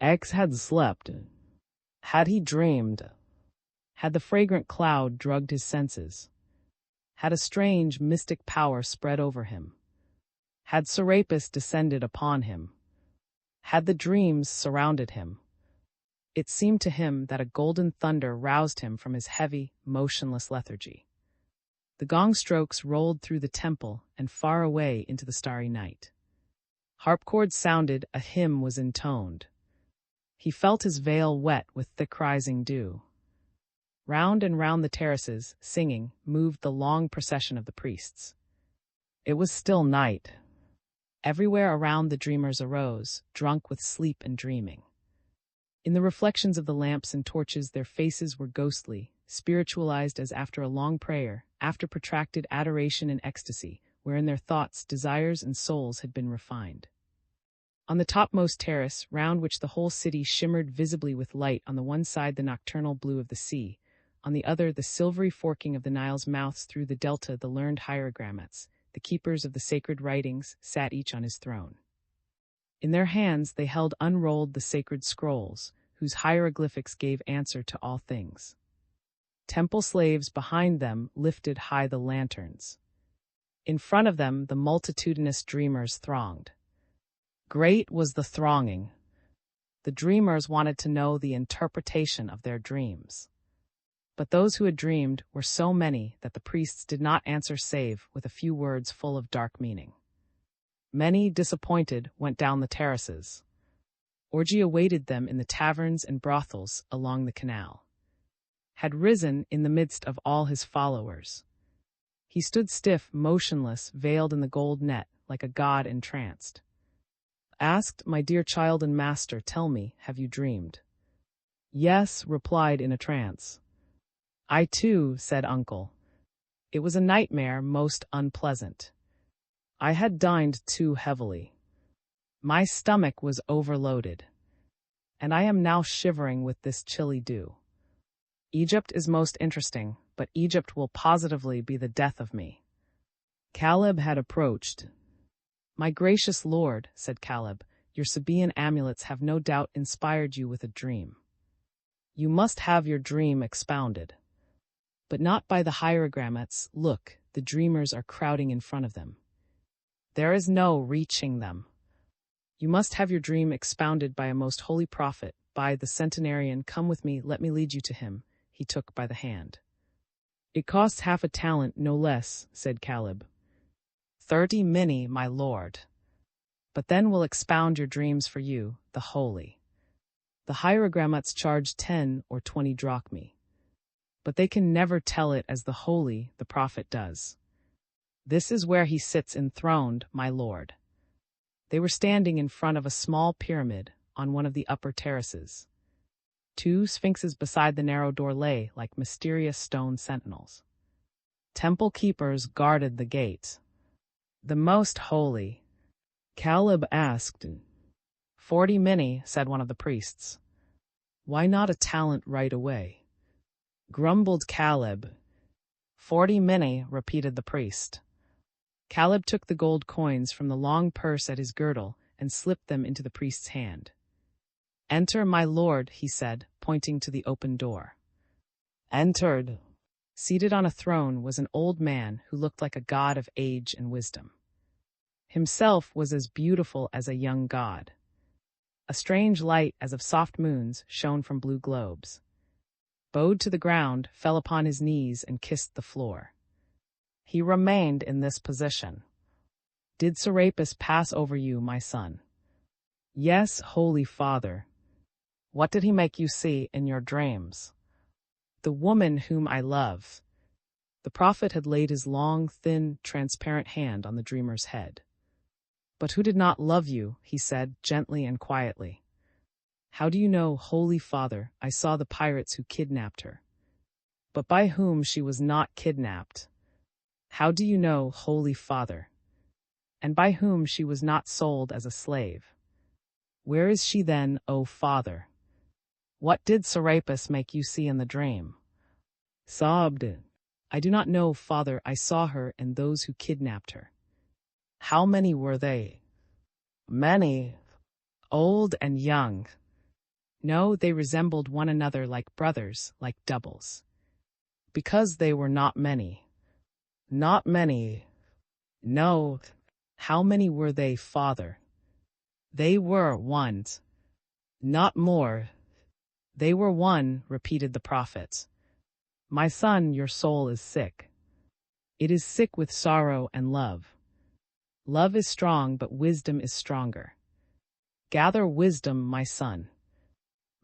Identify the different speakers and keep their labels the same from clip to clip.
Speaker 1: X had slept. Had he dreamed? Had the fragrant cloud drugged his senses? Had a strange, mystic power spread over him? Had Serapis descended upon him? Had the dreams surrounded him? It seemed to him that a golden thunder roused him from his heavy, motionless lethargy. The gong strokes rolled through the temple and far away into the starry night. Harp chords sounded, a hymn was intoned. He felt his veil wet with thick rising dew. Round and round the terraces, singing, moved the long procession of the priests. It was still night. Everywhere around the dreamers arose, drunk with sleep and dreaming. In the reflections of the lamps and torches, their faces were ghostly, spiritualized as after a long prayer, after protracted adoration and ecstasy, wherein their thoughts, desires, and souls had been refined. On the topmost terrace, round which the whole city shimmered visibly with light, on the one side the nocturnal blue of the sea, on the other the silvery forking of the Nile's mouths through the delta, the learned hierogrammates, the keepers of the sacred writings, sat each on his throne. In their hands they held unrolled the sacred scrolls, whose hieroglyphics gave answer to all things. Temple slaves behind them lifted high the lanterns. In front of them the multitudinous dreamers thronged. Great was the thronging. The dreamers wanted to know the interpretation of their dreams. But those who had dreamed were so many that the priests did not answer save with a few words full of dark meaning. Many, disappointed, went down the terraces. Orgy awaited them in the taverns and brothels along the canal. Had risen in the midst of all his followers. He stood stiff, motionless, veiled in the gold net, like a god entranced. Asked, "My dear child and master, tell me, have you dreamed?" "Yes," replied in a trance. "I too," said uncle. "It was a nightmare most unpleasant. I had dined too heavily. My stomach was overloaded. And I am now shivering with this chilly dew. Egypt is most interesting, but Egypt will positively be the death of me." Caleb had approached. "My gracious lord," said Caleb, "your Sabaean amulets have no doubt inspired you with a dream. You must have your dream expounded. But not by the hierogrammates. Look, the dreamers are crowding in front of them. There is no reaching them. You must have your dream expounded by a most holy prophet, by the centenarian. Come with me, let me lead you to him." He took by the hand. "It costs half a talent, no less," said Caleb. 30 minni, my lord. But then we'll expound your dreams for you, the holy. The hierogrammates charge 10 or 20 drachmae. But they can never tell it as the holy, the prophet, does. This is where he sits enthroned, my lord." They were standing in front of a small pyramid on one of the upper terraces. 2 sphinxes beside the narrow door lay like mysterious stone sentinels. Temple keepers guarded the gate. "The most holy?" Caleb asked. 40 minni, said one of the priests. "Why not a talent right away?" grumbled Caleb. 40 minni, repeated the priest. Caleb took the gold coins from the long purse at his girdle and slipped them into the priest's hand. "Enter, my lord," he said, pointing to the open door. Entered. Seated on a throne was an old man who looked like a god of age and wisdom. Himself was as beautiful as a young god. A strange light as of soft moons shone from blue globes. Bowed to the ground, fell upon his knees and kissed the floor. He remained in this position. "Did Serapis pass over you, my son?" "Yes, holy father." "What did he make you see in your dreams?" "The woman whom I love." The prophet had laid his long, thin, transparent hand on the dreamer's head. "But who did not love you?" he said, gently and quietly. "How do you know, holy father? I saw the pirates who kidnapped her." "But by whom she was not kidnapped?" "How do you know, holy father? And by whom she was not sold as a slave?" "Where is she then, O father?" "What did Serapis make you see in the dream?" Sobbed. "I do not know, father. I saw her and those who kidnapped her." "How many were they?" "Many, old and young." No, they resembled one another like brothers, like doubles. Because they were not many. Not many. No. How many were they, Father? They were ones. Not more. They were one, repeated the prophet. My son, your soul is sick. It is sick with sorrow and love. Love is strong, but wisdom is stronger. Gather wisdom, my son.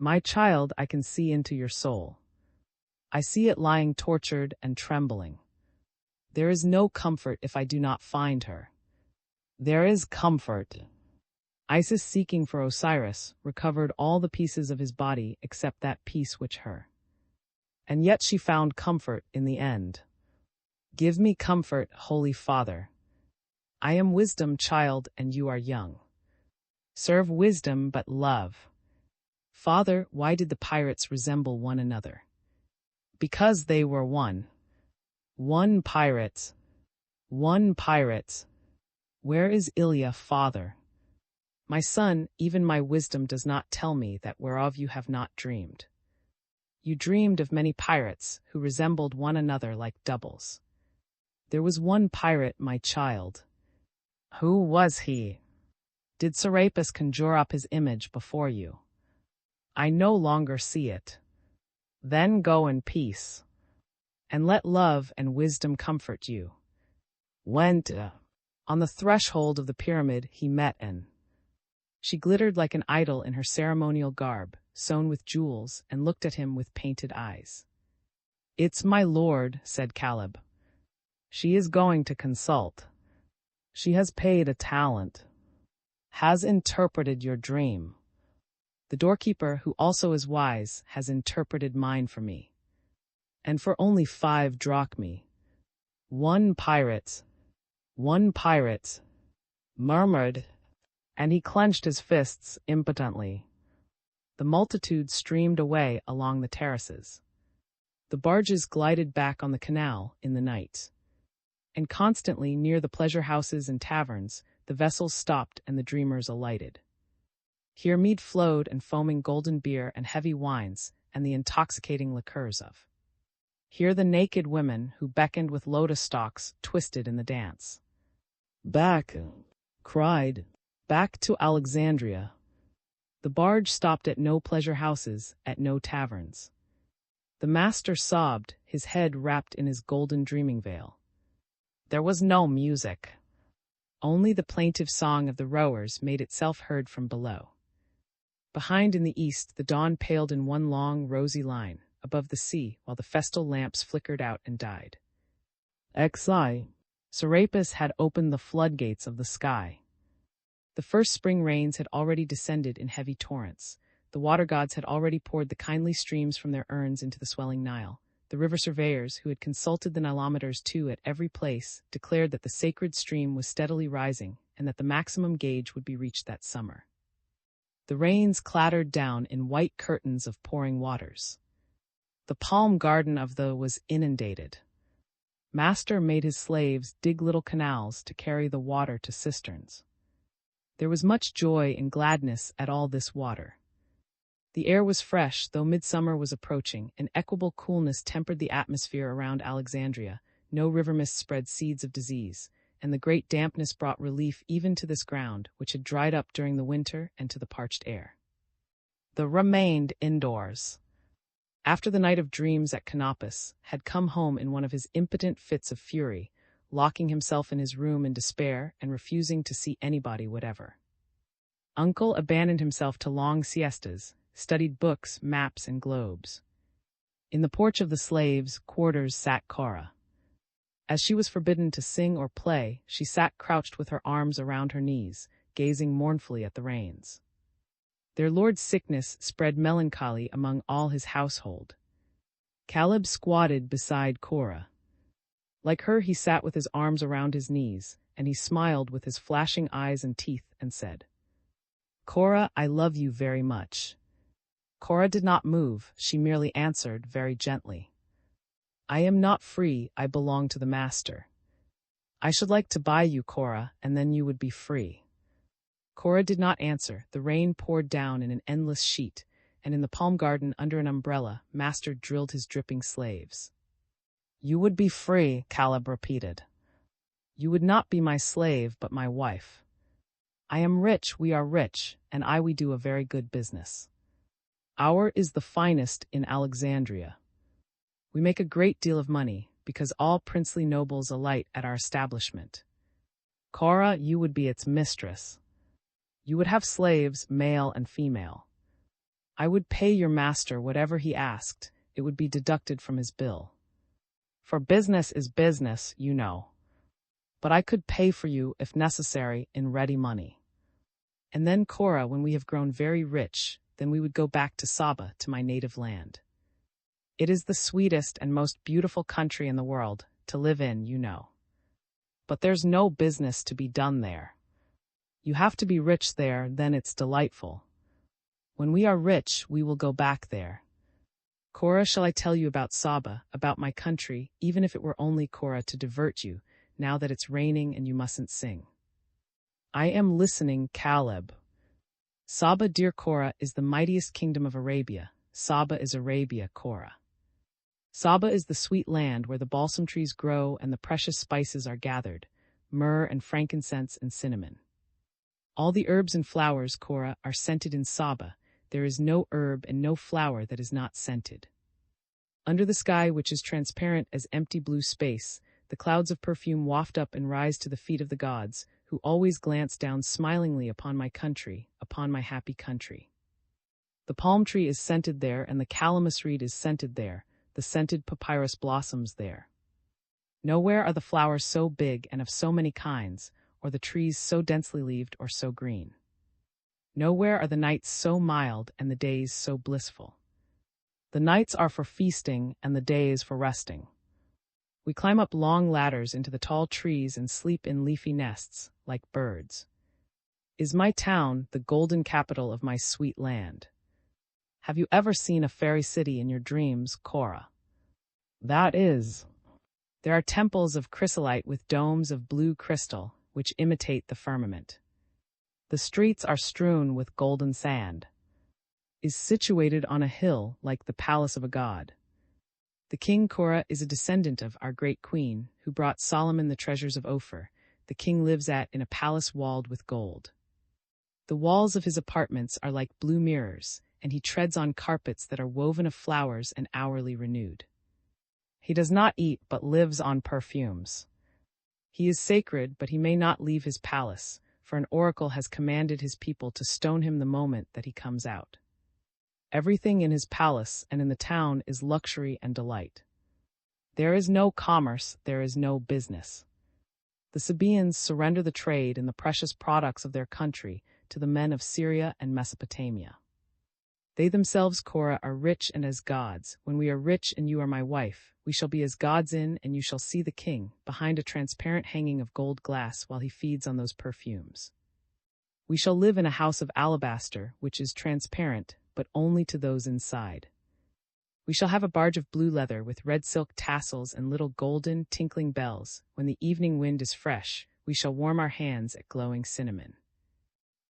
Speaker 1: My child, I can see into your soul. I see it lying tortured and trembling. There is no comfort if I do not find her. There is comfort. Isis, seeking for Osiris, recovered all the pieces of his body except that piece which her. And yet she found comfort in the end. Give me comfort, Holy Father. I am wisdom, child, and you are young. Serve wisdom, but love. Father, why did the pirates resemble one another? Because they were one. One pirate. One pirate. Where is Ilya, Father? My son, even my wisdom does not tell me that whereof you have not dreamed. You dreamed of many pirates who resembled one another like doubles. There was one pirate, my child. Who was he? Did Serapis conjure up his image before you? I no longer see it. Then go in peace, and let love and wisdom comfort you. Went on the threshold of the pyramid he met An. She glittered like an idol in her ceremonial garb, sewn with jewels, and looked at him with painted eyes. It's my lord, said Caleb. She is going to consult. She has paid a talent. Has interpreted your dream. The doorkeeper, who also is wise, has interpreted mine for me. And for only 5 drachmae. One pirate, murmured, and he clenched his fists impotently. The multitude streamed away along the terraces. The barges glided back on the canal in the night. And constantly near the pleasure houses and taverns, the vessels stopped and the dreamers alighted. Here mead flowed and foaming golden beer and heavy wines and the intoxicating liqueurs of. Here the naked women who beckoned with lotus stalks twisted in the dance. Back, cried, back to Alexandria. The barge stopped at no pleasure houses, at no taverns. The master sobbed, his head wrapped in his golden dreaming veil. There was no music. Only the plaintive song of the rowers made itself heard from below. Behind in the east the dawn paled in one long, rosy line, above the sea, while the festal lamps flickered out and died. Serapis had opened the floodgates of the sky. The first spring rains had already descended in heavy torrents. The water gods had already poured the kindly streams from their urns into the swelling Nile. The river surveyors, who had consulted the Nilometers too at every place, declared that the sacred stream was steadily rising and that the maximum gauge would be reached that summer. The rains clattered down in white curtains of pouring waters. The palm garden of the was inundated. Master made his slaves dig little canals to carry the water to cisterns. There was much joy and gladness at all this water. The air was fresh, though midsummer was approaching. An equable coolness tempered the atmosphere around Alexandria. No river mist spread seeds of disease, and the great dampness brought relief even to this ground, which had dried up during the winter, and to the parched air. The remained indoors. After the night of dreams at Couperus, had come home in one of his impotent fits of fury, locking himself in his room in despair and refusing to see anybody whatever. Uncle abandoned himself to long siestas, studied books, maps, and globes. In the porch of the slaves' quarters sat Cora. As she was forbidden to sing or play, she sat crouched with her arms around her knees, gazing mournfully at the rains. Their lord's sickness spread melancholy among all his household. Caleb squatted beside Cora. Like her, he sat with his arms around his knees, and he smiled with his flashing eyes and teeth and said, "Cora, I love you very much." Cora did not move, she merely answered very gently, "I am not free, I belong to the master. I should like to buy you, Cora, and then you would be free." Cora did not answer. The rain poured down in an endless sheet, and in the palm garden under an umbrella, Master drilled his dripping slaves. "You would be free," Caleb repeated. "You would not be my slave, but my wife. I am rich, we are rich, and we do a very good business. Our is the finest in Alexandria. We make a great deal of money, because all princely nobles alight at our establishment. Cora, you would be its mistress. You would have slaves, male and female. I would pay your master whatever he asked, it would be deducted from his bill. For business is business, you know. But I could pay for you, if necessary, in ready money. And then, Cora, when we have grown very rich, then we would go back to Saba, to my native land. It is the sweetest and most beautiful country in the world, to live in, you know. But there's no business to be done there. You have to be rich there, then it's delightful. When we are rich, we will go back there. Cora, shall I tell you about Saba, about my country, even if it were only, Cora, to divert you, now that it's raining and you mustn't sing?" "I am listening, Caleb." "Saba, dear Cora, is the mightiest kingdom of Arabia. Saba is Arabia, Cora. Saba is the sweet land where the balsam trees grow and the precious spices are gathered, myrrh and frankincense and cinnamon. All the herbs and flowers, Cora, are scented in Saba. There is no herb and no flower that is not scented. Under the sky, which is transparent as empty blue space, the clouds of perfume waft up and rise to the feet of the gods, who always glance down smilingly upon my country, upon my happy country. The palm tree is scented there, and the calamus reed is scented there, the scented papyrus blossoms there. Nowhere are the flowers so big and of so many kinds, or the trees so densely leaved or so green. Nowhere are the nights so mild and the days so blissful. The nights are for feasting and the days for resting. We climb up long ladders into the tall trees and sleep in leafy nests, like birds. Is my town the golden capital of my sweet land? Have you ever seen a fairy city in your dreams, Cora? That is. There are temples of chrysolite with domes of blue crystal, which imitate the firmament. The streets are strewn with golden sand. Is situated on a hill like the palace of a god. The king, Cora, is a descendant of our great queen, who brought Solomon the treasures of Ophir. The king lives in a palace walled with gold. The walls of his apartments are like blue mirrors, and he treads on carpets that are woven of flowers and hourly renewed. He does not eat, but lives on perfumes. He is sacred, but he may not leave his palace, for an oracle has commanded his people to stone him the moment that he comes out. Everything in his palace and in the town is luxury and delight. There is no commerce, there is no business. The Sabaeans surrender the trade and the precious products of their country to the men of Syria and Mesopotamia. They themselves, Cora, are rich and as gods. When we are rich and you are my wife, we shall be as gods and you shall see the king, behind a transparent hanging of gold glass while he feeds on those perfumes. We shall live in a house of alabaster, which is transparent, but only to those inside. We shall have a barge of blue leather with red silk tassels and little golden, tinkling bells. When the evening wind is fresh, we shall warm our hands at glowing cinnamon.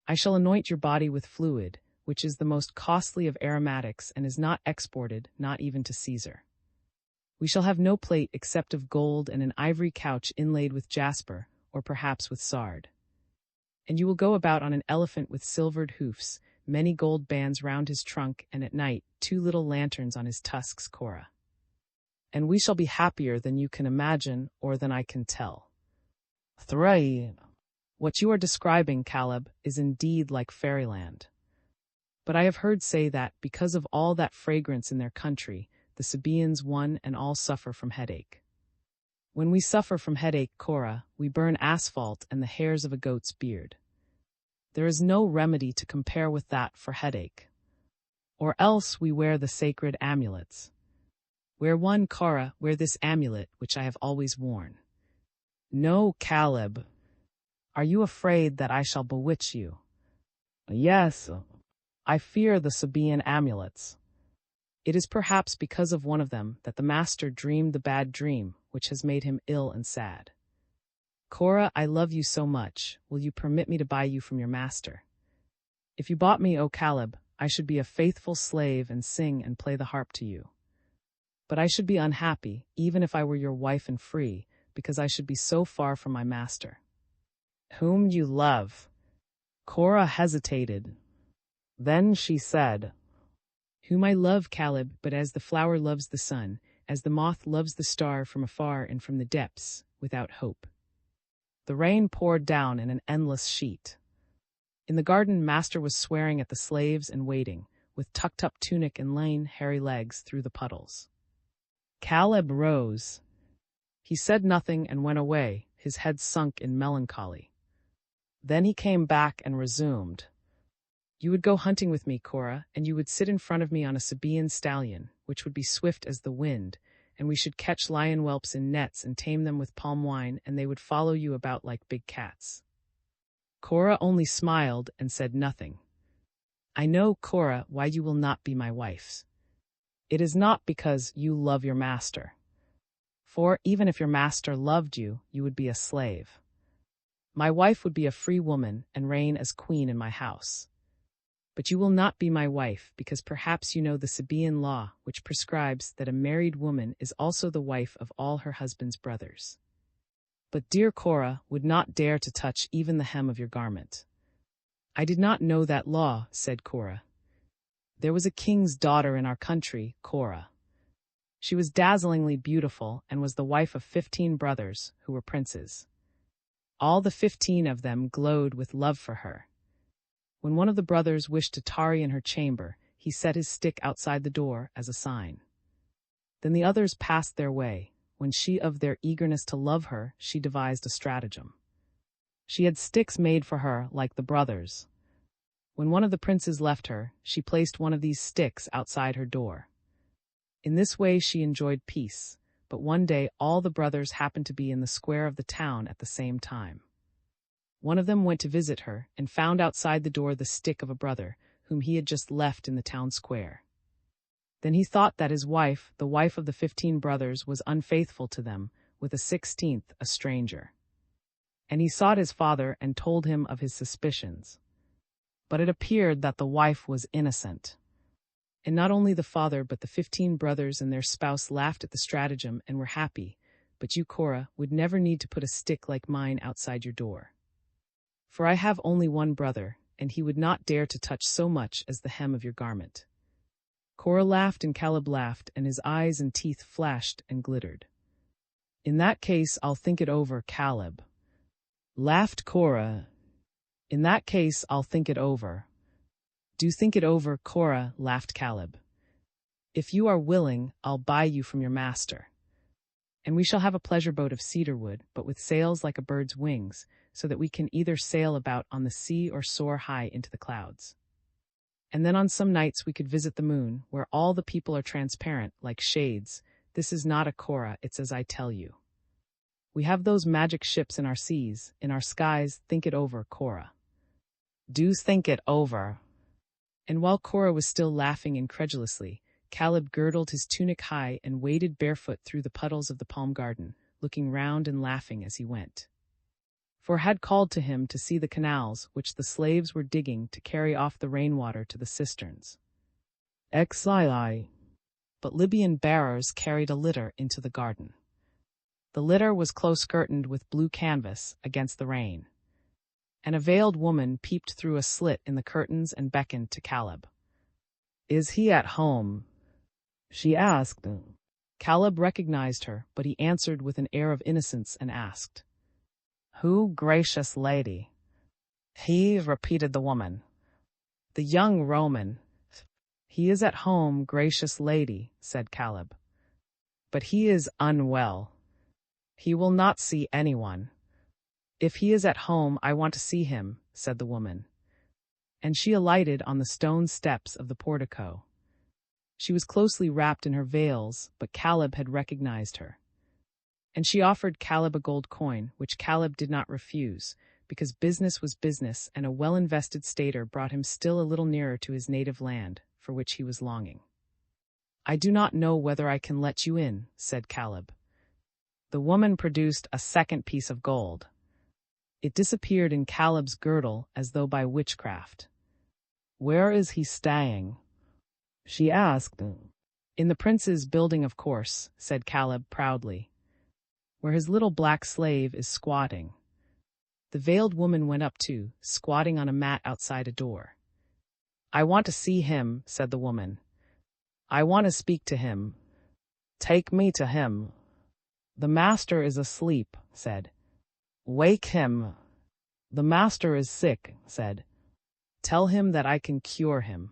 Speaker 1: I shall anoint your body with fluid, which is the most costly of aromatics and is not exported, not even to Caesar. We shall have no plate except of gold and an ivory couch inlaid with jasper, or perhaps with sard. And you will go about on an elephant with silvered hoofs, many gold bands round his trunk, and at night 2 little lanterns on his tusks, Cora. And we shall be happier than you can imagine or than I can tell. 3. What you are describing, Caleb, is indeed like fairyland. But I have heard say that, because of all that fragrance in their country, the Sabaeans one and all suffer from headache. When we suffer from headache, Cora, we burn asphalt and the hairs of a goat's beard. There is no remedy to compare with that for headache. Or else we wear the sacred amulets. Wear one, Cora, wear this amulet, which I have always worn. No, Caleb. Are you afraid that I shall bewitch you? Yes. I fear the Sabaean amulets. It is perhaps because of one of them that the master dreamed the bad dream, which has made him ill and sad. Cora, I love you so much. Will you permit me to buy you from your master? If you bought me, O Caleb, I should be a faithful slave and sing and play the harp to you. But I should be unhappy, even if I were your wife and free, because I should be so far from my master. Whom you love? Cora hesitated. Then she said, Whom I love, Caleb, but as the flower loves the sun, as the moth loves the star from afar and from the depths, without hope. The rain poured down in an endless sheet. In the garden, Master was swearing at the slaves and waiting, with tucked-up tunic and lame, hairy legs through the puddles. Caleb rose. He said nothing and went away, his head sunk in melancholy. Then he came back and resumed. You would go hunting with me, Cora, and you would sit in front of me on a Sabaean stallion, which would be swift as the wind, and we should catch lion whelps in nets and tame them with palm wine, and they would follow you about like big cats. Cora only smiled and said nothing. I know, Cora, why you will not be my wife. It is not because you love your master. For, even if your master loved you, you would be a slave. My wife would be a free woman and reign as queen in my house. But you will not be my wife, because perhaps you know the Sabaean law, which prescribes that a married woman is also the wife of all her husband's brothers. But dear Cora would not dare to touch even the hem of your garment. I did not know that law, said Cora. There was a king's daughter in our country, Cora. She was dazzlingly beautiful and was the wife of 15 brothers, who were princes. All the 15 of them glowed with love for her. When one of the brothers wished to tarry in her chamber, he set his stick outside the door as a sign. Then the others passed their way. When she of their eagerness to love her, she devised a stratagem. She had sticks made for her like the brothers. When one of the princes left her, she placed one of these sticks outside her door. In this way she enjoyed peace, but one day all the brothers happened to be in the square of the town at the same time. One of them went to visit her and found outside the door the stick of a brother, whom he had just left in the town square. Then he thought that his wife, the wife of the 15 brothers, was unfaithful to them, with a 16th, a stranger. And he sought his father and told him of his suspicions. But it appeared that the wife was innocent. And not only the father but the 15 brothers and their spouse laughed at the stratagem and were happy, but you, Cora, would never need to put a stick like mine outside your door. For I have only one brother, and he would not dare to touch so much as the hem of your garment. Cora laughed and Caleb laughed, and his eyes and teeth flashed and glittered. In that case, I'll think it over, Caleb. Laughed Cora. In that case, I'll think it over. Do think it over, Cora, laughed Caleb. If you are willing, I'll buy you from your master. And we shall have a pleasure boat of cedar wood, but with sails like a bird's wings, so that we can either sail about on the sea or soar high into the clouds. And then on some nights we could visit the moon, where all the people are transparent, like shades. This is not a Cora, it's as I tell you. We have those magic ships in our seas, in our skies. Think it over, Cora. Do think it over. And while Cora was still laughing incredulously, Caleb girdled his tunic high and waded barefoot through the puddles of the palm garden, looking round and laughing as he went. For had called to him to see the canals which the slaves were digging to carry off the rainwater to the cisterns. Exili. But Libyan bearers carried a litter into the garden. The litter was close curtained with blue canvas against the rain. And a veiled woman peeped through a slit in the curtains and beckoned to Caleb. Is he at home? She asked. Caleb recognized her, but he answered with an air of innocence and asked, Who, gracious lady? He, repeated the woman. The young Roman. He is at home, gracious lady, said Caleb. But he is unwell. He will not see anyone. If he is at home, I want to see him, said the woman. And she alighted on the stone steps of the portico. She was closely wrapped in her veils, but Caleb had recognized her. And she offered Caleb a gold coin, which Caleb did not refuse, because business was business, and a well-invested stater brought him still a little nearer to his native land, for which he was longing. I do not know whether I can let you in, said Caleb. The woman produced a second piece of gold. It disappeared in Caleb's girdle as though by witchcraft. Where is he staying? She asked. In the prince's building, of course, said Caleb proudly, where his little black slave is squatting. The veiled woman went up too, squatting on a mat outside a door. I want to see him, said the woman. I want to speak to him. Take me to him. The master is asleep, said. Wake him. The master is sick, said. Tell him that I can cure him.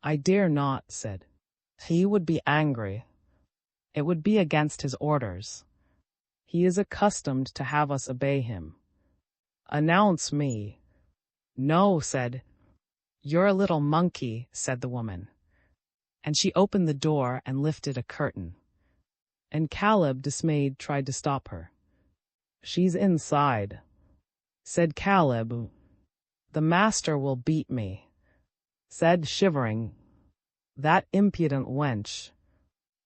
Speaker 1: I dare not, said. He would be angry. It would be against his orders. He is accustomed to have us obey him. Announce me. No, said. You're a little monkey, said the woman. And she opened the door and lifted a curtain. And Caleb, dismayed, tried to stop her. She's inside, said Caleb. The master will beat me, said, shivering. That impudent wench.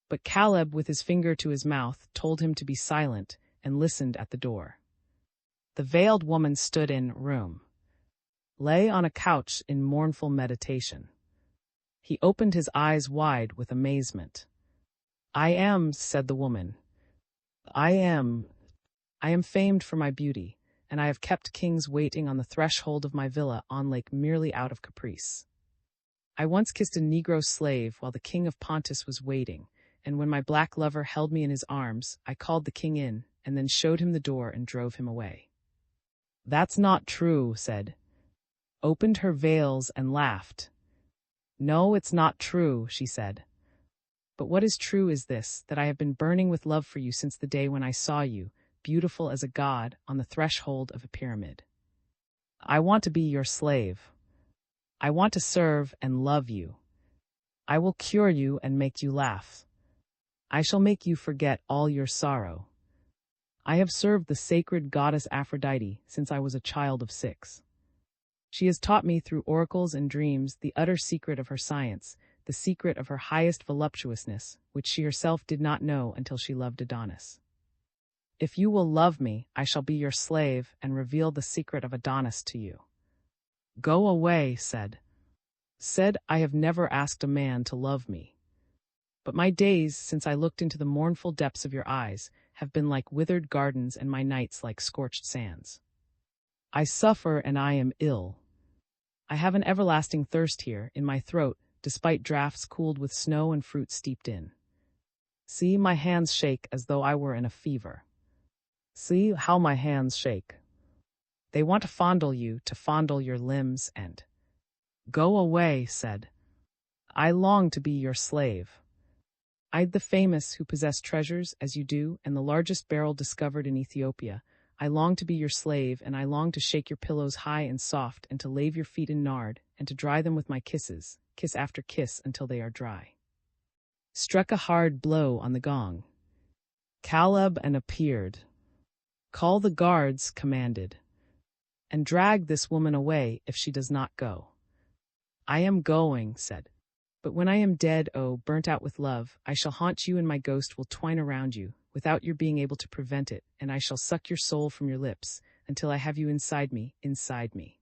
Speaker 1: But Caleb, with his finger to his mouth, told him to be silent and listened at the door. The veiled woman stood in room, lay on a couch in mournful meditation. He opened his eyes wide with amazement. I am, said the woman. I am famed for my beauty, and I have kept kings waiting on the threshold of my villa on lake merely out of caprice. I once kissed a Negro slave while the king of Pontus was waiting, and when my black lover held me in his arms, I called the king in, and then showed him the door and drove him away. That's not true, said. Opened her veils and laughed. No, it's not true, she said. But what is true is this, that I have been burning with love for you since the day when I saw you, beautiful as a god, on the threshold of a pyramid. I want to be your slave. I want to serve and love you. I will cure you and make you laugh. I shall make you forget all your sorrow. I have served the sacred goddess Aphrodite since I was a child of 6. She has taught me through oracles and dreams the utter secret of her science, the secret of her highest voluptuousness, which she herself did not know until she loved Adonis. If you will love me, I shall be your slave and reveal the secret of Adonis to you. Go away, said. Said, I have never asked a man to love me. But my days, since I looked into the mournful depths of your eyes, have been like withered gardens and my nights like scorched sands. I suffer and I am ill. I have an everlasting thirst here in my throat, despite draughts cooled with snow and fruit steeped in. See, my hands shake as though I were in a fever. See how my hands shake. They want to fondle you, to fondle your limbs and... Go away, said. I long to be your slave. I'd the famous who possess treasures, as you do, and the largest barrel discovered in Ethiopia. I long to be your slave, and I long to shake your pillows high and soft, and to lave your feet in nard, and to dry them with my kisses, kiss after kiss until they are dry. Struck a hard blow on the gong. Caleb and appeared. Call the guards, commanded. And drag this woman away if she does not go. I am going, said. But when I am dead, oh, burnt out with love, I shall haunt you and my ghost will twine around you, without your being able to prevent it, and I shall suck your soul from your lips, until I have you inside me, inside me.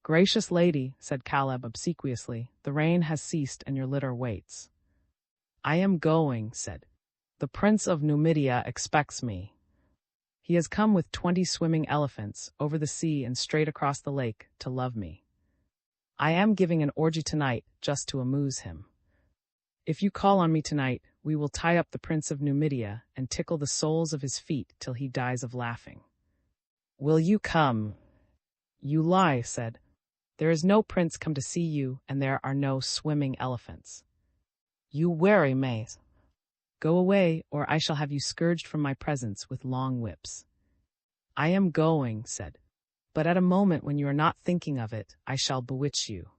Speaker 1: Gracious lady, said Caleb obsequiously, the rain has ceased and your litter waits. I am going, said. The prince of Numidia expects me. He has come with 20 swimming elephants, over the sea and straight across the lake, to love me. I am giving an orgy tonight, just to amuse him. If you call on me tonight, we will tie up the prince of Numidia and tickle the soles of his feet till he dies of laughing. Will you come? You lie, said. There is no prince come to see you, and there are no swimming elephants. You wary maid. Go away, or I shall have you scourged from my presence with long whips. I am going, said. But at a moment when you are not thinking of it, I shall bewitch you.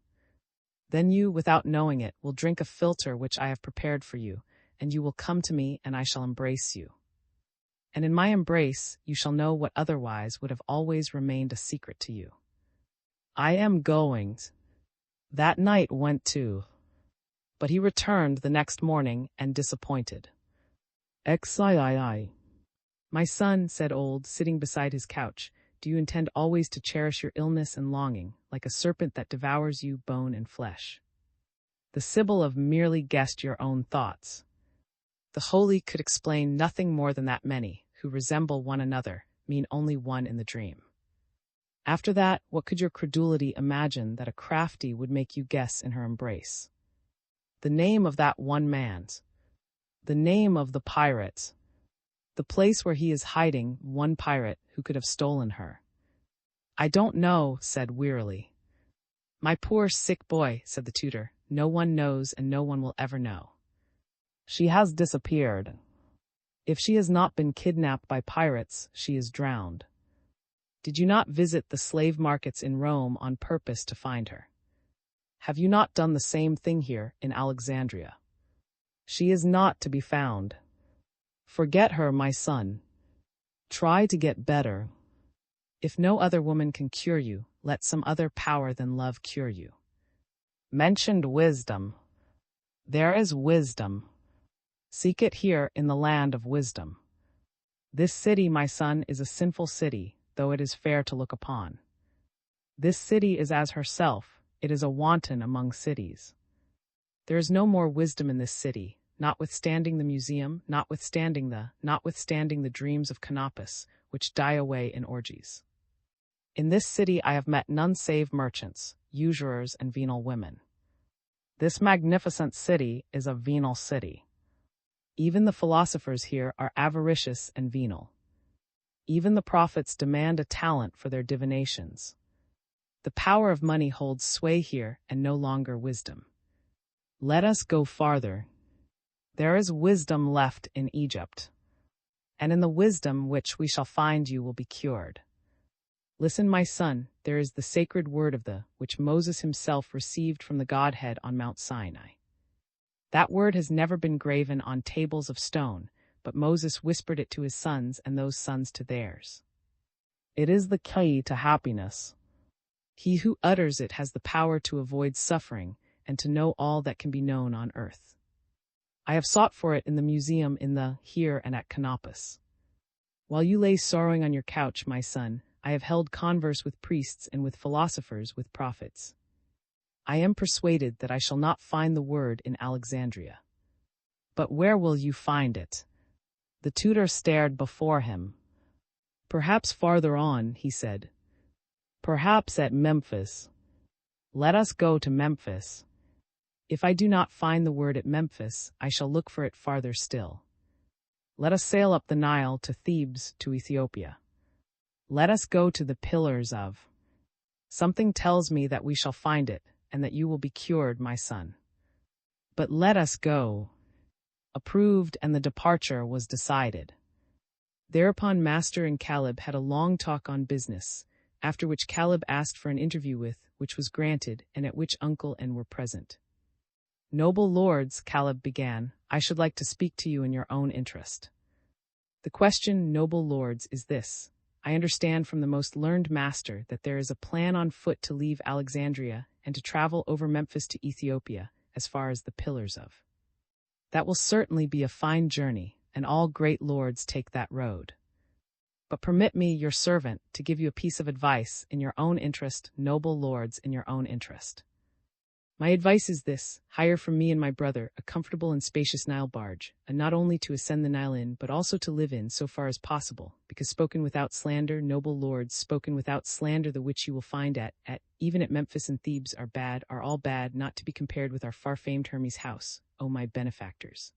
Speaker 1: Then you, without knowing it, will drink a philtre which I have prepared for you, and you will come to me, and I shall embrace you. And in my embrace, you shall know what otherwise would have always remained a secret to you. I am going. That night went too. But he returned the next morning, and disappointed. XIII. My son, said Old, sitting beside his couch, Do you intend always to cherish your illness and longing, like a serpent that devours you bone and flesh? The Sibyl of merely guessed your own thoughts. The holy could explain nothing more than that many, who resemble one another, mean only one in the dream. After that, what could your credulity imagine that a crafty would make you guess in her embrace? The name of that one man's, the name of the pirate's, the place where he is hiding, one pirate who could have stolen her. I don't know, said wearily. My poor sick boy, said the tutor, no one knows and no one will ever know. She has disappeared. If she has not been kidnapped by pirates, she is drowned. Did you not visit the slave markets in Rome on purpose to find her? Have you not done the same thing here in Alexandria? She is not to be found. Forget her, my son. Try to get better. If no other woman can cure you, let some other power than love cure you. Mentioned wisdom. There is wisdom. Seek it here in the land of wisdom. This city, my son, is a sinful city, though it is fair to look upon. This city is as herself, it is a wanton among cities. There is no more wisdom in this city, notwithstanding the museum, notwithstanding the dreams of Couperus, which die away in orgies. In this city I have met none save merchants, usurers, and venal women. This magnificent city is a venal city. Even the philosophers here are avaricious and venal. Even the prophets demand a talent for their divinations. The power of money holds sway here and no longer wisdom. Let us go farther. There is wisdom left in Egypt, and in the wisdom which we shall find you will be cured. Listen, my son, there is the sacred word of which Moses himself received from the Godhead on Mount Sinai. That word has never been graven on tables of stone, but Moses whispered it to his sons and those sons to theirs. It is the key to happiness. He who utters it has the power to avoid suffering and to know all that can be known on earth. I have sought for it in the museum here and at Couperus. While you lay sorrowing on your couch, my son, I have held converse with priests and with philosophers, with prophets. I am persuaded that I shall not find the word in Alexandria. But where will you find it? The tutor stared before him. Perhaps farther on, he said. Perhaps at Memphis. Let us go to Memphis. If I do not find the word at Memphis, I shall look for it farther still. Let us sail up the Nile to Thebes, to Ethiopia. Let us go to the Pillars of. Something tells me that we shall find it, and that you will be cured, my son. But let us go. Approved, and the departure was decided. Thereupon Master and Caleb had a long talk on business, after which Caleb asked for an interview which was granted, and at which uncle and were present. Noble lords, Caleb began, I should like to speak to you in your own interest. The question, noble lords, is this. I understand from the most learned master that there is a plan on foot to leave Alexandria and to travel over Memphis to Ethiopia, as far as the Pillars of. That will certainly be a fine journey, and all great lords take that road. But permit me, your servant, to give you a piece of advice in your own interest, noble lords, in your own interest. My advice is this, hire for me and my brother a comfortable and spacious Nile barge, and not only to ascend the Nile in, but also to live in so far as possible, because spoken without slander, noble lords, spoken without slander, the which you will find even at Memphis and Thebes are all bad, not to be compared with our far-famed Hermes' house, O my benefactors.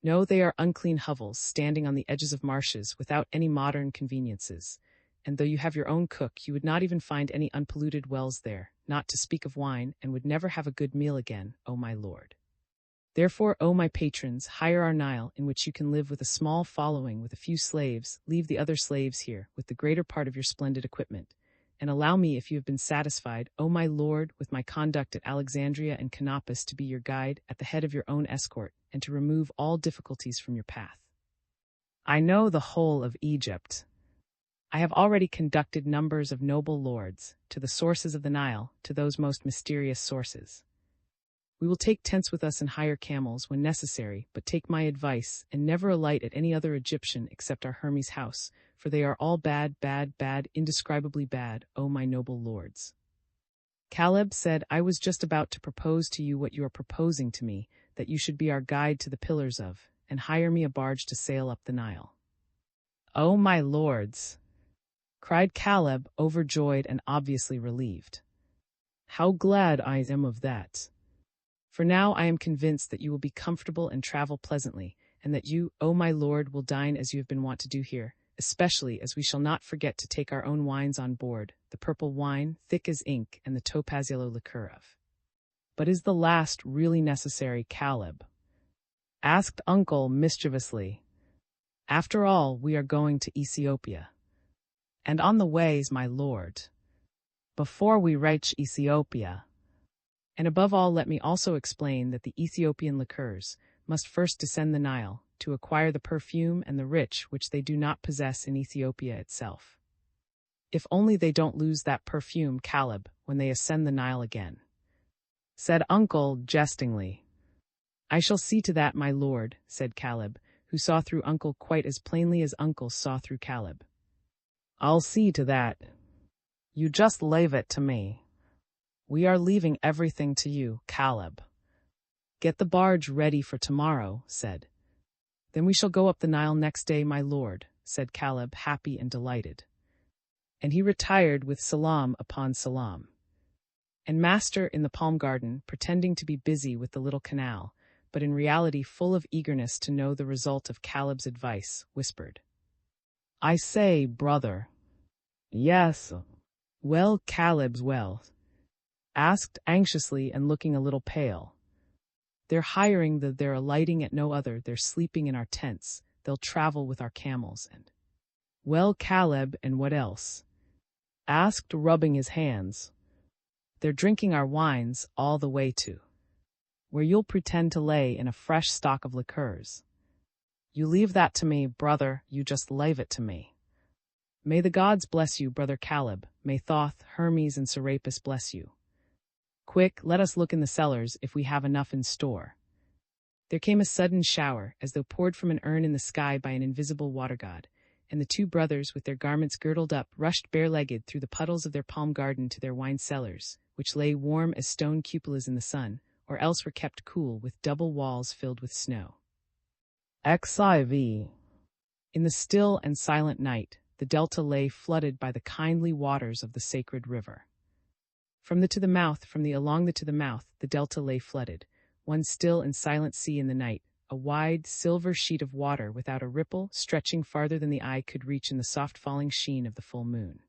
Speaker 1: No, they are unclean hovels, standing on the edges of marshes, without any modern conveniences, and though you have your own cook, you would not even find any unpolluted wells there, not to speak of wine, and would never have a good meal again, O my lord. Therefore, O my patrons, hire our Nile, in which you can live with a small following, with a few slaves, leave the other slaves here, with the greater part of your splendid equipment, and allow me, if you have been satisfied, O my lord, with my conduct at Alexandria and Couperus, to be your guide, at the head of your own escort, and to remove all difficulties from your path. I know the whole of Egypt. I have already conducted numbers of noble lords, to the sources of the Nile, to those most mysterious sources. We will take tents with us and hire camels when necessary, but take my advice, and never alight at any other Egyptian except our Hermes' house, for they are all bad, bad, bad, indescribably bad, O my noble lords. Caleb said, I was just about to propose to you what you are proposing to me, that you should be our guide to the pillars of, and hire me a barge to sail up the Nile. O my lords, cried Caleb, overjoyed and obviously relieved. How glad I am of that. For now I am convinced that you will be comfortable and travel pleasantly, and that you, O my lord, will dine as you have been wont to do here, especially as we shall not forget to take our own wines on board, the purple wine, thick as ink, and the topaz yellow liqueur of. But is the last really necessary, Caleb? Asked Uncle mischievously. After all, we are going to Ethiopia. And on the ways, my lord. Before we reach Ethiopia. And above all, let me also explain that the Ethiopian liqueurs must first descend the Nile, to acquire the perfume and the rich which they do not possess in Ethiopia itself. If only they don't lose that perfume, Caleb, when they ascend the Nile again. Said Uncle jestingly. I shall see to that, my lord, said Caleb, who saw through Uncle quite as plainly as Uncle saw through Caleb. I'll see to that. You just leave it to me. We are leaving everything to you, Caleb. Get the barge ready for tomorrow, said. Then we shall go up the Nile next day, my lord, said Caleb, happy and delighted. And he retired with salam upon salam. And Master in the palm garden, pretending to be busy with the little canal, but in reality full of eagerness to know the result of Caleb's advice, whispered, I say, brother. Yes. Well, Caleb's well. Asked anxiously and looking a little pale. They're hiring they're alighting at no other, they're sleeping in our tents, they'll travel with our camels and... Well, Caleb, and what else? Asked, rubbing his hands. They're drinking our wines all the way to where you'll pretend to lay in a fresh stock of liqueurs. You leave that to me, brother, you just leave it to me. May the gods bless you, brother Caleb, may Thoth, Hermes, and Serapis bless you. Quick, let us look in the cellars if we have enough in store. There came a sudden shower, as though poured from an urn in the sky by an invisible water god, and the two brothers, with their garments girdled up, rushed bare-legged through the puddles of their palm garden to their wine cellars, which lay warm as stone cupolas in the sun, or else were kept cool with double walls filled with snow. XIV. In the still and silent night, the delta lay flooded by the kindly waters of the sacred river. From the to the mouth, along the to the mouth, the delta lay flooded, one still and silent sea in the night, a wide, silver sheet of water without a ripple, stretching farther than the eye could reach in the soft falling sheen of the full moon.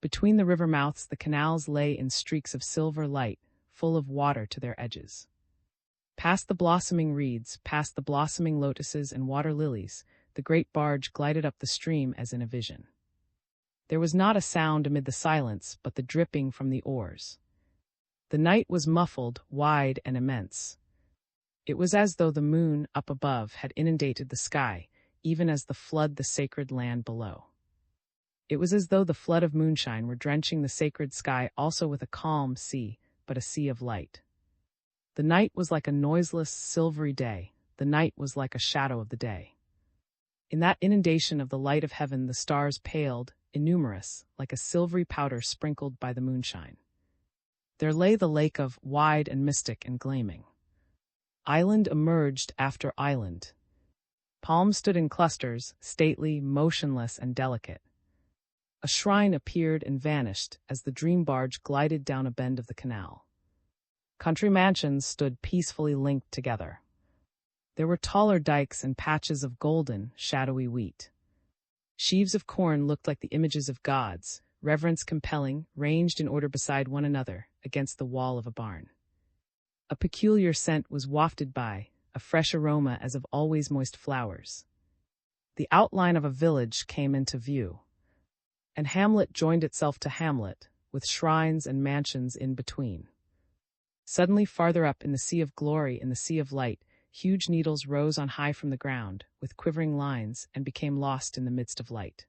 Speaker 1: Between the river mouths the canals lay in streaks of silver light, full of water to their edges. Past the blossoming reeds, past the blossoming lotuses and water lilies, the great barge glided up the stream as in a vision. There was not a sound amid the silence but the dripping from the oars. The night was muffled, wide, and immense. It was as though the moon, up above, had inundated the sky, even as the flood the sacred land below. It was as though the flood of moonshine were drenching the sacred sky also with a calm sea, but a sea of light. The night was like a noiseless, silvery day. The night was like a shadow of the day. In that inundation of the light of heaven the stars paled, innumerous, like a silvery powder sprinkled by the moonshine. There lay the lake of, wide and mystic and gleaming. Island emerged after island. Palms stood in clusters, stately, motionless, and delicate. A shrine appeared and vanished as the dream barge glided down a bend of the canal. Country mansions stood peacefully linked together. There were taller dikes and patches of golden, shadowy wheat. Sheaves of corn looked like the images of gods, reverence compelling, ranged in order beside one another, against the wall of a barn. A peculiar scent was wafted by, a fresh aroma as of always moist flowers. The outline of a village came into view. And hamlet joined itself to hamlet, with shrines and mansions in between. Suddenly farther up in the sea of glory, in the sea of light, huge needles rose on high from the ground, with quivering lines, and became lost in the midst of light.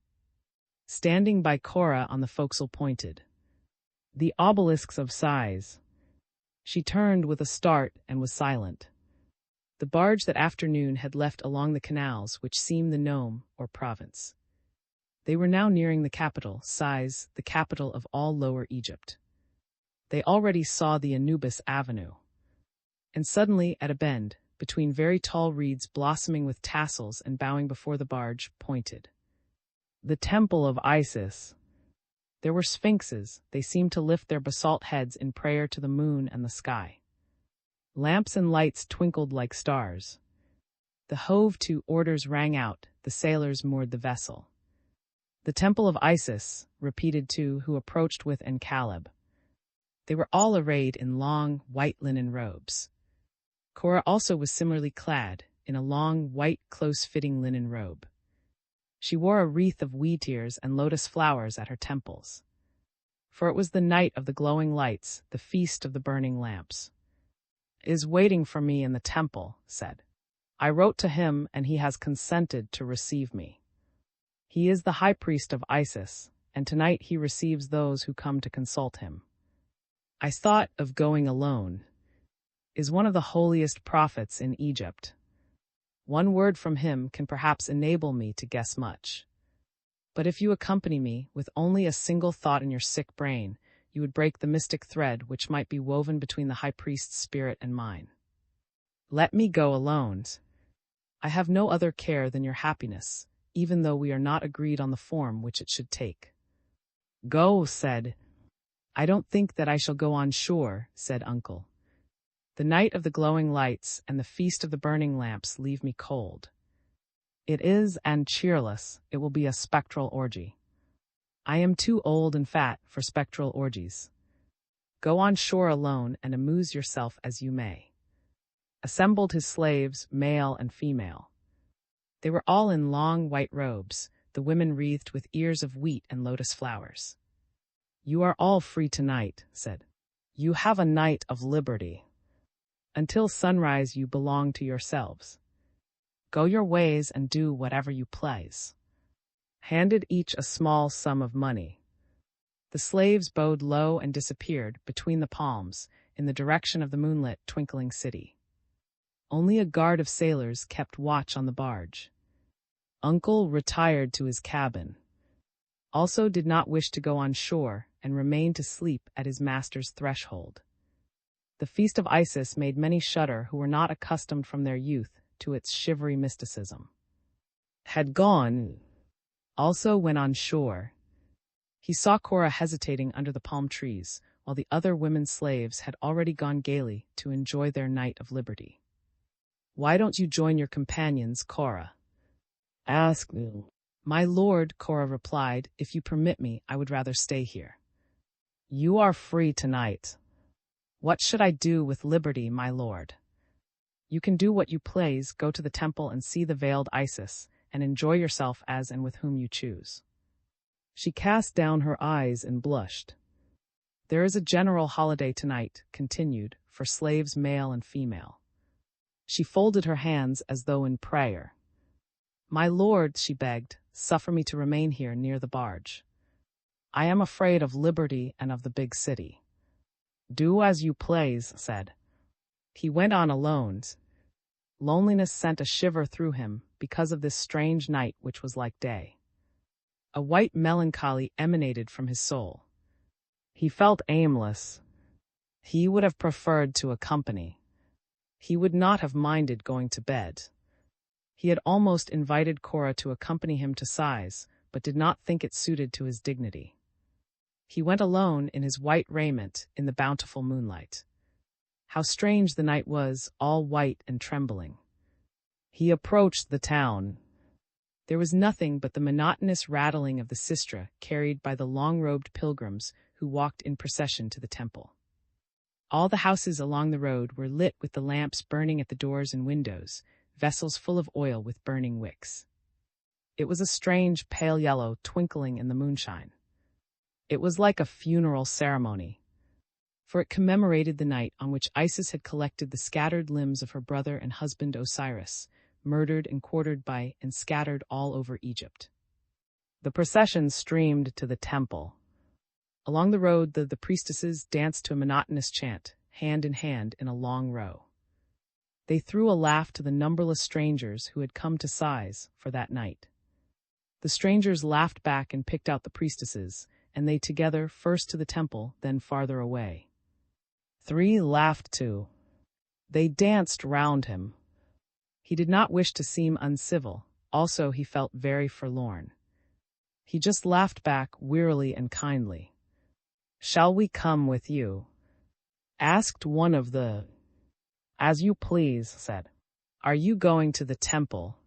Speaker 1: Standing by Cora on the forecastle pointed. The obelisks of sighs. She turned with a start and was silent. The barge that afternoon had left along the canals which seem the nome, or province. They were now nearing the capital, Sais, the capital of all Lower Egypt. They already saw the Anubis Avenue. And suddenly, at a bend, between very tall reeds blossoming with tassels and bowing before the barge, pointed the temple of Isis. There were sphinxes. They seemed to lift their basalt heads in prayer to the moon and the sky. Lamps and lights twinkled like stars. The hove-to orders rang out. The sailors moored the vessel. The temple of Isis, repeated two who approached with Caleb. They were all arrayed in long, white linen robes. Cora also was similarly clad, in a long, white, close-fitting linen robe. She wore a wreath of wheatears and lotus flowers at her temples. For it was the night of the glowing lights, the feast of the burning lamps. "Is waiting for me in the temple," said. "I wrote to him, and he has consented to receive me. He is the high priest of Isis, and tonight he receives those who come to consult him. I thought of going alone. Is one of the holiest prophets in Egypt. One word from him can perhaps enable me to guess much. But if you accompany me with only a single thought in your sick brain, you would break the mystic thread which might be woven between the high priest's spirit and mine. Let me go alone. I have no other care than your happiness, even though we are not agreed on the form which it should take." "Go," said. "I don't think that I shall go on shore," said Uncle. "The night of the glowing lights and the feast of the burning lamps leave me cold. It is, and cheerless. It will be a spectral orgy. I am too old and fat for spectral orgies. Go on shore alone and amuse yourself as you may." Assembled his slaves, male and female. They were all in long white robes, the women wreathed with ears of wheat and lotus flowers. "You are all free tonight," said. "You have a night of liberty. Until sunrise you belong to yourselves. Go your ways and do whatever you please." Handed each a small sum of money. The slaves bowed low and disappeared, between the palms, in the direction of the moonlit, twinkling city. Only a guard of sailors kept watch on the barge. Uncle retired to his cabin. Also did not wish to go on shore and remained to sleep at his master's threshold. The feast of Isis made many shudder who were not accustomed from their youth to its shivery mysticism. Had gone, also went on shore. He saw Cora hesitating under the palm trees, while the other women slaves had already gone gaily to enjoy their night of liberty. "Why don't you join your companions, Cora?" asked me. "My lord," Cora replied, "if you permit me, I would rather stay here." "You are free tonight." "What should I do with liberty, my lord?" "You can do what you please, go to the temple and see the veiled Isis, and enjoy yourself as and with whom you choose." She cast down her eyes and blushed. "There is a general holiday tonight," continued, "for slaves male and female." She folded her hands as though in prayer. "My lord," she begged, "suffer me to remain here near the barge. I am afraid of liberty and of the big city." "Do as you please," said. He went on alone. Loneliness sent a shiver through him because of this strange night which was like day. A white melancholy emanated from his soul. He felt aimless. He would have preferred to accompany. He would not have minded going to bed. He had almost invited Cora to accompany him to Sais, but did not think it suited to his dignity. He went alone in his white raiment in the bountiful moonlight. How strange the night was, all white and trembling. He approached the town. There was nothing but the monotonous rattling of the sistra carried by the long-robed pilgrims who walked in procession to the temple. All the houses along the road were lit with the lamps burning at the doors and windows, vessels full of oil with burning wicks. It was a strange pale yellow twinkling in the moonshine. It was like a funeral ceremony, for it commemorated the night on which Isis had collected the scattered limbs of her brother and husband Osiris, murdered and quartered by and scattered all over Egypt. The procession streamed to the temple. Along the road, the priestesses danced to a monotonous chant, hand in hand in a long row. They threw a laugh to the numberless strangers who had come to Sais for that night. The strangers laughed back and picked out the priestesses, and they together, first to the temple, then farther away. 3 laughed too. They danced round him. He did not wish to seem uncivil, also he felt very forlorn. He just laughed back wearily and kindly. "Shall we come with you?" asked one of the. "As you please," said. "Are you going to the temple?"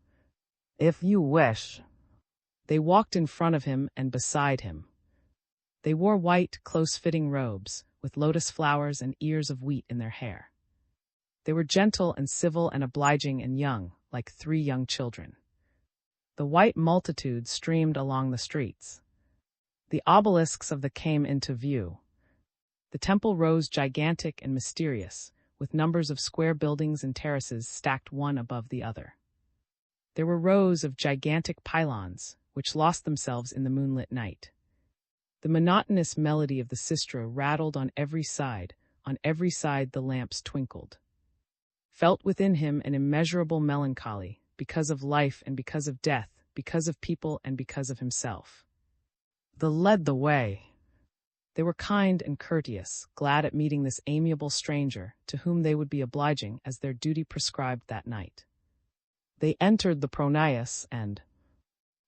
Speaker 1: "If you wish." They walked in front of him and beside him. They wore white, close-fitting robes, with lotus flowers and ears of wheat in their hair. They were gentle and civil and obliging and young, like 3 young children. The white multitude streamed along the streets. The obelisks of the came into view. The temple rose gigantic and mysterious, with numbers of square buildings and terraces stacked one above the other. There were rows of gigantic pylons, which lost themselves in the moonlit night. The monotonous melody of the sistra rattled on every side the lamps twinkled. Felt within him an immeasurable melancholy, because of life and because of death, because of people and because of himself. They led the way. They were kind and courteous, glad at meeting this amiable stranger, to whom they would be obliging as their duty prescribed that night. They entered the pronaos and,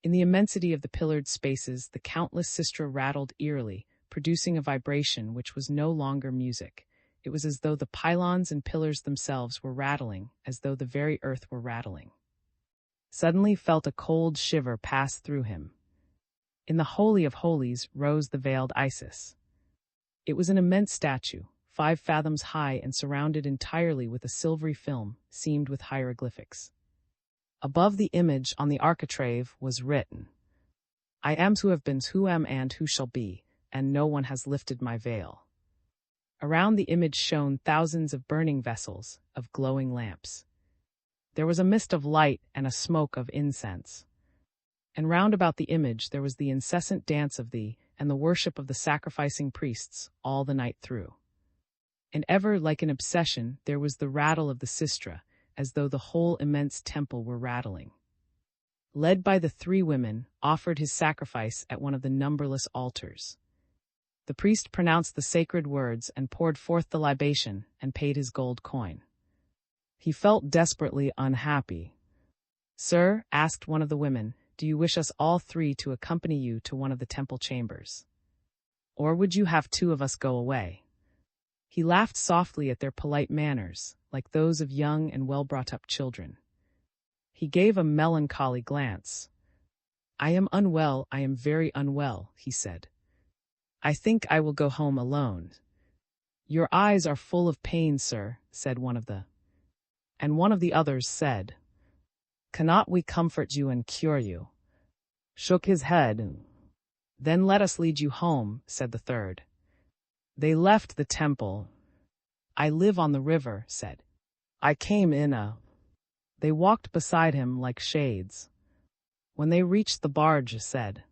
Speaker 1: in the immensity of the pillared spaces, the countless sistra rattled eerily, producing a vibration which was no longer music. It was as though the pylons and pillars themselves were rattling, as though the very earth were rattling. Suddenly felt a cold shiver pass through him. In the Holy of Holies rose the veiled Isis. It was an immense statue, 5 fathoms high and surrounded entirely with a silvery film, seamed with hieroglyphics. Above the image on the architrave was written, "I am who have been, who am and who shall be, and no one has lifted my veil." Around the image shone thousands of burning vessels, of glowing lamps. There was a mist of light and a smoke of incense. And round about the image there was the incessant dance of the, and the worship of the sacrificing priests, all the night through. And ever, like an obsession, there was the rattle of the sistra, as though the whole immense temple were rattling. Led by the 3 women, offered his sacrifice at one of the numberless altars. The priest pronounced the sacred words and poured forth the libation and paid his gold coin. He felt desperately unhappy. "Sir," asked one of the women, "do you wish us all 3 to accompany you to one of the temple chambers? Or would you have 2 of us go away?" He laughed softly at their polite manners, like those of young and well-brought-up children. He gave a melancholy glance. "I am unwell, I am very unwell," he said. "I think I will go home alone." "Your eyes are full of pain, sir," said one of the. And one of the others said, "Cannot we comfort you and cure you?" Shook his head. "Then let us lead you home," said the third. They left the temple. "I live on the river," said. "I came in a." They walked beside him like shades. When they reached the barge, said,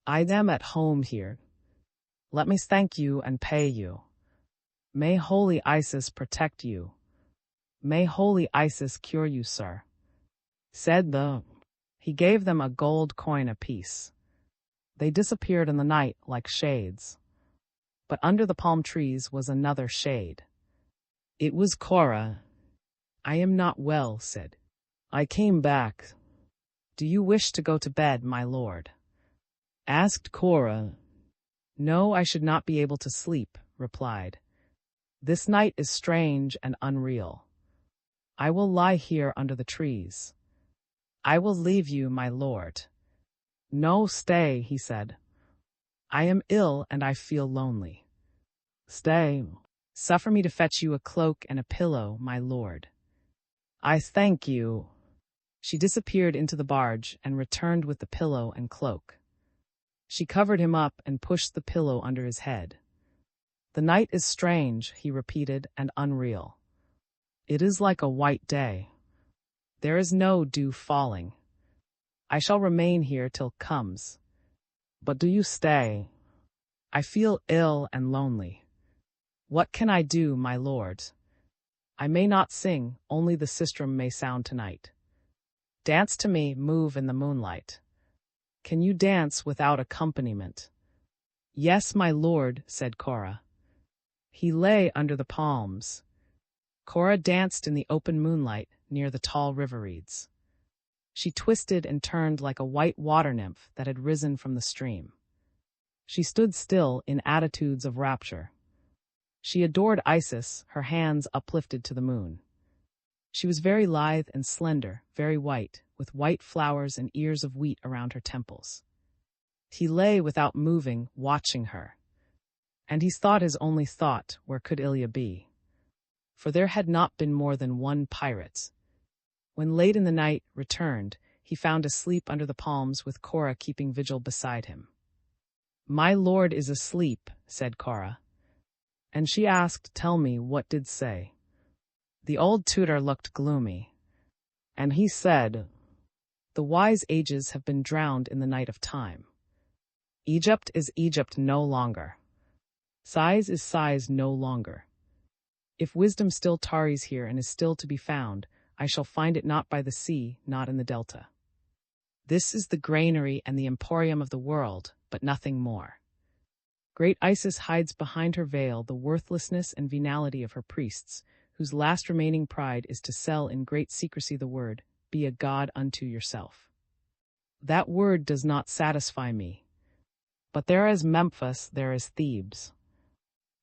Speaker 1: "I am at home here. Let me thank you and pay you. May holy Isis protect you. May holy Isis cure you, sir," said the. He gave them a gold coin apiece. They disappeared in the night like shades. But under the palm trees was another shade. It was Cora. "I am not well," said. "I came back." "Do you wish to go to bed, my lord?" asked Cora. "No, I should not be able to sleep," replied. "This night is strange and unreal. I will lie here under the trees." "I will leave you, my lord." "No, stay," he said. "I am ill and I feel lonely." "Stay. Suffer me to fetch you a cloak and a pillow, my lord." "I thank you." She disappeared into the barge and returned with the pillow and cloak. She covered him up and pushed the pillow under his head. "The night is strange," he repeated, "and unreal. It is like a white day. There is no dew falling. I shall remain here till it comes. But do you stay? I feel ill and lonely. What can I do, my lord? I may not sing, only the sistrum may sound tonight. Dance to me, move in the moonlight. Can you dance without accompaniment?" "Yes, my lord," said Cora. He lay under the palms. Cora danced in the open moonlight near the tall river reeds. She twisted and turned like a white water nymph that had risen from the stream. She stood still in attitudes of rapture. She adored Isis, her hands uplifted to the moon. She was very lithe and slender, very white, with white flowers and ears of wheat around her temples. He lay without moving, watching her. And he thought his only thought, where could Ilya be? For there had not been more than one pirate. When late in the night returned, he found asleep under the palms with Cora keeping vigil beside him. "My lord is asleep," said Cora. And she asked, "Tell me, what did say?" The old tutor looked gloomy. And he said, "The wise ages have been drowned in the night of time. Egypt is Egypt no longer. Sighs is sighs no longer. If wisdom still tarries here and is still to be found, I shall find it not by the sea, not in the delta. This is the granary and the emporium of the world, but nothing more. Great Isis hides behind her veil the worthlessness and venality of her priests, whose last remaining pride is to sell in great secrecy the word, 'Be a god unto yourself.' That word does not satisfy me. But there is Memphis, there is Thebes.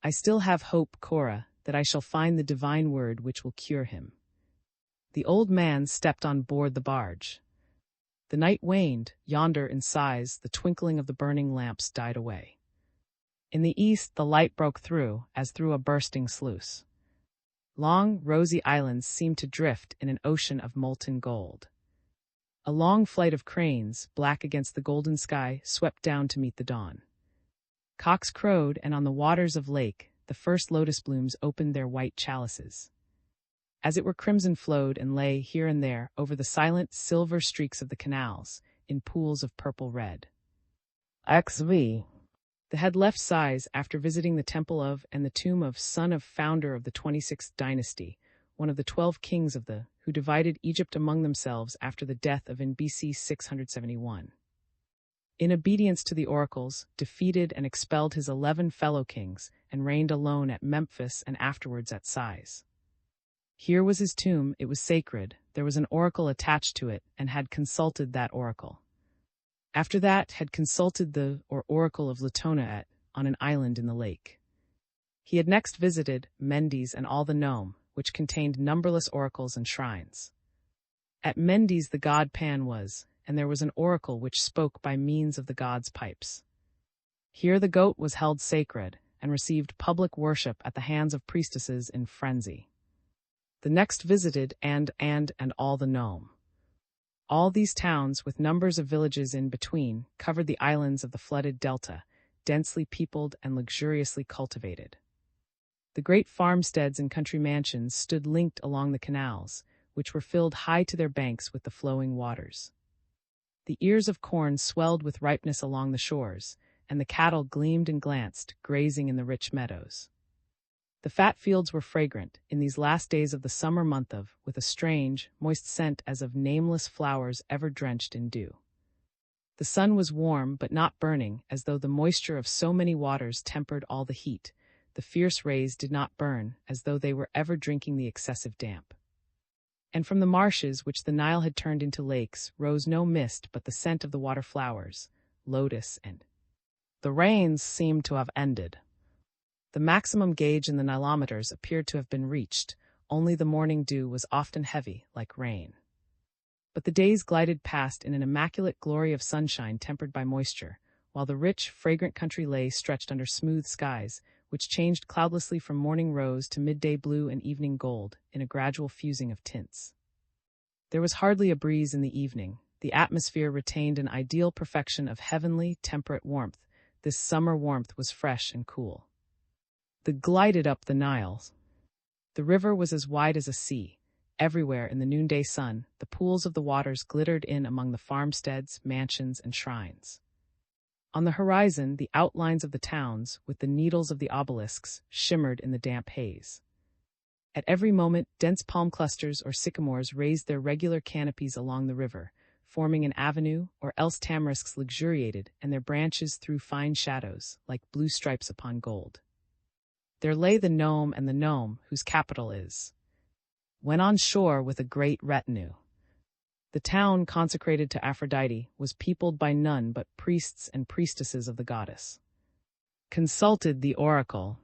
Speaker 1: I still have hope, Cora, that I shall find the divine word which will cure him." The old man stepped on board the barge. The night waned, yonder in sighs the twinkling of the burning lamps died away. In the east the light broke through, as through a bursting sluice. Long, rosy islands seemed to drift in an ocean of molten gold. A long flight of cranes, black against the golden sky, swept down to meet the dawn. Cocks crowed, and on the waters of lake, the first lotus blooms opened their white chalices. As it were crimson flowed and lay here and there over the silent silver streaks of the canals, in pools of purple red. XV. The head left sighs after visiting the temple of and the tomb of son of founder of the 26th dynasty, one of the 12 kings of the, who divided Egypt among themselves after the death of in BC 671. In obedience to the oracles, defeated and expelled his 11 fellow kings, and reigned alone at Memphis and afterwards at Sais. Here was his tomb, it was sacred, there was an oracle attached to it, and had consulted that oracle. After that, had consulted the oracle of Latona on an island in the lake. He had next visited Mendes and all the Nome, which contained numberless oracles and shrines. At Mendes the god Pan was, and there was an oracle which spoke by means of the god's pipes. Here the goat was held sacred, and received public worship at the hands of priestesses in frenzy. The next visited and all the Nome. All these towns, with numbers of villages in between, covered the islands of the flooded delta, densely peopled and luxuriously cultivated. The great farmsteads and country mansions stood linked along the canals, which were filled high to their banks with the flowing waters. The ears of corn swelled with ripeness along the shores, and the cattle gleamed and glanced, grazing in the rich meadows. The fat fields were fragrant, in these last days of the summer month of, with a strange, moist scent as of nameless flowers ever drenched in dew. The sun was warm but not burning, as though the moisture of so many waters tempered all the heat. The fierce rays did not burn, as though they were ever drinking the excessive damp. And from the marshes which the Nile had turned into lakes rose no mist but the scent of the water flowers, lotus and... The rains seemed to have ended. The maximum gauge in the nilometers appeared to have been reached, only the morning dew was often heavy, like rain. But the days glided past in an immaculate glory of sunshine tempered by moisture, while the rich, fragrant country lay stretched under smooth skies, which changed cloudlessly from morning rose to midday blue and evening gold, in a gradual fusing of tints. There was hardly a breeze in the evening. The atmosphere retained an ideal perfection of heavenly, temperate warmth. This summer warmth was fresh and cool. They glided up the Nile. The river was as wide as a sea. Everywhere in the noonday sun, the pools of the waters glittered in among the farmsteads, mansions, and shrines. On the horizon, the outlines of the towns, with the needles of the obelisks, shimmered in the damp haze. At every moment, dense palm clusters or sycamores raised their regular canopies along the river, forming an avenue, or else tamarisks luxuriated, and their branches threw fine shadows, like blue stripes upon gold. There lay the nome, and the nome, whose capital is, went on shore with a great retinue. The town, consecrated to Aphrodite, was peopled by none but priests and priestesses of the goddess. Consulted the oracle.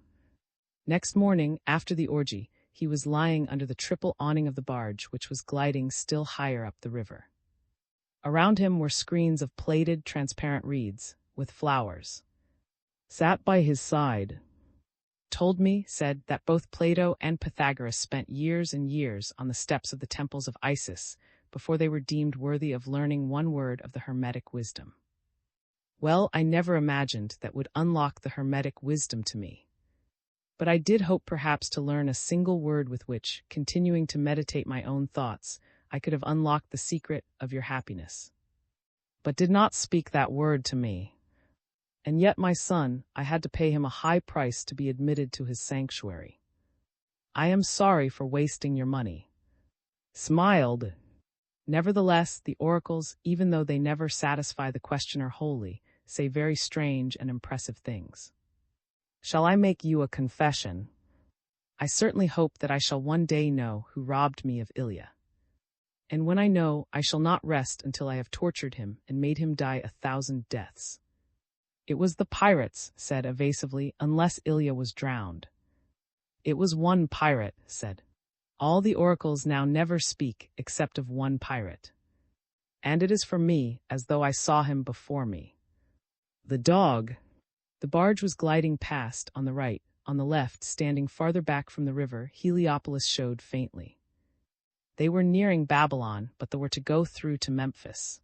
Speaker 1: Next morning, after the orgy, he was lying under the triple awning of the barge, which was gliding still higher up the river. Around him were screens of plaited, transparent reeds, with flowers. Sat by his side. Told me, said, that both Plato and Pythagoras spent years and years on the steps of the temples of Isis before they were deemed worthy of learning one word of the Hermetic wisdom. Well, I never imagined that would unlock the Hermetic wisdom to me. But I did hope perhaps to learn a single word with which, continuing to meditate my own thoughts, I could have unlocked the secret of your happiness. But did not speak that word to me. And yet, my son, I had to pay him a high price to be admitted to his sanctuary. I am sorry for wasting your money. Smiled. Nevertheless, the oracles, even though they never satisfy the questioner wholly, say very strange and impressive things. Shall I make you a confession? I certainly hope that I shall one day know who robbed me of Ilya. And when I know, I shall not rest until I have tortured him and made him die 1,000 deaths. It was the pirates, said evasively, unless Ilya was drowned. It was one pirate, said. All the oracles now never speak except of one pirate. And it is for me, as though I saw him before me. The dog. The barge was gliding past, on the right. On the left, standing farther back from the river, Heliopolis showed faintly. They were nearing Babylon, but they were to go through to Memphis.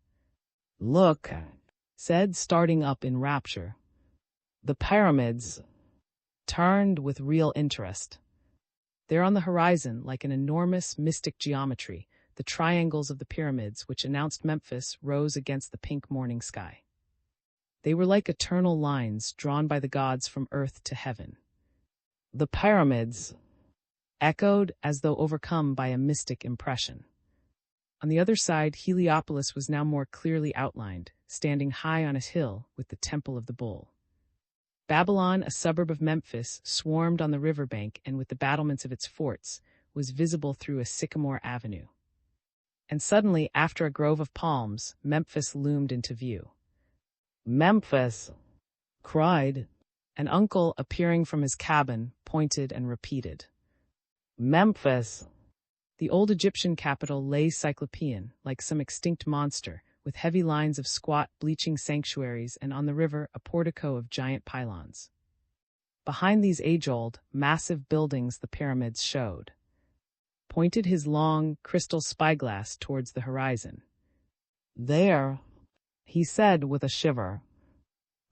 Speaker 1: Look, said, starting up in rapture. The pyramids. Turned with real interest. There on the horizon, like an enormous mystic geometry, the triangles of the pyramids, which announced Memphis, rose against the pink morning sky. They were like eternal lines drawn by the gods from earth to heaven. The pyramids echoed as though overcome by a mystic impression. On the other side, Heliopolis was now more clearly outlined, standing high on a hill with the Temple of the Bull. Babylon, a suburb of Memphis, swarmed on the riverbank and with the battlements of its forts, was visible through a sycamore avenue. And suddenly, after a grove of palms, Memphis loomed into view. Memphis! Cried. An uncle, appearing from his cabin, pointed and repeated. Memphis! The old Egyptian capital lay cyclopean, like some extinct monster, with heavy lines of squat, bleaching sanctuaries, and on the river a portico of giant pylons. Behind these age-old, massive buildings the pyramids showed. Pointed his long, crystal spyglass towards the horizon. There, he said with a shiver,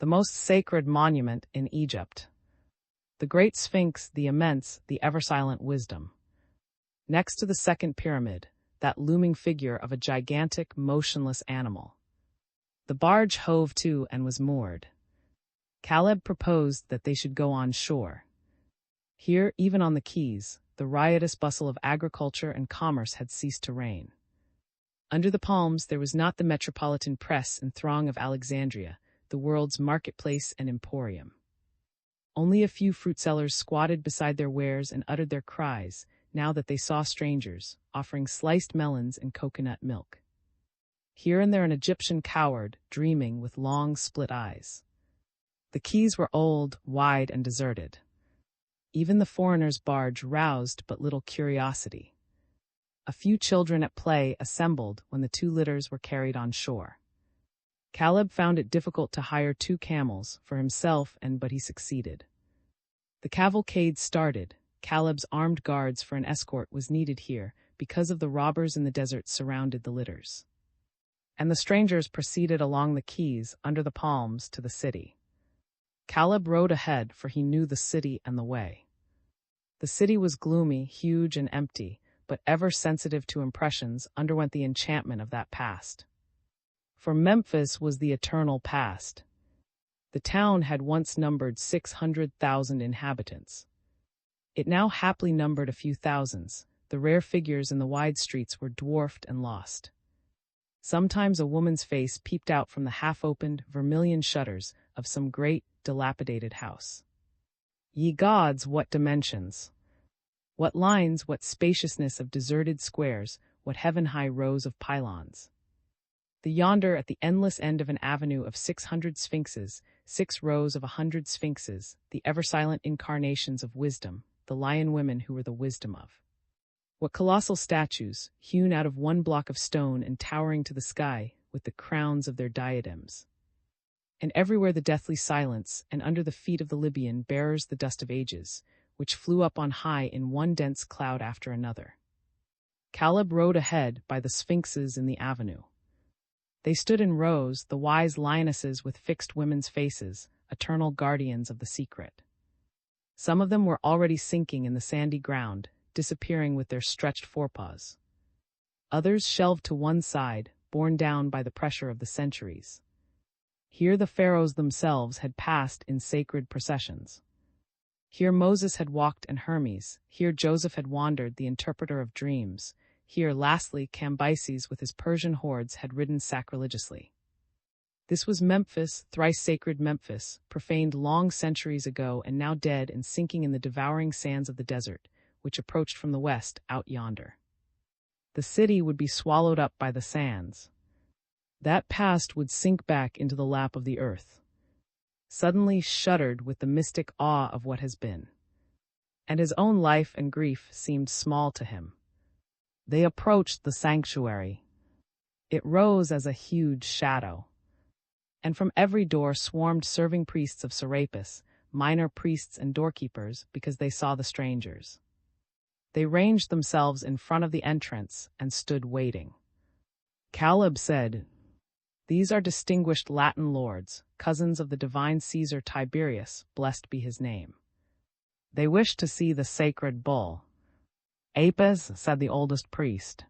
Speaker 1: the most sacred monument in Egypt. The great Sphinx, the immense, the ever-silent wisdom. Next to the second pyramid, that looming figure of a gigantic, motionless animal. The barge hove to and was moored. Caleb proposed that they should go on shore. Here, even on the quays, the riotous bustle of agriculture and commerce had ceased to reign. Under the palms there was not the metropolitan press and throng of Alexandria, the world's marketplace and emporium. Only a few fruit sellers squatted beside their wares and uttered their cries, now that they saw strangers, offering sliced melons and coconut milk. Here and there an Egyptian cowered, dreaming with long split eyes. The quays were old, wide, and deserted. Even the foreigner's barge roused but little curiosity. A few children at play assembled when the 2 litters were carried on shore. Caleb found it difficult to hire 2 camels for himself, but he succeeded. The cavalcade started. Caleb's armed guards for an escort was needed here because of the robbers in the desert surrounded the litters. And the strangers proceeded along the quays under the palms to the city. Caleb rode ahead, for he knew the city and the way. The city was gloomy, huge, and empty, but ever sensitive to impressions, underwent the enchantment of that past. For Memphis was the eternal past. The town had once numbered 600,000 inhabitants. It now haply numbered a few thousands. The rare figures in the wide streets were dwarfed and lost. Sometimes a woman's face peeped out from the half-opened, vermilion shutters of some great, dilapidated house. Ye gods, what dimensions! What lines, what spaciousness of deserted squares, what heaven-high rows of pylons! The yonder at the endless end of an avenue of 600 sphinxes, 6 rows of 100 sphinxes, the ever-silent incarnations of wisdom, the lion women who were the wisdom of. What colossal statues, hewn out of one block of stone and towering to the sky, with the crowns of their diadems. And everywhere the deathly silence, and under the feet of the Libyan bearers the dust of ages, which flew up on high in one dense cloud after another. Caleb rode ahead by the sphinxes in the avenue. They stood in rows, the wise lionesses with fixed women's faces, eternal guardians of the secret. Some of them were already sinking in the sandy ground, disappearing with their stretched forepaws. Others shelved to one side, borne down by the pressure of the centuries. Here the pharaohs themselves had passed in sacred processions. Here Moses had walked and Hermes, here Joseph had wandered, the interpreter of dreams. Here, lastly, Cambyses with his Persian hordes had ridden sacrilegiously. This was Memphis, thrice sacred Memphis, profaned long centuries ago and now dead and sinking in the devouring sands of the desert, which approached from the west out yonder. The city would be swallowed up by the sands. That past would sink back into the lap of the earth. Suddenly shuddered with the mystic awe of what has been. And his own life and grief seemed small to him. They approached the sanctuary. It rose as a huge shadow. And from every door swarmed serving priests of Serapis, minor priests and doorkeepers, because they saw the strangers. They ranged themselves in front of the entrance and stood waiting. Caleb said, "These are distinguished Latin lords, cousins of the divine Caesar Tiberius, blessed be his name. They wish to see the sacred bull." "Apis," said the oldest priest.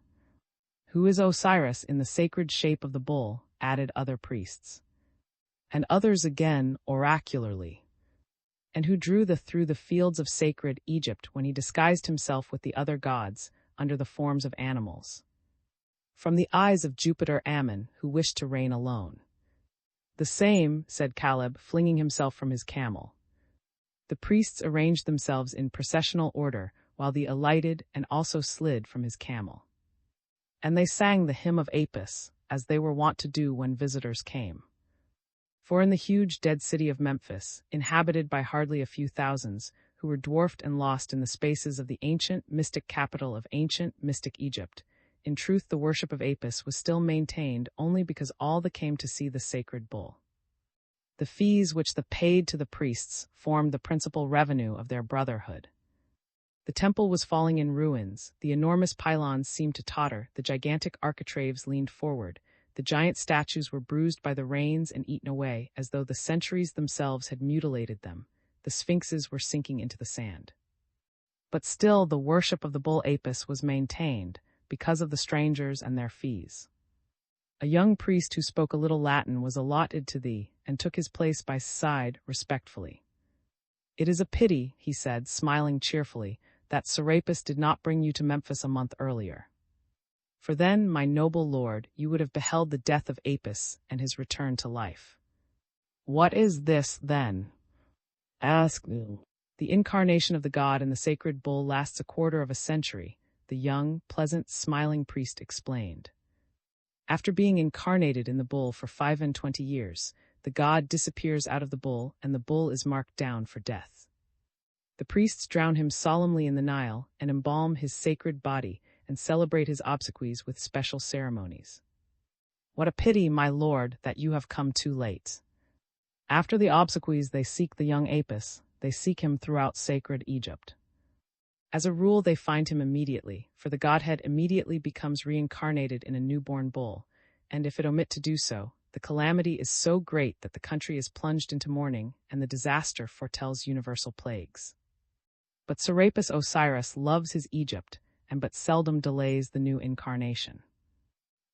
Speaker 1: "Who is Osiris in the sacred shape of the bull?" added other priests. And others again, oracularly. "And who drew through the fields of sacred Egypt when he disguised himself with the other gods under the forms of animals? From the eyes of Jupiter Ammon, who wished to reign alone." "The same," said Caleb, flinging himself from his camel. The priests arranged themselves in processional order, while the alighted and also slid from his camel. And they sang the hymn of Apis, as they were wont to do when visitors came. For in the huge dead city of Memphis, inhabited by hardly a few thousands, who were dwarfed and lost in the spaces of the ancient, mystic capital of ancient, mystic Egypt, in truth the worship of Apis was still maintained only because all that came to see the sacred bull. The fees which they paid to the priests formed the principal revenue of their brotherhood. The temple was falling in ruins, the enormous pylons seemed to totter, the gigantic architraves leaned forward, the giant statues were bruised by the rains and eaten away, as though the centuries themselves had mutilated them. The sphinxes were sinking into the sand. But still the worship of the bull Apis was maintained, because of the strangers and their fees. A young priest who spoke a little Latin was allotted to thee, and took his place by his side respectfully. "It is a pity," he said, smiling cheerfully, "that Serapis did not bring you to Memphis a month earlier. For then, my noble lord, you would have beheld the death of Apis and his return to life." "What is this, then?" asked you. "The incarnation of the god in the sacred bull lasts a quarter of a century," the young, pleasant, smiling priest explained. "After being incarnated in the bull for 25 years, the god disappears out of the bull and the bull is marked down for death. The priests drown him solemnly in the Nile and embalm his sacred body and celebrate his obsequies with special ceremonies. What a pity, my lord, that you have come too late. After the obsequies they seek the young Apis, they seek him throughout sacred Egypt. As a rule they find him immediately, for the godhead immediately becomes reincarnated in a newborn bull, and if it omit to do so, the calamity is so great that the country is plunged into mourning, and the disaster foretells universal plagues. But Serapis Osiris loves his Egypt, and but seldom delays the new incarnation.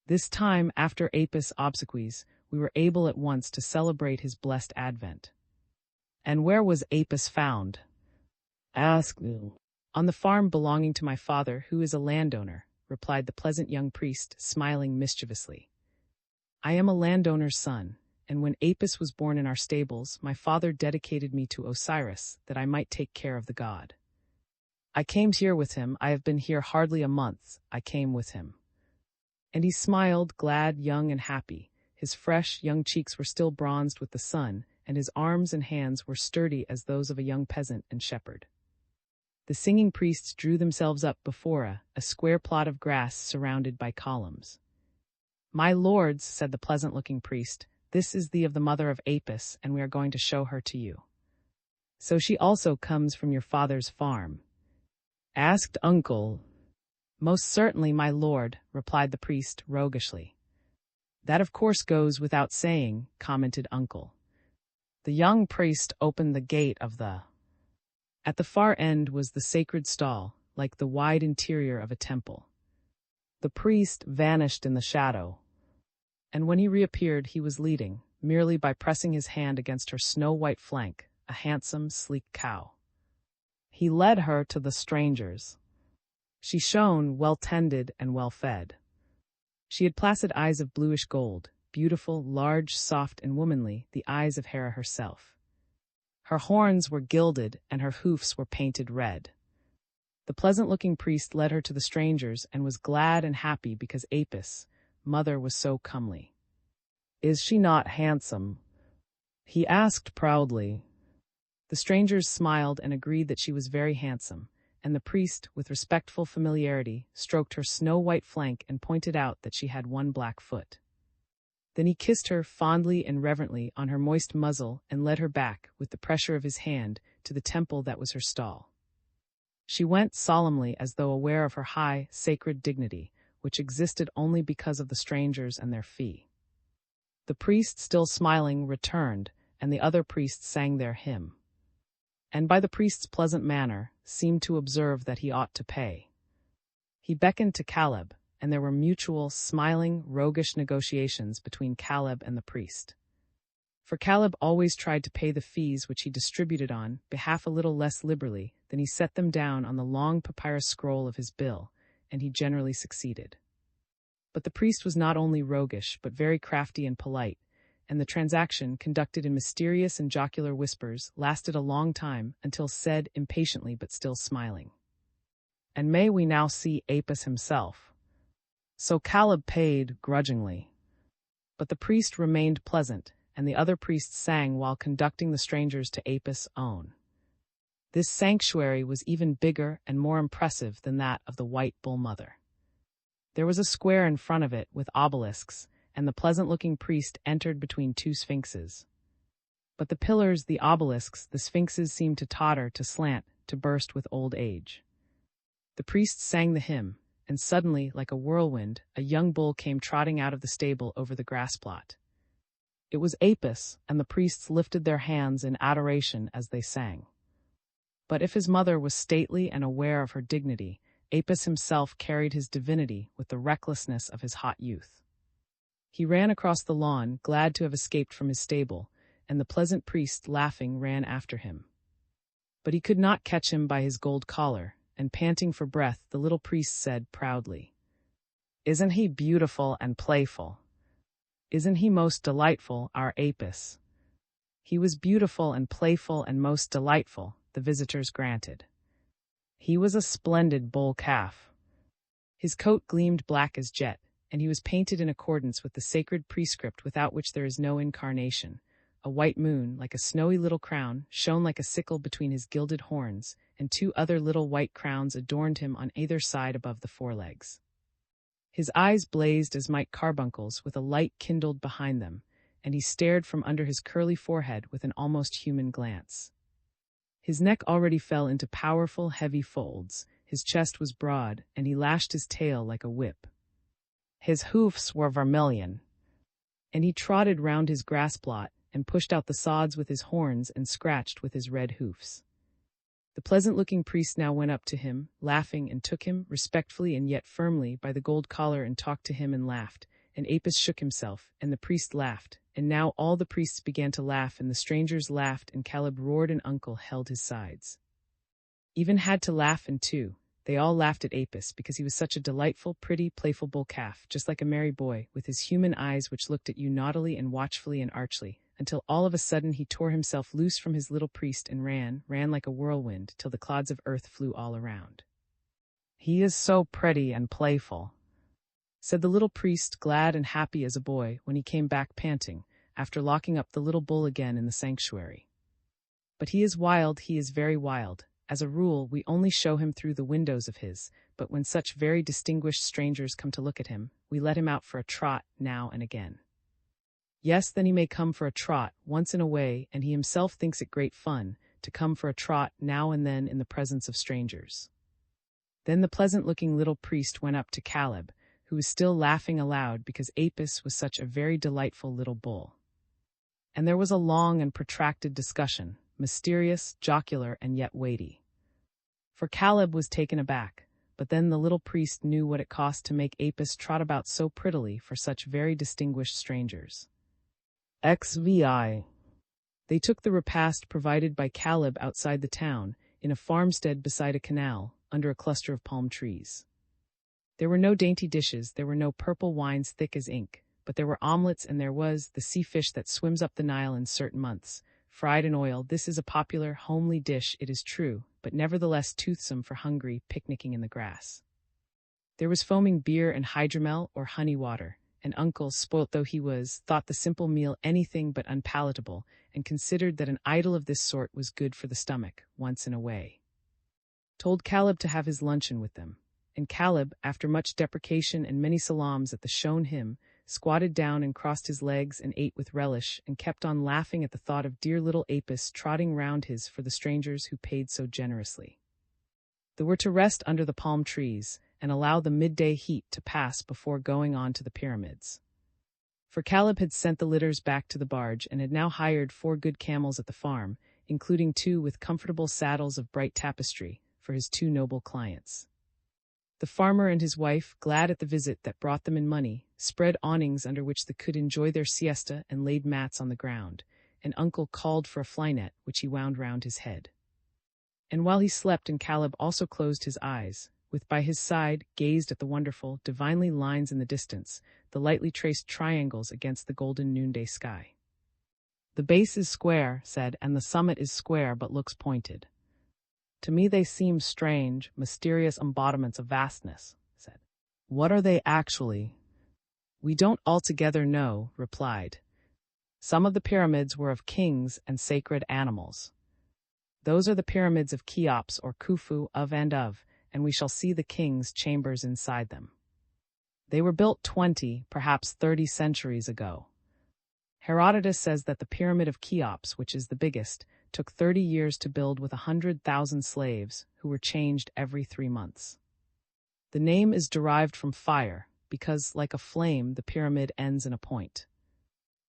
Speaker 1: This time, after Apis' obsequies, we were able at once to celebrate his blessed advent." "And where was Apis found?" asked you. "On the farm belonging to my father, who is a landowner," replied the pleasant young priest, smiling mischievously. I am a landowner's son, and when Apis was born in our stables, my father dedicated me to Osiris, that I might take care of the god. I came here with him. I have been here hardly a month. I came with him." And he smiled, glad, young, and happy. His fresh, young cheeks were still bronzed with the sun, and his arms and hands were sturdy as those of a young peasant and shepherd. The singing priests drew themselves up before a square plot of grass surrounded by columns. "My lords," said the pleasant-looking priest, "this is the mother of Apis, and we are going to show her to you." "So she also comes from your father's farm?" asked Uncle. "Most certainly, my lord," replied the priest roguishly. "That of course goes without saying," commented Uncle. The young priest opened the gate of the... At the far end was the sacred stall, like the wide interior of a temple. The priest vanished in the shadow, and when he reappeared he was leading, merely by pressing his hand against her snow-white flank, a handsome, sleek cow. He led her to the strangers. She shone, well-tended and well-fed. She had placid eyes of bluish gold, beautiful, large, soft, and womanly, the eyes of Hera herself. Her horns were gilded, and her hoofs were painted red. The pleasant-looking priest led her to the strangers and was glad and happy because Apis, mother, was so comely. "Is she not handsome?" he asked proudly. The strangers smiled and agreed that she was very handsome, and the priest, with respectful familiarity, stroked her snow-white flank and pointed out that she had one black foot. Then he kissed her fondly and reverently on her moist muzzle and led her back, with the pressure of his hand, to the temple that was her stall. She went solemnly as though aware of her high, sacred dignity, which existed only because of the strangers and their fee. The priest, still smiling, returned, and the other priests sang their hymn. And by the priest's pleasant manner, seemed to observe that he ought to pay. He beckoned to Caleb, and there were mutual, smiling, roguish negotiations between Caleb and the priest. For Caleb always tried to pay the fees which he distributed on behalf a little less liberally than he set them down on the long papyrus scroll of his bill, and he generally succeeded. But the priest was not only roguish, but very crafty and polite, and the transaction, conducted in mysterious and jocular whispers, lasted a long time, until said impatiently but still smiling, "And may we now see Apis himself?" So Caleb paid grudgingly. But the priest remained pleasant, and the other priests sang while conducting the strangers to Apis' own. This sanctuary was even bigger and more impressive than that of the White Bull Mother. There was a square in front of it with obelisks, and the pleasant-looking priest entered between two sphinxes. But the pillars, the obelisks, the sphinxes seemed to totter, to slant, to burst with old age. The priest sang the hymn, and suddenly, like a whirlwind, a young bull came trotting out of the stable over the grass plot. It was Apis, and the priests lifted their hands in adoration as they sang. But if his mother was stately and aware of her dignity, Apis himself carried his divinity with the recklessness of his hot youth. He ran across the lawn, glad to have escaped from his stable, and the pleasant priest, laughing, ran after him. But he could not catch him by his gold collar, and panting for breath, the little priest said proudly, "Isn't he beautiful and playful? Isn't he most delightful, our Apis?" He was beautiful and playful and most delightful, the visitors granted. He was a splendid bull calf. His coat gleamed black as jet, and he was painted in accordance with the sacred prescript without which there is no incarnation. A white moon, like a snowy little crown, shone like a sickle between his gilded horns, and two other little white crowns adorned him on either side above the forelegs. His eyes blazed as might carbuncles, with a light kindled behind them, and he stared from under his curly forehead with an almost human glance. His neck already fell into powerful, heavy folds, his chest was broad, and he lashed his tail like a whip. His hoofs were vermilion, and he trotted round his grass plot, and pushed out the sods with his horns and scratched with his red hoofs. The pleasant-looking priest now went up to him, laughing, and took him, respectfully and yet firmly, by the gold collar and talked to him and laughed, and Apis shook himself, and the priest laughed, and now all the priests began to laugh, and the strangers laughed, and Caleb roared, and Uncle held his sides. Even had to laugh in two. They all laughed at Apis because he was such a delightful, pretty, playful bull calf, just like a merry boy, with his human eyes which looked at you naughtily and watchfully and archly, until all of a sudden he tore himself loose from his little priest and ran like a whirlwind, till the clods of earth flew all around. "He is so pretty and playful," said the little priest, glad and happy as a boy, when he came back panting, after locking up the little bull again in the sanctuary. "But he is wild, he is very wild. As a rule, we only show him through the windows of his, but when such very distinguished strangers come to look at him, we let him out for a trot now and again." Yes, then he may come for a trot once in a way, and he himself thinks it great fun to come for a trot now and then in the presence of strangers. Then the pleasant-looking little priest went up to Caleb, who was still laughing aloud because Apis was such a very delightful little bull. And there was a long and protracted discussion, mysterious, jocular, and yet weighty. For Caleb was taken aback, but then the little priest knew what it cost to make Apis trot about so prettily for such very distinguished strangers. XVI. They took the repast provided by Caleb outside the town, in a farmstead beside a canal, under a cluster of palm trees. There were no dainty dishes, there were no purple wines thick as ink, but there were omelets and there was the sea fish that swims up the Nile in certain months, fried in oil. This is a popular, homely dish, it is true, but nevertheless toothsome for hungry, picnicking in the grass. There was foaming beer and hydromel or honey water, and Uncle, spoilt though he was, thought the simple meal anything but unpalatable, and considered that an idyll of this sort was good for the stomach, once in a way. Told Caleb to have his luncheon with them, and Caleb, after much deprecation and many salams at the shown him, squatted down and crossed his legs and ate with relish, and kept on laughing at the thought of dear little Apis trotting round his for the strangers who paid so generously. They were to rest under the palm trees, and allow the midday heat to pass before going on to the pyramids. For Caleb had sent the litters back to the barge and had now hired 4 good camels at the farm, including 2 with comfortable saddles of bright tapestry, for his 2 noble clients. The farmer and his wife, glad at the visit that brought them in money, spread awnings under which they could enjoy their siesta and laid mats on the ground, and Uncle called for a fly-net which he wound round his head. And while he slept and Caleb also closed his eyes, with by his side gazed at the wonderful, divinely lines in the distance, the lightly traced triangles against the golden noonday sky. "The base is square," said, "and the summit is square but looks pointed. To me they seem strange, mysterious embodiments of vastness," said. "What are they actually?" "We don't altogether know," replied. "Some of the pyramids were of kings and sacred animals. Those are the pyramids of Cheops or Khufu and we shall see the king's chambers inside them. They were built 20, perhaps 30 centuries ago. Herodotus says that the pyramid of Cheops, which is the biggest, took 30 years to build with 100,000 slaves, who were changed every 3 months. The name is derived from fire, because, like a flame, the pyramid ends in a point.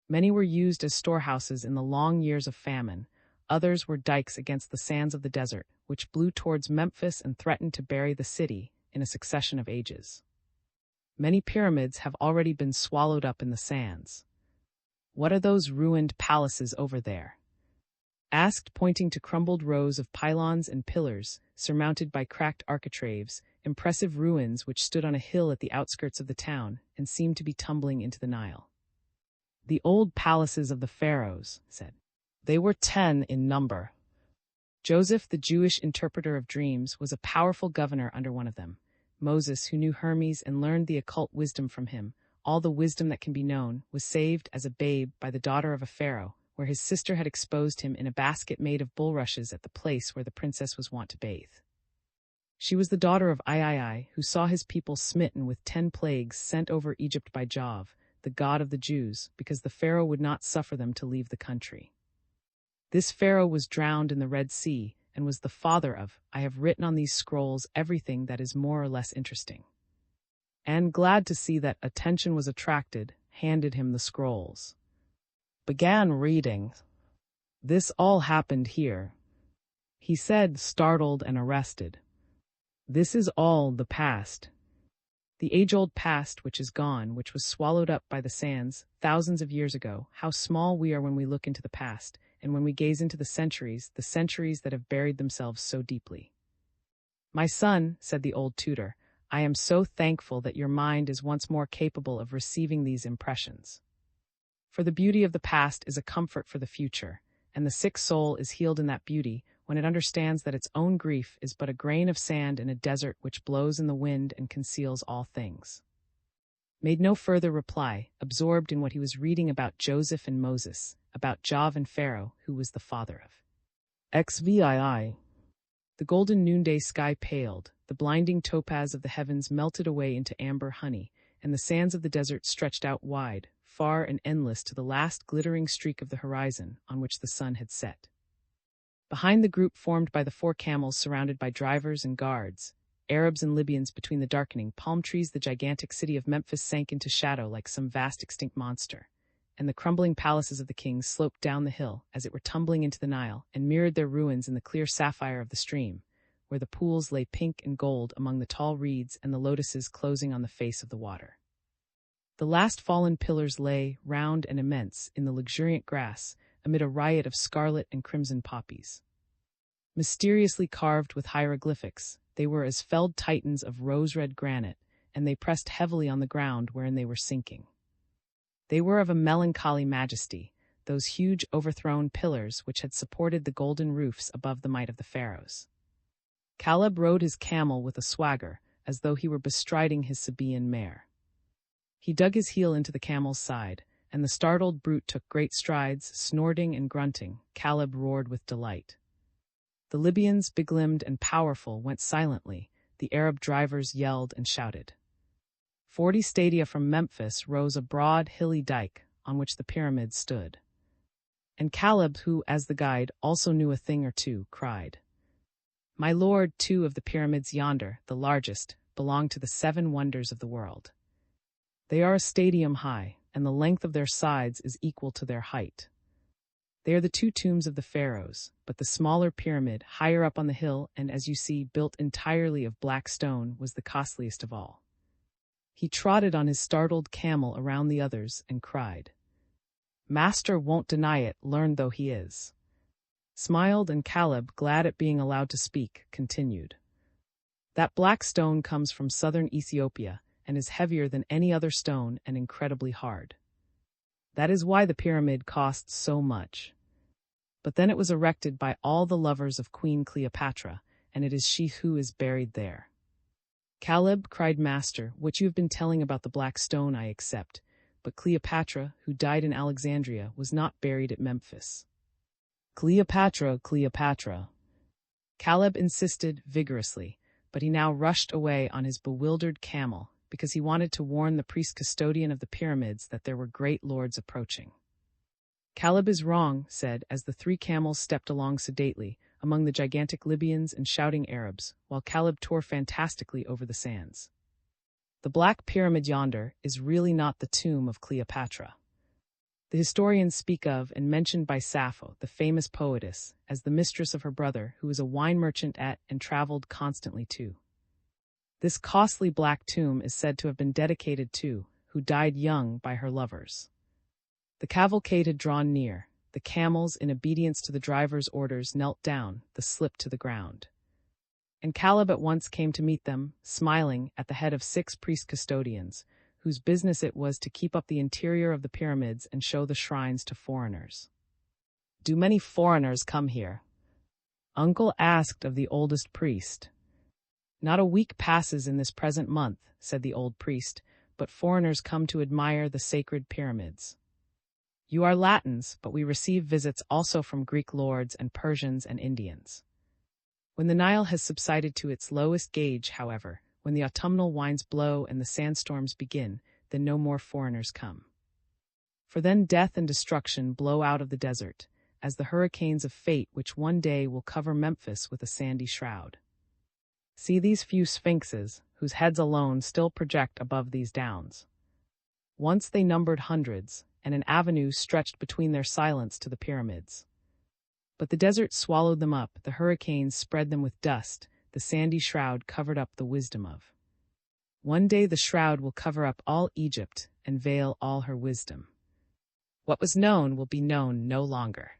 Speaker 1: Many were used as storehouses in the long years of famine. Others were dikes against the sands of the desert, which blew towards Memphis and threatened to bury the city in a succession of ages. Many pyramids have already been swallowed up in the sands. What are those ruined palaces over there?" Asked, pointing to crumbled rows of pylons and pillars, surmounted by cracked architraves, impressive ruins which stood on a hill at the outskirts of the town and seemed to be tumbling into the Nile. "The old palaces of the pharaohs," said. "They were 10 in number. Joseph, the Jewish interpreter of dreams, was a powerful governor under one of them. Moses, who knew Hermes and learned the occult wisdom from him, all the wisdom that can be known, was saved as a babe by the daughter of a pharaoh, where his sister had exposed him in a basket made of bulrushes at the place where the princess was wont to bathe. She was the daughter of Iii, who saw his people smitten with 10 plagues sent over Egypt by Jove, the god of the Jews, because the pharaoh would not suffer them to leave the country. This pharaoh was drowned in the Red Sea, and was the father of, I have written on these scrolls everything that is more or less interesting." And, glad to see that attention was attracted, handed him the scrolls. Began reading. "This all happened here," he said, startled and arrested. "This is all the past. The age-old past which is gone, which was swallowed up by the sands, thousands of years ago. How small we are when we look into the past, and when we gaze into the centuries that have buried themselves so deeply. "My son," said the old tutor, "I am so thankful that your mind is once more capable of receiving these impressions. For the beauty of the past is a comfort for the future, and the sick soul is healed in that beauty when it understands that its own grief is but a grain of sand in a desert which blows in the wind and conceals all things." Made no further reply, absorbed in what he was reading about Joseph and Moses, about Jov and Pharaoh, who was the father of XVII. The golden noonday sky paled, the blinding topaz of the heavens melted away into amber honey, and the sands of the desert stretched out wide, far and endless to the last glittering streak of the horizon on which the sun had set. Behind the group formed by the 4 camels surrounded by drivers and guards, Arabs and Libyans between the darkening palm trees, the gigantic city of Memphis sank into shadow like some vast extinct monster, and the crumbling palaces of the kings sloped down the hill as it were tumbling into the Nile and mirrored their ruins in the clear sapphire of the stream, where the pools lay pink and gold among the tall reeds and the lotuses closing on the face of the water. The last fallen pillars lay, round and immense, in the luxuriant grass, amid a riot of scarlet and crimson poppies. Mysteriously carved with hieroglyphics, they were as felled titans of rose-red granite, and they pressed heavily on the ground wherein they were sinking. They were of a melancholy majesty, those huge overthrown pillars which had supported the golden roofs above the might of the pharaohs. Caleb rode his camel with a swagger, as though he were bestriding his Sabaean mare. He dug his heel into the camel's side, and the startled brute took great strides, snorting and grunting. Caleb roared with delight. The Libyans, big-limbed and powerful, went silently. The Arab drivers yelled and shouted. 40 stadia from Memphis rose a broad, hilly dike, on which the pyramids stood. And Caleb, who, as the guide, also knew a thing or two, cried, "My lord, 2 of the pyramids yonder, the largest, belong to the 7 wonders of the world. They are a stadium high, and the length of their sides is equal to their height. They are the 2 tombs of the pharaohs, but the smaller pyramid, higher up on the hill and, as you see, built entirely of black stone, was the costliest of all." He trotted on his startled camel around the others and cried, "Master won't deny it, learned though he is." Smiled, and Caleb, glad at being allowed to speak, continued, "That black stone comes from southern Ethiopia and is heavier than any other stone and incredibly hard. That is why the pyramid costs so much. But then it was erected by all the lovers of Queen Cleopatra, and it is she who is buried there." "Caleb," cried Master, "what you have been telling about the black stone I accept, but Cleopatra, who died in Alexandria, was not buried at Memphis." "Cleopatra, Cleopatra." Caleb insisted vigorously, but he now rushed away on his bewildered camel, because he wanted to warn the priest custodian of the pyramids that there were great lords approaching. "Caleb is wrong," said, as the 3 camels stepped along sedately, among the gigantic Libyans and shouting Arabs, while Caleb tore fantastically over the sands. "The black pyramid yonder is really not the tomb of Cleopatra. The historians speak of and mentioned by Sappho, the famous poetess, as the mistress of her brother, who was a wine merchant at and traveled constantly to. This costly black tomb is said to have been dedicated to, who died young, by her lovers." The cavalcade had drawn near. The camels, in obedience to the driver's orders, knelt down, the slip to the ground. And Caleb at once came to meet them, smiling, at the head of 6 priest custodians, whose business it was to keep up the interior of the pyramids and show the shrines to foreigners. "Do many foreigners come here?" Uncle asked of the oldest priest. "Not a week passes in this present month," said the old priest, "but foreigners come to admire the sacred pyramids. You are Latins, but we receive visits also from Greek lords and Persians and Indians. When the Nile has subsided to its lowest gauge, however, when the autumnal winds blow and the sandstorms begin, then no more foreigners come. For then death and destruction blow out of the desert, as the hurricanes of fate which one day will cover Memphis with a sandy shroud. See these few sphinxes, whose heads alone still project above these downs. Once they numbered hundreds, and an avenue stretched between their silence to the pyramids. But the desert swallowed them up, the hurricanes spread them with dust, the sandy shroud covered up the wisdom of. One day the shroud will cover up all Egypt and veil all her wisdom. What was known will be known no longer.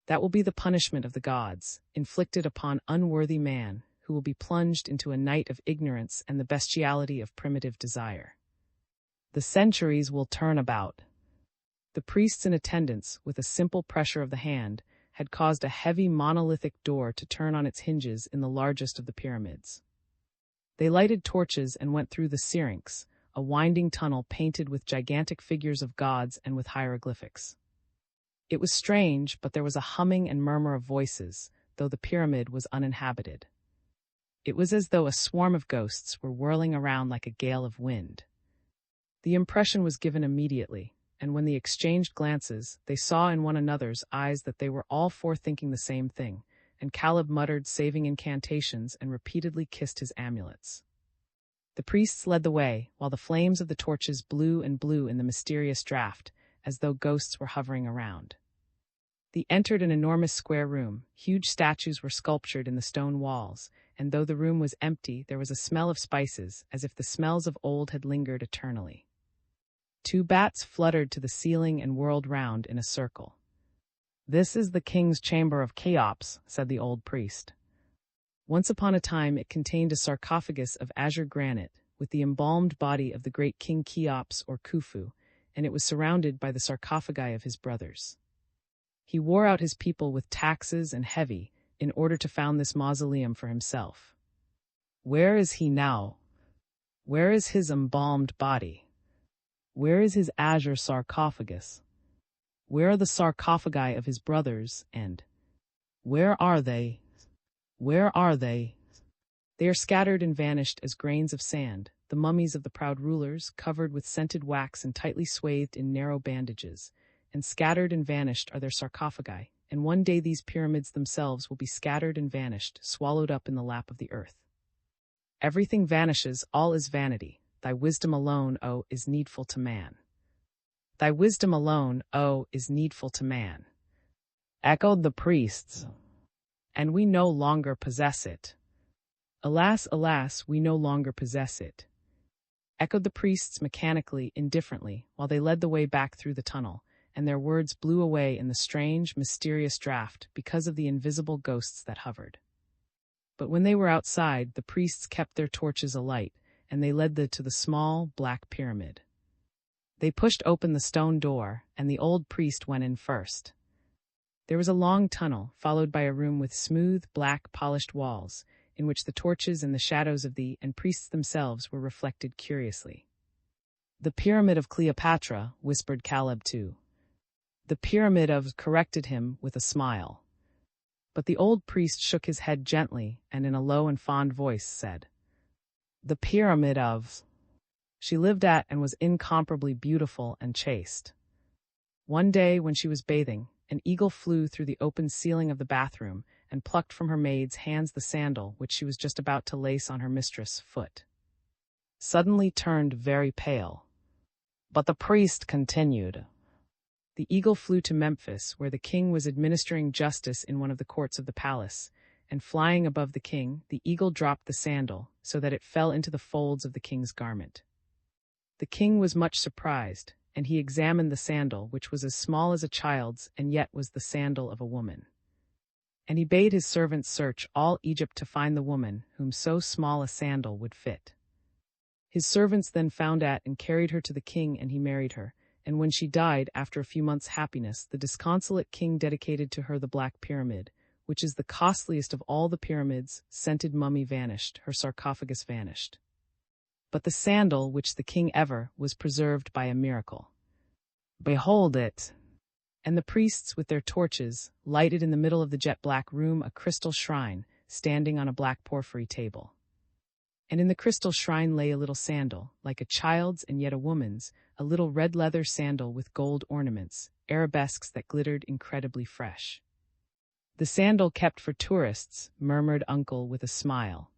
Speaker 1: That will be the punishment of the gods, inflicted upon unworthy man, who will be plunged into a night of ignorance and the bestiality of primitive desire. The centuries will turn about. The priests in attendance, with a simple pressure of the hand, had caused a heavy monolithic door to turn on its hinges in the largest of the pyramids. They lighted torches and went through the syrinx, a winding tunnel painted with gigantic figures of gods and with hieroglyphics. It was strange, but there was a humming and murmur of voices, though the pyramid was uninhabited. It was as though a swarm of ghosts were whirling around like a gale of wind. The impression was given immediately, and when they exchanged glances, they saw in one another's eyes that they were all four thinking the same thing, and Caleb muttered saving incantations and repeatedly kissed his amulets. The priests led the way, while the flames of the torches blew and blew in the mysterious draught, as though ghosts were hovering around. They entered an enormous square room. Huge statues were sculptured in the stone walls, and though the room was empty, there was a smell of spices, as if the smells of old had lingered eternally. 2 bats fluttered to the ceiling and whirled round in a circle. "This is the king's chamber of Cheops," said the old priest. Once upon a time it contained a sarcophagus of azure granite, with the embalmed body of the great King Cheops or Khufu, and it was surrounded by the sarcophagi of his brothers. He wore out his people with taxes and heavy, in order to found this mausoleum for himself. Where is he now? Where is his embalmed body? Where is his azure sarcophagus? Where are the sarcophagi of his brothers, and where are they? Where are they? They are scattered and vanished as grains of sand, the mummies of the proud rulers, covered with scented wax and tightly swathed in narrow bandages, and scattered and vanished are their sarcophagi, and one day these pyramids themselves will be scattered and vanished, swallowed up in the lap of the earth. Everything vanishes, all is vanity. Thy wisdom alone, O, is needful to man. Thy wisdom alone, O, is needful to man. Echoed the priests. And we no longer possess it. Alas, alas, we no longer possess it. Echoed the priests mechanically, indifferently, while they led the way back through the tunnel, and their words blew away in the strange, mysterious draught because of the invisible ghosts that hovered. But when they were outside, the priests kept their torches alight, and they led to the small, black pyramid. They pushed open the stone door, and the old priest went in first. There was a long tunnel, followed by a room with smooth, black, polished walls, in which the torches and the shadows of the and priests themselves were reflected curiously. "The pyramid of Cleopatra," whispered Caleb too. "The pyramid of," corrected him with a smile. But the old priest shook his head gently, and in a low and fond voice said, "The pyramid of." She lived at and was incomparably beautiful and chaste. One day, when she was bathing, an eagle flew through the open ceiling of the bathroom and plucked from her maid's hands the sandal which she was just about to lace on her mistress' foot. Suddenly turned very pale. But the priest continued. The eagle flew to Memphis, where the king was administering justice in one of the courts of the palace, and flying above the king, the eagle dropped the sandal, so that it fell into the folds of the king's garment. The king was much surprised, and he examined the sandal, which was as small as a child's, and yet was the sandal of a woman. And he bade his servants search all Egypt to find the woman whom so small a sandal would fit. His servants then found out and carried her to the king, and he married her, and when she died, after a few months' happiness, the disconsolate king dedicated to her the Black Pyramid, which is the costliest of all the pyramids. Scented mummy vanished, her sarcophagus vanished. But the sandal which the king ever was preserved by a miracle. Behold it! And the priests with their torches lighted in the middle of the jet-black room a crystal shrine standing on a black porphyry table. And in the crystal shrine lay a little sandal, like a child's and yet a woman's, a little red leather sandal with gold ornaments, arabesques that glittered incredibly fresh. "The sandal kept for tourists," murmured Uncle with a smile.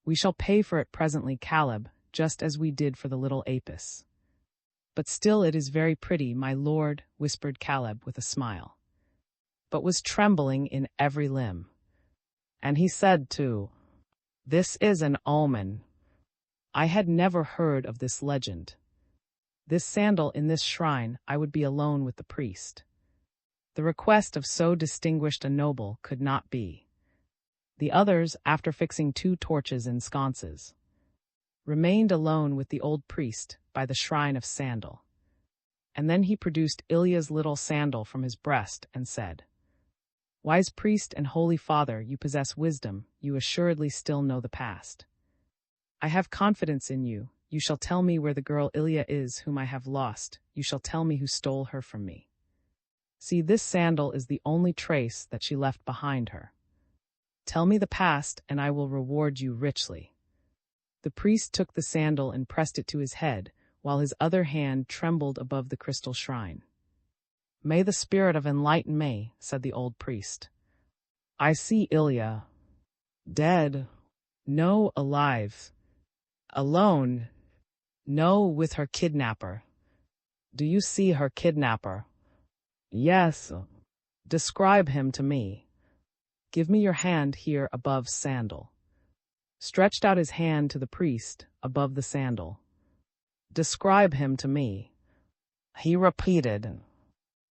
Speaker 1: "We shall pay for it presently, Caleb, just as we did for the little Apis." "But still it is very pretty, my lord," whispered Caleb with a smile, but was trembling in every limb. And he said too, "This is an omen. I had never heard of this legend. This sandal in this shrine, I would be alone with the priest. The request of so distinguished a noble could not be. The others, after fixing 2 torches in sconces, remained alone with the old priest by the shrine of Sandal. And then he produced Ilya's little sandal from his breast and said, "Wise priest and holy father, you possess wisdom, you assuredly still know the past. I have confidence in you. You shall tell me where the girl Ilya is whom I have lost. You shall tell me who stole her from me. See, this sandal is the only trace that she left behind her. Tell me the past, and I will reward you richly." The priest took the sandal and pressed it to his head, while his other hand trembled above the crystal shrine. "May the spirit of enlighten me," said the old priest. "I see Ilya. Dead. No, alive. Alone. No, with her kidnapper. Do you see her kidnapper?" "Yes." "Describe him to me. Give me your hand here above sandal." Stretched out his hand to the priest, above the sandal. "Describe him to me." He repeated,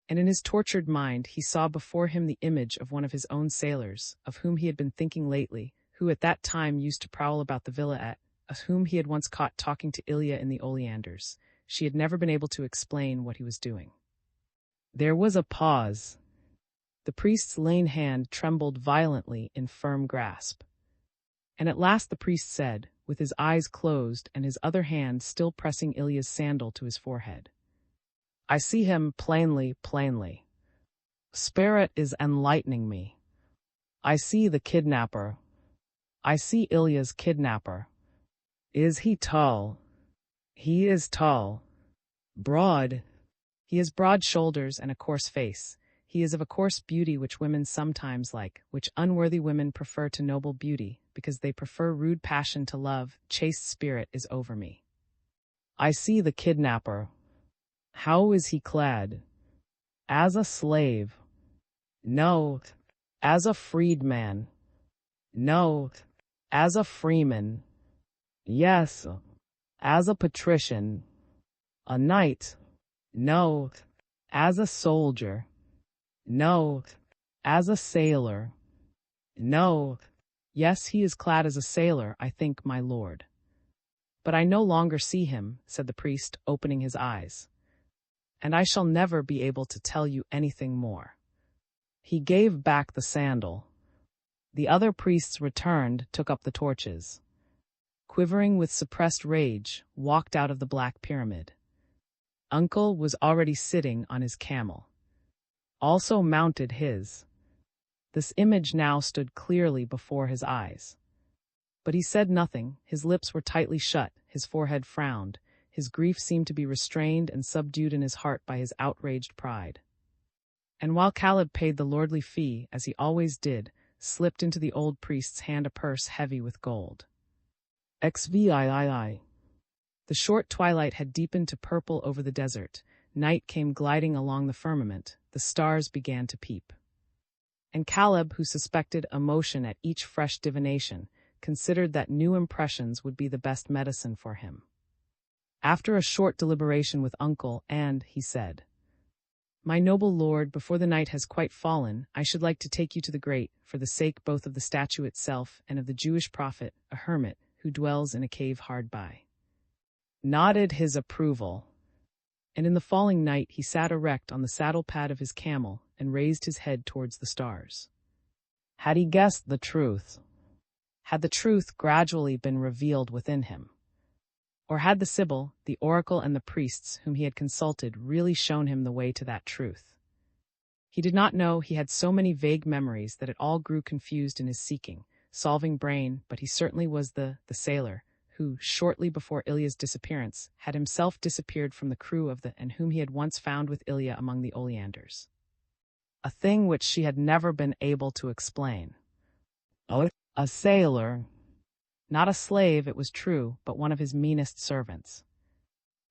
Speaker 1: and in his tortured mind he saw before him the image of one of his own sailors, of whom he had been thinking lately, who at that time used to prowl about the villa of whom he had once caught talking to Ilya in the oleanders. She had never been able to explain what he was doing. There was a pause. The priest's lame hand trembled violently in firm grasp. And at last the priest said, with his eyes closed and his other hand still pressing Ilya's sandal to his forehead, "I see him plainly, plainly. Spirit is enlightening me. I see the kidnapper. I see Ilya's kidnapper. Is he tall?" "He is tall." "Broad?" "He has broad shoulders and a coarse face. He is of a coarse beauty which women sometimes like, which unworthy women prefer to noble beauty, because they prefer rude passion to love. Chaste spirit is over me." "I see the kidnapper. How is he clad?" "As a slave." "No." "As a freedman." "No." "As a freeman." "Yes." "As a patrician." "A knight." "No." "As a soldier." "No." "As a sailor." "No." "Yes, he is clad as a sailor, I think, my lord." "But I no longer see him," said the priest, opening his eyes. "And I shall never be able to tell you anything more." He gave back the sandal. The other priests returned, took up the torches. Quivering with suppressed rage, walked out of the Black Pyramid. Uncle was already sitting on his camel. Also mounted his. This image now stood clearly before his eyes. But he said nothing, his lips were tightly shut, his forehead frowned, his grief seemed to be restrained and subdued in his heart by his outraged pride. And while Caleb paid the lordly fee, as he always did, slipped into the old priest's hand a purse heavy with gold. XVIII. The short twilight had deepened to purple over the desert, night came gliding along the firmament, the stars began to peep. And Caleb, who suspected emotion at each fresh divination, considered that new impressions would be the best medicine for him. After a short deliberation with Uncle, he said, "My noble lord, before the night has quite fallen, I should like to take you to the great, for the sake both of the statue itself and of the Jewish prophet, a hermit, who dwells in a cave hard by." Nodded his approval. And in the falling night he sat erect on the saddle pad of his camel and raised his head towards the stars. Had he guessed the truth? Had the truth gradually been revealed within him? Or had the Sibyl, the oracle and the priests whom he had consulted really shown him the way to that truth? He did not know. He had so many vague memories that it all grew confused in his seeking, solving brain, but he certainly was the sailor, who, shortly before Ilya's disappearance, had himself disappeared from the crew of and whom he had once found with Ilya among the oleanders. A thing which she had never been able to explain. Oh, a sailor. Not a slave, it was true, but one of his meanest servants.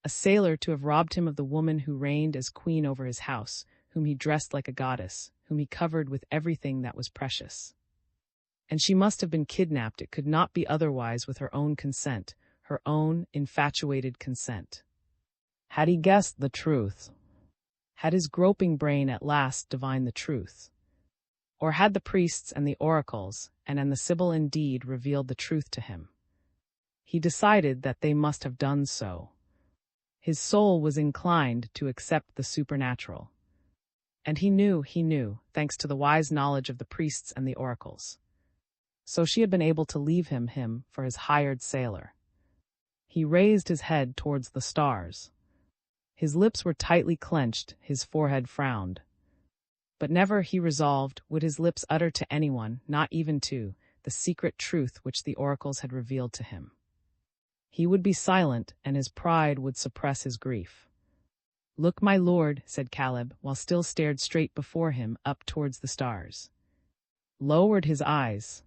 Speaker 1: A sailor to have robbed him of the woman who reigned as queen over his house, whom he dressed like a goddess, whom he covered with everything that was precious. And she must have been kidnapped. It could not be otherwise with her own consent, her own infatuated consent. Had he guessed the truth? Had his groping brain at last divined the truth? Or had the priests and the oracles, and the Sibyl indeed revealed the truth to him. He decided that they must have done so. His soul was inclined to accept the supernatural. And he knew, thanks to the wise knowledge of the priests and the oracles. So she had been able to leave him for his hired sailor. He raised his head towards the stars. His lips were tightly clenched, his forehead frowned. But never, he resolved, would his lips utter to anyone, not even to, the secret truth which the oracles had revealed to him. He would be silent, and his pride would suppress his grief. "Look, my lord," said Caleb, while still stared straight before him up towards the stars. Lowered his eyes,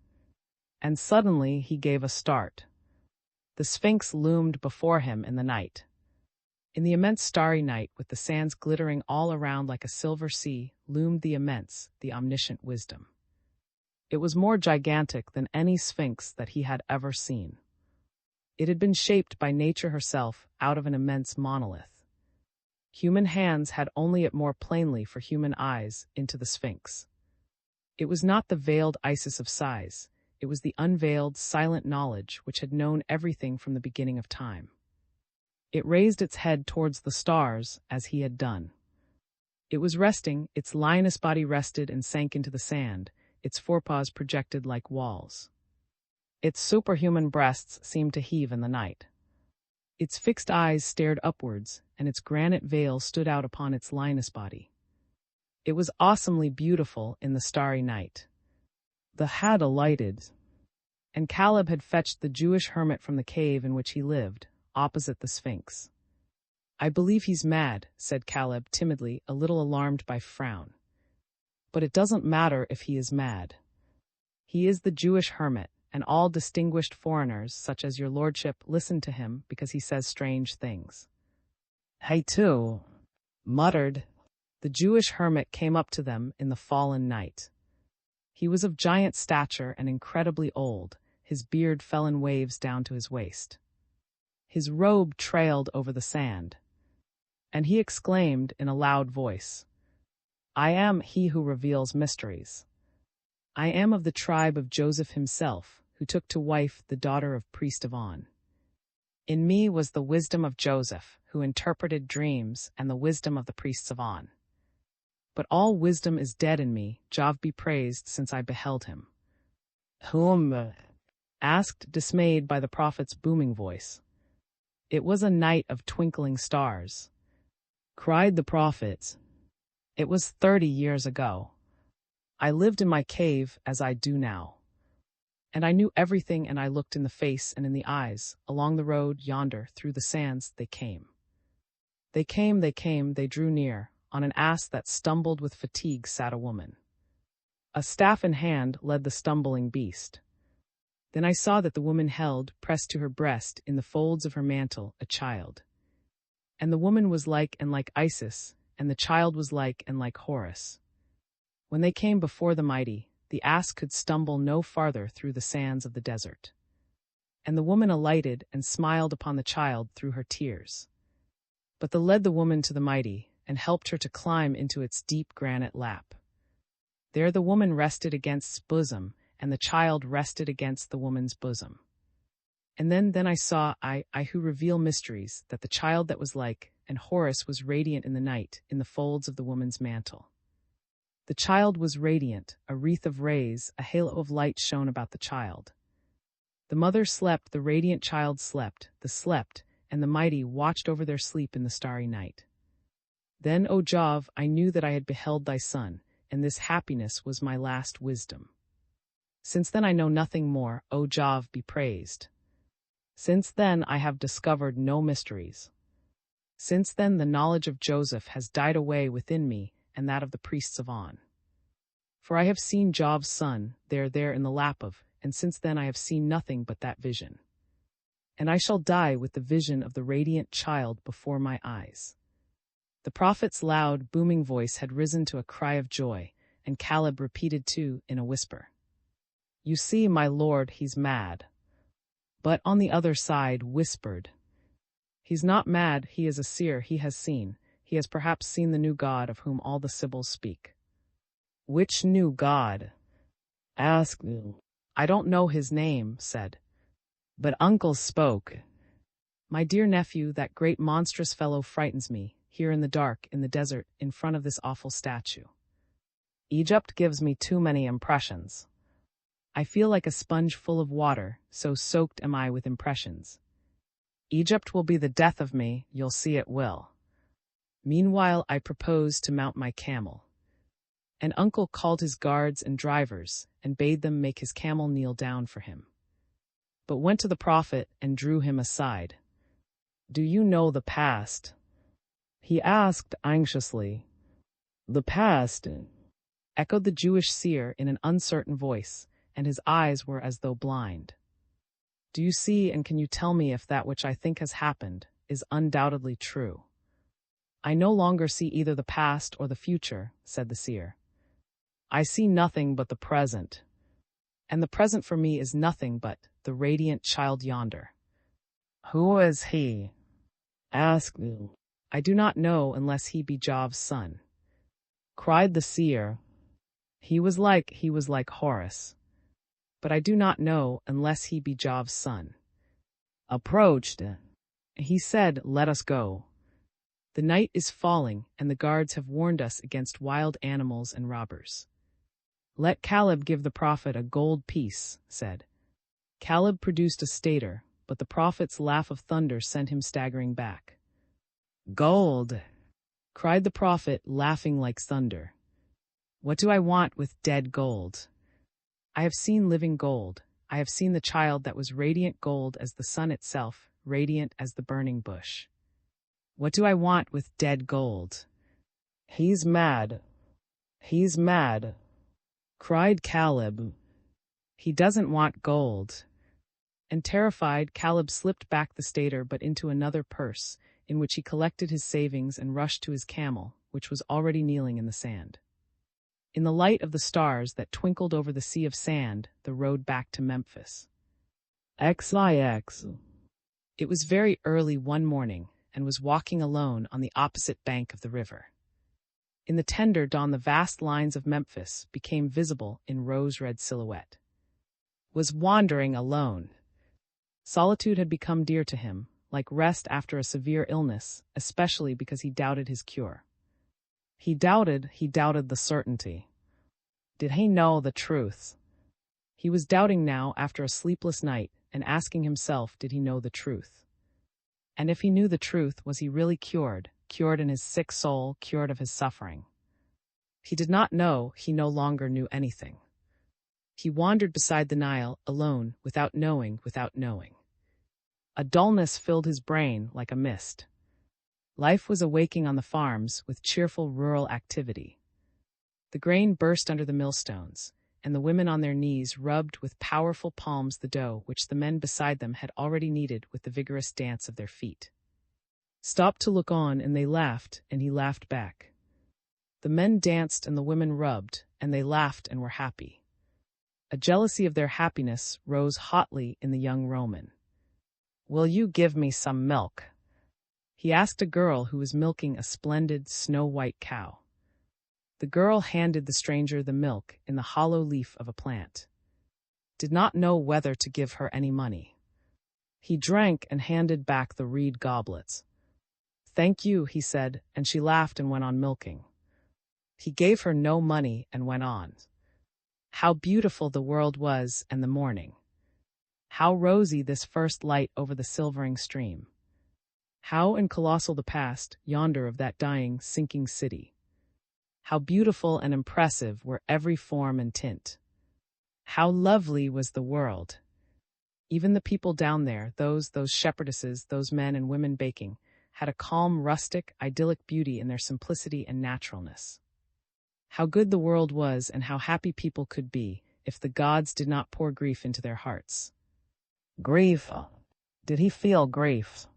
Speaker 1: and suddenly he gave a start. The Sphinx loomed before him in the night. In the immense starry night, with the sands glittering all around like a silver sea, loomed the immense, the omniscient wisdom. It was more gigantic than any Sphinx that he had ever seen. It had been shaped by nature herself out of an immense monolith. Human hands had only it more plainly for human eyes into the Sphinx. It was not the veiled Isis of size, it was the unveiled, silent knowledge which had known everything from the beginning of time. It raised its head towards the stars, as he had done. It was resting, its lioness body rested and sank into the sand, its forepaws projected like walls. Its superhuman breasts seemed to heave in the night. Its fixed eyes stared upwards, and its granite veil stood out upon its lioness body. It was awesomely beautiful in the starry night. The had alighted, and Caleb had fetched the Jewish hermit from the cave in which he lived, opposite the Sphinx. "I believe he's mad," said Caleb timidly, a little alarmed by frown. "But it doesn't matter if he is mad. He is the Jewish hermit, and all distinguished foreigners, such as your lordship, listen to him because he says strange things." "Hey, too," muttered. The Jewish hermit came up to them in the fallen night. He was of giant stature and incredibly old. His beard fell in waves down to his waist. His robe trailed over the sand. And he exclaimed in a loud voice, "I am he who reveals mysteries. I am of the tribe of Joseph himself, who took to wife the daughter of priest of On. In me was the wisdom of Joseph, who interpreted dreams, and the wisdom of the priests of On. But all wisdom is dead in me, Jov be praised, since I beheld him." "Whom?" asked, dismayed by the prophet's booming voice. "It was a night of twinkling stars," cried the prophet. "It was 30 years ago. I lived in my cave as I do now. And I knew everything, and I looked in the face and in the eyes. Along the road yonder, through the sands, they came. They came, they drew near. On an ass that stumbled with fatigue sat a woman. A staff in hand led the stumbling beast. Then I saw that the woman held, pressed to her breast, in the folds of her mantle, a child. And the woman was like Isis, and the child was like Horus. When they came before the mighty, the ass could stumble no farther through the sands of the desert. And the woman alighted and smiled upon the child through her tears. But they led the woman to the mighty, and helped her to climb into its deep granite lap. There the woman rested against its bosom, and the child rested against the woman's bosom. And then I saw, I who reveal mysteries, that the child that was like, and Horus was radiant in the night, in the folds of the woman's mantle. The child was radiant, a wreath of rays, a halo of light shone about the child. The mother slept, the radiant child slept, and the mighty watched over their sleep in the starry night. Then, O Jov, I knew that I had beheld thy son, and this happiness was my last wisdom. Since then I know nothing more, O Jov be praised. Since then I have discovered no mysteries. Since then the knowledge of Joseph has died away within me, and that of the priests of On. For I have seen Jov's son, there in the lap of, and since then I have seen nothing but that vision. And I shall die with the vision of the radiant child before my eyes." The prophet's loud, booming voice had risen to a cry of joy, and Caleb repeated too, in a whisper, "You see, my lord, he's mad." But on the other side whispered, "He's not mad, he is a seer, he has perhaps seen the new God of whom all the Sibyls speak." "Which new God?" asked I don't know his name, said. But uncle spoke. My dear nephew, that great monstrous fellow frightens me, here in the dark, in the desert, in front of this awful statue. Egypt gives me too many impressions. I feel like a sponge full of water, so soaked am I with impressions. Egypt will be the death of me, you'll see it will. Meanwhile I propose to mount my camel. And uncle called his guards and drivers, and bade them make his camel kneel down for him. But went to the prophet and drew him aside. Do you know the past? He asked anxiously. The past, echoed the Jewish seer in an uncertain voice, and his eyes were as though blind. Do you see, and can you tell me if that which I think has happened is undoubtedly true? I no longer see either the past or the future, said the seer. I see nothing but the present. And the present for me is nothing but the radiant child yonder. Who is he? Asked. I do not know unless he be Job's son. Cried the seer. He was like Horus. But I do not know unless he be Job's son. Approached. He said, let us go. The night is falling, and the guards have warned us against wild animals and robbers. Let Caleb give the prophet a gold piece, said. Caleb produced a stater, but the prophet's laugh of thunder sent him staggering back. Gold, cried the prophet, laughing like thunder. What do I want with dead gold? I have seen living gold. I have seen the child that was radiant gold as the sun itself, radiant as the burning bush. What do I want with dead gold? He's mad. He's mad, cried Caleb. He doesn't want gold. And terrified, Caleb slipped back the stater but into another purse, in which he collected his savings and rushed to his camel, which was already kneeling in the sand. In the light of the stars that twinkled over the sea of sand, the road back to Memphis. XIX. It was very early one morning, and was walking alone on the opposite bank of the river. In the tender dawn the vast lines of Memphis became visible in rose-red silhouette. Was wandering alone. Solitude had become dear to him, like rest after a severe illness, especially because he doubted his cure. He doubted the certainty. Did he know the truth? He was doubting now after a sleepless night, and asking himself, did he know the truth? And if he knew the truth, was he really cured in his sick soul, cured of his suffering? He did not know, he no longer knew anything. He wandered beside the Nile, alone, without knowing. A dullness filled his brain like a mist. Life was awaking on the farms with cheerful rural activity. The grain burst under the millstones, and the women on their knees rubbed with powerful palms the dough which the men beside them had already kneaded with the vigorous dance of their feet. Stopped to look on, and they laughed, and he laughed back. The men danced and the women rubbed, and they laughed and were happy. A jealousy of their happiness rose hotly in the young Roman. Will you give me some milk? He asked a girl who was milking a splendid snow-white cow. The girl handed the stranger the milk in the hollow leaf of a plant. Did not know whether to give her any money. He drank and handed back the reed goblets. Thank you, he said, and she laughed and went on milking. He gave her no money and went on. How beautiful the world was and the morning. How rosy this first light over the silvering stream. How and colossal the past, yonder of that dying, sinking city. How beautiful and impressive were every form and tint. How lovely was the world. Even the people down there, those shepherdesses, those men and women baking, had a calm, rustic, idyllic beauty in their simplicity and naturalness. How good the world was and how happy people could be if the gods did not pour grief into their hearts. Grief. Did he feel grief?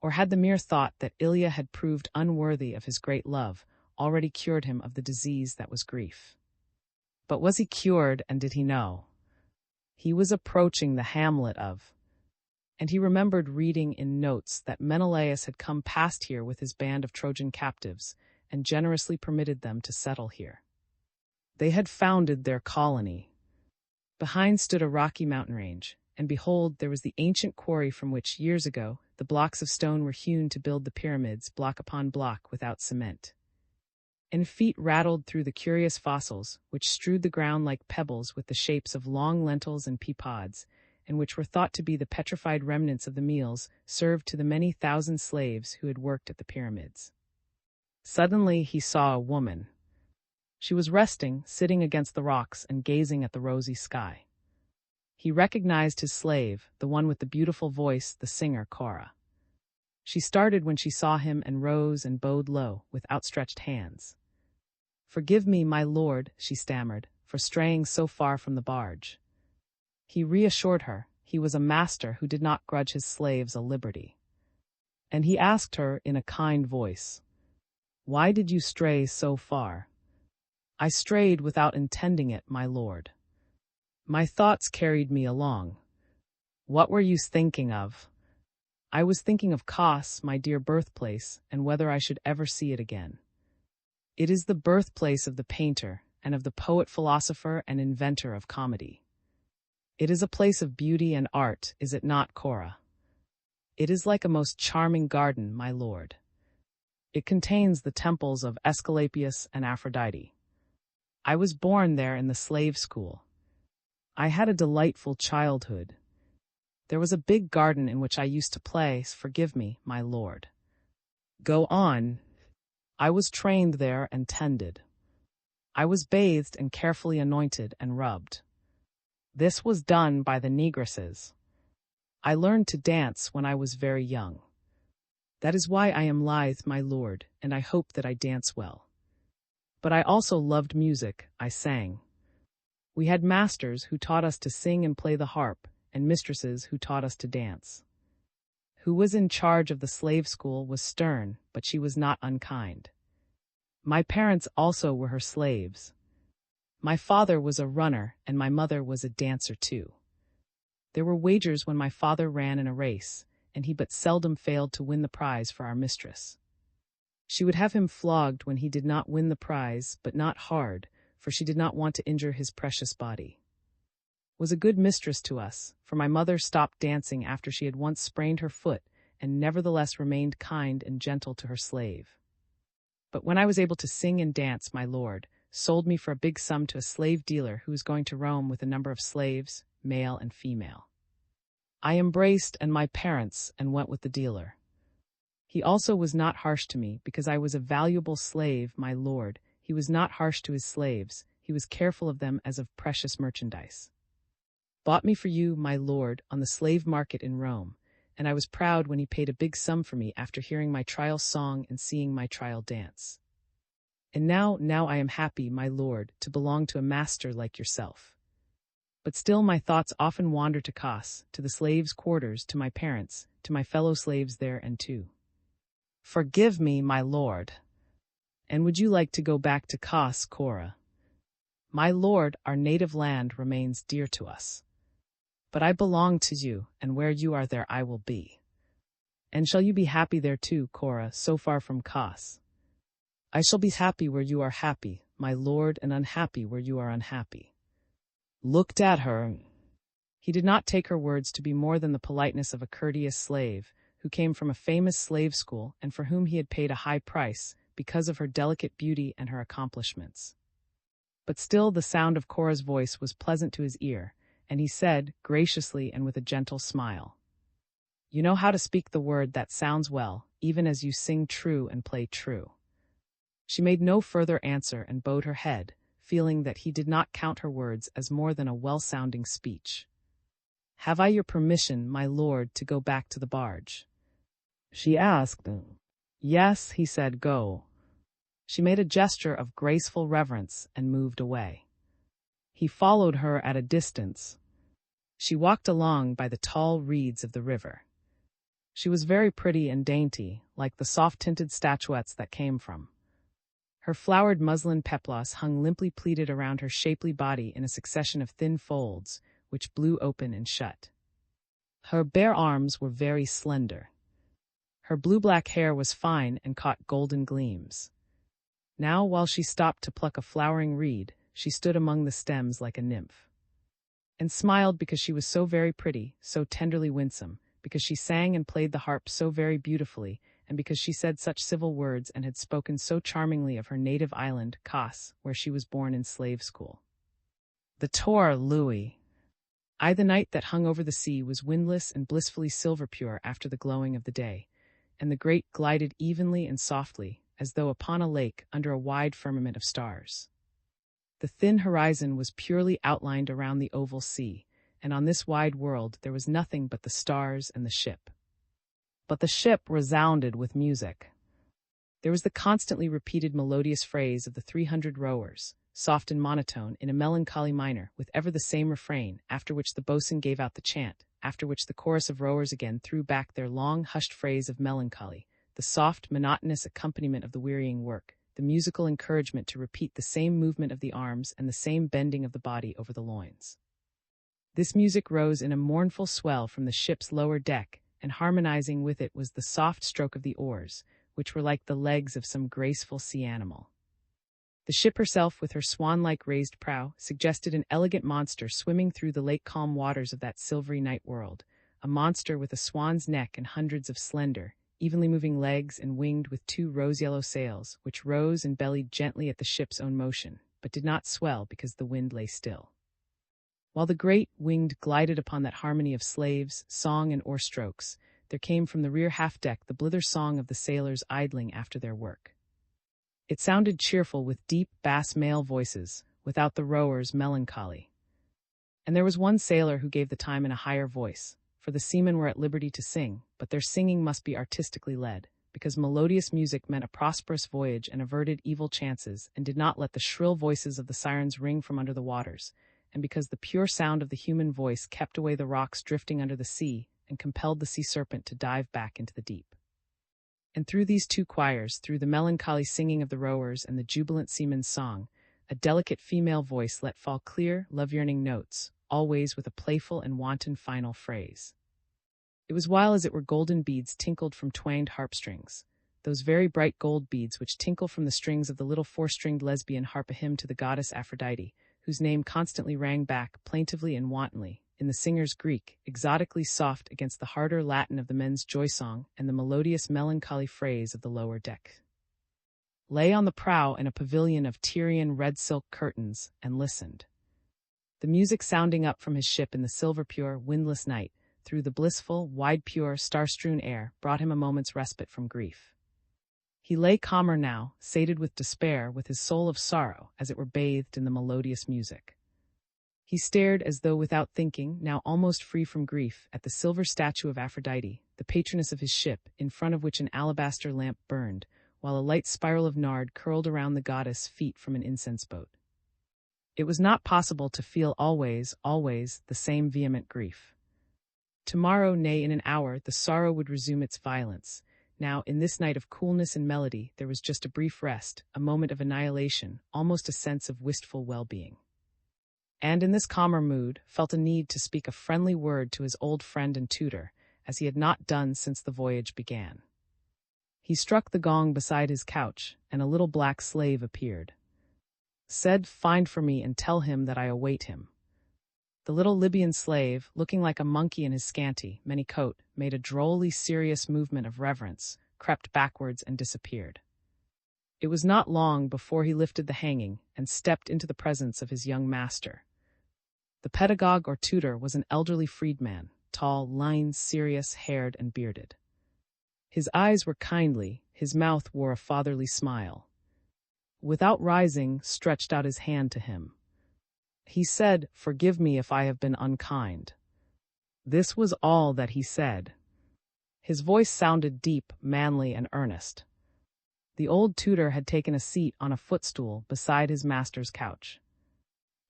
Speaker 1: Or had the mere thought that Ilya had proved unworthy of his great love already cured him of the disease that was grief? But was he cured, and did he know? He was approaching the hamlet of, and he remembered reading in notes that Menelaus had come past here with his band of Trojan captives and generously permitted them to settle here. They had founded their colony. Behind stood a rocky mountain range, and behold, there was the ancient quarry from which, years ago, the blocks of stone were hewn to build the pyramids, block upon block, without cement. And feet rattled through the curious fossils, which strewed the ground like pebbles with the shapes of long lentils and pea pods, and which were thought to be the petrified remnants of the meals served to the many thousand slaves who had worked at the pyramids. Suddenly he saw a woman. She was resting, sitting against the rocks and gazing at the rosy sky. He recognized his slave, the one with the beautiful voice, the singer Cora. She started when she saw him and rose and bowed low, with outstretched hands. "Forgive me, my lord," she stammered, "for straying so far from the barge." He reassured her. He was a master who did not grudge his slaves a liberty. And he asked her in a kind voice, "Why did you stray so far?" "I strayed without intending it, my lord. My thoughts carried me along." "What were you thinking of?" "I was thinking of Kos, my dear birthplace, and whether I should ever see it again. It is the birthplace of the painter, and of the poet, philosopher, and inventor of comedy. It is a place of beauty and art, is it not, Cora? It is like a most charming garden, my lord. It contains the temples of Aesculapius and Aphrodite. I was born there in the slave school. I had a delightful childhood. There was a big garden in which I used to play. Forgive me, my lord." "Go on." "I was trained there and tended. I was bathed and carefully anointed and rubbed. This was done by the negresses. I learned to dance when I was very young. That is why I am lithe, my lord, and I hope that I dance well. But I also loved music. I sang. We had masters who taught us to sing and play the harp, and mistresses who taught us to dance. Who was in charge of the slave school was stern, but she was not unkind. My parents also were her slaves. My father was a runner, and my mother was a dancer too. There were wagers when my father ran in a race, and he but seldom failed to win the prize for our mistress. She would have him flogged when he did not win the prize, but not hard, for she did not want to injure his precious body. Was a good mistress to us, for my mother stopped dancing after she had once sprained her foot, and nevertheless remained kind and gentle to her slave. But when I was able to sing and dance, my lord sold me for a big sum to a slave dealer who was going to Rome with a number of slaves, male and female. I embraced and my parents and went with the dealer. He also was not harsh to me because I was a valuable slave, my lord. He was not harsh to his slaves. He was careful of them as of precious merchandise. Bought me for you, my lord, on the slave market in Rome, and I was proud when he paid a big sum for me after hearing my trial song and seeing my trial dance. And now I am happy, my lord, to belong to a master like yourself. But still my thoughts often wander to Kos, to the slaves' quarters, to my parents, to my fellow slaves there and too. Forgive me, my lord. And would you like to go back to Kos, Cora? My lord, our native land remains dear to us. But I belong to you, and where you are there I will be. And shall you be happy there too, Cora, so far from Kos? I shall be happy where you are happy, my lord, and unhappy where you are unhappy. Looked at her. He did not take her words to be more than the politeness of a courteous slave, who came from a famous slave school and for whom he had paid a high price because of her delicate beauty and her accomplishments. But still the sound of Cora's voice was pleasant to his ear, and he said, graciously and with a gentle smile, "You know how to speak the word that sounds well, even as you sing true and play true." She made no further answer and bowed her head, feeling that he did not count her words as more than a well-sounding speech. "Have I your permission, my lord, to go back to the barge?" she asked. "Yes," he said, "go." She made a gesture of graceful reverence and moved away. He followed her at a distance. She walked along by the tall reeds of the river. She was very pretty and dainty, like the soft-tinted statuettes that came from. Her flowered muslin peplos hung limply pleated around her shapely body in a succession of thin folds, which blew open and shut. Her bare arms were very slender. Her blue-black hair was fine and caught golden gleams. Now, while she stopped to pluck a flowering reed, she stood among the stems like a nymph. and smiled because she was so very pretty, so tenderly winsome, because she sang and played the harp so very beautifully, and because she said such civil words and had spoken so charmingly of her native island, Kos, where she was born in slave school. The Tor Louis. The night that hung over the sea was windless and blissfully silver-pure after the glowing of the day, and the grate glided evenly and softly, as though upon a lake under a wide firmament of stars. The thin horizon was purely outlined around the oval sea, and on this wide world there was nothing but the stars and the ship. But the ship resounded with music. There was the constantly repeated melodious phrase of the 300 rowers, soft and monotone, in a melancholy minor, with ever the same refrain, after which the boatswain gave out the chant, after which the chorus of rowers again threw back their long, hushed phrase of melancholy, the soft, monotonous accompaniment of the wearying work, the musical encouragement to repeat the same movement of the arms and the same bending of the body over the loins. This music rose in a mournful swell from the ship's lower deck, and harmonizing with it was the soft stroke of the oars, which were like the legs of some graceful sea animal. The ship herself, with her swan-like raised prow, suggested an elegant monster swimming through the lake-calm waters of that silvery night world, a monster with a swan's neck and hundreds of slender, evenly moving legs and winged with 2 rose-yellow sails, which rose and bellied gently at the ship's own motion, but did not swell because the wind lay still. While the great winged glided upon that harmony of slaves, song, and oar-strokes, there came from the rear half-deck the blither song of the sailors idling after their work. It sounded cheerful with deep bass male voices, without the rowers' melancholy. And there was one sailor who gave the time in a higher voice, for the seamen were at liberty to sing, but their singing must be artistically led, because melodious music meant a prosperous voyage and averted evil chances, and did not let the shrill voices of the sirens ring from under the waters, and because the pure sound of the human voice kept away the rocks drifting under the sea, and compelled the sea serpent to dive back into the deep. And through these 2 choirs, through the melancholy singing of the rowers and the jubilant seaman's song, a delicate female voice let fall clear, love-yearning notes, always with a playful and wanton final phrase. It was while as it were golden beads tinkled from twanged harp-strings, those very bright gold beads which tinkle from the strings of the little 4-stringed lesbian harp, a hymn to the goddess Aphrodite, whose name constantly rang back, plaintively and wantonly, in the singer's Greek, exotically soft against the harder Latin of the men's joy song and the melodious melancholy phrase of the lower deck. Lay on the prow in a pavilion of Tyrian red silk curtains, and listened. The music sounding up from his ship in the silver-pure, windless night, through the blissful, wide-pure, star-strewn air, brought him a moment's respite from grief. He lay calmer now, sated with despair, with his soul of sorrow, as it were bathed in the melodious music. He stared as though without thinking, now almost free from grief, at the silver statue of Aphrodite, the patroness of his ship, in front of which an alabaster lamp burned, while a light spiral of nard curled around the goddess' feet from an incense boat. It was not possible to feel always, the same vehement grief. Tomorrow, nay, in an hour, the sorrow would resume its violence. Now, in this night of coolness and melody, there was just a brief rest, a moment of annihilation, almost a sense of wistful well-being. And in this calmer mood, felt a need to speak a friendly word to his old friend and tutor, as he had not done since the voyage began. He struck the gong beside his couch, and a little black slave appeared. Said, "Find for me and tell him that I await him." The little Libyan slave, looking like a monkey in his scanty, many coat, made a drolly serious movement of reverence, crept backwards and disappeared. It was not long before he lifted the hanging and stepped into the presence of his young master. The pedagogue or tutor was an elderly freedman, tall, lean, serious, haired, and bearded. His eyes were kindly, his mouth wore a fatherly smile. Without rising, stretched out his hand to him. He said, "Forgive me if I have been unkind." This was all that he said. His voice sounded deep, manly, and earnest. The old tutor had taken a seat on a footstool beside his master's couch.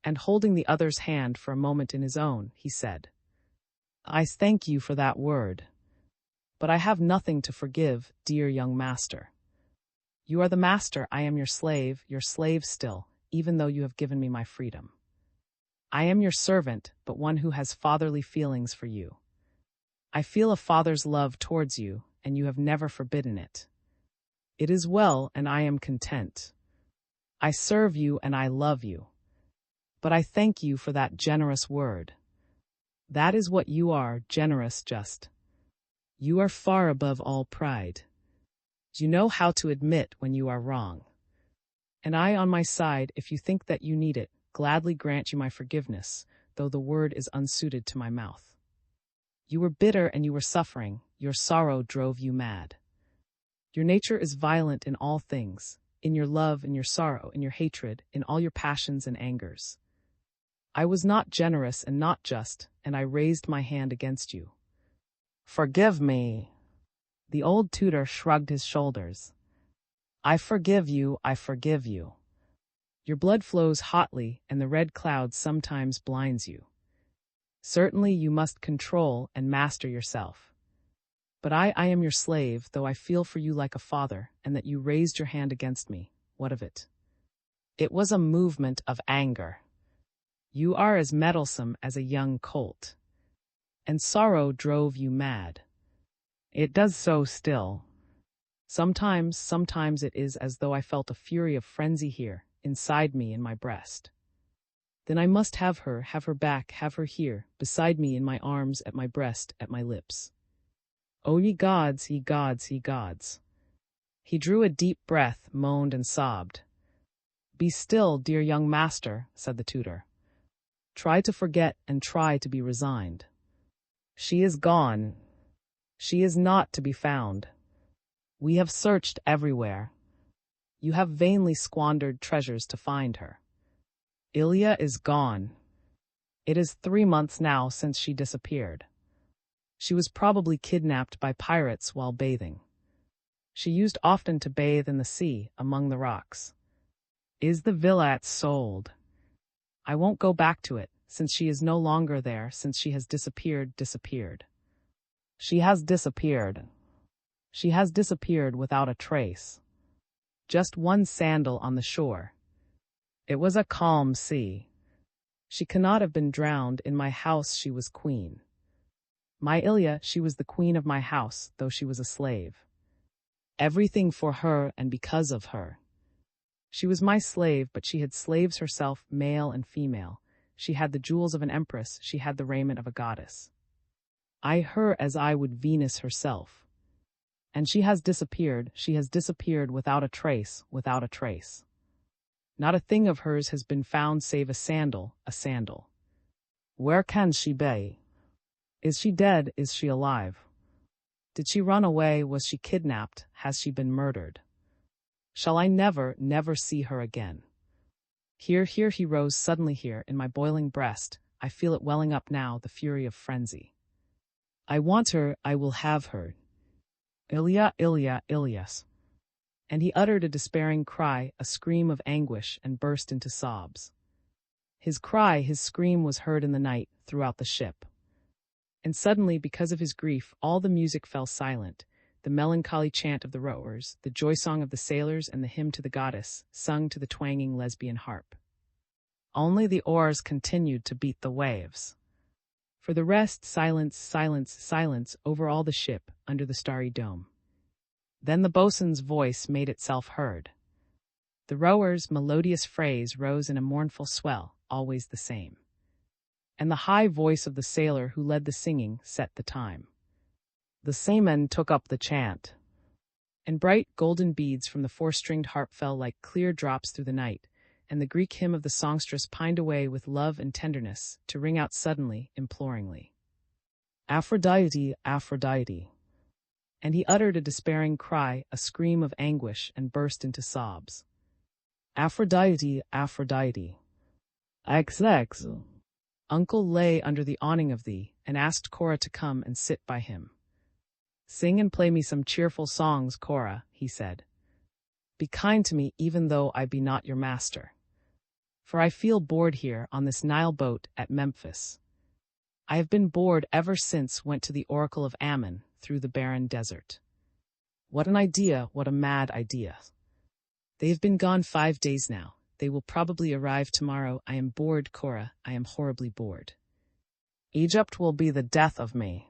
Speaker 1: And holding the other's hand for a moment in his own, he said, "I thank you for that word. But I have nothing to forgive, dear young master. You are the master, I am your slave still, even though you have given me my freedom. I am your servant, but one who has fatherly feelings for you. I feel a father's love towards you, and you have never forbidden it. It is well, and I am content. I serve you and I love you. But I thank you for that generous word. That is what you are, generous just. You are far above all pride. You know how to admit when you are wrong. And I on my side, if you think that you need it, gladly grant you my forgiveness, though the word is unsuited to my mouth. You were bitter and you were suffering, your sorrow drove you mad. Your nature is violent in all things, in your love, in your sorrow, in your hatred, in all your passions and angers. I was not generous and not just, and I raised my hand against you. Forgive me. The old tutor shrugged his shoulders. I forgive you, I forgive you. Your blood flows hotly, and the red cloud sometimes blinds you. Certainly you must control and master yourself. But I am your slave, though I feel for you like a father, and that you raised your hand against me. What of it? It was a movement of anger. You are as meddlesome as a young colt. And sorrow drove you mad. It does so still. Sometimes it is as though I felt a fury of frenzy here, inside me in my breast. Then I must have her back, have her here, beside me in my arms, at my breast, at my lips. Oh, ye gods, ye gods, ye gods. He drew a deep breath, moaned and sobbed. Be still, dear young master, said the tutor. Try to forget and try to be resigned. She is gone. She is not to be found. We have searched everywhere. You have vainly squandered treasures to find her. Ilya is gone. It is 3 months now since she disappeared. She was probably kidnapped by pirates while bathing. She used often to bathe in the sea, among the rocks. Is the villa sold? I won't go back to it, since she is no longer there, since she has disappeared. She has disappeared. She has disappeared without a trace. Just one sandal on the shore. It was a calm sea. She cannot have been drowned. In my house she was queen. My Ilya, she was the queen of my house, though she was a slave. Everything for her and because of her. She was my slave, but she had slaves herself, male and female. She had the jewels of an empress, she had the raiment of a goddess. I her as I would Venus herself. And she has disappeared without a trace, without a trace. Not a thing of hers has been found save a sandal, a sandal. Where can she be? Is she dead, is she alive? Did she run away, was she kidnapped, has she been murdered? Shall I never see her again? Here he rose suddenly here, in my boiling breast, I feel it welling up now, the fury of frenzy. I want her, I will have her. Ilya, Ilya, Ilyas. And he uttered a despairing cry, a scream of anguish, and burst into sobs. His cry, his scream was heard in the night, throughout the ship. And suddenly, because of his grief, all the music fell silent, the melancholy chant of the rowers, the joy song of the sailors, and the hymn to the goddess, sung to the twanging lesbian harp. Only the oars continued to beat the waves. For the rest, silence, silence, silence over all the ship, under the starry dome. Then the boatswain's voice made itself heard. The rowers' melodious phrase rose in a mournful swell, always the same. And the high voice of the sailor who led the singing set the time. The seamen took up the chant. And bright golden beads from the 4-stringed harp fell like clear drops through the night, and the Greek hymn of the songstress pined away with love and tenderness, to ring out suddenly, imploringly. Aphrodite, Aphrodite. And he uttered a despairing cry, a scream of anguish, and burst into sobs. Aphrodite, Aphrodite. X. Uncle lay under the awning of thee, and asked Cora to come and sit by him. Sing and play me some cheerful songs, Cora, he said. Be kind to me, even though I be not your master. For I feel bored here, on this Nile boat, at Memphis. I have been bored ever since went to the oracle of Ammon, through the barren desert. What an idea, what a mad idea. They have been gone 5 days now. They will probably arrive tomorrow. I am bored, Cora, I am horribly bored. Egypt will be the death of me.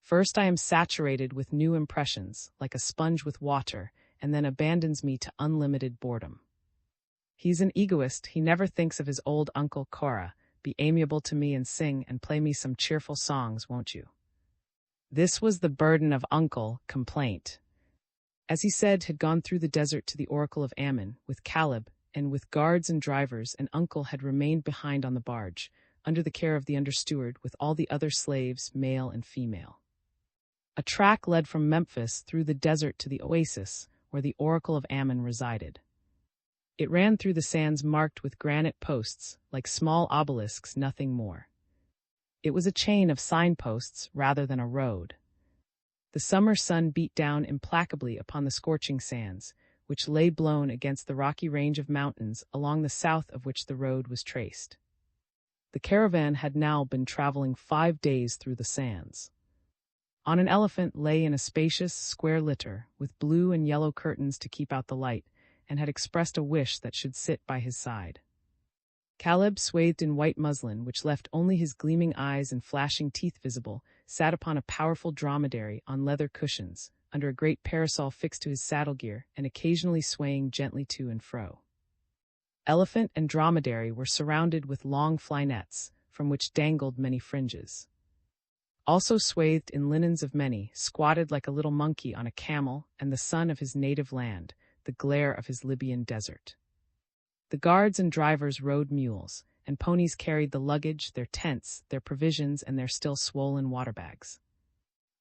Speaker 1: First I am saturated with new impressions, like a sponge with water, and then abandons me to unlimited boredom. He's an egoist, he never thinks of his old uncle Cora, be amiable to me and sing and play me some cheerful songs, won't you?" This was the burden of Uncle, complaint. As he said, had gone through the desert to the oracle of Ammon, with Caleb, and with guards and drivers, and Uncle had remained behind on the barge, under the care of the understeward, with all the other slaves, male and female. A track led from Memphis through the desert to the oasis, where the oracle of Ammon resided. It ran through the sands marked with granite posts, like small obelisks, nothing more. It was a chain of signposts rather than a road. The summer sun beat down implacably upon the scorching sands, which lay blown against the rocky range of mountains along the south of which the road was traced. The caravan had now been traveling 5 days through the sands. On an elephant lay in a spacious, square litter, with blue and yellow curtains to keep out the light, and had expressed a wish that should sit by his side. Caleb, swathed in white muslin, which left only his gleaming eyes and flashing teeth visible, sat upon a powerful dromedary on leather cushions, under a great parasol fixed to his saddle gear and occasionally swaying gently to and fro. Elephant and dromedary were surrounded with long flynets, from which dangled many fringes. Also swathed in linens of many, squatted like a little monkey on a camel and the sun of his native land, the glare of his Libyan desert. The guards and drivers rode mules, and ponies carried the luggage, their tents, their provisions, and their still swollen water bags.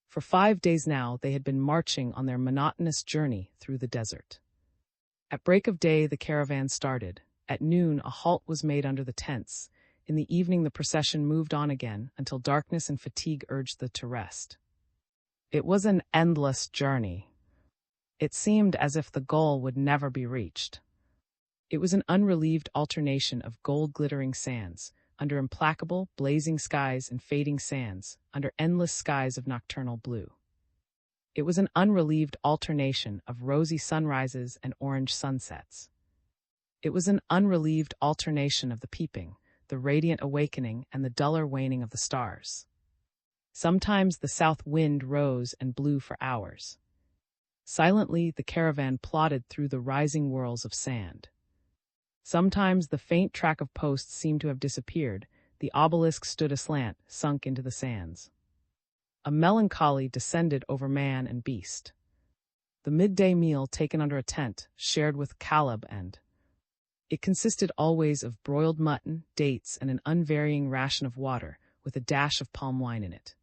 Speaker 1: For 5 days now they had been marching on their monotonous journey through the desert. At break of day the caravan started. At noon a halt was made under the tents. In the evening the procession moved on again until darkness and fatigue urged them to rest. It was an endless journey. It seemed as if the goal would never be reached. It was an unrelieved alternation of gold-glittering sands, under implacable, blazing skies and fading sands, under endless skies of nocturnal blue. It was an unrelieved alternation of rosy sunrises and orange sunsets. It was an unrelieved alternation of the peeping, the radiant awakening, and the duller waning of the stars. Sometimes the south wind rose and blew for hours. Silently the caravan plodded through the rising whirls of sand. Sometimes the faint track of posts seemed to have disappeared, the obelisk stood aslant, sunk into the sands. A melancholy descended over man and beast. The midday meal taken under a tent, shared with Caleb, and it consisted always of broiled mutton, dates, and an unvarying ration of water, with a dash of palm wine in it.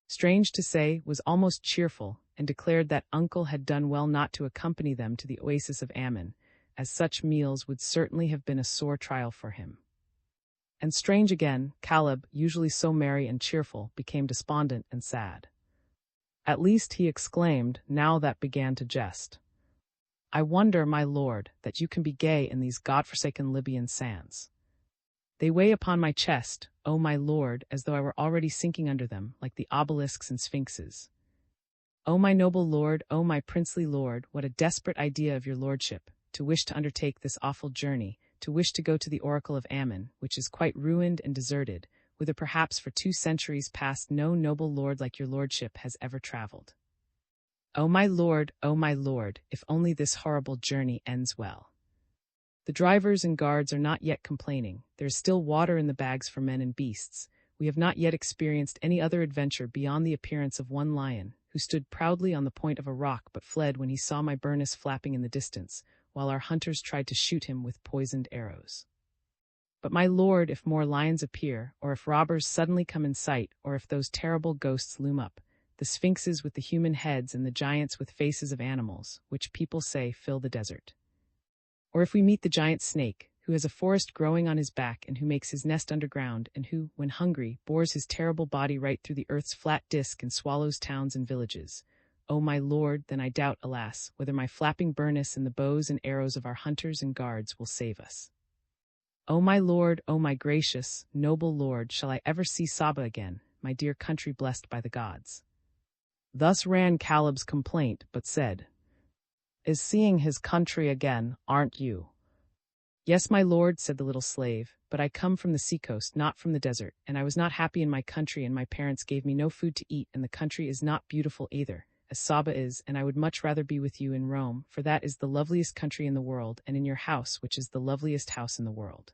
Speaker 1: Strange to say, was almost cheerful, and declared that Uncle had done well not to accompany them to the oasis of Ammon, as such meals would certainly have been a sore trial for him. And strange again, Caleb, usually so merry and cheerful, became despondent and sad. At least, he exclaimed, now that began to jest, "I wonder, my lord, that you can be gay in these God-forsaken Libyan sands. They weigh upon my chest, O my lord, as though I were already sinking under them, like the obelisks and sphinxes. O my noble lord, O my princely lord, what a desperate idea of your lordship, to wish to undertake this awful journey, to wish to go to the oracle of Ammon, which is quite ruined and deserted, whither perhaps for 2 centuries past no noble lord like your lordship has ever traveled. O my lord, if only this horrible journey ends well. The drivers and guards are not yet complaining, there is still water in the bags for men and beasts. We have not yet experienced any other adventure beyond the appearance of one lion, who stood proudly on the point of a rock but fled when he saw my burnous flapping in the distance, while our hunters tried to shoot him with poisoned arrows. But my lord, if more lions appear, or if robbers suddenly come in sight, or if those terrible ghosts loom up, the sphinxes with the human heads and the giants with faces of animals, which people say fill the desert. Or if we meet the giant snake, who has a forest growing on his back and who makes his nest underground, and who, when hungry, bores his terrible body right through the earth's flat disk and swallows towns and villages. O my lord, then I doubt, alas, whether my flapping burnous and the bows and arrows of our hunters and guards will save us. O my lord, O my gracious, noble lord, shall I ever see Saba again, my dear country blessed by the gods?" Thus ran Caleb's complaint, but said, "Is seeing his country again, aren't you?" "Yes, my lord," said the little slave, "but I come from the seacoast, not from the desert, and I was not happy in my country, and my parents gave me no food to eat, and the country is not beautiful either, as Saba is, and I would much rather be with you in Rome, for that is the loveliest country in the world, and in your house, which is the loveliest house in the world."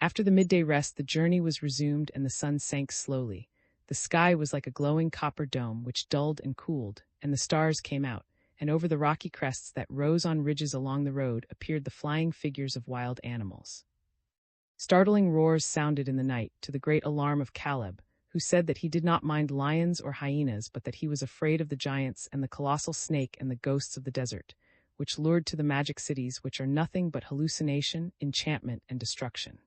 Speaker 1: After the midday rest, the journey was resumed and the sun sank slowly. The sky was like a glowing copper dome which dulled and cooled, and the stars came out, and over the rocky crests that rose on ridges along the road appeared the flying figures of wild animals. Startling roars sounded in the night, to the great alarm of Caleb, who said that he did not mind lions or hyenas, but that he was afraid of the giants and the colossal snake and the ghosts of the desert, which lured to the magic cities, which are nothing but hallucination, enchantment, and destruction.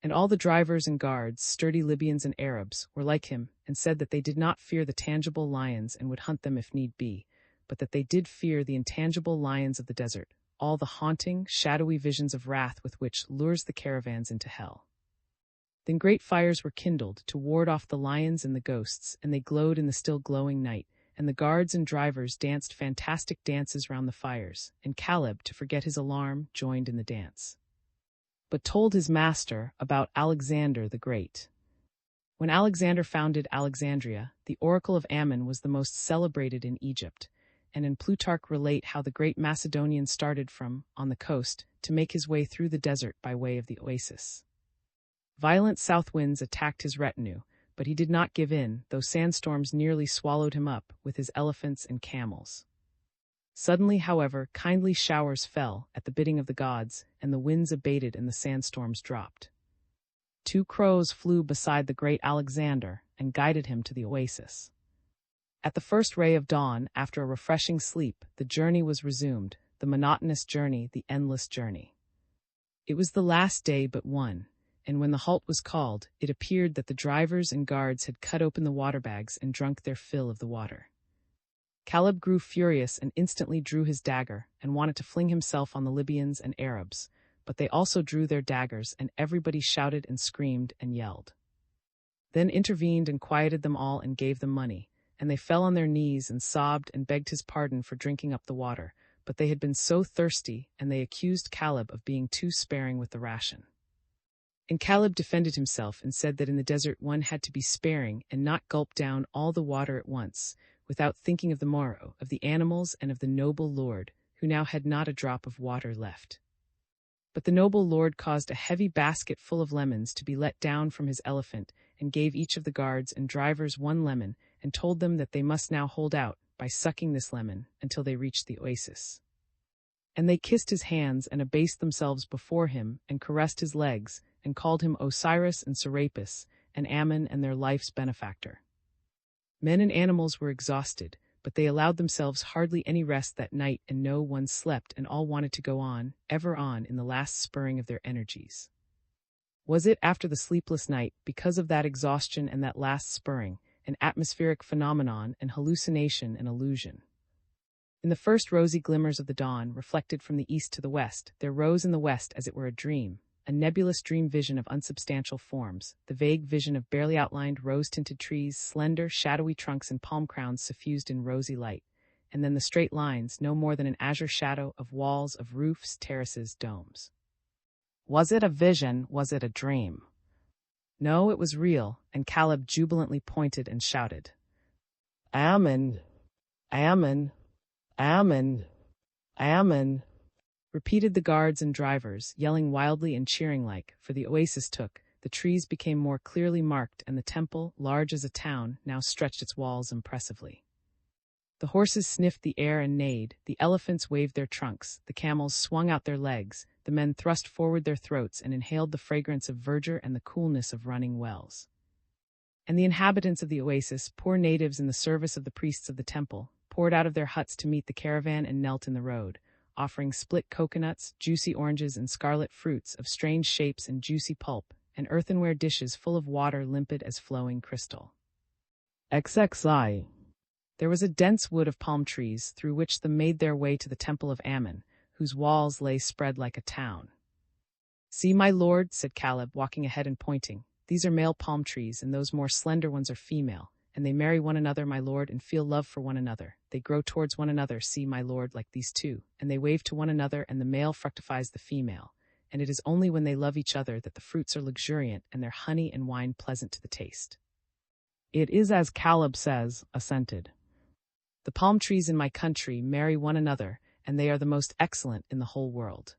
Speaker 1: And all the drivers and guards, sturdy Libyans and Arabs, were like him, and said that they did not fear the tangible lions and would hunt them if need be, but that they did fear the intangible lions of the desert, all the haunting, shadowy visions of wrath with which lures the caravans into hell. Then great fires were kindled to ward off the lions and the ghosts, and they glowed in the still glowing night, and the guards and drivers danced fantastic dances round the fires, and Caleb, to forget his alarm, joined in the dance, but told his master about Alexander the Great. When Alexander founded Alexandria, the oracle of Ammon was the most celebrated in Egypt, and in Plutarch relate how the great Macedonian started from, on the coast, to make his way through the desert by way of the oasis. Violent south winds attacked his retinue, but he did not give in, though sandstorms nearly swallowed him up with his elephants and camels. Suddenly, however, kindly showers fell at the bidding of the gods, and the winds abated and the sandstorms dropped. 2 crows flew beside the great Alexander and guided him to the oasis. At the first ray of dawn, after a refreshing sleep, the journey was resumed, the monotonous journey, the endless journey. It was the last day but one, and when the halt was called, it appeared that the drivers and guards had cut open the water bags and drunk their fill of the water. Caleb grew furious and instantly drew his dagger and wanted to fling himself on the Libyans and Arabs, but they also drew their daggers, and everybody shouted and screamed and yelled. Then intervened and quieted them all and gave them money, and they fell on their knees and sobbed and begged his pardon for drinking up the water, but they had been so thirsty, and they accused Caleb of being too sparing with the ration. And Caleb defended himself and said that in the desert one had to be sparing and not gulp down all the water at once, without thinking of the morrow, of the animals, and of the noble lord, who now had not a drop of water left. But the noble lord caused a heavy basket full of lemons to be let down from his elephant, and gave each of the guards and drivers 1 lemon, and told them that they must now hold out, by sucking this lemon, until they reached the oasis. And they kissed his hands and abased themselves before him, and caressed his legs, and called him Osiris and Serapis, and Ammon and their life's benefactor. Men and animals were exhausted, but they allowed themselves hardly any rest that night, and no one slept, and all wanted to go on, ever on, in the last spurring of their energies. Was it, after the sleepless night, because of that exhaustion and that last spurring, an atmospheric phenomenon, an hallucination, an illusion? In the first rosy glimmers of the dawn, reflected from the east to the west, there rose in the west, as it were a dream, a nebulous dream vision of unsubstantial forms, the vague vision of barely outlined rose-tinted trees, slender, shadowy trunks and palm crowns suffused in rosy light, and then the straight lines, no more than an azure shadow, of walls, of roofs, terraces, domes. Was it a vision? Was it a dream? No, it was real, and Caleb jubilantly pointed and shouted, "Ammon! Ammon! Ammon! Ammon!" Repeated the guards and drivers, yelling wildly and cheering like, for the oasis took, the trees became more clearly marked, and the temple, large as a town, now stretched its walls impressively. The horses sniffed the air and neighed, the elephants waved their trunks, the camels swung out their legs, the men thrust forward their throats and inhaled the fragrance of verdure and the coolness of running wells. And the inhabitants of the oasis, poor natives in the service of the priests of the temple, poured out of their huts to meet the caravan and knelt in the road, offering split coconuts, juicy oranges, and scarlet fruits of strange shapes and juicy pulp, and earthenware dishes full of water limpid as flowing crystal. XXI. There was a dense wood of palm trees through which them made their way to the temple of Ammon, whose walls lay spread like a town. "See, my lord," said Caleb, walking ahead and pointing, "these are male palm trees, and those more slender ones are female. And they marry one another, my lord, and feel love for one another. They grow towards one another, see, my lord, like these two, and they wave to one another, and the male fructifies the female. And it is only when they love each other that the fruits are luxuriant, and their honey and wine pleasant to the taste." "It is as Caleb says," assented. "The palm trees in my country marry one another, and they are the most excellent in the whole world."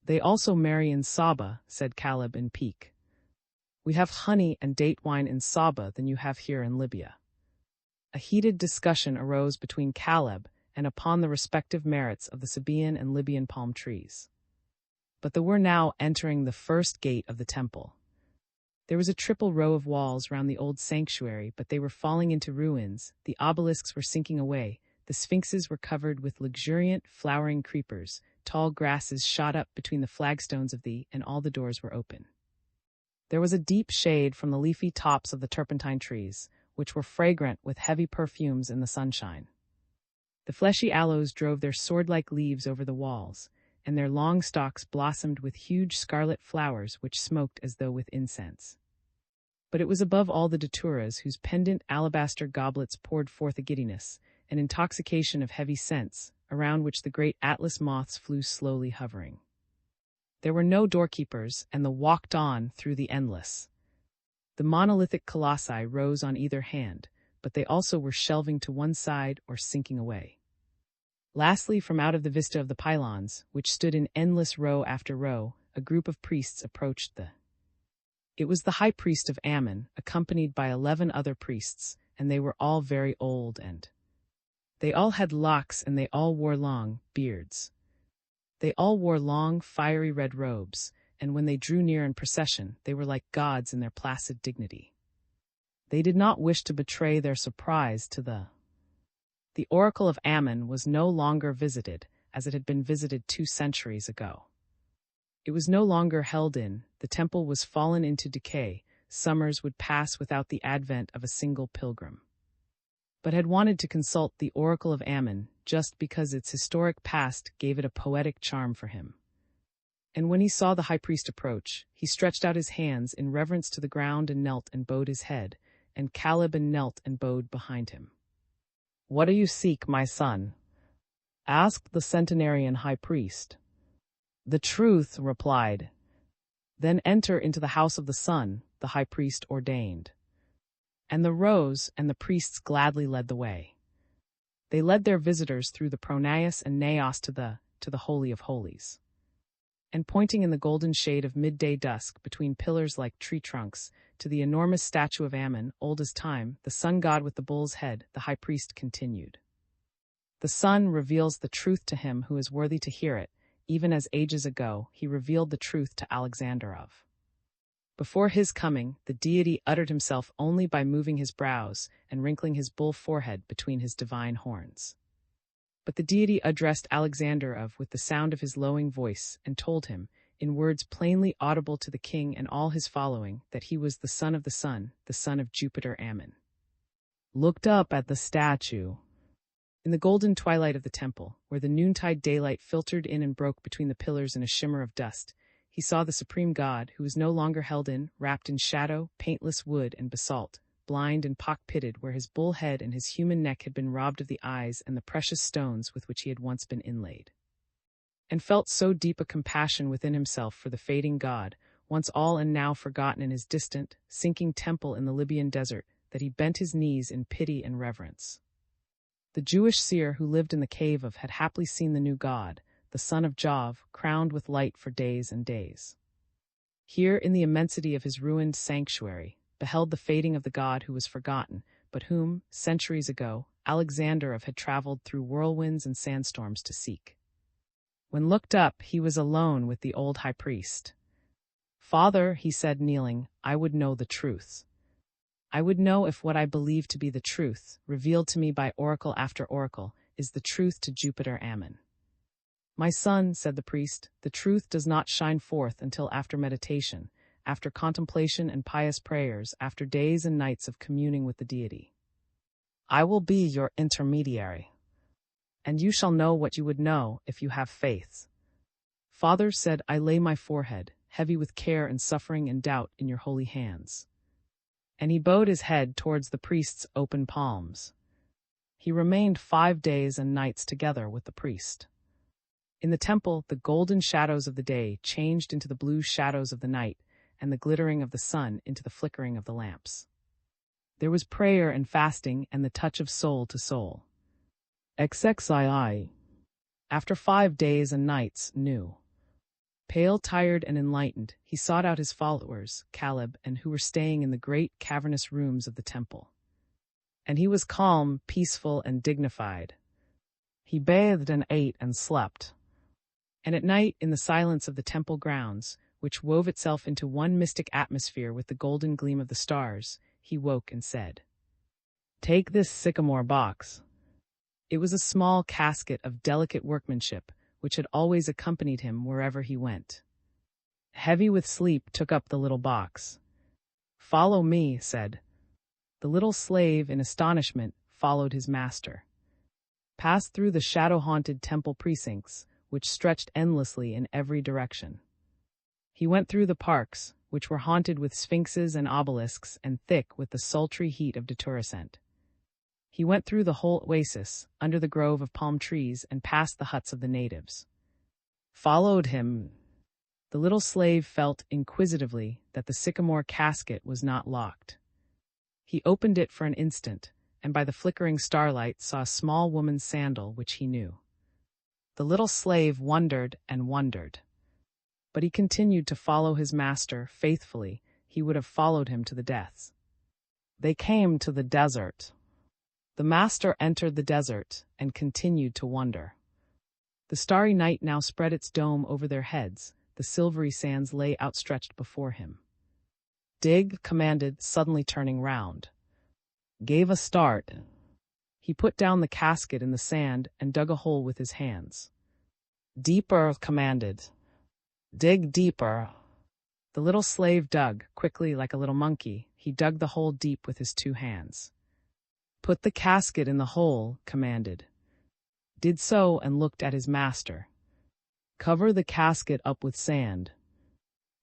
Speaker 1: They also marry in Saba, said Caleb in pique. We have honey and date wine in Saba than you have here in Libya. A heated discussion arose between Caleb and upon the respective merits of the Sabaean and Libyan palm trees. But they were now entering the first gate of the temple. There was a triple row of walls round the old sanctuary, but they were falling into ruins, the obelisks were sinking away, the sphinxes were covered with luxuriant, flowering creepers, tall grasses shot up between the flagstones and all the doors were open. There was a deep shade from the leafy tops of the turpentine trees, which were fragrant with heavy perfumes in the sunshine. The fleshy aloes drove their sword-like leaves over the walls, and their long stalks blossomed with huge scarlet flowers which smoked as though with incense. But it was above all the daturas whose pendant alabaster goblets poured forth a giddiness, an intoxication of heavy scents, around which the great atlas moths flew slowly hovering. There were no doorkeepers, and the walked on through the endless. The monolithic colossi rose on either hand, but they also were shelving to one side or sinking away. Lastly, from out of the vista of the pylons, which stood in endless row after row, a group of priests approached It was the high priest of Ammon, accompanied by 11 other priests, and they were all very old and they all had locks and they all wore long beards. They all wore long, fiery red robes, and when they drew near in procession, they were like gods in their placid dignity. They did not wish to betray their surprise to The oracle of Ammon was no longer visited, as it had been visited 2 centuries ago. It was no longer held in, the temple was fallen into decay, summers would pass without the advent of a single pilgrim. But had wanted to consult the oracle of Ammon, just because its historic past gave it a poetic charm for him. And when he saw the high priest approach, he stretched out his hands in reverence to the ground and knelt and bowed his head, and Caleb knelt and bowed behind him. "What do you seek, my son?" asked the centenarian high priest. "The truth," replied. "Then enter into the house of the sun," the high priest ordained. And the rose and the priests gladly led the way. They led their visitors through the pronaos and naos to the Holy of Holies. And pointing in the golden shade of midday dusk between pillars like tree trunks, to the enormous statue of Ammon, old as time, the sun god with the bull's head, the high priest continued. The sun reveals the truth to him who is worthy to hear it, even as ages ago he revealed the truth to Alexander of. Before his coming, the deity uttered himself only by moving his brows and wrinkling his bull forehead between his divine horns. But the deity addressed Alexander of with the sound of his lowing voice and told him, in words plainly audible to the king and all his following, that he was the son of the sun, the son of Jupiter Ammon. Looked up at the statue. In the golden twilight of the temple, where the noontide daylight filtered in and broke between the pillars in a shimmer of dust, he saw the supreme god, who was no longer held in, wrapped in shadow, paintless wood and basalt, blind and pock-pitted where his bull head and his human neck had been robbed of the eyes and the precious stones with which he had once been inlaid. And felt so deep a compassion within himself for the fading god, once all and now forgotten in his distant, sinking temple in the Libyan desert, that he bent his knees in pity and reverence. The Jewish seer who lived in the cave of had haply seen the new god, the son of Jove, crowned with light for days and days. Here, in the immensity of his ruined sanctuary, beheld the fading of the god who was forgotten, but whom, centuries ago, Alexander of had traveled through whirlwinds and sandstorms to seek. When looked up, he was alone with the old high priest. "Father," he said, kneeling, "I would know the truth. I would know if what I believe to be the truth, revealed to me by oracle after oracle, is the truth to Jupiter Ammon." "My son," said the priest, "the truth does not shine forth until after meditation, after contemplation and pious prayers, after days and nights of communing with the deity. I will be your intermediary, and you shall know what you would know if you have faith." "Father," said, "I lay my forehead, heavy with care and suffering and doubt, in your holy hands." And he bowed his head towards the priest's open palms. He remained 5 days and nights together with the priest. In the temple, the golden shadows of the day changed into the blue shadows of the night, and the glittering of the sun into the flickering of the lamps. There was prayer and fasting and the touch of soul to soul. XXII. After 5 days and nights, new. Pale, tired, and enlightened, he sought out his followers, Caleb, and who were staying in the great cavernous rooms of the temple. And he was calm, peaceful, and dignified. He bathed and ate and slept. And at night, in the silence of the temple grounds, which wove itself into one mystic atmosphere with the golden gleam of the stars, he woke and said, "Take this sycamore box." It was a small casket of delicate workmanship, which had always accompanied him wherever he went. Heavy with sleep, took up the little box. "Follow me," said. The little slave, in astonishment, followed his master. Passed through the shadow-haunted temple precincts, which stretched endlessly in every direction. He went through the parks, which were haunted with sphinxes and obelisks and thick with the sultry heat of deterrascent. He went through the whole oasis, under the grove of palm trees, and past the huts of the natives. Followed him. The little slave felt inquisitively that the sycamore casket was not locked. He opened it for an instant, and by the flickering starlight saw a small woman's sandal which he knew. The little slave wondered and wondered. But he continued to follow his master faithfully. He would have followed him to the death. They came to the desert. The master entered the desert and continued to wonder. The starry night now spread its dome over their heads. The silvery sands lay outstretched before him. "Dig," commanded, suddenly turning round. Gave a start. He put down the casket in the sand and dug a hole with his hands. "Deeper," commanded. "Dig deeper." The little slave dug, quickly like a little monkey. He dug the hole deep with his 2 hands. "Put the casket in the hole," commanded. Did so and looked at his master. "Cover the casket up with sand."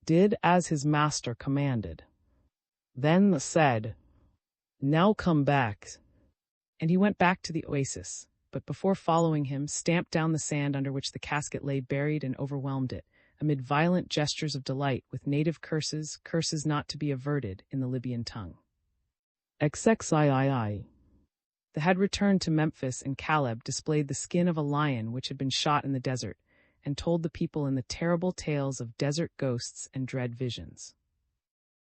Speaker 1: Did as his master commanded. Then said, "Now come back." And he went back to the oasis, but before following him, stamped down the sand under which the casket lay buried and overwhelmed it, amid violent gestures of delight with native curses, curses not to be averted in the Libyan tongue. XXIII. They had returned to Memphis, and Caleb displayed the skin of a lion which had been shot in the desert, and told the people in the terrible tales of desert ghosts and dread visions.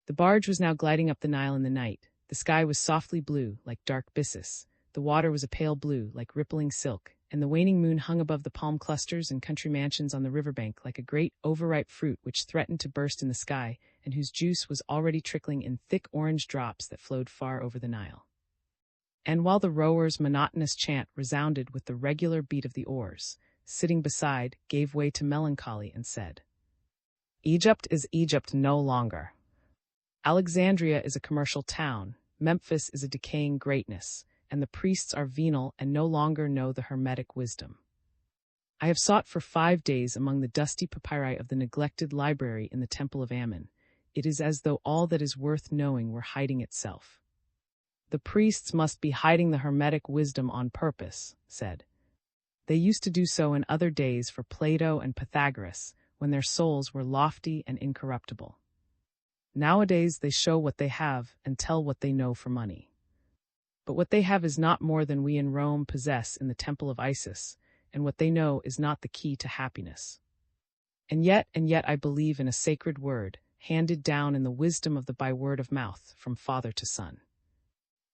Speaker 1: The barge was now gliding up the Nile in the night. The sky was softly blue, like dark byssus. The water was a pale blue, like rippling silk, and the waning moon hung above the palm clusters and country mansions on the riverbank like a great overripe fruit which threatened to burst in the sky, and whose juice was already trickling in thick orange drops that flowed far over the Nile. And while the rowers' monotonous chant resounded with the regular beat of the oars, sitting beside, gave way to melancholy and said, "Egypt is Egypt no longer. Alexandria is a commercial town, Memphis is a decaying greatness, and the priests are venal and no longer know the hermetic wisdom. I have sought for 5 days among the dusty papyri of the neglected library in the Temple of Ammon. It is as though all that is worth knowing were hiding itself." "The priests must be hiding the hermetic wisdom on purpose," said. "They used to do so in other days for Plato and Pythagoras, when their souls were lofty and incorruptible. Nowadays they show what they have and tell what they know for money. But what they have is not more than we in Rome possess in the temple of Isis, and what they know is not the key to happiness. And yet I believe in a sacred word, handed down in the wisdom of the by word of mouth, from father to son.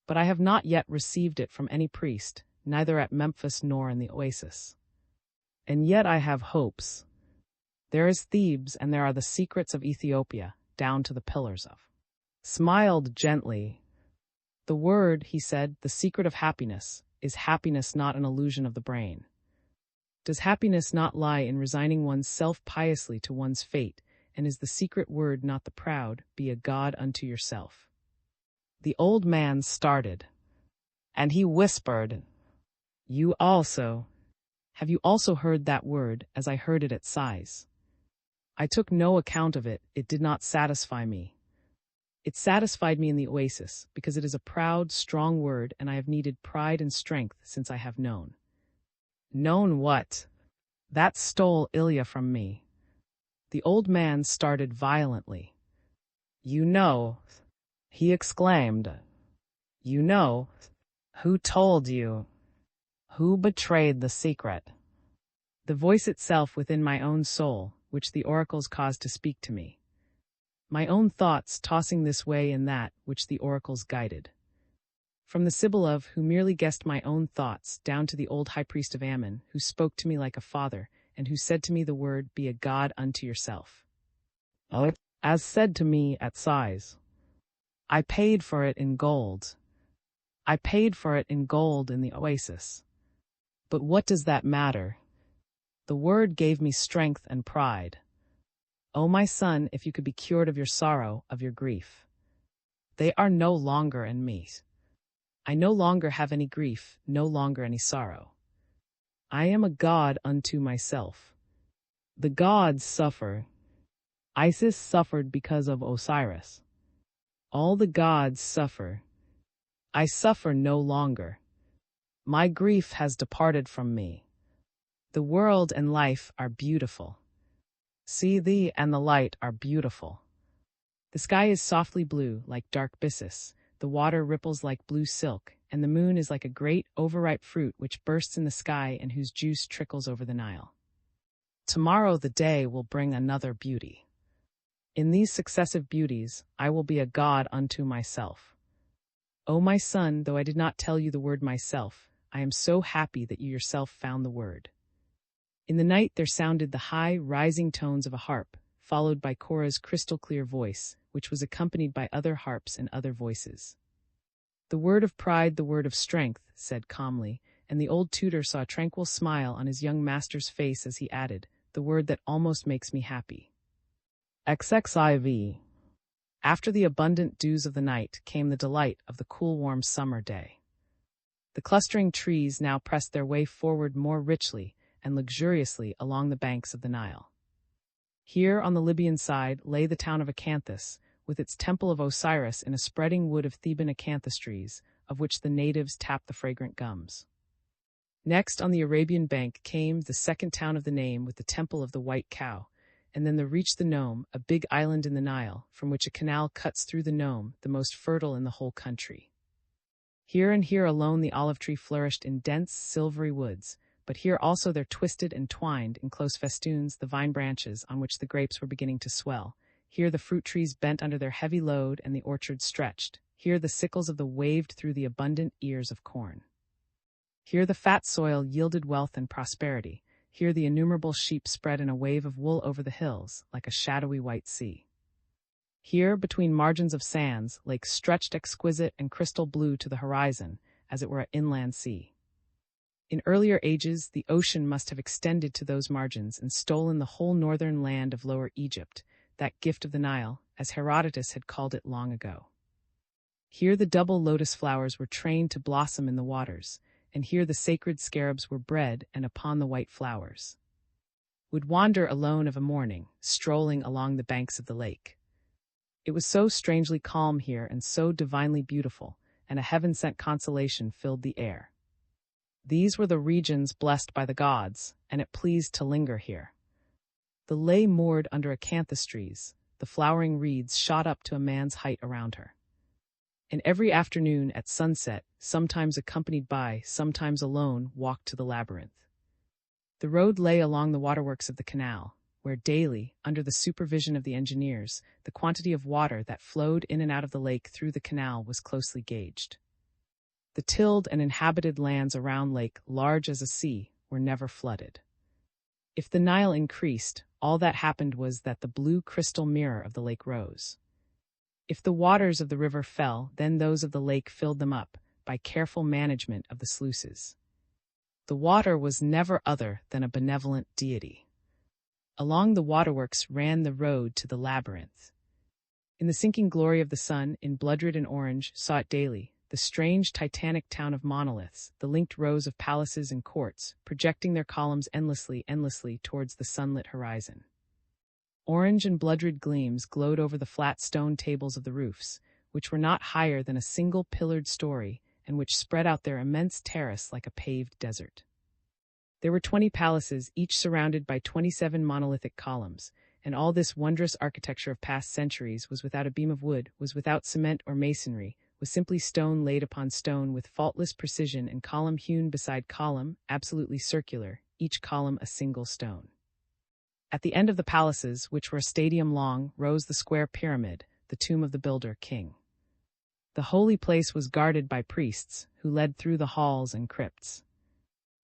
Speaker 1: But I have not yet received it from any priest, neither at Memphis nor in the oasis. And yet I have hopes. There is Thebes, and there are the secrets of Ethiopia, down to the pillars of." Smiled gently. "The word," he said, "the secret of happiness, is happiness not an illusion of the brain? Does happiness not lie in resigning one's self piously to one's fate, and is the secret word not the proud, be a god unto yourself?" The old man started, and he whispered, "You also. Have you also heard that word, as I heard it at Sais? I took no account of it, it did not satisfy me. It satisfied me in the oasis, because it is a proud, strong word, and I have needed pride and strength since I have known." "Known what?" "That stole Ilya from me." The old man started violently. "You know," he exclaimed. "You know? Who told you? Who betrayed the secret?" The voice itself within my own soul, which the oracles caused to speak to me. My own thoughts tossing this way and that, which the oracles guided. From the Sibyl of, who merely guessed my own thoughts, down to the old high priest of Ammon, who spoke to me like a father, and who said to me the word, "Be a god unto yourself." As said to me at sighs. I paid for it in gold. I paid for it in gold in the oasis. But what does that matter? The word gave me strength and pride. O my son, if you could be cured of your sorrow, of your grief. They are no longer in me. I no longer have any grief, no longer any sorrow. I am a god unto myself. The gods suffer. Isis suffered because of Osiris. All the gods suffer. I suffer no longer. My grief has departed from me. The world and life are beautiful. See, thee and the light are beautiful. The sky is softly blue, like dark byssus, the water ripples like blue silk, and the moon is like a great, overripe fruit which bursts in the sky and whose juice trickles over the Nile. Tomorrow the day will bring another beauty. In these successive beauties, I will be a god unto myself. O my son, though I did not tell you the word myself, I am so happy that you yourself found the word. In the night there sounded the high, rising tones of a harp, followed by Cora's crystal-clear voice, which was accompanied by other harps and other voices. The word of pride, the word of strength, said calmly, and the old tutor saw a tranquil smile on his young master's face as he added, the word that almost makes me happy. XXIV. After the abundant dews of the night came the delight of the cool, warm summer day. The clustering trees now pressed their way forward more richly and luxuriously along the banks of the Nile. Here on the Libyan side lay the town of Acanthus, with its temple of Osiris in a spreading wood of Theban acanthus trees, of which the natives tapped the fragrant gums. Next, on the Arabian bank came the second town of the name with the temple of the white cow, and then reached the Nome, a big island in the Nile, from which a canal cuts through the Nome, the most fertile in the whole country. Here and here alone the olive tree flourished in dense, silvery woods, but here also there twisted and twined in close festoons the vine branches on which the grapes were beginning to swell. Here the fruit trees bent under their heavy load and the orchards stretched. Here the sickles of the waved through the abundant ears of corn. Here the fat soil yielded wealth and prosperity. Here the innumerable sheep spread in a wave of wool over the hills, like a shadowy white sea. Here, between margins of sands, lakes stretched exquisite and crystal blue to the horizon, as it were an inland sea. In earlier ages, the ocean must have extended to those margins and stolen the whole northern land of Lower Egypt, that gift of the Nile, as Herodotus had called it long ago. Here the double lotus flowers were trained to blossom in the waters, and here the sacred scarabs were bred and upon the white flowers. Would wander alone of a morning, strolling along the banks of the lake. It was so strangely calm here and so divinely beautiful, and a heaven-sent consolation filled the air. These were the regions blessed by the gods, and it pleased to linger here. The lay moored under acanthus trees, the flowering reeds shot up to a man's height around her. And every afternoon at sunset, sometimes accompanied by, sometimes alone, walked to the labyrinth. The road lay along the waterworks of the canal, where daily, under the supervision of the engineers, the quantity of water that flowed in and out of the lake through the canal was closely gauged. The tilled and inhabited lands around Lake, large as a sea, were never flooded. If the Nile increased, all that happened was that the blue crystal mirror of the lake rose. If the waters of the river fell, then those of the lake filled them up, by careful management of the sluices. The water was never other than a benevolent deity. Along the waterworks ran the road to the labyrinth. In the sinking glory of the sun, in blood-red and orange, saw it daily, the strange titanic town of monoliths, the linked rows of palaces and courts, projecting their columns endlessly towards the sunlit horizon. Orange and blood-red gleams glowed over the flat stone tables of the roofs, which were not higher than a single pillared story, and which spread out their immense terrace like a paved desert. There were 20 palaces, each surrounded by 27 monolithic columns, and all this wondrous architecture of past centuries was without a beam of wood, was without cement or masonry, was simply stone laid upon stone with faultless precision and column hewn beside column, absolutely circular, each column a single stone. At the end of the palaces, which were a stadium long, rose the square pyramid, the tomb of the builder king. The holy place was guarded by priests, who led through the halls and crypts.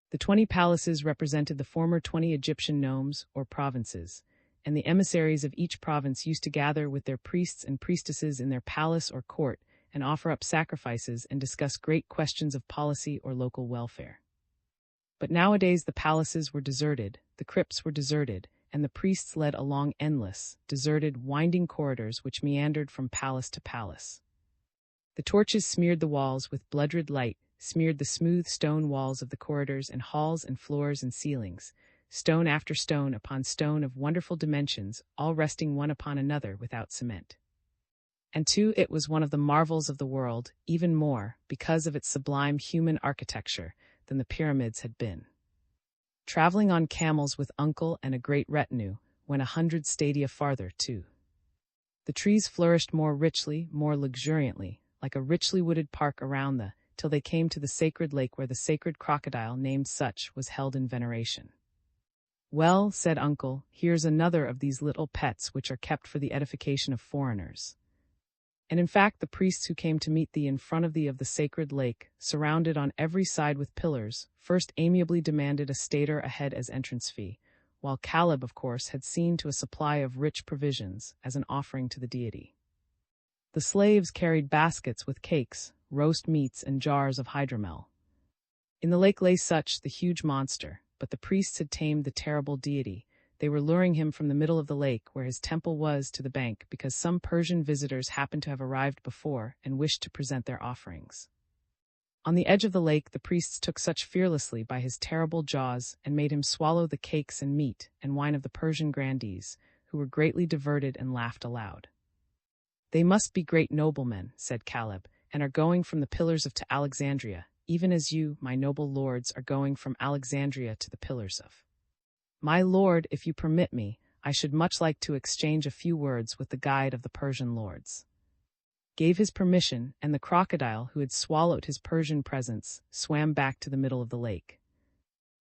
Speaker 1: The 20 palaces represented the former 20 Egyptian nomes, or provinces, and the emissaries of each province used to gather with their priests and priestesses in their palace or court and offer up sacrifices and discuss great questions of policy or local welfare. But nowadays the palaces were deserted, the crypts were deserted, and the priests led along endless, deserted, winding corridors which meandered from palace to palace. The torches smeared the walls with blood-red light, smeared the smooth stone walls of the corridors and halls and floors and ceilings, stone after stone upon stone of wonderful dimensions, all resting one upon another without cement. And too, it was one of the marvels of the world, even more, because of its sublime human architecture, than the pyramids had been. Traveling on camels with uncle and a great retinue, went 100 stadia farther too. The trees flourished more richly, more luxuriantly, like a richly wooded park around till they came to the sacred lake where the sacred crocodile named such was held in veneration. "Well," said uncle, "here's another of these little pets which are kept for the edification of foreigners." And in fact the priests who came to meet thee in front of thee of the sacred lake, surrounded on every side with pillars, first amiably demanded a stater a head as entrance fee, while Caleb, of course, had seen to a supply of rich provisions, as an offering to the deity. The slaves carried baskets with cakes, roast meats, and jars of hydromel. In the lake lay such, the huge monster, but the priests had tamed the terrible deity. They were luring him from the middle of the lake, where his temple was, to the bank, because some Persian visitors happened to have arrived before and wished to present their offerings. On the edge of the lake the priests took such fearlessly by his terrible jaws and made him swallow the cakes and meat and wine of the Persian grandees, who were greatly diverted and laughed aloud. "They must be great noblemen," said Caleb, "and are going from the pillars to Alexandria, even as you, my noble lords, are going from Alexandria to the pillars of. My lord, if you permit me, I should much like to exchange a few words with the guide of the Persian lords." Gave his permission, and the crocodile, who had swallowed his Persian presents, swam back to the middle of the lake.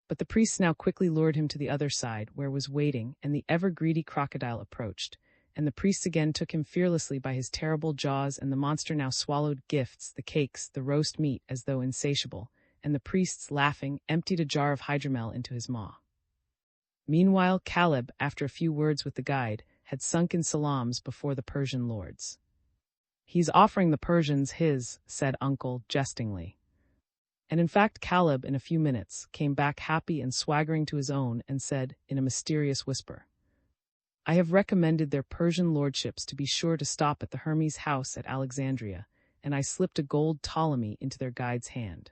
Speaker 1: But the priests now quickly lured him to the other side, where was waiting, and the ever-greedy crocodile approached, and the priests again took him fearlessly by his terrible jaws, and the monster now swallowed gifts, the cakes, the roast meat, as though insatiable, and the priests, laughing, emptied a jar of hydromel into his maw. Meanwhile Caleb, after a few words with the guide, had sunk in salams before the Persian lords. "He's offering the Persians his," said uncle, jestingly. And in fact Caleb, in a few minutes, came back happy and swaggering to his own, and said, in a mysterious whisper, "I have recommended their Persian lordships to be sure to stop at the Hermes house at Alexandria, and I slipped a gold Ptolemy into their guide's hand.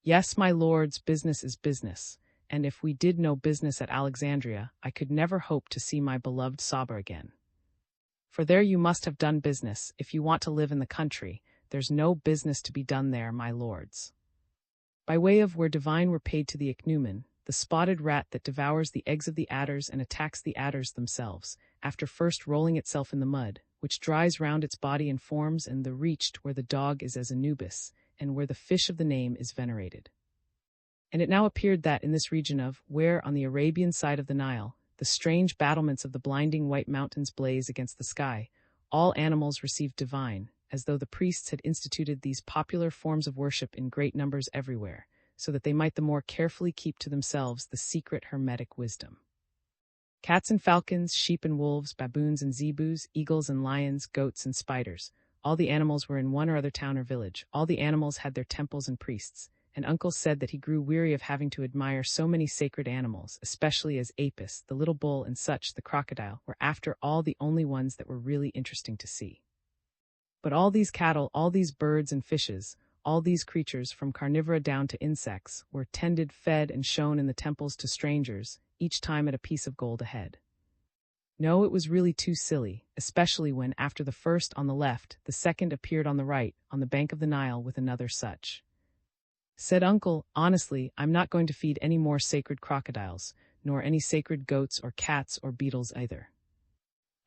Speaker 1: Yes, my lords, business is business, and if we did no business at Alexandria, I could never hope to see my beloved Saba again. For there you must have done business. If you want to live in the country, there's no business to be done there, my lords. By way of where divine were paid to the ichneumon, the spotted rat that devours the eggs of the adders and attacks the adders themselves, after first rolling itself in the mud, which dries round its body and forms, and the reached where the dog is as Anubis, and where the fish of the name is venerated. And it now appeared that in this region of, where, on the Arabian side of the Nile, the strange battlements of the blinding white mountains blaze against the sky, all animals received divine, as though the priests had instituted these popular forms of worship in great numbers everywhere, so that they might the more carefully keep to themselves the secret hermetic wisdom. Cats and falcons, sheep and wolves, baboons and zebus, eagles and lions, goats and spiders, all the animals were in one or other town or village, all the animals had their temples and priests, and uncle said that he grew weary of having to admire so many sacred animals, especially as Apis, the little bull, and such, the crocodile, were after all the only ones that were really interesting to see. But all these cattle, all these birds and fishes, all these creatures, from carnivora down to insects, were tended, fed, and shown in the temples to strangers, each time at a piece of gold a head. No, it was really too silly, especially when, after the first on the left, the second appeared on the right, on the bank of the Nile with another such. Said uncle, honestly, I'm not going to feed any more sacred crocodiles, nor any sacred goats or cats or beetles either.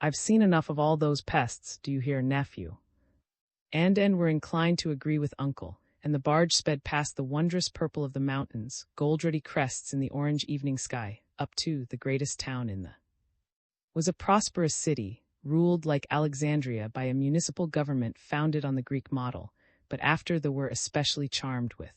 Speaker 1: I've seen enough of all those pests, do you hear, nephew? And were inclined to agree with uncle, and the barge sped past the wondrous purple of the mountains, gold-ruddy crests in the orange evening sky, up to the greatest town in the was a prosperous city, ruled like Alexandria by a municipal government founded on the Greek model, but after the were especially charmed with.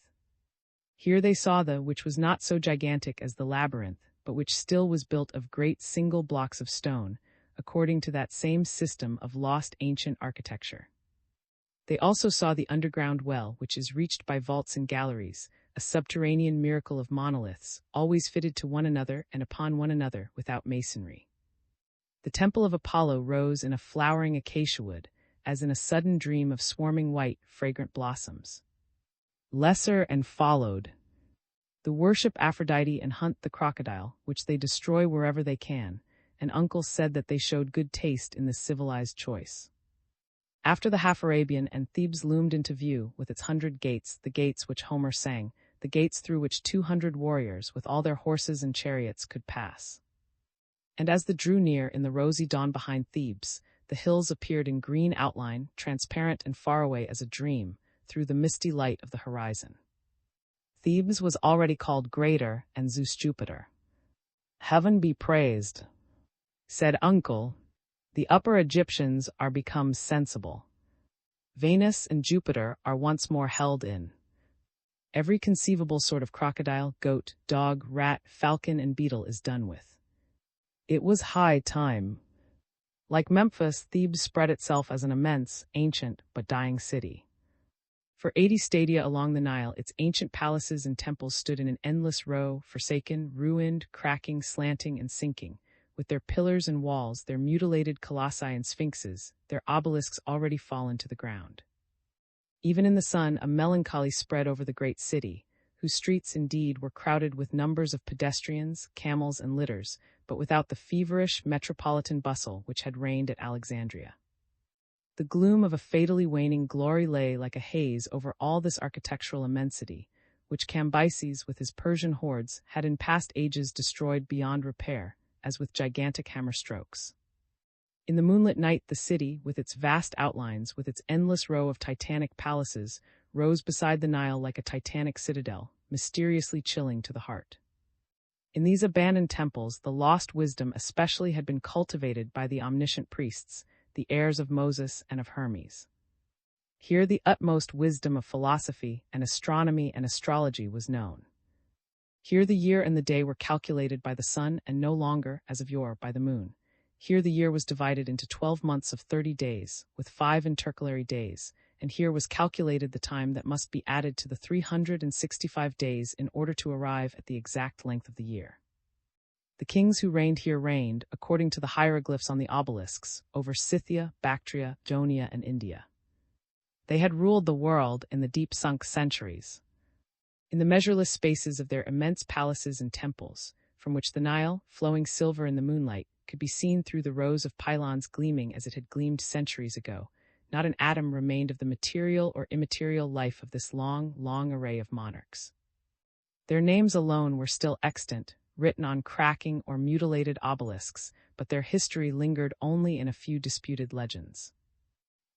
Speaker 1: Here they saw the which was not so gigantic as the labyrinth, but which still was built of great single blocks of stone, according to that same system of lost ancient architecture. They also saw the underground well, which is reached by vaults and galleries, a subterranean miracle of monoliths, always fitted to one another and upon one another without masonry. The temple of Apollo rose in a flowering acacia wood, as in a sudden dream of swarming white, fragrant blossoms. Lesser and followed. The worship Aphrodite and hunt the crocodile, which they destroy wherever they can, and uncle said that they showed good taste in this civilized choice. After the half-Arabian and Thebes loomed into view, with its 100 gates, the gates which Homer sang, the gates through which 200 warriors, with all their horses and chariots, could pass. And as they drew near in the rosy dawn behind Thebes, the hills appeared in green outline, transparent and far away as a dream, through the misty light of the horizon. Thebes was already called Greater, and Zeus Jupiter. "Heaven be praised," said uncle. "The upper Egyptians are become sensible. Venus and Jupiter are once more held in. Every conceivable sort of crocodile, goat, dog, rat, falcon, and beetle is done with. It was high time." Like Memphis, Thebes spread itself as an immense, ancient, but dying city. For 80 stadia along the Nile, its ancient palaces and temples stood in an endless row, forsaken, ruined, cracking, slanting, and sinking, with their pillars and walls, their mutilated colossi and sphinxes, their obelisks already fallen to the ground. Even in the sun, a melancholy spread over the great city, whose streets indeed were crowded with numbers of pedestrians, camels, and litters, but without the feverish metropolitan bustle which had reigned at Alexandria. The gloom of a fatally waning glory lay like a haze over all this architectural immensity, which Cambyses, with his Persian hordes, had in past ages destroyed beyond repair, as with gigantic hammer strokes. In the moonlit night, the city, with its vast outlines, with its endless row of titanic palaces, rose beside the Nile like a titanic citadel, mysteriously chilling to the heart. In these abandoned temples, the lost wisdom especially had been cultivated by the omniscient priests, the heirs of Moses and of Hermes. Here the utmost wisdom of philosophy and astronomy and astrology was known. Here the year and the day were calculated by the sun and no longer, as of yore, by the moon. Here the year was divided into 12 months of 30 days, with 5 intercalary days, and here was calculated the time that must be added to the 365 days in order to arrive at the exact length of the year. The kings who reigned here reigned, according to the hieroglyphs on the obelisks, over Scythia, Bactria, Jonia, and India. They had ruled the world in the deep-sunk centuries. In the measureless spaces of their immense palaces and temples, from which the Nile, flowing silver in the moonlight, could be seen through the rows of pylons gleaming as it had gleamed centuries ago, not an atom remained of the material or immaterial life of this long, long array of monarchs. Their names alone were still extant, written on cracking or mutilated obelisks, but their history lingered only in a few disputed legends.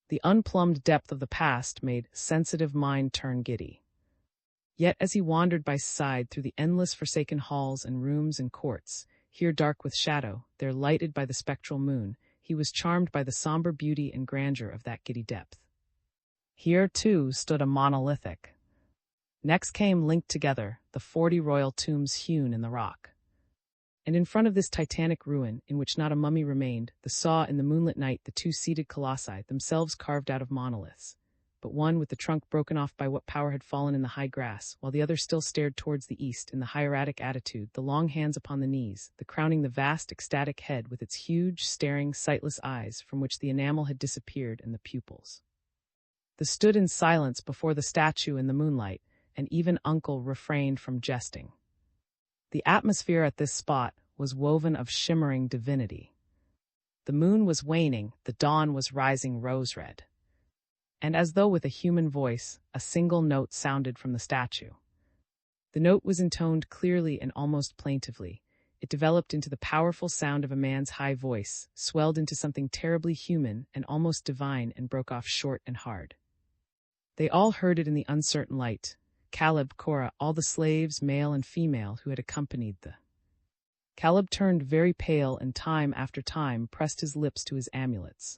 Speaker 1: The unplumbed depth of the past made sensitive mind turn giddy. Yet as he wandered by side through the endless forsaken halls and rooms and courts, here dark with shadow, there lighted by the spectral moon, he was charmed by the somber beauty and grandeur of that giddy depth. Here, too, stood a monolithic. Next came, linked together, the 40 royal tombs hewn in the rock. And in front of this titanic ruin, in which not a mummy remained, saw in the moonlit night the 2 seated colossi, themselves carved out of monoliths, but one with the trunk broken off by what power had fallen in the high grass, while the other still stared towards the east in the hieratic attitude, the long hands upon the knees, the crowning the vast ecstatic head with its huge, staring, sightless eyes from which the enamel had disappeared and the pupils. They stood in silence before the statue in the moonlight, and even uncle refrained from jesting. The atmosphere at this spot was woven of shimmering divinity. The moon was waning, the dawn was rising rose-red. And as though with a human voice, a single note sounded from the statue. The note was intoned clearly and almost plaintively. It developed into the powerful sound of a man's high voice, swelled into something terribly human and almost divine, and broke off short and hard. They all heard it in the uncertain light. Caleb, Korah, all the slaves, male and female, who had accompanied the Caleb turned very pale and time after time pressed his lips to his amulets.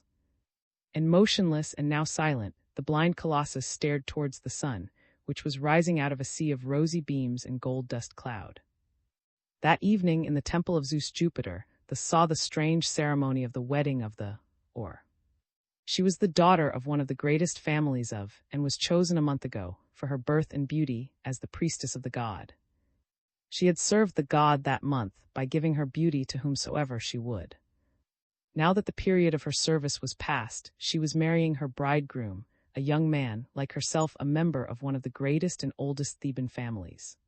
Speaker 1: And motionless and now silent, the blind colossus stared towards the sun, which was rising out of a sea of rosy beams and gold dust cloud. That evening in the temple of Zeus Jupiter, saw the strange ceremony of the wedding of the Or. She was the daughter of one of the greatest families of, and was chosen a month ago, for her birth and beauty, as the priestess of the god. She had served the god that month by giving her beauty to whomsoever she would. Now that the period of her service was past, she was marrying her bridegroom, a young man, like herself a member of one of the greatest and oldest Theban families.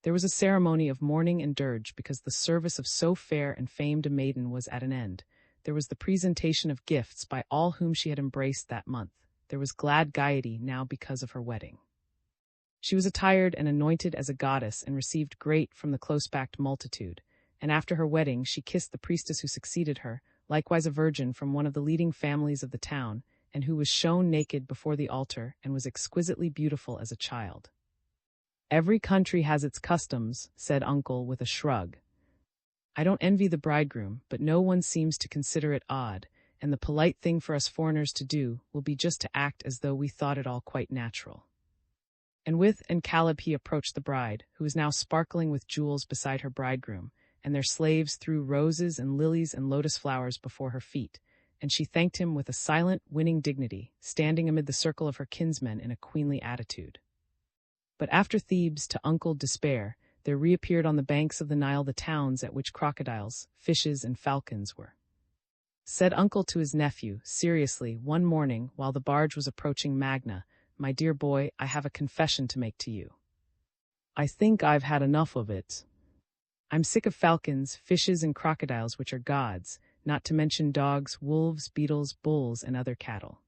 Speaker 1: There was a ceremony of mourning and dirge because the service of so fair and famed a maiden was at an end. There was the presentation of gifts by all whom she had embraced that month. There was glad gaiety now because of her wedding. She was attired and anointed as a goddess and received great from the close-packed multitude, and after her wedding she kissed the priestess who succeeded her, likewise a virgin from one of the leading families of the town, and who was shown naked before the altar and was exquisitely beautiful as a child. "Every country has its customs," said Uncle with a shrug. "I don't envy the bridegroom, but no one seems to consider it odd, and the polite thing for us foreigners to do will be just to act as though we thought it all quite natural." And Caleb he approached the bride, who was now sparkling with jewels beside her bridegroom, and their slaves threw roses and lilies and lotus flowers before her feet, and she thanked him with a silent, winning dignity, standing amid the circle of her kinsmen in a queenly attitude. But after Thebes to Uncle Despair, there reappeared on the banks of the Nile the towns at which crocodiles, fishes, and falcons were. Said Uncle to his nephew, seriously, one morning, while the barge was approaching Magna, "My dear boy, I have a confession to make to you. I think I've had enough of it. I'm sick of falcons, fishes, and crocodiles, which are gods, not to mention dogs, wolves, beetles, bulls, and other cattle.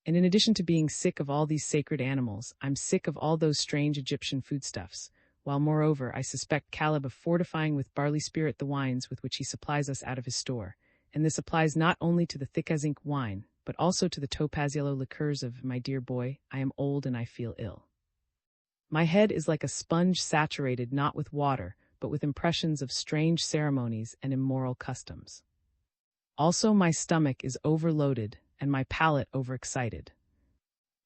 Speaker 1: And in addition to being sick of all these sacred animals, I'm sick of all those strange Egyptian foodstuffs, while moreover I suspect Caleb of fortifying with barley spirit the wines with which he supplies us out of his store, and this applies not only to the thick-as-ink wine, but also to the topaz yellow liqueurs of, my dear boy, I am old and I feel ill. My head is like a sponge saturated not with water, but with impressions of strange ceremonies and immoral customs. Also my stomach is overloaded, and my palate overexcited.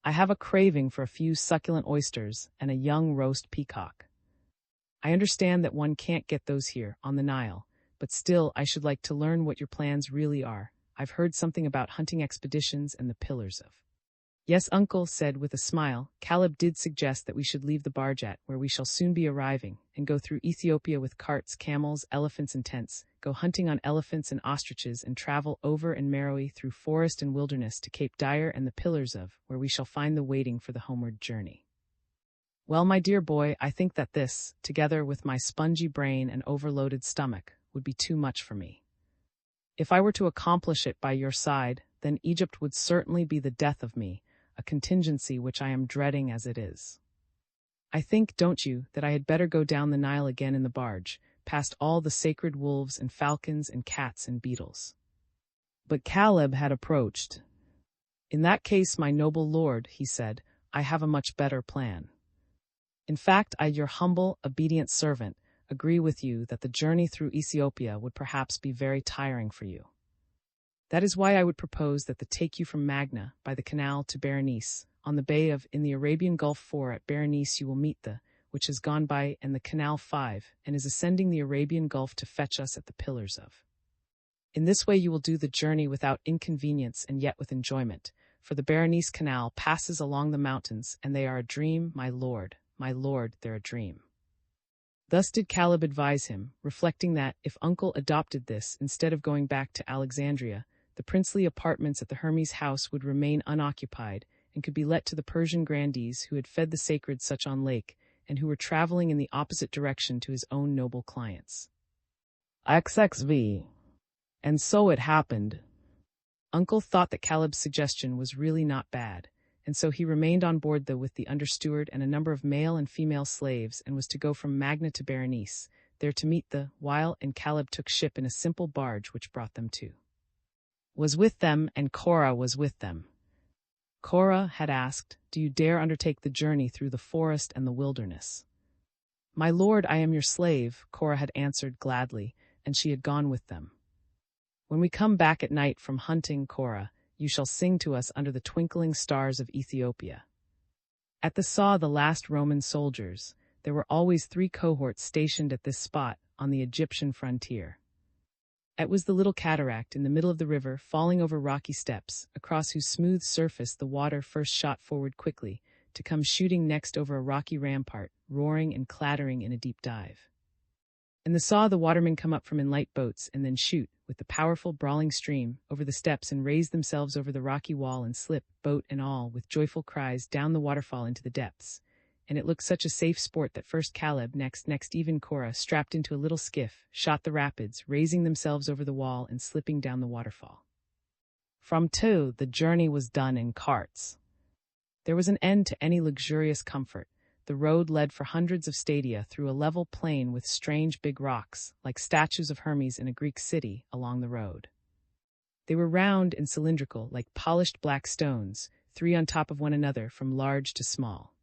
Speaker 1: I have a craving for a few succulent oysters and a young roast peacock. I understand that one can't get those here, on the Nile, but still I should like to learn what your plans really are. I've heard something about hunting expeditions and the Pillars of. Yes, Uncle said with a smile. Caleb did suggest that we should leave the barge at where we shall soon be arriving, and go through Ethiopia with carts, camels, elephants, and tents, go hunting on elephants and ostriches, and travel over and Meroe through forest and wilderness to Cape Dire and the Pillars of, where we shall find the waiting for the homeward journey. Well, my dear boy, I think that this, together with my spongy brain and overloaded stomach, would be too much for me. If I were to accomplish it by your side, then Egypt would certainly be the death of me, a contingency which I am dreading as it is. I think, don't you, that I had better go down the Nile again in the barge, past all the sacred wolves and falcons and cats and beetles. But Caleb had approached. In that case, my noble lord, he said, I have a much better plan. In fact, I, your humble, obedient servant, agree with you that the journey through Ethiopia would perhaps be very tiring for you. That is why I would propose that take you from Magna by the canal to Berenice, on the bay of, in the Arabian Gulf 4 at Berenice you will meet which has gone by, and the Canal 5, and is ascending the Arabian Gulf to fetch us at the Pillars of. In this way you will do the journey without inconvenience and yet with enjoyment, for the Berenice Canal passes along the mountains, and they are a dream, my lord, they're a dream. Thus did Caleb advise him, reflecting that, if Uncle adopted this, instead of going back to Alexandria, the princely apartments at the Hermes house would remain unoccupied, and could be let to the Persian grandees who had fed the sacred such on lake, and who were traveling in the opposite direction to his own noble clients. XXV. And so it happened. Uncle thought that Caleb's suggestion was really not bad, and so he remained on board with the understeward and a number of male and female slaves, and was to go from Magna to Berenice, there to meet and Caleb took ship in a simple barge which brought them to. Was with them, and Cora was with them. Cora had asked, "Do you dare undertake the journey through the forest and the wilderness?" "My lord, I am your slave," Cora had answered gladly, and she had gone with them. "When we come back at night from hunting, Cora, you shall sing to us under the twinkling stars of Ethiopia." At the last Roman soldiers, there were always 3 cohorts stationed at this spot on the Egyptian frontier. It was the little cataract in the middle of the river, falling over rocky steps, across whose smooth surface the water first shot forward quickly, to come shooting next over a rocky rampart, roaring and clattering in a deep dive. And the watermen come up from in light boats and then shoot, with the powerful brawling stream, over the steps and raise themselves over the rocky wall and slip, boat and all, with joyful cries down the waterfall into the depths. And it looked such a safe sport that first Caleb, next even Cora, strapped into a little skiff, shot the rapids, raising themselves over the wall and slipping down the waterfall. From two, the journey was done in carts. There was an end to any luxurious comfort. The road led for hundreds of stadia through a level plain with strange big rocks, like statues of Hermes in a Greek city, along the road. They were round and cylindrical, like polished black stones, 3 on top of one another from large to small.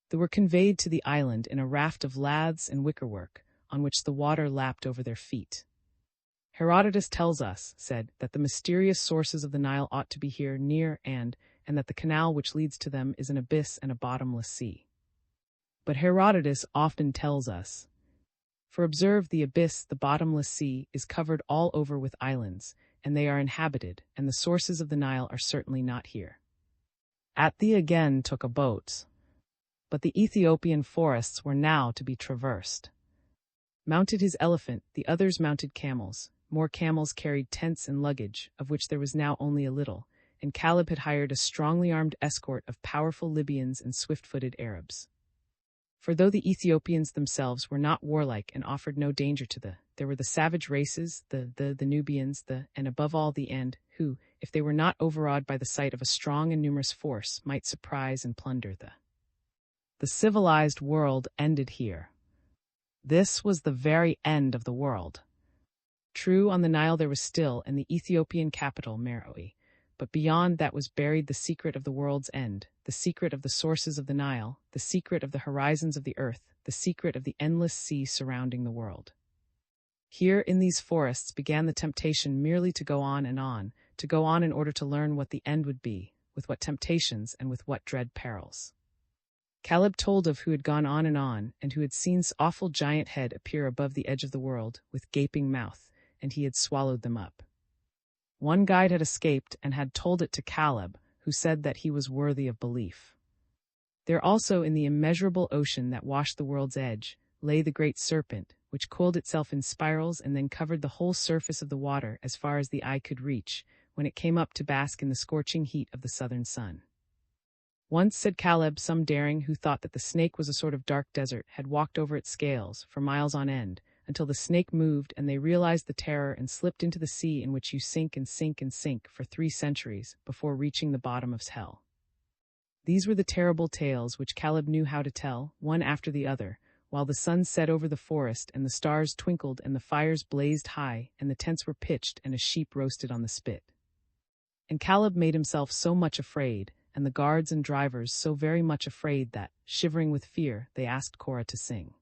Speaker 1: They were conveyed to the island in a raft of laths and wickerwork, on which the water lapped over their feet. Herodotus tells us, said, that the mysterious sources of the Nile ought to be here near and that the canal which leads to them is an abyss and a bottomless sea. But Herodotus often tells us, for observe, the abyss, the bottomless sea, is covered all over with islands, and they are inhabited, and the sources of the Nile are certainly not here. At-the again took a boat. But the Ethiopian forests were now to be traversed. Mounted his elephant, the others mounted camels. More camels carried tents and luggage, of which there was now only a little, and Caleb had hired a strongly armed escort of powerful Libyans and swift-footed Arabs. For though the Ethiopians themselves were not warlike and offered no danger to there were the savage races, the Nubians, and above all the And, who, if they were not overawed by the sight of a strong and numerous force, might surprise and plunder the civilized world ended here. This was the very end of the world. True, on the Nile there was still, in the Ethiopian capital, Meroe, but beyond that was buried the secret of the world's end, the secret of the sources of the Nile, the secret of the horizons of the earth, the secret of the endless sea surrounding the world. Here in these forests began the temptation merely to go on, to go on in order to learn what the end would be, with what temptations and with what dread perils. Caleb told of who had gone on, and who had seen awful giant head appear above the edge of the world, with gaping mouth, and he had swallowed them up. One guide had escaped and had told it to Caleb, who said that he was worthy of belief. There also, in the immeasurable ocean that washed the world's edge, lay the great serpent, which coiled itself in spirals and then covered the whole surface of the water as far as the eye could reach, when it came up to bask in the scorching heat of the southern sun. Once, said Caleb, some daring who thought that the snake was a sort of dark desert had walked over its scales for miles on end, until the snake moved and they realized the terror and slipped into the sea in which you sink and sink and sink for 3 centuries before reaching the bottom of hell. These were the terrible tales which Caleb knew how to tell, one after the other, while the sun set over the forest and the stars twinkled and the fires blazed high and the tents were pitched and a sheep roasted on the spit. And Caleb made himself so much afraid, and the guards and drivers so very much afraid that, shivering with fear, they asked Cora to sing.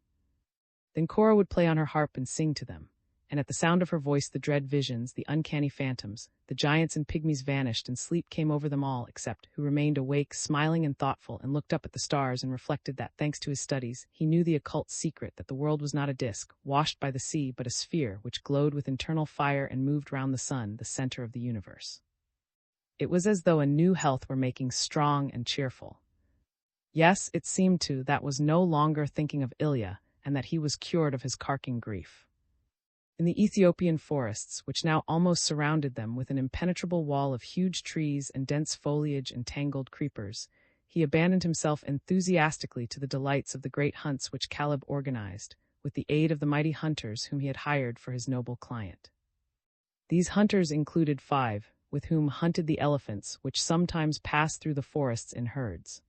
Speaker 1: Then Cora would play on her harp and sing to them, and at the sound of her voice the dread visions, the uncanny phantoms, the giants and pygmies vanished and sleep came over them all except who remained awake, smiling and thoughtful, and looked up at the stars and reflected that, thanks to his studies, he knew the occult secret that the world was not a disk, washed by the sea, but a sphere which glowed with internal fire and moved round the sun, the center of the universe. It was as though a new health were making strong and cheerful. Yes, it seemed that was no longer thinking of Ilya, and that he was cured of his carking grief. In the Ethiopian forests, which now almost surrounded them with an impenetrable wall of huge trees and dense foliage and tangled creepers, he abandoned himself enthusiastically to the delights of the great hunts which Caleb organized, with the aid of the mighty hunters whom he had hired for his noble client. These hunters included 5, with whom hunted the elephants, which sometimes passed through the forests in herds.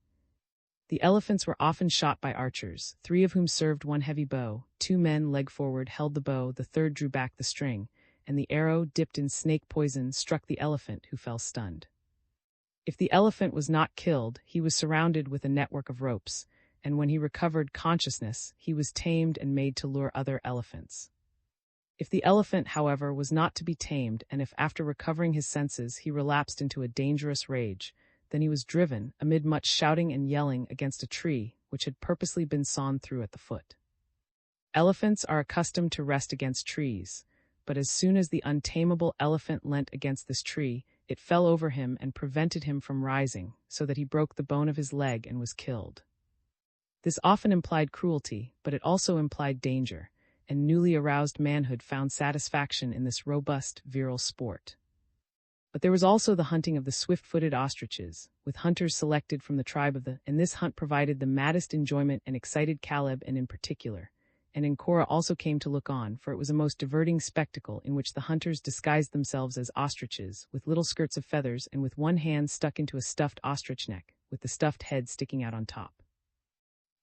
Speaker 1: The elephants were often shot by archers, 3 of whom served one heavy bow, 2 men, leg forward, held the bow, the third drew back the string, and the arrow, dipped in snake poison, struck the elephant, who fell stunned. If the elephant was not killed, he was surrounded with a network of ropes, and when he recovered consciousness, he was tamed and made to lure other elephants. If the elephant, however, was not to be tamed, and if after recovering his senses he relapsed into a dangerous rage, then he was driven, amid much shouting and yelling, against a tree which had purposely been sawn through at the foot. Elephants are accustomed to rest against trees, but as soon as the untamable elephant leant against this tree, it fell over him and prevented him from rising, so that he broke the bone of his leg and was killed. This often implied cruelty, but it also implied danger, and newly aroused manhood found satisfaction in this robust, virile sport. But there was also the hunting of the swift-footed ostriches, with hunters selected from the tribe of and this hunt provided the maddest enjoyment and excited Caleb in particular, and Ancora also came to look on, for it was a most diverting spectacle in which the hunters disguised themselves as ostriches, with little skirts of feathers and with one hand stuck into a stuffed ostrich neck, with the stuffed head sticking out on top.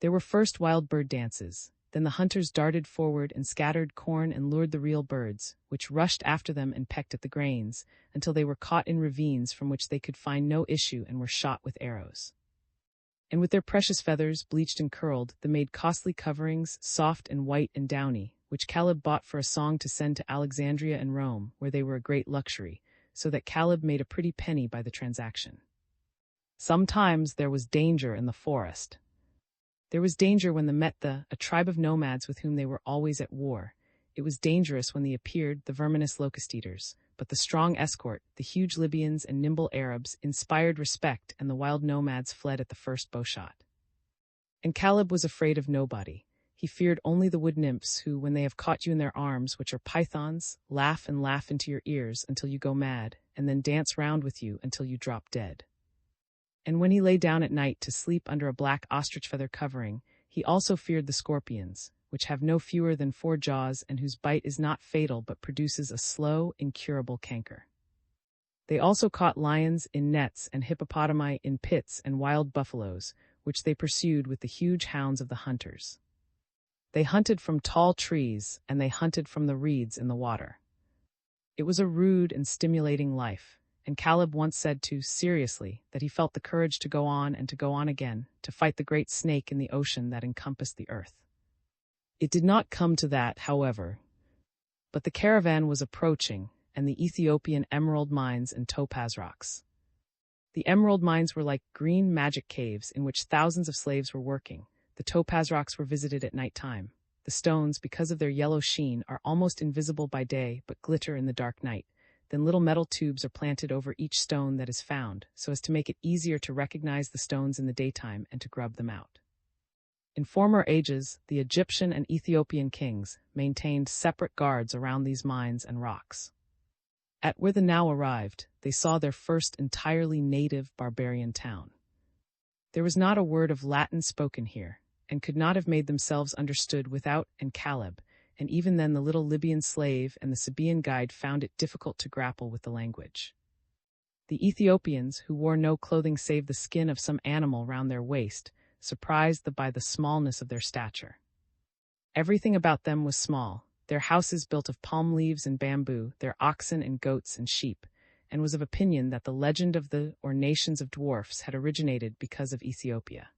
Speaker 1: There were first wild bird dances. Then the hunters darted forward and scattered corn and lured the real birds, which rushed after them and pecked at the grains, until they were caught in ravines from which they could find no issue and were shot with arrows. And with their precious feathers, bleached and curled, they made costly coverings, soft and white and downy, which Caleb bought for a song to send to Alexandria and Rome, where they were a great luxury, so that Caleb made a pretty penny by the transaction. Sometimes there was danger in the forest. There was danger when they met a tribe of nomads with whom they were always at war. It was dangerous when they appeared, the verminous locust-eaters, but the strong escort, the huge Libyans and nimble Arabs, inspired respect, and the wild nomads fled at the first bowshot. And Caleb was afraid of nobody. He feared only the wood nymphs who, when they have caught you in their arms, which are pythons, laugh and laugh into your ears until you go mad, and then dance round with you until you drop dead. And when he lay down at night to sleep under a black ostrich feather covering, he also feared the scorpions, which have no fewer than 4 jaws and whose bite is not fatal but produces a slow, incurable canker. They also caught lions in nets and hippopotami in pits and wild buffaloes, which they pursued with the huge hounds of the hunters. They hunted from tall trees, and they hunted from the reeds in the water. It was a rude and stimulating life, and Caleb once said seriously, that he felt the courage to go on and to go on again, to fight the great snake in the ocean that encompassed the earth. It did not come to that, however, but the caravan was approaching, and the Ethiopian emerald mines and topaz rocks. The emerald mines were like green magic caves in which thousands of slaves were working. The topaz rocks were visited at night time. The stones, because of their yellow sheen, are almost invisible by day, but glitter in the dark night. Then little metal tubes are planted over each stone that is found, so as to make it easier to recognize the stones in the daytime and to grub them out. In former ages, the Egyptian and Ethiopian kings maintained separate guards around these mines and rocks. At where they now arrived, they saw their first entirely native barbarian town. There was not a word of Latin spoken here, and could not have made themselves understood without and Caleb, and even then the little Libyan slave and the Sabaean guide found it difficult to grapple with the language. The Ethiopians, who wore no clothing save the skin of some animal round their waist, surprised them by the smallness of their stature. Everything about them was small, their houses built of palm leaves and bamboo, their oxen and goats and sheep, and was of opinion that the legend of the nations of dwarfs had originated because of Ethiopia.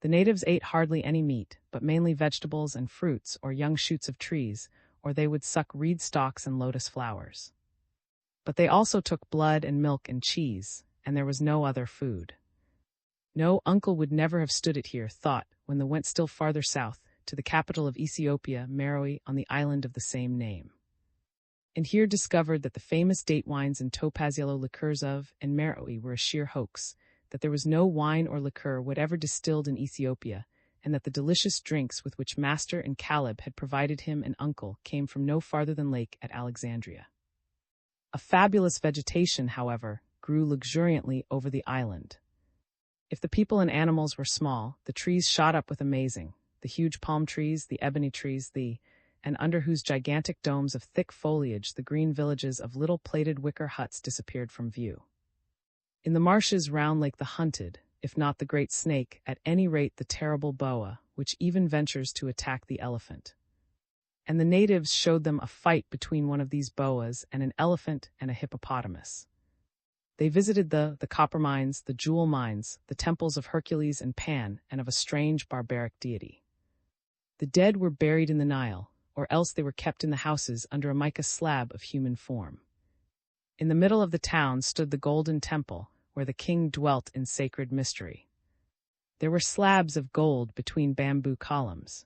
Speaker 1: The natives ate hardly any meat, but mainly vegetables and fruits or young shoots of trees, or they would suck reed stalks and lotus flowers. But they also took blood and milk and cheese, and there was no other food. No, uncle would never have stood it here, thought, when they went still farther south, to the capital of Ethiopia, Meroe, on the island of the same name. And here discovered that the famous date wines and topaz yellow liqueurs of and Meroe were a sheer hoax, that there was no wine or liqueur whatever distilled in Ethiopia, and that the delicious drinks with which Master and Caleb had provided him and uncle came from no farther than lake at Alexandria. A fabulous vegetation, however, grew luxuriantly over the island. If the people and animals were small, the trees shot up with amazing, the huge palm trees, the ebony trees, and under whose gigantic domes of thick foliage the green villages of little plated wicker huts disappeared from view. In the marshes round Lake the hunted, if not the great snake, at any rate the terrible boa, which even ventures to attack the elephant. And the natives showed them a fight between one of these boas and an elephant and a hippopotamus. They visited the copper mines, the jewel mines, the temples of Hercules and Pan, and of a strange barbaric deity. The dead were buried in the Nile, or else they were kept in the houses under a mica slab of human form. In the middle of the town stood the golden temple, where the king dwelt in sacred mystery. There were slabs of gold between bamboo columns.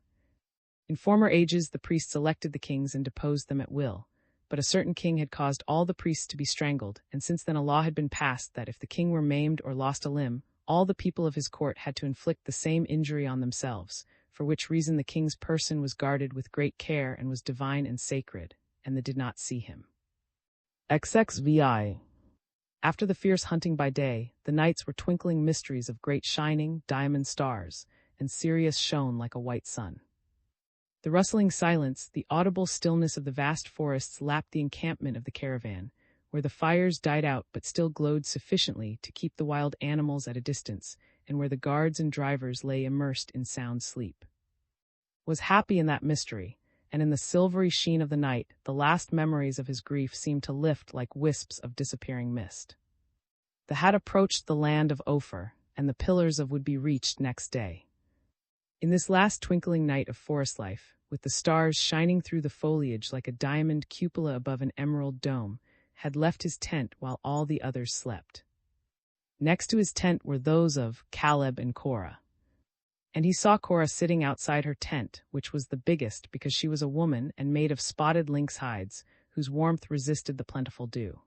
Speaker 1: In former ages, the priests elected the kings and deposed them at will, but a certain king had caused all the priests to be strangled, and since then a law had been passed that if the king were maimed or lost a limb, all the people of his court had to inflict the same injury on themselves, for which reason the king's person was guarded with great care and was divine and sacred, and they did not see him. XXVI. After the fierce hunting by day, the nights were twinkling mysteries of great shining, diamond stars, and Sirius shone like a white sun. The rustling silence, the audible stillness of the vast forests lapped the encampment of the caravan, where the fires died out but still glowed sufficiently to keep the wild animals at a distance, and where the guards and drivers lay immersed in sound sleep. Was happy in that mystery, and in the silvery sheen of the night, the last memories of his grief seemed to lift like wisps of disappearing mist. The had approached the land of Ophir, and the pillars of would be reached next day. In this last twinkling night of forest life, with the stars shining through the foliage like a diamond cupola above an emerald dome, had left his tent while all the others slept. Next to his tent were those of Caleb and Cora. And he saw Cora sitting outside her tent, which was the biggest because she was a woman and made of spotted lynx hides, whose warmth resisted the plentiful dew.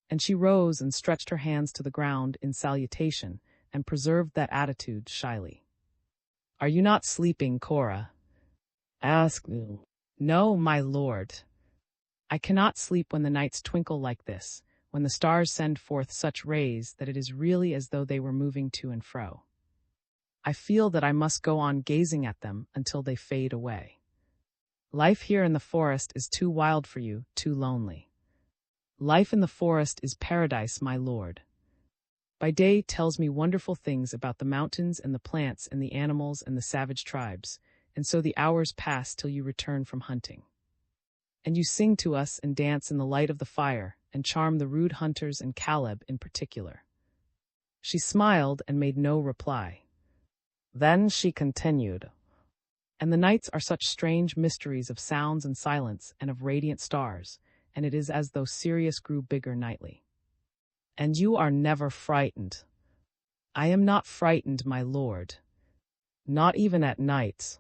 Speaker 1: And she rose and stretched her hands to the ground in salutation, and preserved that attitude shyly. "Are you not sleeping, Cora?" asked. "No, my lord. I cannot sleep when the nights twinkle like this, when the stars send forth such rays that it is really as though they were moving to and fro. I feel that I must go on gazing at them until they fade away. Life here in the forest is too wild for you, too lonely. Life in the forest is paradise, my lord. By day tells me wonderful things about the mountains and the plants and the animals and the savage tribes, and so the hours pass till you return from hunting. And you sing to us and dance in the light of the fire, and charm the rude hunters and Caleb in particular." She smiled and made no reply. Then she continued, "And the nights are such strange mysteries of sounds and silence and of radiant stars, and it is as though Sirius grew bigger nightly. And you are never frightened." "I am not frightened, my lord. Not even at night.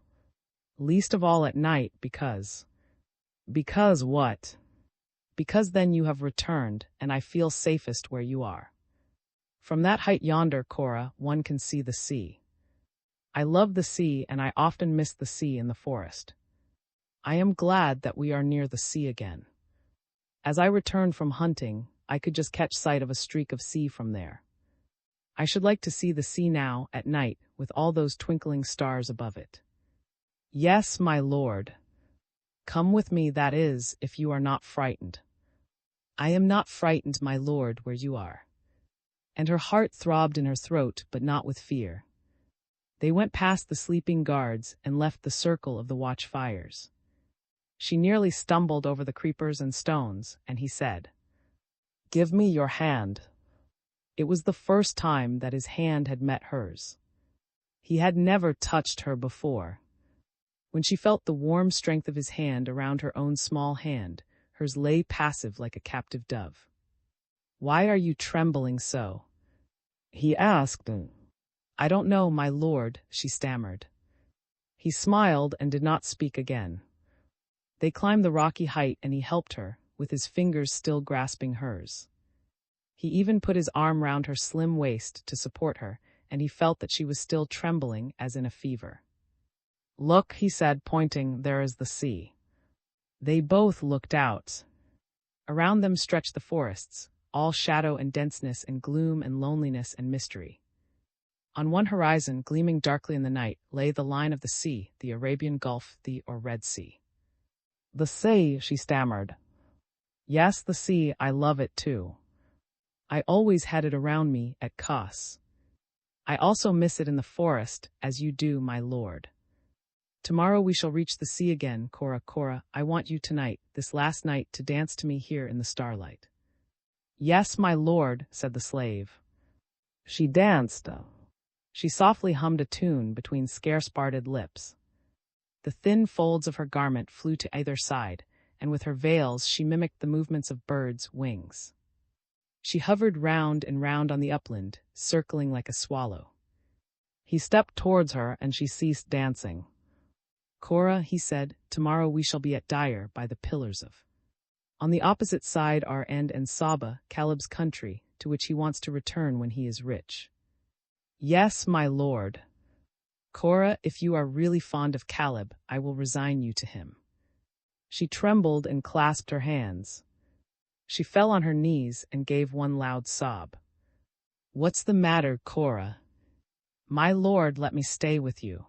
Speaker 1: Least of all at night, because—" "Because what?" "Because then you have returned, and I feel safest where you are. From that height yonder, Cora, one can see the sea. I love the sea, and I often miss the sea in the forest. I am glad that we are near the sea again. As I returned from hunting, I could just catch sight of a streak of sea from there. I should like to see the sea now, at night, with all those twinkling stars above it. Yes, my lord. Come with me, that is, if you are not frightened." "I am not frightened, my lord, where you are." And her heart throbbed in her throat, but not with fear. They went past the sleeping guards and left the circle of the watch fires. She nearly stumbled over the creepers and stones, and he said, "Give me your hand." It was the first time that his hand had met hers. He had never touched her before. When she felt the warm strength of his hand around her own small hand, hers lay passive like a captive dove. "Why are you trembling so?" he asked. "I don't know, my lord," she stammered. He smiled and did not speak again. They climbed the rocky height, and he helped her, with his fingers still grasping hers. He even put his arm round her slim waist to support her, and he felt that she was still trembling as in a fever. "Look," he said, pointing, "there is the sea." They both looked out. Around them stretched the forests, all shadow and denseness and gloom and loneliness and mystery. On one horizon, gleaming darkly in the night, lay the line of the sea, the Arabian Gulf, or Red Sea. "The sea," she stammered. "Yes, the sea, I love it too. I always had it around me at Kos. I also miss it in the forest, as you do, my lord. Tomorrow we shall reach the sea again, Cora. Cora, I want you tonight, this last night, to dance to me here in the starlight." "Yes, my lord," said the slave. She danced. She softly hummed a tune between scarce-parted lips. The thin folds of her garment flew to either side, and with her veils she mimicked the movements of birds' wings. She hovered round and round on the upland, circling like a swallow. He stepped towards her, and she ceased dancing. "Cora," he said, "tomorrow we shall be at Dyer by the pillars of. On the opposite side are End and Saba, Caleb's country, to which he wants to return when he is rich." "Yes, my lord." "Cora, if you are really fond of Caleb, I will resign you to him." She trembled and clasped her hands. She fell on her knees and gave one loud sob. "What's the matter, Cora?" "My lord, let me stay with you.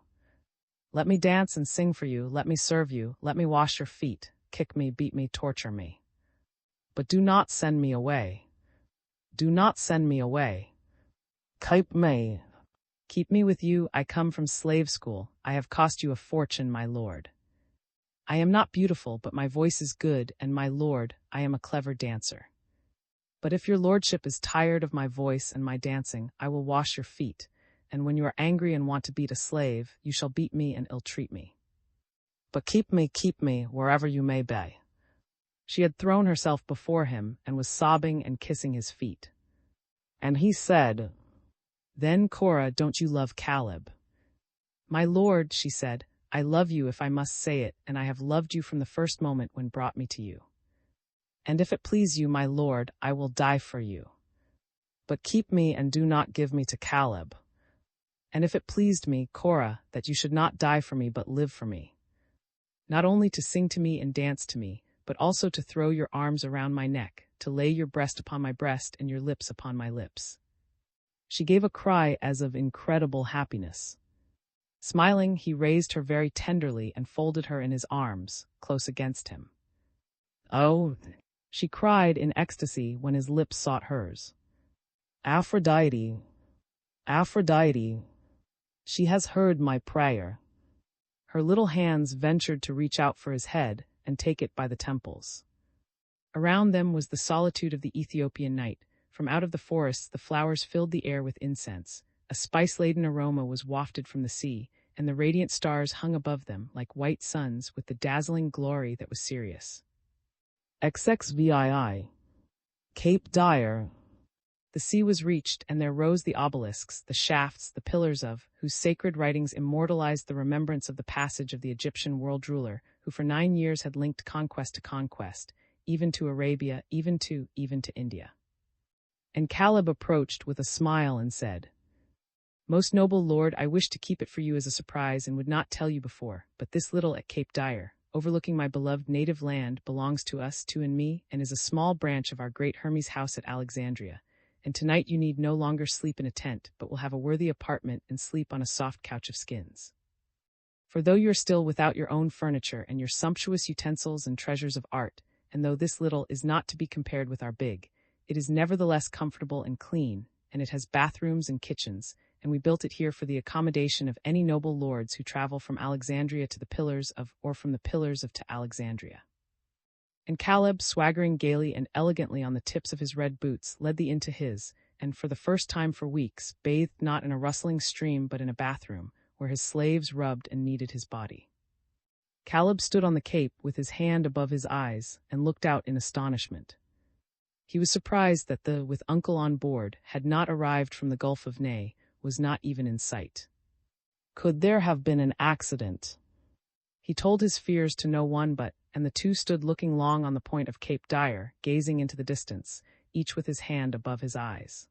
Speaker 1: Let me dance and sing for you, let me serve you, let me wash your feet, kick me, beat me, torture me. But do not send me away. Do not send me away. Keep me. Keep me with you, I come from slave school, I have cost you a fortune, my lord. I am not beautiful, but my voice is good, and my lord, I am a clever dancer. But if your lordship is tired of my voice and my dancing, I will wash your feet, and when you are angry and want to beat a slave, you shall beat me and ill-treat me. But keep me, wherever you may be." She had thrown herself before him and was sobbing and kissing his feet. And he said, "Then, Cora, don't you love Caleb?" "My lord," she said, "I love you if I must say it, and I have loved you from the first moment when brought me to you. And if it please you, my lord, I will die for you. But keep me and do not give me to Caleb. And if it pleased me, Cora, that you should not die for me but live for me. Not only to sing to me and dance to me, but also to throw your arms around my neck, to lay your breast upon my breast and your lips upon my lips." She gave a cry as of incredible happiness. Smiling, he raised her very tenderly and folded her in his arms, close against him. "Oh," she cried in ecstasy when his lips sought hers. "Aphrodite, Aphrodite, she has heard my prayer." Her little hands ventured to reach out for his head and take it by the temples. Around them was the solitude of the Ethiopian night. From out of the forests the flowers filled the air with incense. A spice-laden aroma was wafted from the sea, and the radiant stars hung above them like white suns with the dazzling glory that was Sirius. XXVII. Cape Dyer. The sea was reached, and there rose the obelisks, the shafts, the pillars of, whose sacred writings immortalized the remembrance of the passage of the Egyptian world ruler, who for 9 years had linked conquest to conquest, even to Arabia, even to India. And Caleb approached with a smile and said, "Most noble lord, I wish to keep it for you as a surprise and would not tell you before, but this little at Cape Dyer, overlooking my beloved native land, belongs to us, to and me, and is a small branch of our great Hermes house at Alexandria. And tonight you need no longer sleep in a tent, but will have a worthy apartment and sleep on a soft couch of skins. For though you are still without your own furniture and your sumptuous utensils and treasures of art, and though this little is not to be compared with our big, it is nevertheless comfortable and clean, and it has bathrooms and kitchens, and we built it here for the accommodation of any noble lords who travel from Alexandria to the Pillars of, or from the Pillars of to Alexandria." And Caleb, swaggering gaily and elegantly on the tips of his red boots, led the inn to his, and for the first time for weeks, bathed not in a rustling stream but in a bathroom, where his slaves rubbed and kneaded his body. Caleb stood on the cape with his hand above his eyes and looked out in astonishment. He was surprised that the "with uncle on board" had not arrived from the Gulf of Ney, was not even in sight. Could there have been an accident? He told his fears to no one but, and the two stood looking long on the point of Cape Dyer, gazing into the distance, each with his hand above his eyes.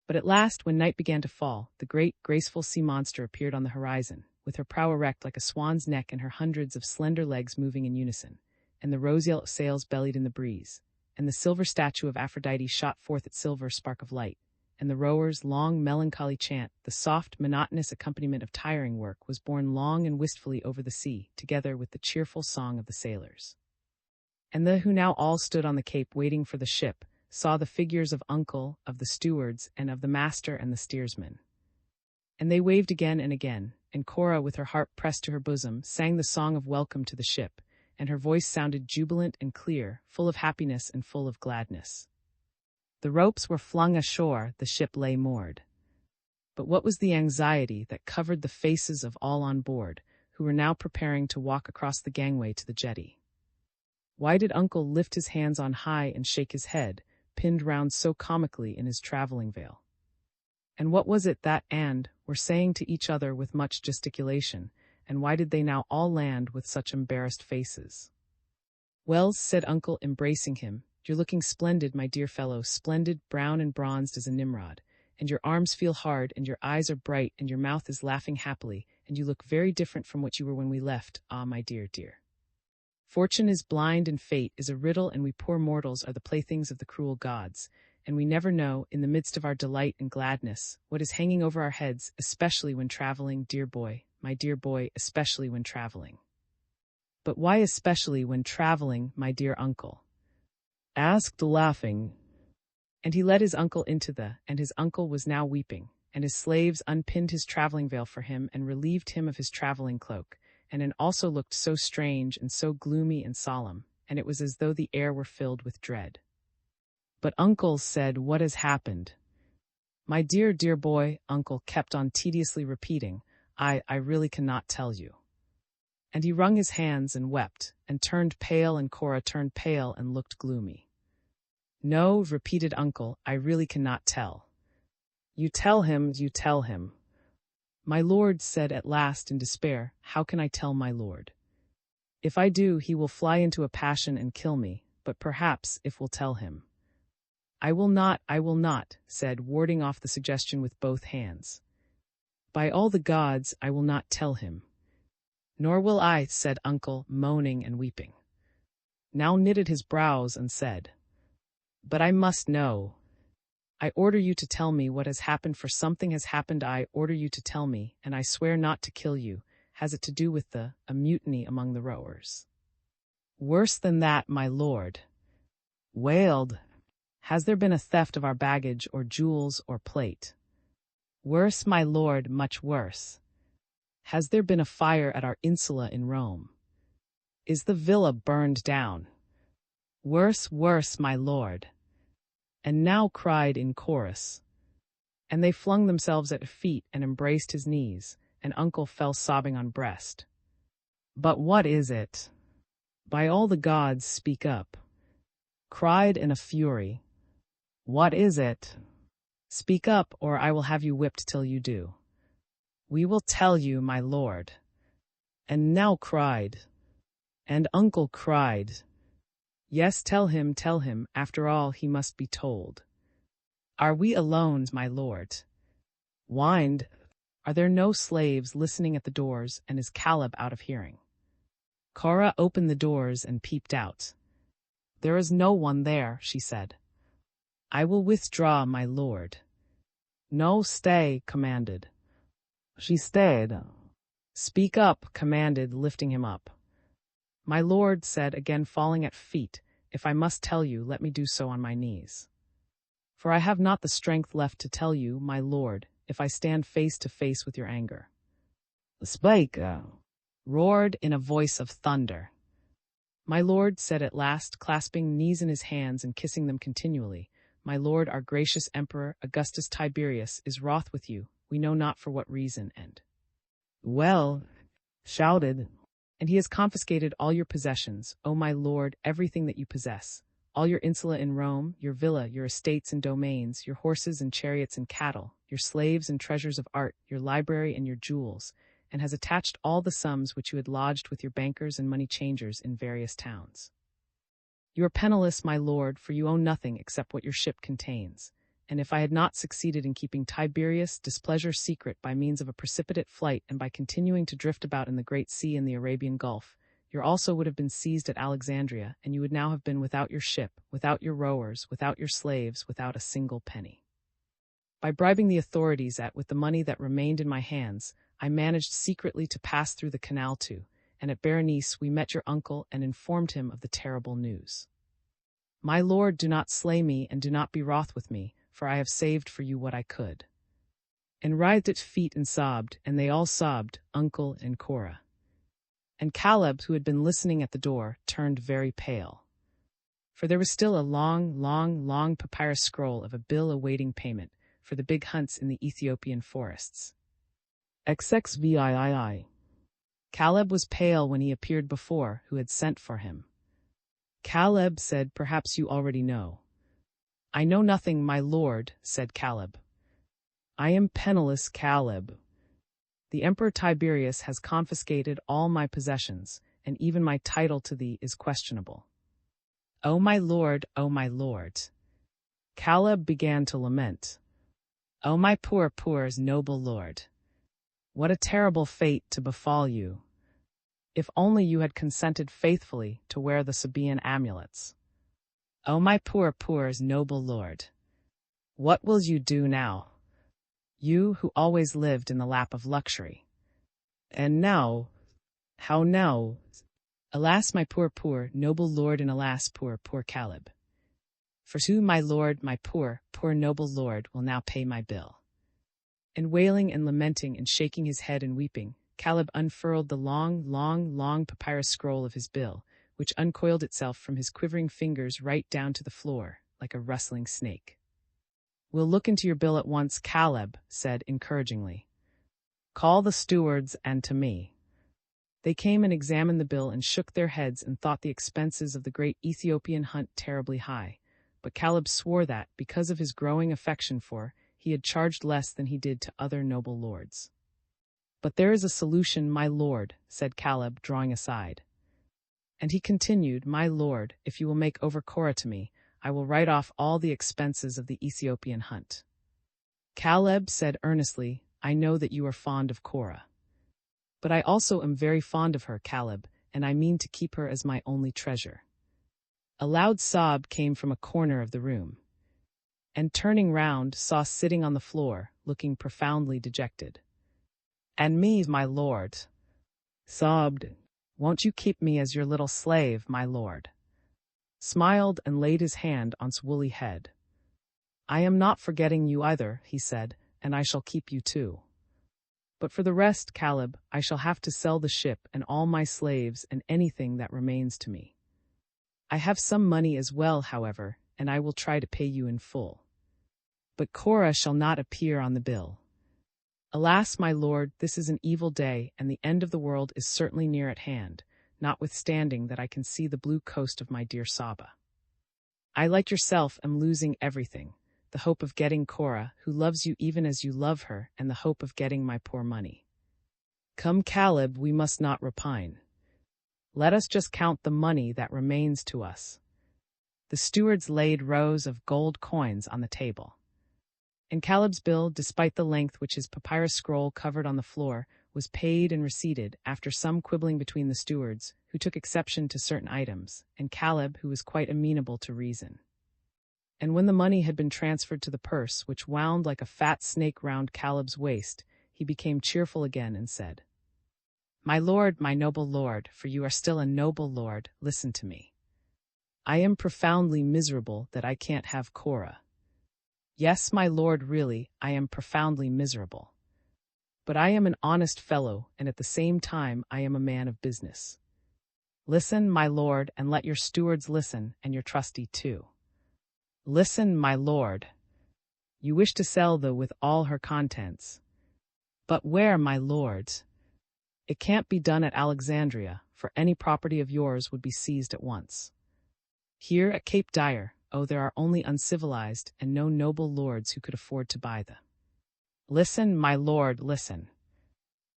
Speaker 1: But at last, when night began to fall, the great, graceful sea monster appeared on the horizon, with her prow erect like a swan's neck and her hundreds of slender legs moving in unison, and the rose-yellow sails bellied in the breeze, and the silver statue of Aphrodite shot forth its silver spark of light, and the rowers' long, melancholy chant, the soft, monotonous accompaniment of tiring work, was borne long and wistfully over the sea, together with the cheerful song of the sailors. And they who now all stood on the cape waiting for the ship saw the figures of uncle, of the stewards, and of the master and the steersman. And they waved again and again, and Cora, with her harp pressed to her bosom, sang the song of welcome to the ship, and her voice sounded jubilant and clear, full of happiness and full of gladness. The ropes were flung ashore, the ship lay moored. But what was the anxiety that covered the faces of all on board, who were now preparing to walk across the gangway to the jetty? Why did Uncle lift his hands on high and shake his head, pinned round so comically in his traveling veil? And what was it that were saying to each other with much gesticulation, and why did they now all land with such embarrassed faces? "Well," said Uncle, embracing him, "you're looking splendid, my dear fellow, splendid, brown and bronzed as a Nimrod, and your arms feel hard, and your eyes are bright, and your mouth is laughing happily, and you look very different from what you were when we left, ah, my dear, dear. Fortune is blind and fate is a riddle, and we poor mortals are the playthings of the cruel gods, and we never know, in the midst of our delight and gladness, what is hanging over our heads, especially when traveling, dear boy, my dear boy, especially when traveling." "But why especially when traveling, my dear uncle?" asked laughing. And he led his uncle and his uncle was now weeping, and his slaves unpinned his traveling veil for him and relieved him of his traveling cloak, and it also looked so strange and so gloomy and solemn, and it was as though the air were filled with dread. But Uncle said, "What has happened?" "My dear, dear boy," Uncle kept on tediously repeating, I really cannot tell you." And he wrung his hands and wept, and turned pale, and Cora turned pale and looked gloomy. "No," repeated Uncle, "I really cannot tell." You tell him. "My lord," said at last in despair, "how can I tell my lord? If I do, he will fly into a passion and kill me, but perhaps if we'll tell him." I will not," said, warding off the suggestion with both hands. "By all the gods, I will not tell him." "Nor will I," said Uncle, moaning and weeping. Now knitted his brows and said, "But I must know. I order you to tell me what has happened, for something has happened. I order you to tell me, and I swear not to kill you. Has it to do with a mutiny among the rowers?" "Worse than that, my lord," wailed. "Has there been a theft of our baggage or jewels or plate?" "Worse, my lord, much worse." "Has there been a fire at our insula in Rome?" "Is the villa burned down?" "Worse, worse, my lord." And now cried in chorus. And they flung themselves at his feet and embraced his knees, and Uncle fell sobbing on breast. "But what is it? By all the gods, speak up!" Cried in a fury. "What is it? Speak up, or I will have you whipped till you do." "We will tell you, my lord." And now cried. And Uncle cried. "Yes, tell him, after all he must be told." "Are we alone, my lord?" Whined. "Are there no slaves listening at the doors, and is Caleb out of hearing?" Cora opened the doors and peeped out. "There is no one there," she said. "I will withdraw, my lord." "No, stay," commanded. She stayed. "Speak up," commanded, lifting him up. "My lord," said, again falling at feet, "if I must tell you, let me do so on my knees. For I have not the strength left to tell you, my lord, if I stand face to face with your anger." "Speak," roared in a voice of thunder. "My lord," said at last, clasping knees in his hands and kissing them continually, "my lord, our gracious Emperor Augustus Tiberius is wroth with you, we know not for what reason, and—" "Well," shouted, "and he has confiscated all your possessions, O my lord, everything that you possess, all your insula in Rome, your villa, your estates and domains, your horses and chariots and cattle, your slaves and treasures of art, your library and your jewels, and has attached all the sums which you had lodged with your bankers and money changers in various towns. You are penniless, my lord, for you own nothing except what your ship contains, and if I had not succeeded in keeping Tiberius' displeasure secret by means of a precipitate flight and by continuing to drift about in the Great Sea and the Arabian Gulf, your also would have been seized at Alexandria, and you would now have been without your ship, without your rowers, without your slaves, without a single penny. By bribing the authorities with the money that remained in my hands, I managed secretly to pass through the canal to, and at Berenice we met your uncle and informed him of the terrible news. My lord, do not slay me and do not be wroth with me, for I have saved for you what I could." And writhed at feet and sobbed, and they all sobbed, Uncle and Cora. And Caleb, who had been listening at the door, turned very pale. For there was still a long papyrus scroll of a bill awaiting payment for the big hunts in the Ethiopian forests. XXVII. Caleb was pale when he appeared before who had sent for him. Caleb said, "Perhaps you already know." "I know nothing, my lord," said Caleb. "I am penniless, Caleb. The Emperor Tiberius has confiscated all my possessions, and even my title to thee is questionable." "Oh my lord, oh my lord." Caleb began to lament. "Oh my poor noble lord. What a terrible fate to befall you. If only you had consented faithfully to wear the Sabaean amulets. Oh my poor noble lord. What will you do now? You who always lived in the lap of luxury. And now, how now? Alas, my poor noble lord, and alas, poor Caleb. For who, my lord, my poor noble lord, will now pay my bill?" And wailing and lamenting and shaking his head and weeping, Caleb unfurled the long papyrus scroll of his bill, which uncoiled itself from his quivering fingers right down to the floor, like a rustling snake. "We'll look into your bill at once," Caleb said encouragingly. "Call the stewards and to me." They came and examined the bill and shook their heads and thought the expenses of the great Ethiopian hunt terribly high, but Caleb swore that, because of his growing affection for, he had charged less than he did to other noble lords. "But there is a solution, my lord," said Caleb, drawing aside. And he continued, "My lord, if you will make over Korah to me, I will write off all the expenses of the Ethiopian hunt." Caleb said earnestly, "I know that you are fond of Korah. But I also am very fond of her, Caleb, and I mean to keep her as my only treasure." A loud sob came from a corner of the room, and turning round, saw sitting on the floor, looking profoundly dejected. "And me, my lord," sobbed, "won't you keep me as your little slave, my lord?" Smiled and laid his hand on his woolly head. "I am not forgetting you either," he said, "and I shall keep you too. But for the rest, Caleb, I shall have to sell the ship and all my slaves and anything that remains to me. I have some money as well, however, and I will try to pay you in full. But Korah shall not appear on the bill. Alas, my lord, this is an evil day, and the end of the world is certainly near at hand, notwithstanding that I can see the blue coast of my dear Saba. I, like yourself, am losing everything, the hope of getting Korah, who loves you even as you love her, and the hope of getting my poor money. Come, Caleb, we must not repine. Let us just count the money that remains to us." The stewards laid rows of gold coins on the table. And Caleb's bill, despite the length which his papyrus scroll covered on the floor, was paid and receipted after some quibbling between the stewards, who took exception to certain items, and Caleb, who was quite amenable to reason. And when the money had been transferred to the purse, which wound like a fat snake round Caleb's waist, he became cheerful again and said, "My lord, my noble lord, for you are still a noble lord, listen to me. I am profoundly miserable that I can't have Korah. Yes, my lord, really, I am profoundly miserable. But I am an honest fellow, and at the same time I am a man of business. Listen, my lord, and let your stewards listen, and your trustee too. Listen, my lord. You wish to sell the with all her contents. But where, my lords? It can't be done at Alexandria, for any property of yours would be seized at once. Here at Cape Dyer, there are only uncivilized and no noble lords who could afford to buy them. Listen, my lord, listen.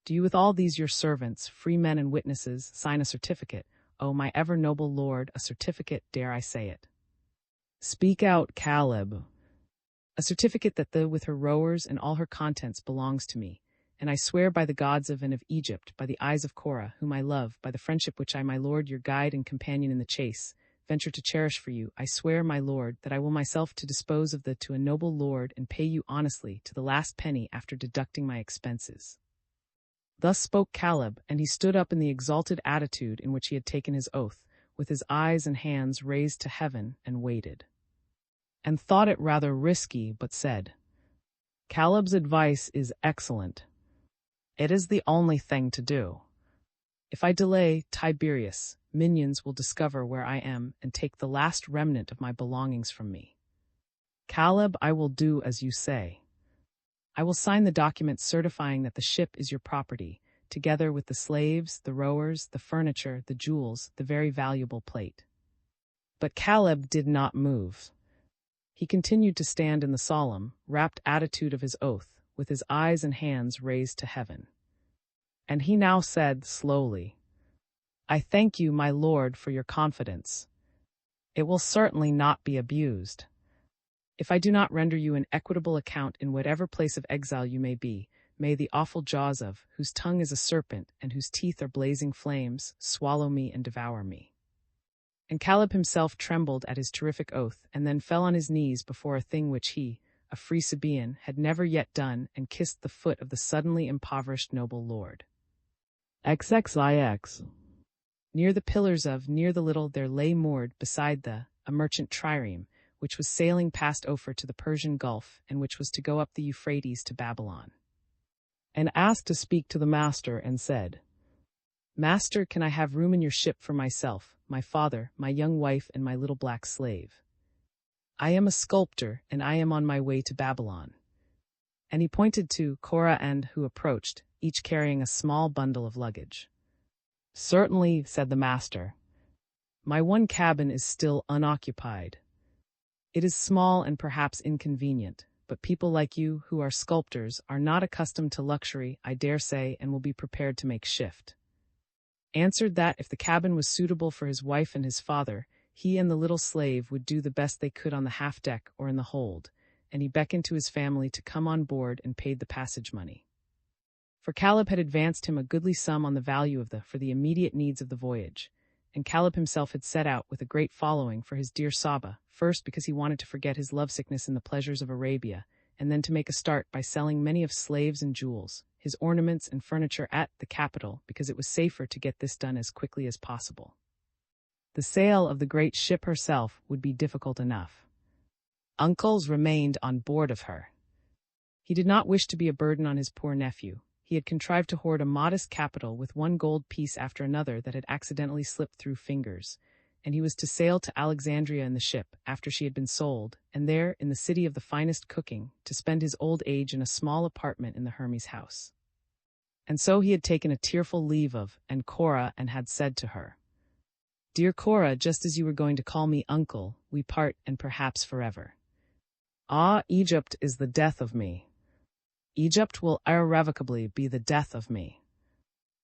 Speaker 1: Do you with all these your servants, free men and witnesses, sign a certificate, my ever noble lord, a certificate, dare I say it? Speak out, Caleb. A certificate that with her rowers and all her contents belongs to me, and I swear by the gods of and of Egypt, by the eyes of Korah, whom I love, by the friendship which I, my lord, your guide and companion in the chase, venture to cherish for you, I swear, my lord, that I will myself to dispose of the to a noble lord and pay you honestly to the last penny after deducting my expenses." Thus spoke Caleb, and he stood up in the exalted attitude in which he had taken his oath, with his eyes and hands raised to heaven, and waited. And thought it rather risky, but said, "Caleb's advice is excellent. It is the only thing to do. If I delay, Tiberius, minions will discover where I am and take the last remnant of my belongings from me. Caleb, I will do as you say. I will sign the document certifying that the ship is your property, together with the slaves, the rowers, the furniture, the jewels, the very valuable plate. But Caleb did not move. He continued to stand in the solemn, rapt attitude of his oath, with his eyes and hands raised to heaven. And he now said slowly, I thank you, my lord, for your confidence. It will certainly not be abused. If I do not render you an equitable account in whatever place of exile you may be, may the awful jaws of, whose tongue is a serpent and whose teeth are blazing flames, swallow me and devour me. And Caleb himself trembled at his terrific oath, and then fell on his knees before a thing which he, a free Sabaean, had never yet done, and kissed the foot of the suddenly impoverished noble lord. XXIX. Near the little there lay moored beside a merchant trireme, which was sailing past Ophir to the Persian Gulf, and which was to go up the Euphrates to Babylon. And asked to speak to the master, and said, Master, can I have room in your ship for myself, my father, my young wife, and my little black slave? I am a sculptor, and I am on my way to Babylon. And he pointed to Korah and who approached, each carrying a small bundle of luggage. Certainly, said the master. My one cabin is still unoccupied. It is small and perhaps inconvenient, but people like you, who are sculptors, are not accustomed to luxury, I dare say, and will be prepared to make shift. Answered that if the cabin was suitable for his wife and his father, he and the little slave would do the best they could on the half-deck or in the hold, and he beckoned to his family to come on board and paid the passage money. For Caleb had advanced him a goodly sum on the value for the immediate needs of the voyage, and Caleb himself had set out with a great following for his dear Saba, first because he wanted to forget his lovesickness in the pleasures of Arabia, and then to make a start by selling many of slaves and jewels, his ornaments and furniture at the capital, because it was safer to get this done as quickly as possible. The sale of the great ship herself would be difficult enough. Uncles remained on board of her. He did not wish to be a burden on his poor nephew. He had contrived to hoard a modest capital with one gold piece after another that had accidentally slipped through fingers, and he was to sail to Alexandria in the ship, after she had been sold, and there, in the city of the finest cooking, to spend his old age in a small apartment in the Hermes house. And so he had taken a tearful leave of, and Korah, and had said to her, Dear Korah, just as you were going to call me uncle, we part, and perhaps forever. Ah, Egypt is the death of me. Egypt will irrevocably be the death of me.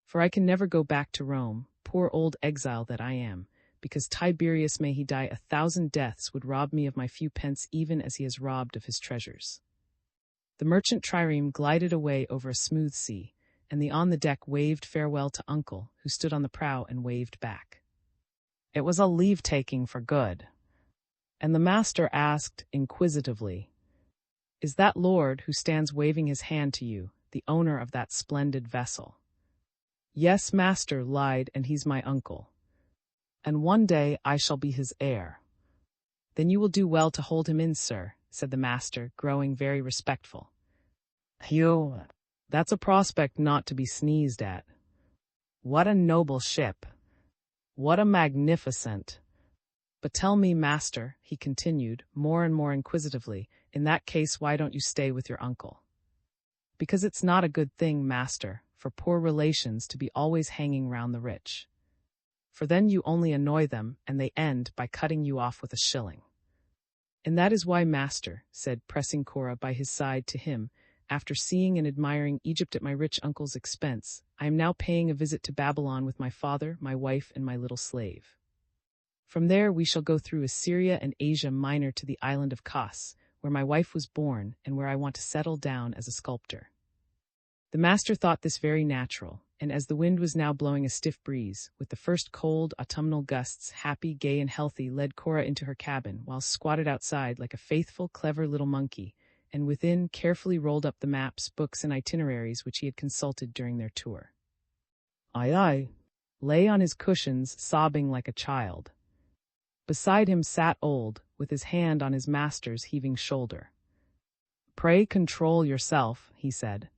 Speaker 1: For I can never go back to Rome, poor old exile that I am, because Tiberius, may he die 1,000 deaths, would rob me of my few pence even as he has robbed of his treasures. The merchant trireme glided away over a smooth sea, and the on the deck waved farewell to uncle, who stood on the prow and waved back. It was a leave-taking for good. And the master asked, inquisitively, Is that lord who stands waving his hand to you, the owner of that splendid vessel? Yes, master, lied, and he's my uncle. And one day I shall be his heir. Then you will do well to hold him in, sir, said the master, growing very respectful. Hugh, that's a prospect not to be sneezed at. What a noble ship! What a magnificent! But tell me, master, he continued, more and more inquisitively, in that case why don't you stay with your uncle? Because it's not a good thing, master, for poor relations to be always hanging round the rich. For then you only annoy them, and they end by cutting you off with a shilling. And that is why, master, said, pressing Korah by his side to him, after seeing and admiring Egypt at my rich uncle's expense, I am now paying a visit to Babylon with my father, my wife, and my little slave. From there we shall go through Assyria and Asia Minor to the island of Kos, where my wife was born and where I want to settle down as a sculptor. The master thought this very natural, and as the wind was now blowing a stiff breeze, with the first cold autumnal gusts, happy, gay, and healthy, led Korah into her cabin, while squatted outside like a faithful, clever little monkey, and within carefully rolled up the maps, books, and itineraries which he had consulted during their tour. Ai lay on his cushions, sobbing like a child. Beside him sat Old, with his hand on his master's heaving shoulder. Pray control yourself, he said.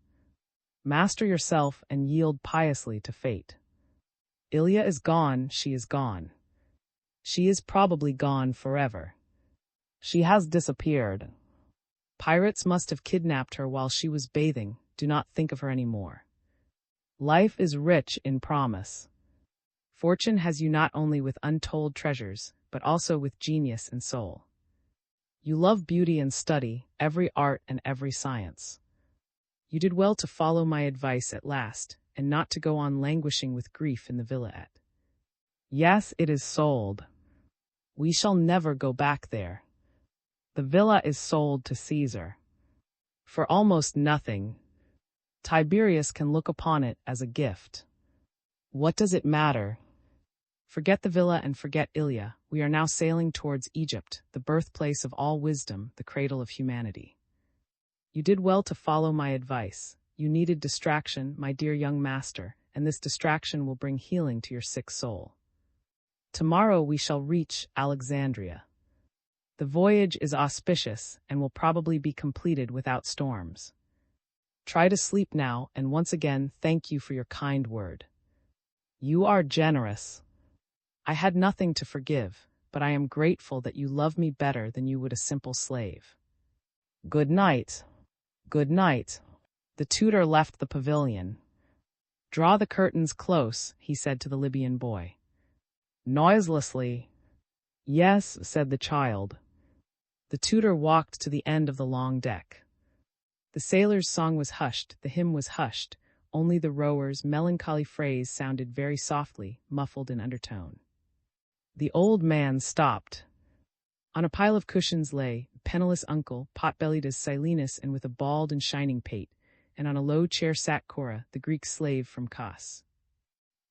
Speaker 1: Master yourself and yield piously to fate. Ilya is gone, she is gone. She is probably gone forever. She has disappeared. Pirates must have kidnapped her while she was bathing. Do not think of her anymore. Life is rich in promise. Fortune has you not only with untold treasures, but also with genius and soul. You love beauty and study, every art and every science. You did well to follow my advice at last, and not to go on languishing with grief in the villa. Yes, it is sold. We shall never go back there. The villa is sold to Caesar. For almost nothing. Tiberius can look upon it as a gift. What does it matter? Forget the villa and forget Ilya. We are now sailing towards Egypt, the birthplace of all wisdom, the cradle of humanity. You did well to follow my advice. You needed distraction, my dear young master, and this distraction will bring healing to your sick soul. Tomorrow we shall reach Alexandria. The voyage is auspicious and will probably be completed without storms. Try to sleep now, and once again thank you for your kind word. You are generous. I had nothing to forgive, but I am grateful that you love me better than you would a simple slave. Good night. Good night. The tutor left the pavilion. Draw the curtains close, he said to the Libyan boy. Noiselessly. Yes, said the child. The tutor walked to the end of the long deck. The sailor's song was hushed, the hymn was hushed, only the rower's melancholy phrase sounded very softly, muffled in undertone. The old man stopped. On a pile of cushions lay, penniless uncle, pot-bellied as Silenus and with a bald and shining pate, and on a low chair sat Cora, the Greek slave from Kos.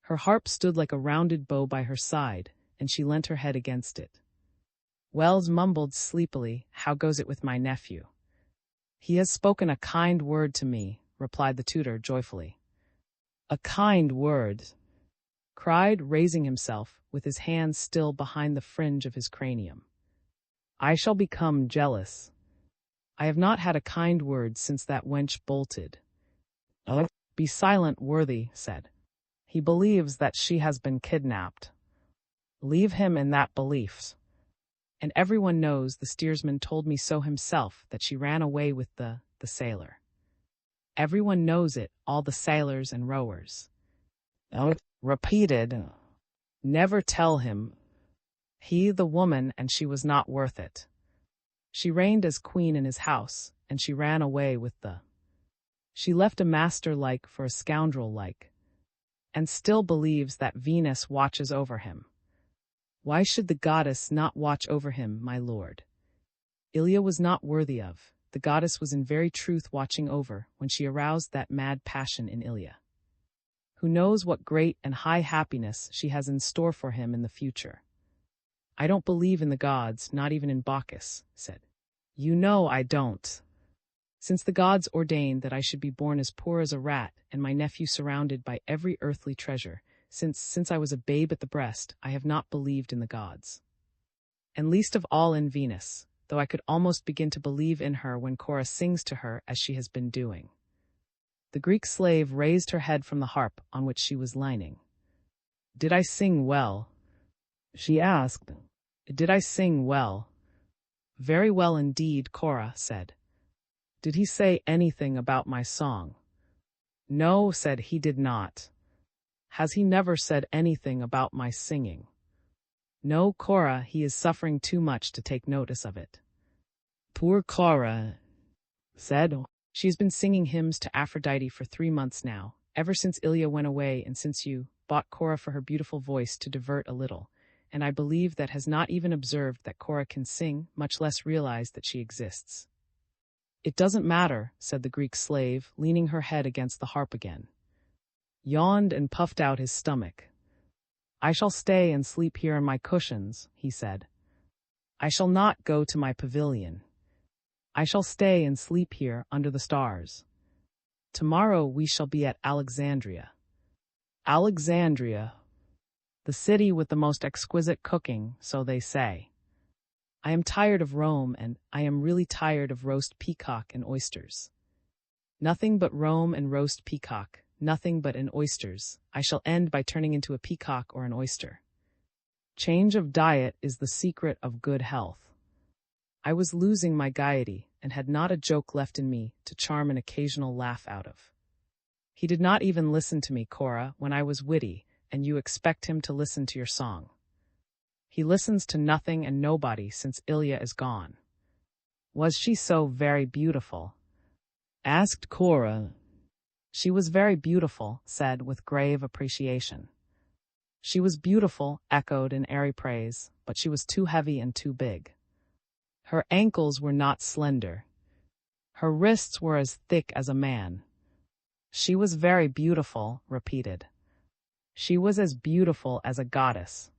Speaker 1: Her harp stood like a rounded bow by her side, and she leant her head against it. Wells mumbled sleepily, "How goes it with my nephew?" "He has spoken a kind word to me," replied the tutor joyfully. "A kind word," cried, raising himself, with his hands still behind the fringe of his cranium. "I shall become jealous. I have not had a kind word since that wench bolted." "Oh, be silent, worthy," said. "He believes that she has been kidnapped. Leave him in that belief. And everyone knows, the steersman told me so himself, that she ran away with the sailor. Everyone knows it, all the sailors and rowers." "Oh," repeated. "Never tell him. He the woman, and she was not worth it. She reigned as queen in his house, and she ran away with She left a master like for a scoundrel like, and still believes that Venus watches over him. Why should the goddess not watch over him, my lord? Ilya was not worthy of. The goddess was in very truth watching over when she aroused that mad passion in Ilya. Who knows what great and high happiness she has in store for him in the future? I don't believe in the gods, not even in Bacchus," said. "You know I don't. Since the gods ordained that I should be born as poor as a rat, and my nephew surrounded by every earthly treasure, since I was a babe at the breast, I have not believed in the gods. And least of all in Venus, though I could almost begin to believe in her when Cora sings to her as she has been doing." The Greek slave raised her head from the harp on which she was leaning. "Did I sing well?" she asked. "Did I sing well?" "Very well indeed," Cora said. "Did he say anything about my song?" "No," said he, did not. "Has he never said anything about my singing?" "No, Cora, he is suffering too much to take notice of it." "Poor Cora," said. "She's been singing hymns to Aphrodite for 3 months now, ever since Ilya went away and since you bought Cora for her beautiful voice to divert a little, and I believe that has not even observed that Cora can sing, much less realize that she exists." "It doesn't matter," said the Greek slave, leaning her head against the harp again. Yawned and puffed out his stomach. "I shall stay and sleep here on my cushions," he said. "I shall not go to my pavilion. I shall stay and sleep here under the stars. Tomorrow we shall be at Alexandria." "Alexandria, the city with the most exquisite cooking, so they say. I am tired of Rome, and I am really tired of roast peacock and oysters. Nothing but Rome and roast peacock, nothing but in oysters. I shall end by turning into a peacock or an oyster. Change of diet is the secret of good health. I was losing my gaiety and had not a joke left in me to charm an occasional laugh out of. He did not even listen to me, Cora, when I was witty, and you expect him to listen to your song. He listens to nothing and nobody since Ilya is gone. Was she so very beautiful? Asked Cora. She was very beautiful, said with grave appreciation. She was beautiful, echoed in airy praise, but she was too heavy and too big. Her ankles were not slender. Her wrists were as thick as a man. She was very beautiful, repeated. She was as beautiful as a goddess.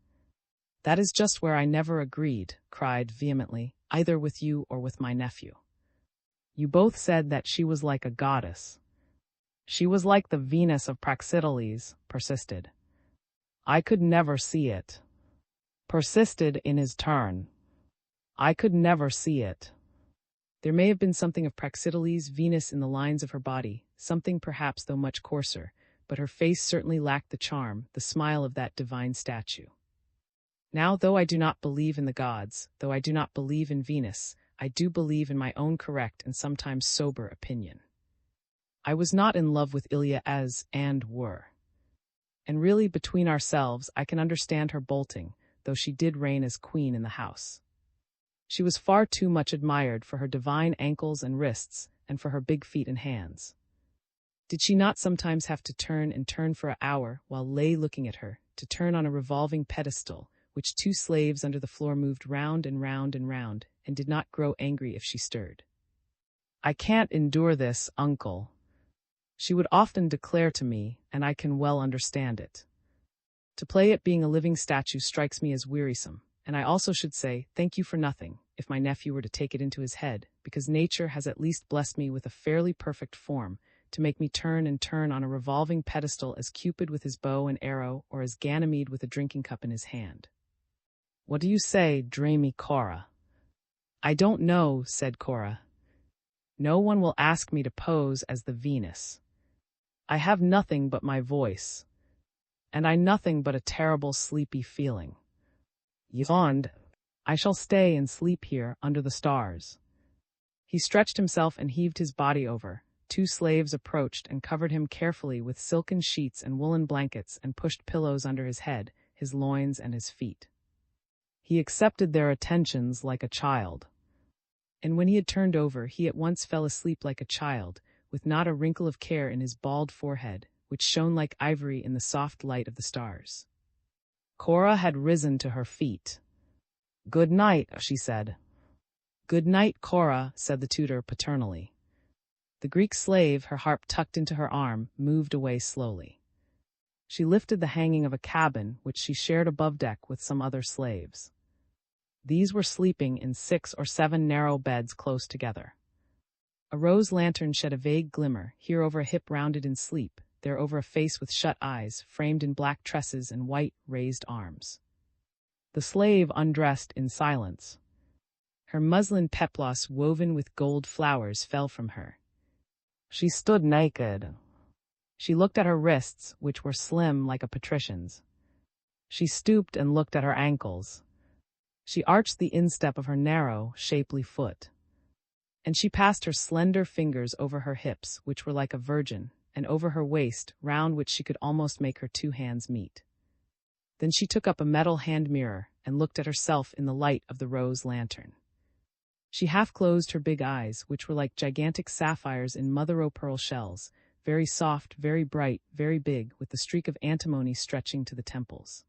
Speaker 1: That is just where I never agreed, cried vehemently, either with you or with my nephew. You both said that she was like a goddess. She was like the Venus of Praxiteles, persisted. I could never see it. Persisted in his turn. I could never see it. There may have been something of Praxiteles' Venus in the lines of her body, something perhaps though much coarser, but her face certainly lacked the charm, the smile of that divine statue. Now, though I do not believe in the gods, though I do not believe in Venus, I do believe in my own correct and sometimes sober opinion. I was not in love with Ilya as, and were. And really, between ourselves, I can understand her bolting, though she did reign as queen in the house. She was far too much admired for her divine ankles and wrists, and for her big feet and hands. Did she not sometimes have to turn and turn for an hour while lay looking at her, to turn on a revolving pedestal, which two slaves under the floor moved round and round and round, and did not grow angry if she stirred? I can't endure this, uncle. She would often declare to me, and I can well understand it. To play at being a living statue strikes me as wearisome, and I also should say, thank you for nothing, if my nephew were to take it into his head, because nature has at least blessed me with a fairly perfect form, to make me turn and turn on a revolving pedestal as Cupid with his bow and arrow, or as Ganymede with a drinking cup in his hand. What do you say, dreamy Cora? I don't know, said Cora. No one will ask me to pose as the Venus. I have nothing but my voice, and I nothing but a terrible sleepy feeling. Yawned. I shall stay and sleep here under the stars. He stretched himself and heaved his body over. Two slaves approached and covered him carefully with silken sheets and woolen blankets and pushed pillows under his head, his loins and his feet. He accepted their attentions like a child. And when he had turned over, he at once fell asleep like a child, with not a wrinkle of care in his bald forehead, which shone like ivory in the soft light of the stars. Cora had risen to her feet. Good night, she said. Good night, Cora, said the tutor paternally. The Greek slave, her harp tucked into her arm, moved away slowly. She lifted the hanging of a cabin, which she shared above deck with some other slaves. These were sleeping in 6 or 7 narrow beds close together. A rose lantern shed a vague glimmer, here over a hip rounded in sleep, there over a face with shut eyes, framed in black tresses and white, raised arms. The slave undressed in silence. Her muslin peplos woven with gold flowers fell from her. She stood naked. She looked at her wrists, which were slim like a patrician's. She stooped and looked at her ankles. She arched the instep of her narrow, shapely foot. And she passed her slender fingers over her hips, which were like a virgin, and over her waist, round which she could almost make her 2 hands meet. Then she took up a metal hand mirror and looked at herself in the light of the rose lantern. She half closed her big eyes, which were like gigantic sapphires in mother-o'-pearl shells, very soft, very bright, very big, with the streak of antimony stretching to the temples.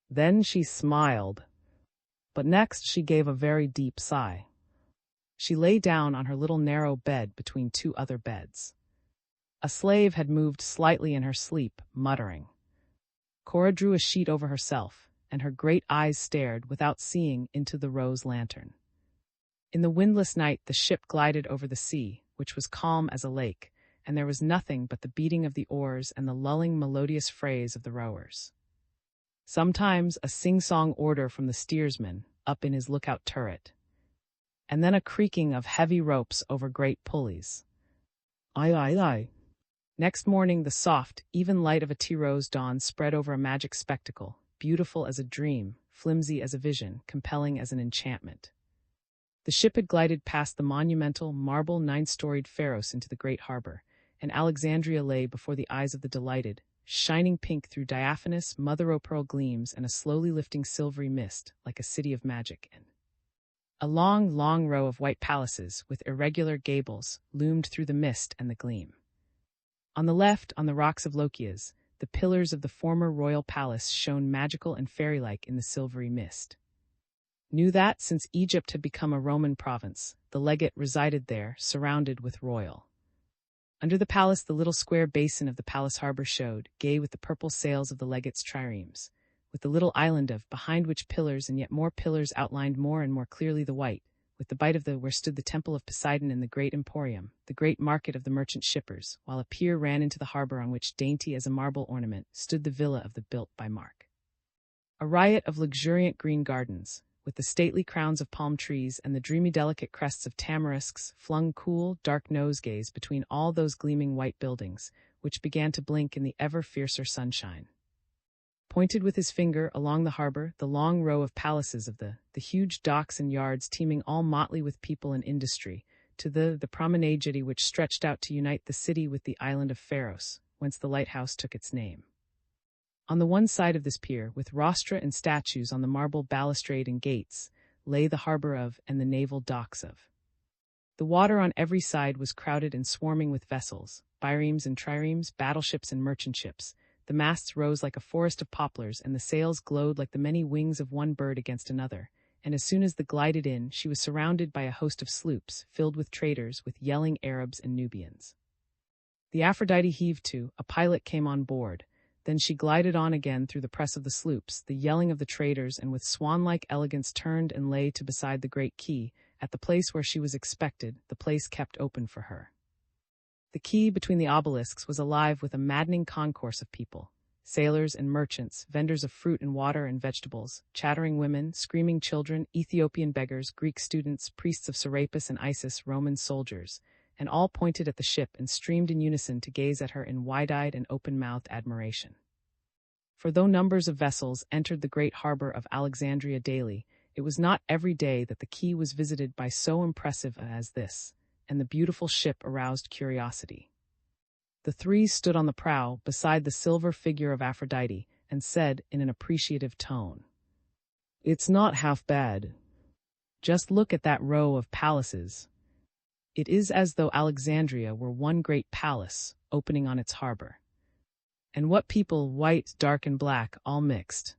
Speaker 1: Then she smiled. But next she gave a very deep sigh. She lay down on her little narrow bed between 2 other beds. A slave had moved slightly in her sleep, muttering. Cora drew a sheet over herself, and her great eyes stared, without seeing, into the rose lantern. In the windless night the ship glided over the sea, which was calm as a lake, and there was nothing but the beating of the oars and the lulling melodious phrase of the rowers. Sometimes a sing-song order from the steersman, up in his lookout turret, and then a creaking of heavy ropes over great pulleys. Aye, aye, aye. Next morning, the soft, even light of a tea-rose dawn spread over a magic spectacle, beautiful as a dream, flimsy as a vision, compelling as an enchantment. The ship had glided past the monumental, marble, 9-storied Pharos into the great harbor, and Alexandria lay before the eyes of the delighted, shining pink through diaphanous, mother-o'-pearl gleams and a slowly lifting silvery mist, like a city of magic. And a long, long row of white palaces, with irregular gables, loomed through the mist and the gleam. On the left, on the rocks of Lochias, the pillars of the former royal palace shone magical and fairy-like in the silvery mist. Knew that, since Egypt had become a Roman province, the legate resided there, surrounded with royal. Under the palace, the little square basin of the palace harbor showed, gay with the purple sails of the legate's triremes, with the little island of, behind which pillars and yet more pillars outlined more and more clearly the white, with the bight of the where stood the temple of Poseidon and the great emporium, the great market of the merchant shippers, while a pier ran into the harbor on which, dainty as a marble ornament, stood the villa of the built by Mark. A riot of luxuriant green gardens, with the stately crowns of palm trees and the dreamy delicate crests of tamarisks, flung cool, dark nosegays between all those gleaming white buildings, which began to blink in the ever fiercer sunshine. Pointed with his finger along the harbor, the long row of palaces of the huge docks and yards teeming all motley with people and industry, to the promenade jetty which stretched out to unite the city with the island of Pharos, whence the lighthouse took its name. On the one side of this pier, with rostra and statues on the marble balustrade and gates, lay the harbor of and the naval docks of. The water on every side was crowded and swarming with vessels, biremes and triremes, battleships and merchant ships. The masts rose like a forest of poplars, and the sails glowed like the many wings of one bird against another, and as soon as the glided in, she was surrounded by a host of sloops, filled with traders, with yelling Arabs and Nubians. The Aphrodite heaved to, a pilot came on board, then she glided on again through the press of the sloops, the yelling of the traders, and with swan-like elegance turned and lay to beside the great quay, at the place where she was expected, the place kept open for her. The quay between the obelisks was alive with a maddening concourse of people, sailors and merchants, vendors of fruit and water and vegetables, chattering women, screaming children, Ethiopian beggars, Greek students, priests of Serapis and Isis, Roman soldiers, and all pointed at the ship and streamed in unison to gaze at her in wide-eyed and open-mouthed admiration. For though numbers of vessels entered the great harbor of Alexandria daily, it was not every day that the quay was visited by so impressive as this, and the beautiful ship aroused curiosity. The three stood on the prow beside the silver figure of Aphrodite and said in an appreciative tone, "It's not half bad. Just look at that row of palaces. It is as though Alexandria were one great palace opening on its harbor. And what people, white, dark, and black, all mixed.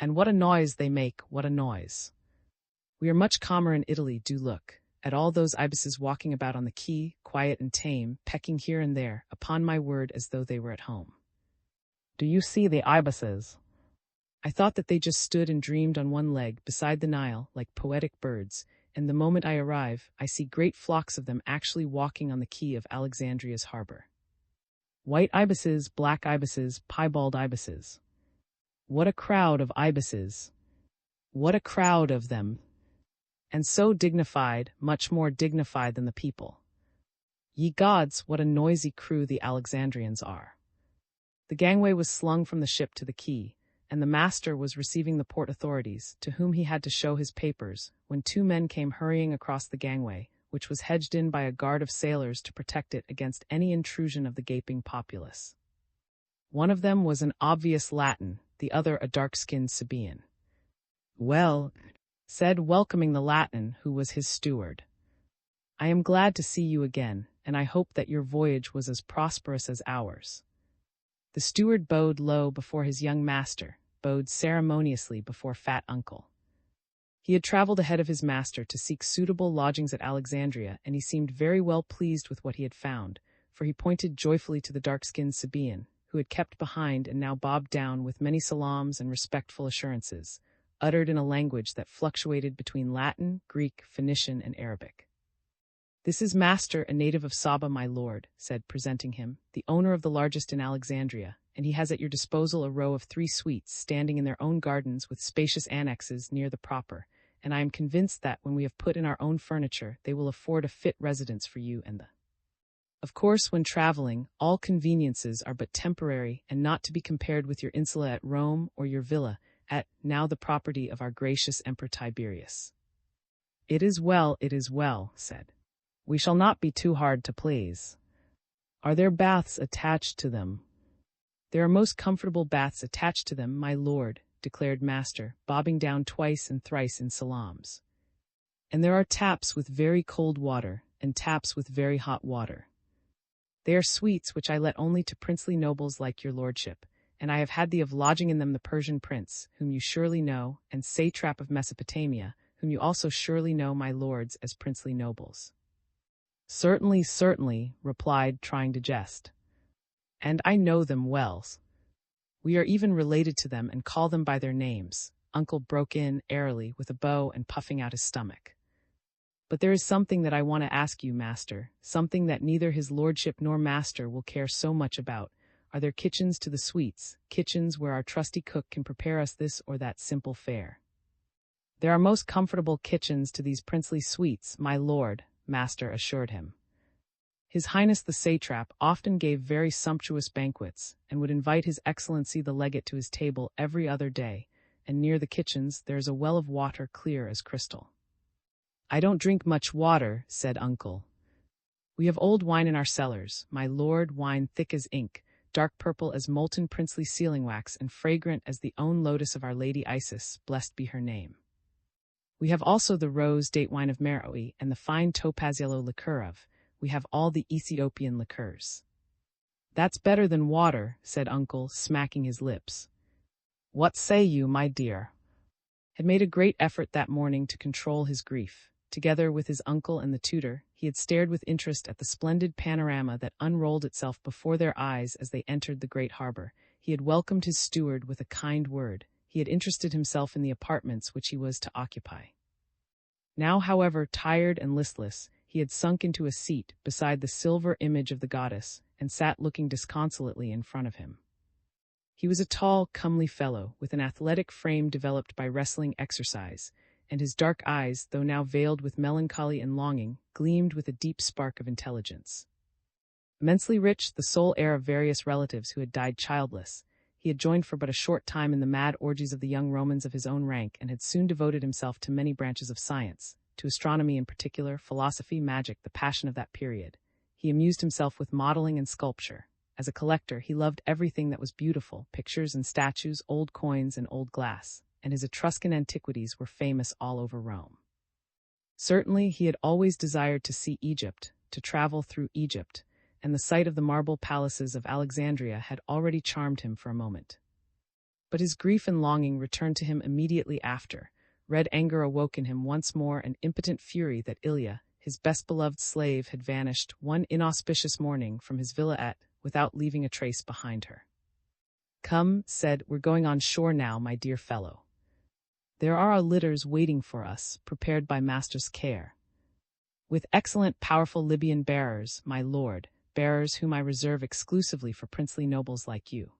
Speaker 1: And what a noise they make, what a noise. We are much calmer in Italy, do look at all those ibises walking about on the quay, quiet and tame, pecking here and there, upon my word, as though they were at home. Do you see the ibises? I thought that they just stood and dreamed on one leg beside the Nile, like poetic birds, and the moment I arrive, I see great flocks of them actually walking on the quay of Alexandria's harbor. White ibises, black ibises, piebald ibises. What a crowd of ibises! What a crowd of them! And so dignified, much more dignified than the people. Ye gods, what a noisy crew the Alexandrians are. The gangway was slung from the ship to the quay, and the master was receiving the port authorities, to whom he had to show his papers, when two men came hurrying across the gangway, which was hedged in by a guard of sailors to protect it against any intrusion of the gaping populace. One of them was an obvious Latin, the other a dark-skinned Sabaean. "Well," said, welcoming the Latin, who was his steward, "I am glad to see you again, and I hope that your voyage was as prosperous as ours." The steward bowed low before his young master, bowed ceremoniously before fat uncle. He had traveled ahead of his master to seek suitable lodgings at Alexandria, and he seemed very well pleased with what he had found, for he pointed joyfully to the dark-skinned Sabaean, who had kept behind and now bobbed down with many salams and respectful assurances, uttered in a language that fluctuated between Latin, Greek, Phoenician, and Arabic. "This is Master, a native of Saba, my lord," said, presenting him, "the owner of the largest in Alexandria, and he has at your disposal a row of 3 suites standing in their own gardens with spacious annexes near the proper, and I am convinced that when we have put in our own furniture, they will afford a fit residence for you and the Of course, when traveling, all conveniences are but temporary and not to be compared with your insula at Rome or your villa, at now the property of our gracious Emperor Tiberius. It is well, said. We shall not be too hard to please. Are there baths attached to them? There are most comfortable baths attached to them, my lord, declared master, bobbing down twice and thrice in salams. And there are taps with very cold water, and taps with very hot water. They are suites which I let only to princely nobles like your lordship, and I have had the of lodging in them the Persian prince, whom you surely know, and satrap of Mesopotamia, whom you also surely know, my lords, as princely nobles. Certainly, certainly, replied, trying to jest. And I know them well. We are even related to them and call them by their names, Uncle broke in, airily, with a bow and puffing out his stomach. But there is something that I want to ask you, master, something that neither his lordship nor master will care so much about. Are there kitchens to the suites, kitchens where our trusty cook can prepare us this or that simple fare? There are most comfortable kitchens to these princely suites, my lord, master assured him. His Highness the satrap often gave very sumptuous banquets, and would invite His Excellency the legate to his table every other day, and near the kitchens there is a well of water clear as crystal. I don't drink much water, said Uncle. We have old wine in our cellars, my lord, wine thick as ink, dark purple as molten princely sealing wax, and fragrant as the own lotus of our Lady Isis, blessed be her name. We have also the rose date wine of Meroe, and the fine topaz yellow liqueur of. We have all the Ethiopian liqueurs. That's better than water, said Uncle, smacking his lips. What say you, my dear? Had made a great effort that morning to control his grief. Together with his uncle and the tutor, he had stared with interest at the splendid panorama that unrolled itself before their eyes as they entered the great harbor. He had welcomed his steward with a kind word. He had interested himself in the apartments which he was to occupy. Now, however, tired and listless, he had sunk into a seat beside the silver image of the goddess, and sat looking disconsolately in front of him. He was a tall, comely fellow, with an athletic frame developed by wrestling exercise, and his dark eyes, though now veiled with melancholy and longing, gleamed with a deep spark of intelligence. Immensely rich, the sole heir of various relatives who had died childless, he had joined for but a short time in the mad orgies of the young Romans of his own rank, and had soon devoted himself to many branches of science, to astronomy in particular, philosophy, magic, the passion of that period. He amused himself with modeling and sculpture. As a collector, he loved everything that was beautiful, pictures and statues, old coins and old glass, and his Etruscan antiquities were famous all over Rome. Certainly, he had always desired to see Egypt, to travel through Egypt, and the sight of the marble palaces of Alexandria had already charmed him for a moment. But his grief and longing returned to him immediately after. Red anger awoke in him once more, and impotent fury that Ilya, his best-beloved slave, had vanished one inauspicious morning from his villa without leaving a trace behind her. Come, said, we're going on shore now, my dear fellow. There are our litters waiting for us, prepared by master's care. With excellent, powerful Libyan bearers, my lord, bearers whom I reserve exclusively for princely nobles like you.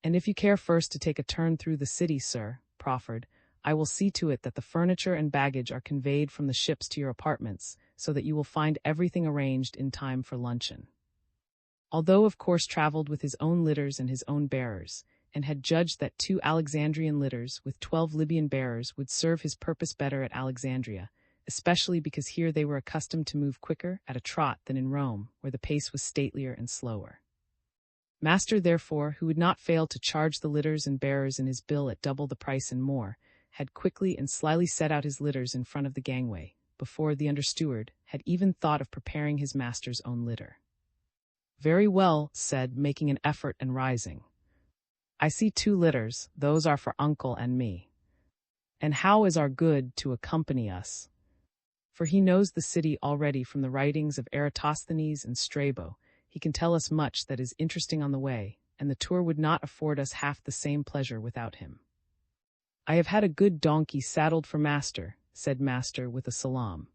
Speaker 1: And if you care first to take a turn through the city, sir, proffered, I will see to it that the furniture and baggage are conveyed from the ships to your apartments, so that you will find everything arranged in time for luncheon. Although of course traveled with his own litters and his own bearers, and had judged that 2 Alexandrian litters with 12 Libyan bearers would serve his purpose better at Alexandria, especially because here they were accustomed to move quicker at a trot than in Rome, where the pace was statelier and slower. Master, therefore, who would not fail to charge the litters and bearers in his bill at double the price and more, had quickly and slyly set out his litters in front of the gangway, before the under-steward had even thought of preparing his master's own litter. Very well, said, making an effort and rising. I see 2 litters, those are for uncle and me. And how is our good to accompany us? For he knows the city already from the writings of Eratosthenes and Strabo. He can tell us much that is interesting on the way, and the tour would not afford us half the same pleasure without him. I have had a good donkey saddled for master, said master with a salam.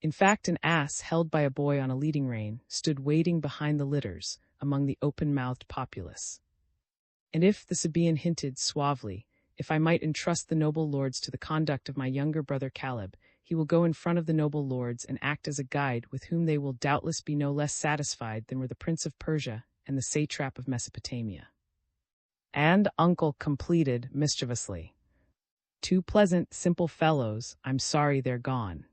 Speaker 1: In fact, an ass held by a boy on a leading rein stood waiting behind the litters among the open-mouthed populace. And if, the Sabaean hinted suavely, If I might entrust the noble lords to the conduct of my younger brother Caleb, he will go in front of the noble lords and act as a guide with whom they will doubtless be no less satisfied than were the prince of Persia and the satrap of Mesopotamia." And uncle completed mischievously, "Two pleasant, simple fellows, I'm sorry they're gone,"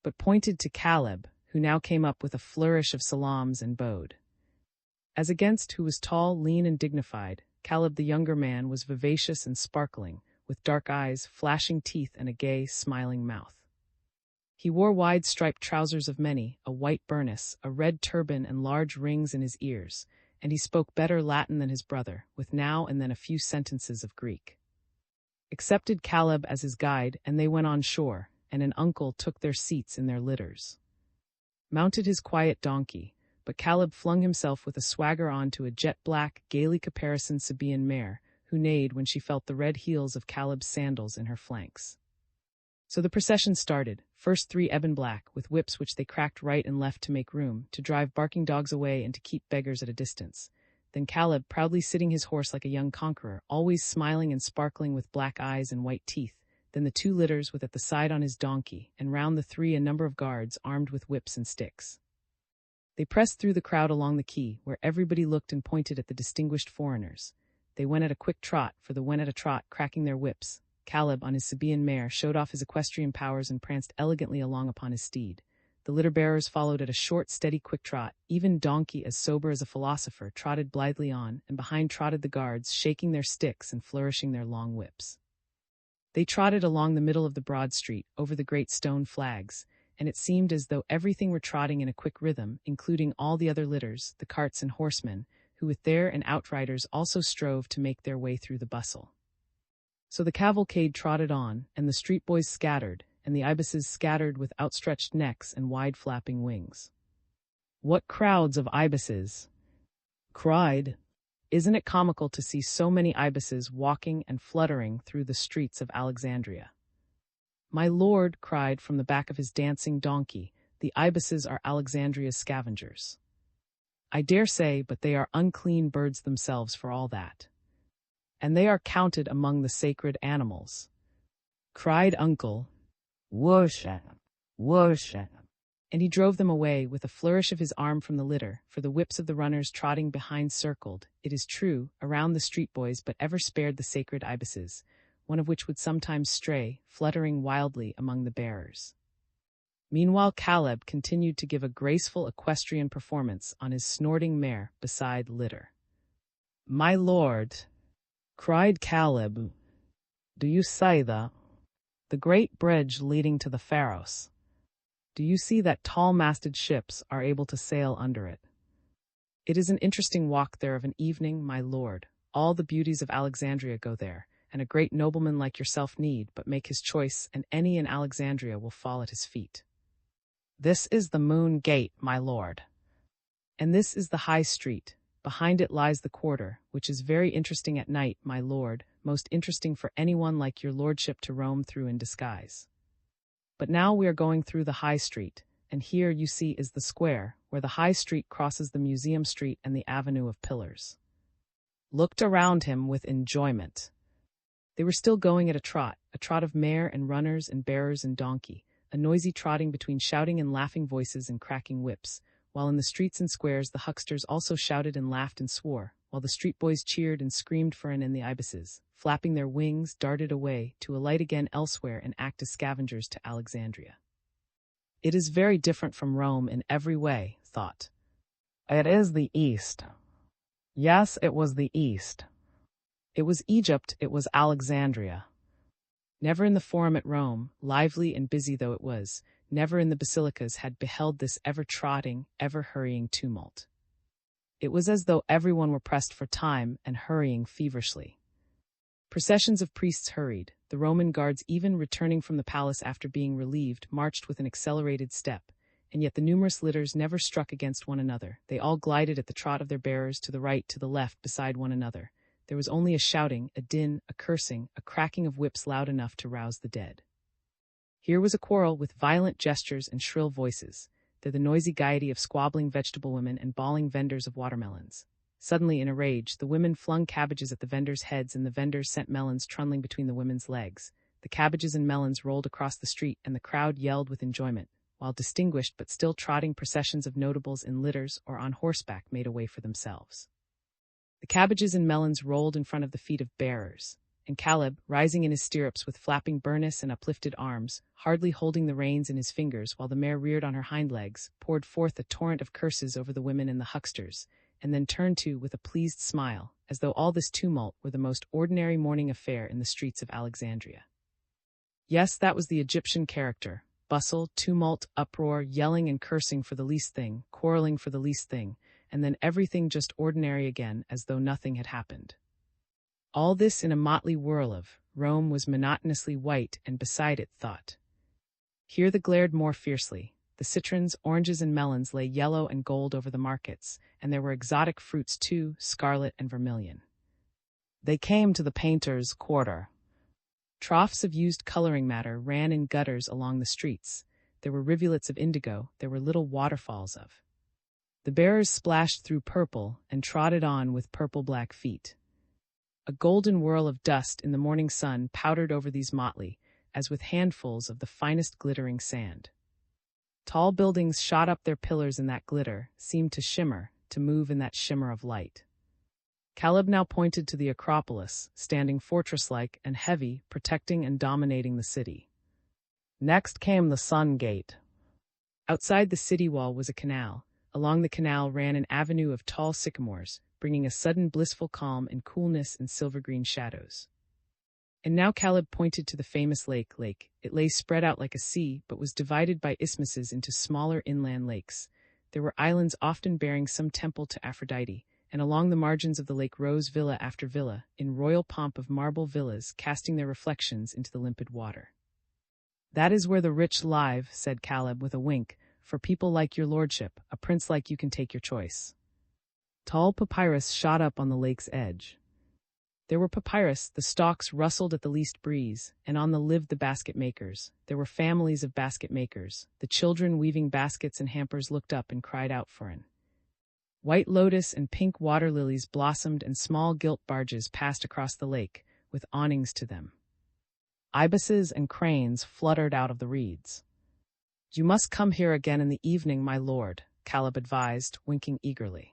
Speaker 1: but pointed to Caleb, who now came up with a flourish of salams and bowed. As against who was tall, lean, and dignified, Caleb the younger man was vivacious and sparkling, with dark eyes, flashing teeth, and a gay, smiling mouth. He wore wide striped trousers of many, a white burnous, a red turban, and large rings in his ears, and he spoke better Latin than his brother, with now and then a few sentences of Greek. Accepted Caleb as his guide, and they went on shore, and an uncle took their seats in their litters. Mounted his quiet donkey, but Caleb flung himself with a swagger onto a jet-black, gaily caparisoned Sabaean mare, who neighed when she felt the red heels of Caleb's sandals in her flanks. So the procession started, first 3 ebon black, with whips which they cracked right and left to make room, to drive barking dogs away and to keep beggars at a distance. Then Caleb, proudly sitting his horse like a young conqueror, always smiling and sparkling with black eyes and white teeth. Then the 2 litters with at the side on his donkey, and round the 3 a number of guards armed with whips and sticks. They pressed through the crowd along the quay, where everybody looked and pointed at the distinguished foreigners. They went at a quick trot, for the went at a trot, cracking their whips. Caleb, on his Sabaean mare, showed off his equestrian powers and pranced elegantly along upon his steed. The litter-bearers followed at a short, steady, quick trot. Even Donkey, as sober as a philosopher, trotted blithely on, and behind trotted the guards, shaking their sticks and flourishing their long whips. They trotted along the middle of the broad street, over the great stone flags, and it seemed as though everything were trotting in a quick rhythm, including all the other litters, the carts and horsemen, who with their and outriders also strove to make their way through the bustle. So the cavalcade trotted on, and the street boys scattered, and the ibises scattered with outstretched necks and wide flapping wings. "What crowds of ibises!" cried. "Isn't it comical to see so many ibises walking and fluttering through the streets of Alexandria?" "My lord," cried from the back of his dancing donkey, "the ibises are Alexandria's scavengers." "I dare say, but they are unclean birds themselves for all that. And they are counted among the sacred animals," cried uncle. "Worship, worship." And he drove them away with a flourish of his arm from the litter, for the whips of the runners trotting behind circled, it is true, around the street boys, but ever spared the sacred ibises, one of which would sometimes stray, fluttering wildly among the bearers. Meanwhile Caleb continued to give a graceful equestrian performance on his snorting mare beside litter. "My lord," cried Caleb, "do you see the great bridge leading to the Pharos? Do you see that tall-masted ships are able to sail under it? It is an interesting walk there of an evening, my lord. All the beauties of Alexandria go there, and a great nobleman like yourself need but make his choice, and any in Alexandria will fall at his feet. This is the Moon Gate, my lord. And this is the High Street. Behind it lies the quarter, which is very interesting at night, my lord, most interesting for anyone like your lordship to roam through in disguise. But now we are going through the High Street, and here, you see, is the square, where the High Street crosses the Museum Street and the Avenue of Pillars." Looked around him with enjoyment. They were still going at a trot of mare and runners and bearers and donkey, a noisy trotting between shouting and laughing voices and cracking whips, while in the streets and squares the hucksters also shouted and laughed and swore, while the street boys cheered and screamed for and the ibises, flapping their wings, darted away to alight again elsewhere and act as scavengers to Alexandria. It is very different from Rome in every way, thought. It is the East. Yes, it was the East. It was Egypt, it was Alexandria. Never in the Forum at Rome, lively and busy though it was, never in the basilicas had beheld this ever-trotting, ever-hurrying tumult. It was as though everyone were pressed for time and hurrying feverishly. Processions of priests hurried. The Roman guards, even returning from the palace after being relieved, marched with an accelerated step, and yet the numerous litters never struck against one another. They all glided at the trot of their bearers to the right, to the left, beside one another. There was only a shouting, a din, a cursing, a cracking of whips loud enough to rouse the dead. Here was a quarrel with violent gestures and shrill voices. There the noisy gaiety of squabbling vegetable women and bawling vendors of watermelons. Suddenly, in a rage, the women flung cabbages at the vendors' heads, and the vendors sent melons trundling between the women's legs. The cabbages and melons rolled across the street, and the crowd yelled with enjoyment, while distinguished but still trotting processions of notables in litters or on horseback made a way for themselves. The cabbages and melons rolled in front of the feet of bearers, and Caleb, rising in his stirrups with flapping burnous and uplifted arms, hardly holding the reins in his fingers while the mare reared on her hind legs, poured forth a torrent of curses over the women and the hucksters, and then turned to with a pleased smile, as though all this tumult were the most ordinary morning affair in the streets of Alexandria. Yes, that was the Egyptian character: bustle, tumult, uproar, yelling and cursing for the least thing, quarreling for the least thing, and then everything just ordinary again, as though nothing had happened. All this in a motley whirl of Rome was monotonously white, and beside it thought. Here they glared more fiercely. The citrons, oranges, and melons lay yellow and gold over the markets, and there were exotic fruits too, scarlet and vermilion. They came to the painter's quarter. Troughs of used coloring matter ran in gutters along the streets. There were rivulets of indigo, there were little waterfalls of. The bearers splashed through purple and trotted on with purple-black feet. A golden whirl of dust in the morning sun powdered over these motley, as with handfuls of the finest glittering sand. Tall buildings shot up their pillars in that glitter, seemed to shimmer, to move in that shimmer of light. Caleb now pointed to the Acropolis, standing fortress-like and heavy, protecting and dominating the city. Next came the Sun Gate. Outside the city wall was a canal. Along the canal ran an avenue of tall sycamores, bringing a sudden blissful calm and coolness in silver-green shadows. And now Caleb pointed to the famous lake. It lay spread out like a sea, but was divided by isthmuses into smaller inland lakes. There were islands often bearing some temple to Aphrodite, and along the margins of the lake rose villa after villa, in royal pomp of marble villas casting their reflections into the limpid water. "That is where the rich live," said Caleb with a wink. "For people like your lordship, a prince like you can take your choice." Tall papyrus shot up on the lake's edge. There were papyrus, the stalks rustled at the least breeze, and on the lived the basket makers. There were families of basket makers. The children weaving baskets and hampers looked up and cried out for an. White lotus and pink water lilies blossomed, and small gilt barges passed across the lake, with awnings to them. Ibises and cranes fluttered out of the reeds. "You must come here again in the evening, my lord," Caleb advised, winking eagerly.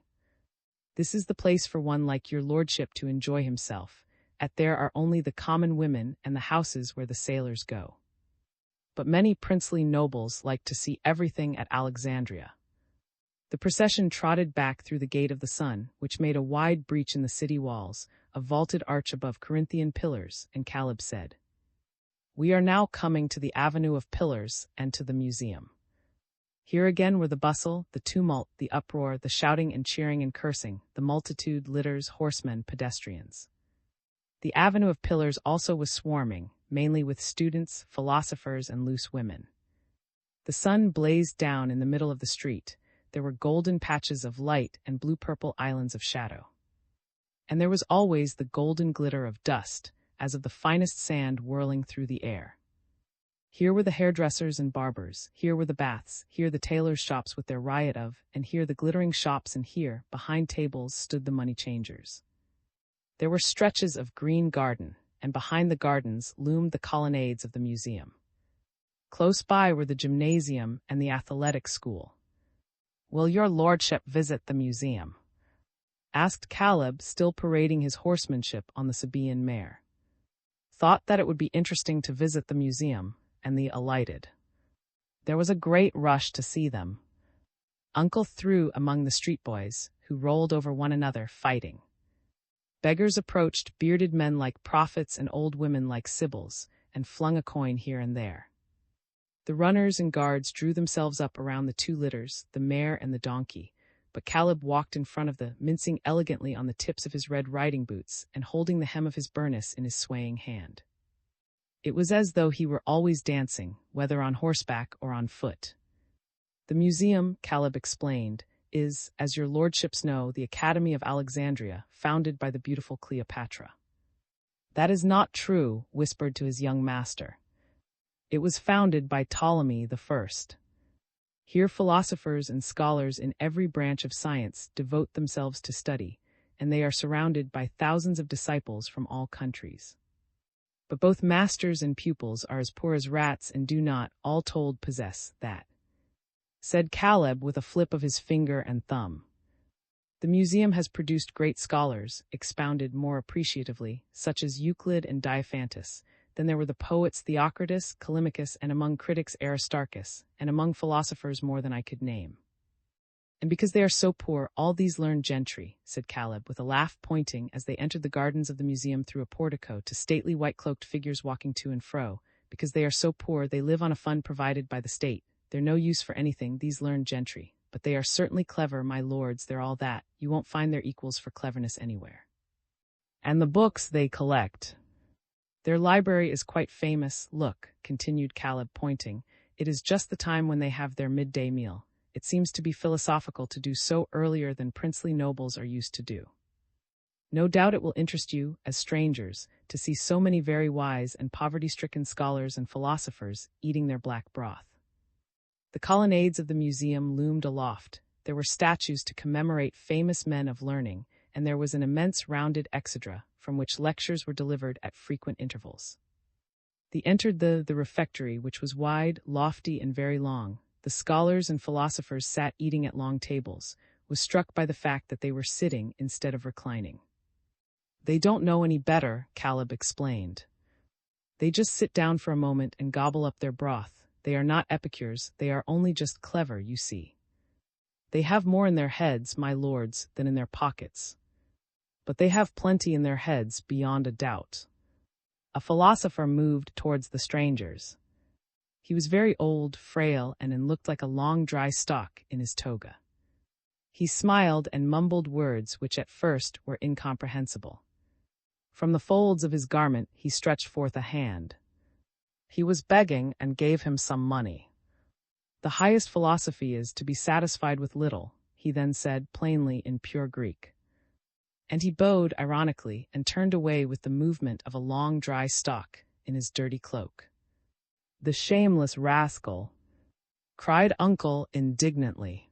Speaker 1: "This is the place for one like your lordship to enjoy himself. At there are only the common women and the houses where the sailors go. But many princely nobles like to see everything at Alexandria." The procession trotted back through the Gate of the Sun, which made a wide breach in the city walls, a vaulted arch above Corinthian pillars, and Caleb said, "We are now coming to the Avenue of Pillars and to the museum." Here again were the bustle, the tumult, the uproar, the shouting and cheering and cursing, the multitude, litters, horsemen, pedestrians. The Avenue of Pillars also was swarming, mainly with students, philosophers, and loose women. The sun blazed down in the middle of the street. There were golden patches of light and blue-purple islands of shadow. And there was always the golden glitter of dust, as of the finest sand whirling through the air. Here were the hairdressers and barbers, here were the baths, here the tailors' shops with their riot of, and here the glittering shops, and here, behind tables, stood the money changers. There were stretches of green garden, and behind the gardens loomed the colonnades of the museum. Close by were the gymnasium and the athletic school. "Will your lordship visit the museum?" asked Caleb, still parading his horsemanship on the Sabaean mare. Thought that it would be interesting to visit the museum, and they alighted. There was a great rush to see them. Uncle threw among the street boys, who rolled over one another, fighting. Beggars approached, bearded men like prophets and old women like sibyls, and flung a coin here and there. The runners and guards drew themselves up around the two litters, the mare and the donkey, but Caleb walked in front of them, mincing elegantly on the tips of his red riding boots and holding the hem of his burnous in his swaying hand. It was as though he were always dancing, whether on horseback or on foot. "The museum," Caleb explained, "is, as your lordships know, the Academy of Alexandria, founded by the beautiful Cleopatra." "That is not true," whispered to his young master. "It was founded by Ptolemy I. Here philosophers and scholars in every branch of science devote themselves to study, and they are surrounded by thousands of disciples from all countries. But both masters and pupils are as poor as rats and do not, all told, possess that," said Caleb with a flip of his finger and thumb. "The museum has produced great scholars," expounded more appreciatively, "such as Euclid and Diophantus. Then there were the poets Theocritus, Callimachus, and among critics Aristarchus, and among philosophers more than I could name. And because they are so poor, all these learned gentry," said Caleb, with a laugh, pointing, as they entered the gardens of the museum through a portico, to stately white-cloaked figures walking to and fro, "because they are so poor, they live on a fund provided by the state. They're no use for anything, these learned gentry. But they are certainly clever, my lords, they're all that. You won't find their equals for cleverness anywhere. And the books they collect. Their library is quite famous. Look," continued Caleb, pointing, "it is just the time when they have their midday meal. It seems to be philosophical to do so earlier than princely nobles are used to do. No doubt it will interest you, as strangers, to see so many very wise and poverty-stricken scholars and philosophers eating their black broth." The colonnades of the museum loomed aloft. There were statues to commemorate famous men of learning, and there was an immense rounded exedra, from which lectures were delivered at frequent intervals. They entered the refectory, which was wide, lofty, and very long. The scholars and philosophers sat eating at long tables, was struck by the fact that they were sitting instead of reclining. "They don't know any better," Caleb explained. "They just sit down for a moment and gobble up their broth. They are not epicures, they are only just clever, you see. They have more in their heads, my lords, than in their pockets. But they have plenty in their heads, beyond a doubt." A philosopher moved towards the strangers. He was very old, frail, and looked like a long dry stalk in his toga. He smiled and mumbled words which at first were incomprehensible. From the folds of his garment he stretched forth a hand. He was begging and gave him some money. "The highest philosophy is to be satisfied with little," he then said plainly in pure Greek. And he bowed ironically and turned away with the movement of a long dry stalk in his dirty cloak. "The shameless rascal!" cried Uncle indignantly,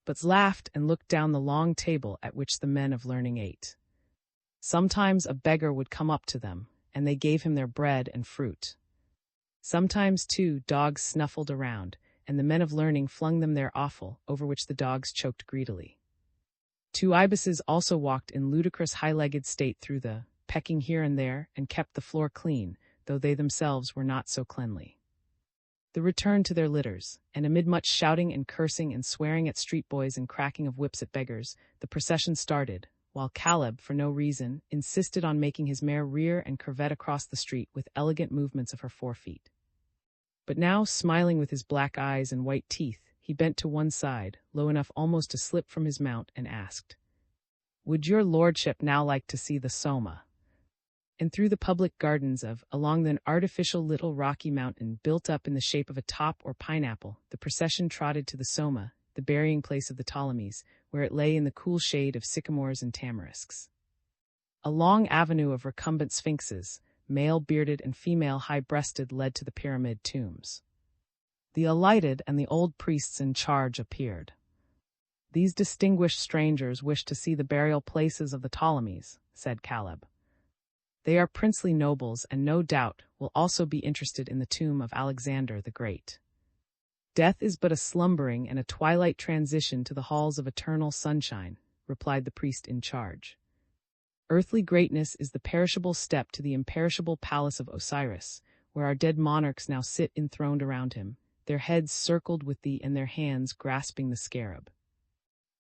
Speaker 1: but laughed and looked down the long table at which the men of learning ate. Sometimes a beggar would come up to them, and they gave him their bread and fruit. Sometimes, too, dogs snuffled around, and the men of learning flung them their offal, over which the dogs choked greedily. 2 ibises also walked in ludicrous high-legged state through the, pecking here and there, and kept the floor clean, though they themselves were not so cleanly. They returned to their litters, and amid much shouting and cursing and swearing at street boys and cracking of whips at beggars, the procession started, while Caleb, for no reason, insisted on making his mare rear and curvet across the street with elegant movements of her forefeet. But now, smiling with his black eyes and white teeth, he bent to one side, low enough almost to slip from his mount, and asked, "Would your lordship now like to see the Soma?" And through the public gardens along an artificial little rocky mountain built up in the shape of a top or pineapple, the procession trotted to the Soma, the burying place of the Ptolemies, where it lay in the cool shade of sycamores and tamarisks. A long avenue of recumbent sphinxes, male bearded and female high-breasted, led to the pyramid tombs. The alighted and the old priests in charge appeared. "These distinguished strangers wish to see the burial places of the Ptolemies," said Caleb. "They are princely nobles and no doubt will also be interested in the tomb of Alexander the Great. Death is but a slumbering and a twilight transition to the halls of eternal sunshine," replied the priest in charge. "Earthly greatness is the perishable step to the imperishable palace of Osiris, where our dead monarchs now sit enthroned around him, their heads circled with thee and their hands grasping the scarab.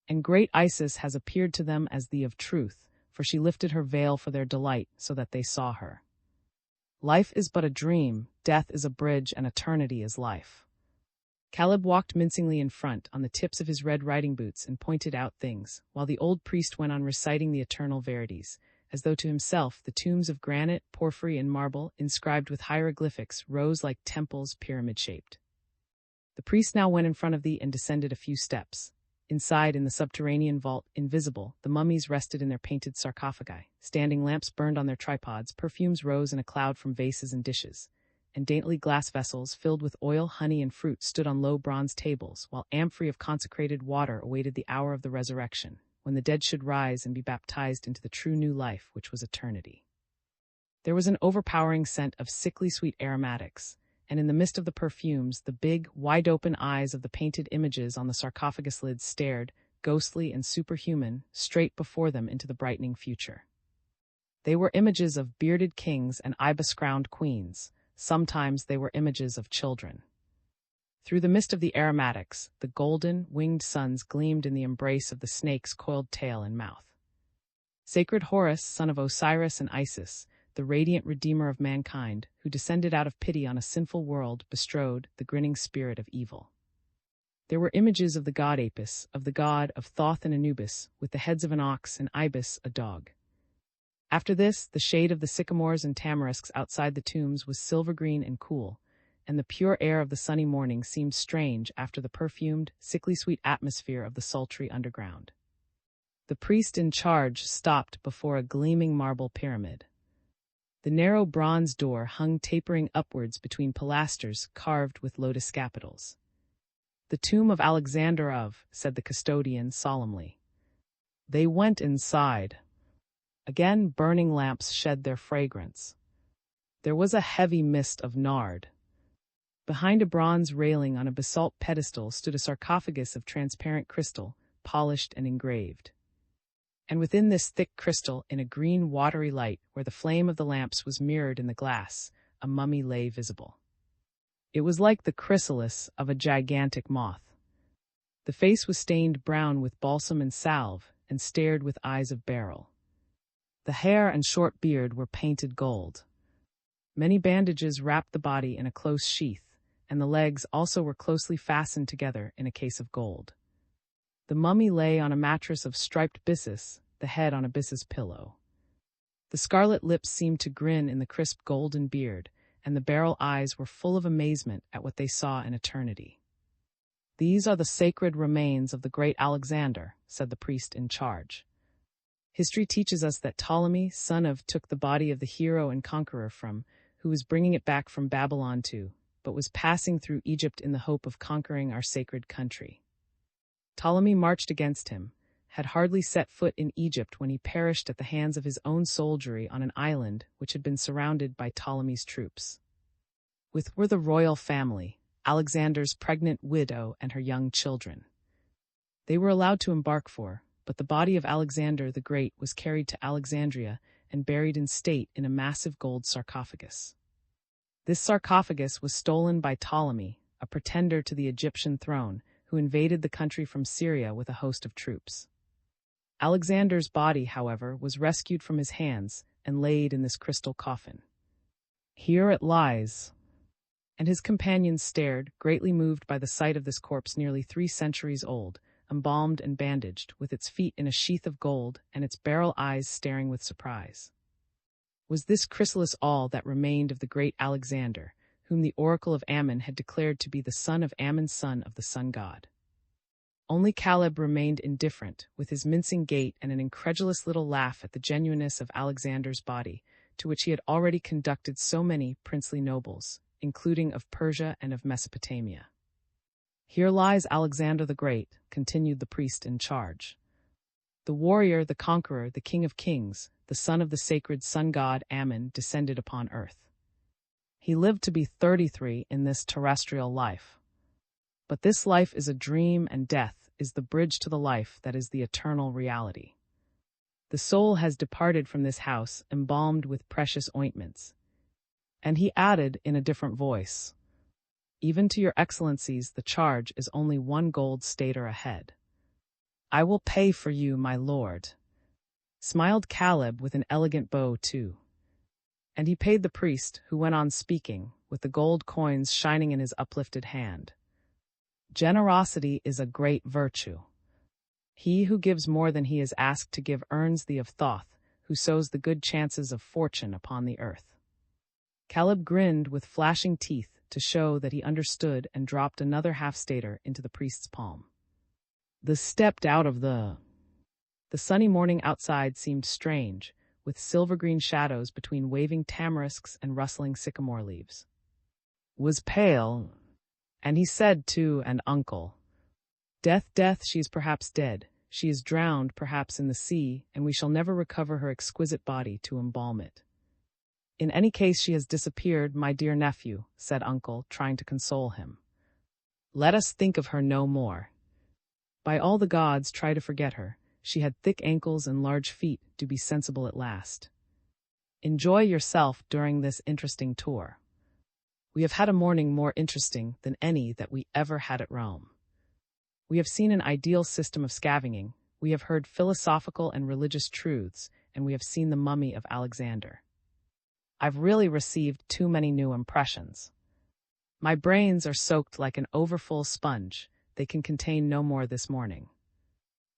Speaker 1: And great Isis has appeared to them as the of truth, for she lifted her veil for their delight so that they saw her. Life is but a dream, death is a bridge, and eternity is life." Caleb walked mincingly in front on the tips of his red riding boots and pointed out things, while the old priest went on reciting the eternal verities, as though to himself the tombs of granite, porphyry, and marble, inscribed with hieroglyphics, rose like temples pyramid-shaped. The priest now went in front of thee and descended a few steps. Inside, in the subterranean vault, invisible, the mummies rested in their painted sarcophagi. Standing lamps burned on their tripods, perfumes rose in a cloud from vases and dishes, and daintily glass vessels filled with oil, honey, and fruit stood on low bronze tables, while amphorae of consecrated water awaited the hour of the resurrection, when the dead should rise and be baptized into the true new life, which was eternity. There was an overpowering scent of sickly sweet aromatics, and in the midst of the perfumes, the big, wide-open eyes of the painted images on the sarcophagus lids stared, ghostly and superhuman, straight before them into the brightening future. They were images of bearded kings and ibis-crowned queens. Sometimes they were images of children. Through the mist of the aromatics, the golden, winged suns gleamed in the embrace of the snake's coiled tail and mouth. Sacred Horus, son of Osiris and Isis, the radiant redeemer of mankind, who descended out of pity on a sinful world, bestrode the grinning spirit of evil. There were images of the god Apis, of the god of Thoth and Anubis, with the heads of an ox and Ibis, a dog. After this, the shade of the sycamores and tamarisks outside the tombs was silver-green and cool, and the pure air of the sunny morning seemed strange after the perfumed, sickly-sweet atmosphere of the sultry underground. The priest in charge stopped before a gleaming marble pyramid. The narrow bronze door hung tapering upwards between pilasters carved with lotus capitals. "The tomb of Alexander of," said the custodian solemnly. They went inside. Again burning lamps shed their fragrance. There was a heavy mist of nard. Behind a bronze railing on a basalt pedestal stood a sarcophagus of transparent crystal, polished and engraved. And within this thick crystal, in a green watery light, where the flame of the lamps was mirrored in the glass, a mummy lay visible. It was like the chrysalis of a gigantic moth. The face was stained brown with balsam and salve, and stared with eyes of beryl. The hair and short beard were painted gold. Many bandages wrapped the body in a close sheath, and the legs also were closely fastened together in a case of gold. The mummy lay on a mattress of striped byssus, the head on a byssus pillow. The scarlet lips seemed to grin in the crisp golden beard, and the beryl eyes were full of amazement at what they saw in eternity. "These are the sacred remains of the great Alexander," said the priest in charge. "History teaches us that Ptolemy, son of, took the body of the hero and conqueror from, who was bringing it back from Babylon to, but was passing through Egypt in the hope of conquering our sacred country. Ptolemy marched against him, had hardly set foot in Egypt when he perished at the hands of his own soldiery on an island which had been surrounded by Ptolemy's troops. With were the royal family, Alexander's pregnant widow and her young children. They were allowed to embark but the body of Alexander the Great was carried to Alexandria and buried in state in a massive gold sarcophagus. This sarcophagus was stolen by Ptolemy, a pretender to the Egyptian throne, who invaded the country from Syria with a host of troops. Alexander's body, however, was rescued from his hands and laid in this crystal coffin. Here it lies." And his companions stared, greatly moved by the sight of this corpse nearly 3 centuries old, embalmed and bandaged, with its feet in a sheath of gold and its beryl eyes staring with surprise. Was this chrysalis all that remained of the great Alexander, whom the oracle of Ammon had declared to be the son of Ammon's son of the sun god? Only Caleb remained indifferent, with his mincing gait and an incredulous little laugh at the genuineness of Alexander's body, to which he had already conducted so many princely nobles, including of Persia and of Mesopotamia. "Here lies Alexander the Great," continued the priest in charge. "The warrior, the conqueror, the king of kings, the son of the sacred sun god Ammon, descended upon earth. He lived to be 33 in this terrestrial life. But this life is a dream, and death is the bridge to the life that is the eternal reality. The soul has departed from this house, embalmed with precious ointments." And he added in a different voice, "Even to your excellencies the charge is only 1 gold stater a head." "I will pay for you, my lord," smiled Caleb with an elegant bow too. And he paid the priest, who went on speaking, with the gold coins shining in his uplifted hand. "Generosity is a great virtue. He who gives more than he is asked to give earns the of Thoth, who sows the good chances of fortune upon the earth." Caleb grinned with flashing teeth to show that he understood and dropped another half-stater into the priest's palm. They stepped out of the sunny morning outside seemed strange, with silver-green shadows between waving tamarisks and rustling sycamore leaves. Was pale, and he said to an uncle, "Death, death, she is perhaps dead. She is drowned, perhaps in the sea, and we shall never recover her exquisite body to embalm it. In any case, she has disappeared, my dear nephew, said uncle, trying to console him. Let us think of her no more. By all the gods, try to forget her. She had thick ankles and large feet, do be sensible at last. Enjoy yourself during this interesting tour. We have had a morning more interesting than any that we ever had at Rome. We have seen an ideal system of scavenging, we have heard philosophical and religious truths, and we have seen the mummy of Alexander. I've really received too many new impressions. My brains are soaked like an overfull sponge, they can contain no more this morning.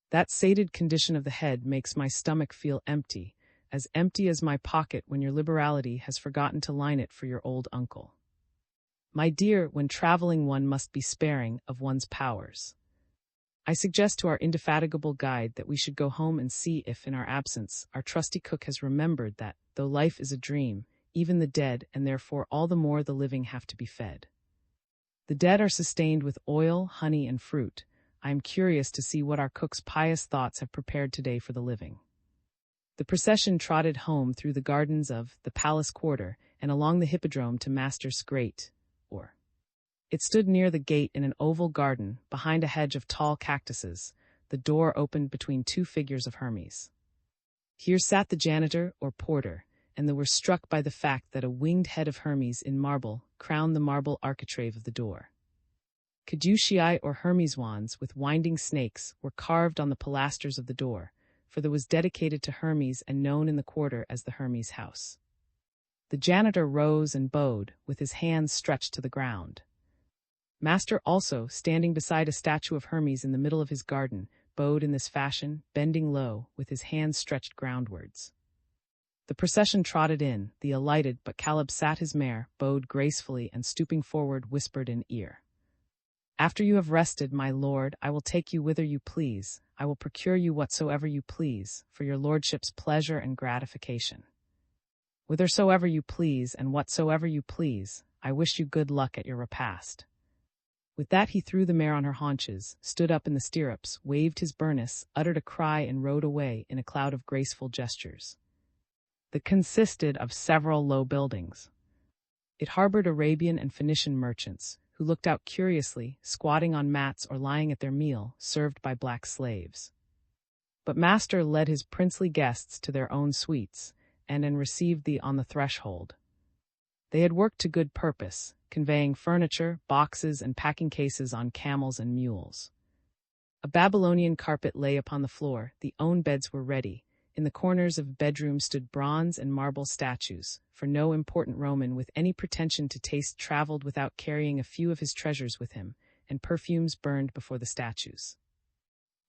Speaker 1: That sated condition of the head makes my stomach feel empty as my pocket when your liberality has forgotten to line it for your old uncle. My dear, when traveling one must be sparing of one's powers. I suggest to our indefatigable guide that we should go home and see if, in our absence, our trusty cook has remembered that, though life is a dream, even the dead, and therefore all the more the living, have to be fed. The dead are sustained with oil, honey, and fruit. I am curious to see what our cook's pious thoughts have prepared today for the living. The procession trotted home through the gardens of the palace quarter and along the hippodrome to Master's great, It stood near the gate in an oval garden, behind a hedge of tall cactuses. The door opened between two figures of Hermes. Here sat the janitor or porter, and they were struck by the fact that a winged head of Hermes in marble crowned the marble architrave of the door. Caducei or Hermes wands with winding snakes were carved on the pilasters of the door, for there was dedicated to Hermes and known in the quarter as the Hermes house. The janitor rose and bowed, with his hands stretched to the ground. Master also, standing beside a statue of Hermes in the middle of his garden, bowed in this fashion, bending low, with his hands stretched groundwards. The procession trotted in, the alighted, but Caleb sat his mare, bowed gracefully, and stooping forward whispered in ear. After you have rested, my lord, I will take you whither you please, I will procure you whatsoever you please, for your lordship's pleasure and gratification. Whithersoever you please, and whatsoever you please, I wish you good luck at your repast. With that he threw the mare on her haunches, stood up in the stirrups, waved his burnous, uttered a cry, and rode away in a cloud of graceful gestures. That consisted of several low buildings. It harbored Arabian and Phoenician merchants, who looked out curiously, squatting on mats or lying at their meal, served by black slaves. But Master led his princely guests to their own suites, and received thee on the threshold. They had worked to good purpose, conveying furniture, boxes, and packing cases on camels and mules. A Babylonian carpet lay upon the floor, the own beds were ready. In the corners of bedrooms stood bronze and marble statues, for no important Roman with any pretension to taste traveled without carrying a few of his treasures with him, and perfumes burned before the statues.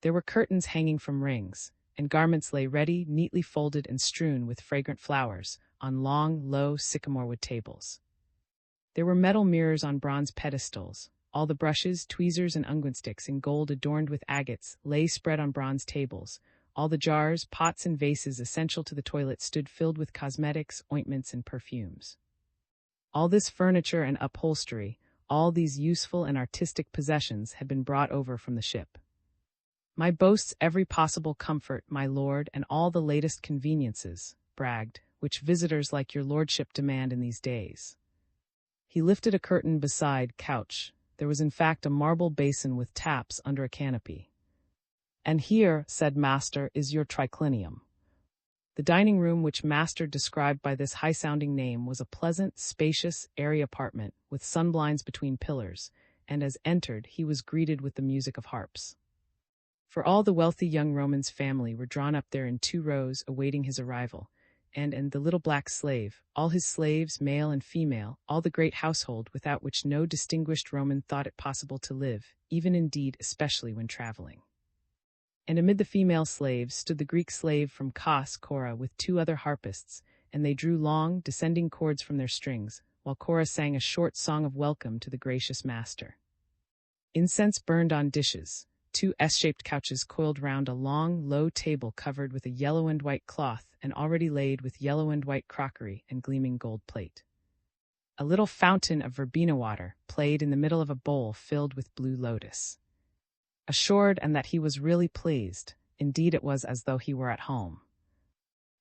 Speaker 1: There were curtains hanging from rings, and garments lay ready, neatly folded and strewn with fragrant flowers, on long, low sycamore-wood tables. There were metal mirrors on bronze pedestals. All the brushes, tweezers, and unguent sticks in gold adorned with agates lay spread on bronze tables. All the jars, pots, and vases essential to the toilet stood filled with cosmetics, ointments, and perfumes. All this furniture and upholstery, all these useful and artistic possessions had been brought over from the ship. My boasts every possible comfort, my lord, and all the latest conveniences, bragged, which visitors like your lordship demand in these days. He lifted a curtain beside couch. There was in fact a marble basin with taps under a canopy. And here, said Master, is your triclinium. The dining room which Master described by this high-sounding name was a pleasant, spacious, airy apartment with sunblinds between pillars, and as entered he was greeted with the music of harps. For all the wealthy young Roman's family were drawn up there in 2 rows awaiting his arrival, and the little black slave, all his slaves, male and female, all the great household without which no distinguished Roman thought it possible to live, even indeed especially when traveling. And amid the female slaves stood the Greek slave from Kos, Cora, with 2 other harpists, and they drew long, descending chords from their strings, while Cora sang a short song of welcome to the gracious master. Incense burned on dishes. 2 S-shaped couches coiled round a long, low table covered with a yellow and white cloth and already laid with yellow and white crockery and gleaming gold plate. A little fountain of verbena water played in the middle of a bowl filled with blue lotus. assured and that he was really pleased. Indeed, it was as though he were at home.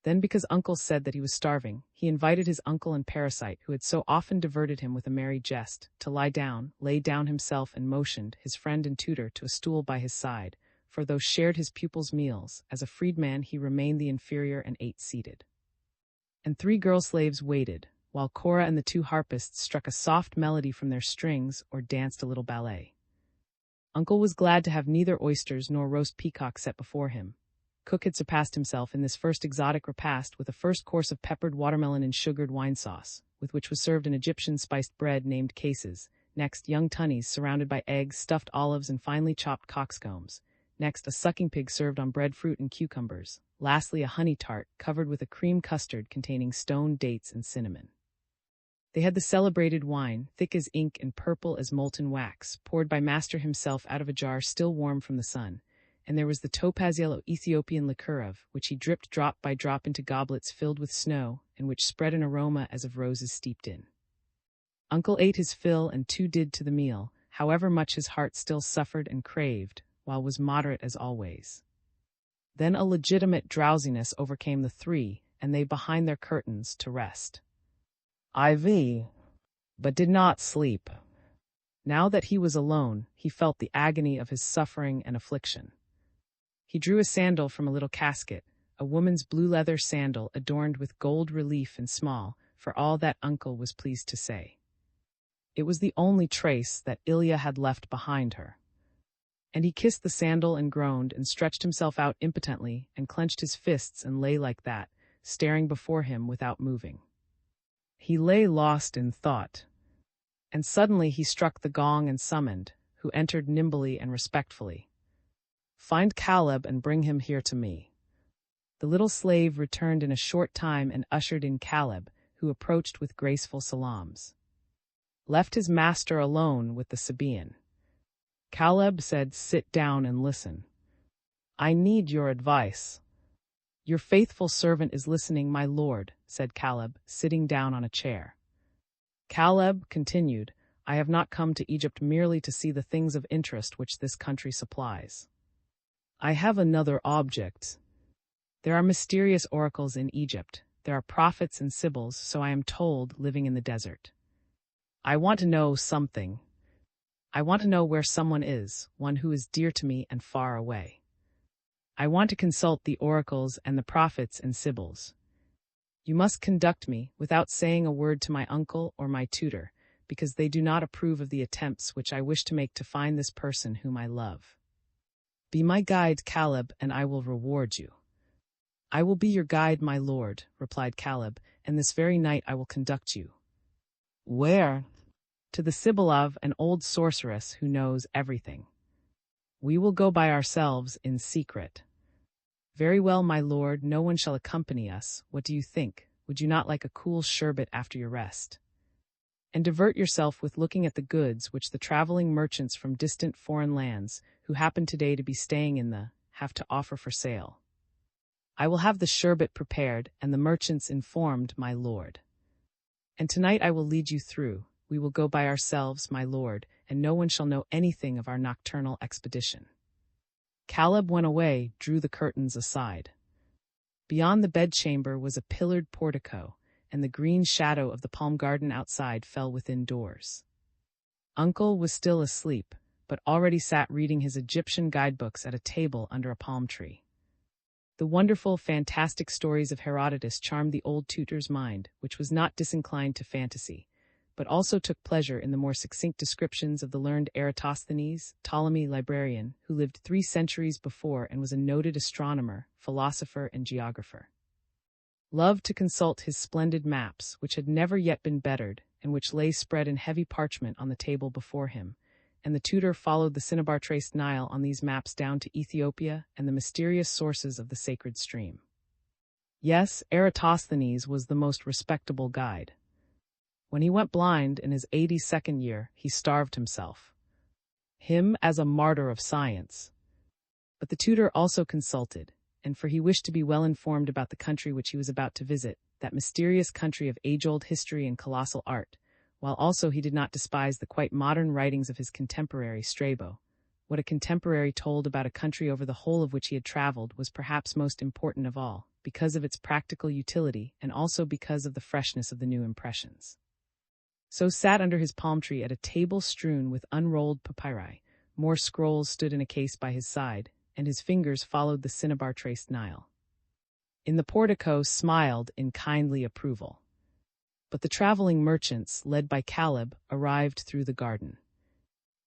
Speaker 1: Then, because Uncle said that he was starving, he invited his uncle and parasite, who had so often diverted him with a merry jest, to lie down, laid down himself, and motioned his friend and tutor to a stool by his side, for though shared his pupil's meals, as a freedman he remained the inferior and ate seated. And 3 girl slaves waited, while Cora and the 2 harpists struck a soft melody from their strings or danced a little ballet. Uncle was glad to have neither oysters nor roast peacock set before him. Cook had surpassed himself in this first exotic repast with a first course of peppered watermelon and sugared wine sauce, with which was served an Egyptian spiced bread named cases. Next, young tunnies surrounded by eggs, stuffed olives, and finely chopped coxcombs. Next, a sucking pig served on breadfruit and cucumbers. Lastly, a honey tart covered with a cream custard containing stoned dates and cinnamon. They had the celebrated wine, thick as ink and purple as molten wax, poured by master himself out of a jar still warm from the sun, and there was the topaz-yellow Ethiopian liqueur of which he dripped drop by drop into goblets filled with snow, and which spread an aroma as of roses steeped in. Uncle ate his fill, and 2 did to the meal, however much his heart still suffered and craved, while was moderate as always. Then a legitimate drowsiness overcame the 3, and they behind their curtains to rest. But did not sleep. Now that he was alone, he felt the agony of his suffering and affliction. He drew a sandal from a little casket, a woman's blue leather sandal adorned with gold relief and small, for all that Uncle was pleased to say. It was the only trace that Ilya had left behind her. And he kissed the sandal and groaned and stretched himself out impotently and clenched his fists and lay like that, staring before him without moving. He lay lost in thought. And suddenly he struck the gong and summoned, who entered nimbly and respectfully. "Find Caleb and bring him here to me." The little slave returned in a short time and ushered in Caleb, who approached with graceful salams. Left his master alone with the Sabaean. Caleb said, "Sit down and listen. I need your advice." "Your faithful servant is listening, my lord," said Caleb, sitting down on a chair. Caleb continued, "I have not come to Egypt merely to see the things of interest which this country supplies. I have another object. There are mysterious oracles in Egypt. There are prophets and sibyls, so I am told, living in the desert. I want to know something. I want to know where someone is, one who is dear to me and far away. I want to consult the oracles and the prophets and sibyls. You must conduct me, without saying a word to my uncle or my tutor, because they do not approve of the attempts which I wish to make to find this person whom I love. Be my guide, Caleb, and I will reward you." "I will be your guide, my lord," replied Caleb, "and this very night I will conduct you." "Where?" "To the sibyl of an old sorceress who knows everything. We will go by ourselves in secret." "Very well, my lord, no one shall accompany us. What do you think? Would you not like a cool sherbet after your rest? And divert yourself with looking at the goods which the traveling merchants from distant foreign lands, who happen today to be staying in the, have to offer for sale. I will have the sherbet prepared and the merchants informed, my lord. And tonight I will lead you through. We will go by ourselves, my lord, and no one shall know anything of our nocturnal expedition." Caleb went away, drew the curtains aside. Beyond the bedchamber was a pillared portico, and the green shadow of the palm garden outside fell within doors. Uncle was still asleep, but already sat reading his Egyptian guidebooks at a table under a palm tree. The wonderful, fantastic stories of Herodotus charmed the old tutor's mind, which was not disinclined to fantasy, but also took pleasure in the more succinct descriptions of the learned Eratosthenes, Ptolemy librarian, who lived 3 centuries before and was a noted astronomer, philosopher, and geographer. Loved to consult his splendid maps, which had never yet been bettered, and which lay spread in heavy parchment on the table before him, and the tutor followed the cinnabar-traced Nile on these maps down to Ethiopia and the mysterious sources of the sacred stream. Yes, Eratosthenes was the most respectable guide. When he went blind in his 82nd year, he starved himself. Him as a martyr of science. But the tutor also consulted, and for he wished to be well informed about the country which he was about to visit, that mysterious country of age-old history and colossal art, while also he did not despise the quite modern writings of his contemporary Strabo, what a contemporary told about a country over the whole of which he had traveled was perhaps most important of all, because of its practical utility and also because of the freshness of the new impressions. So sat under his palm tree at a table strewn with unrolled papyri. More scrolls stood in a case by his side, and his fingers followed the cinnabar-traced Nile. In the portico smiled in kindly approval. But the traveling merchants, led by Caleb, arrived through the garden.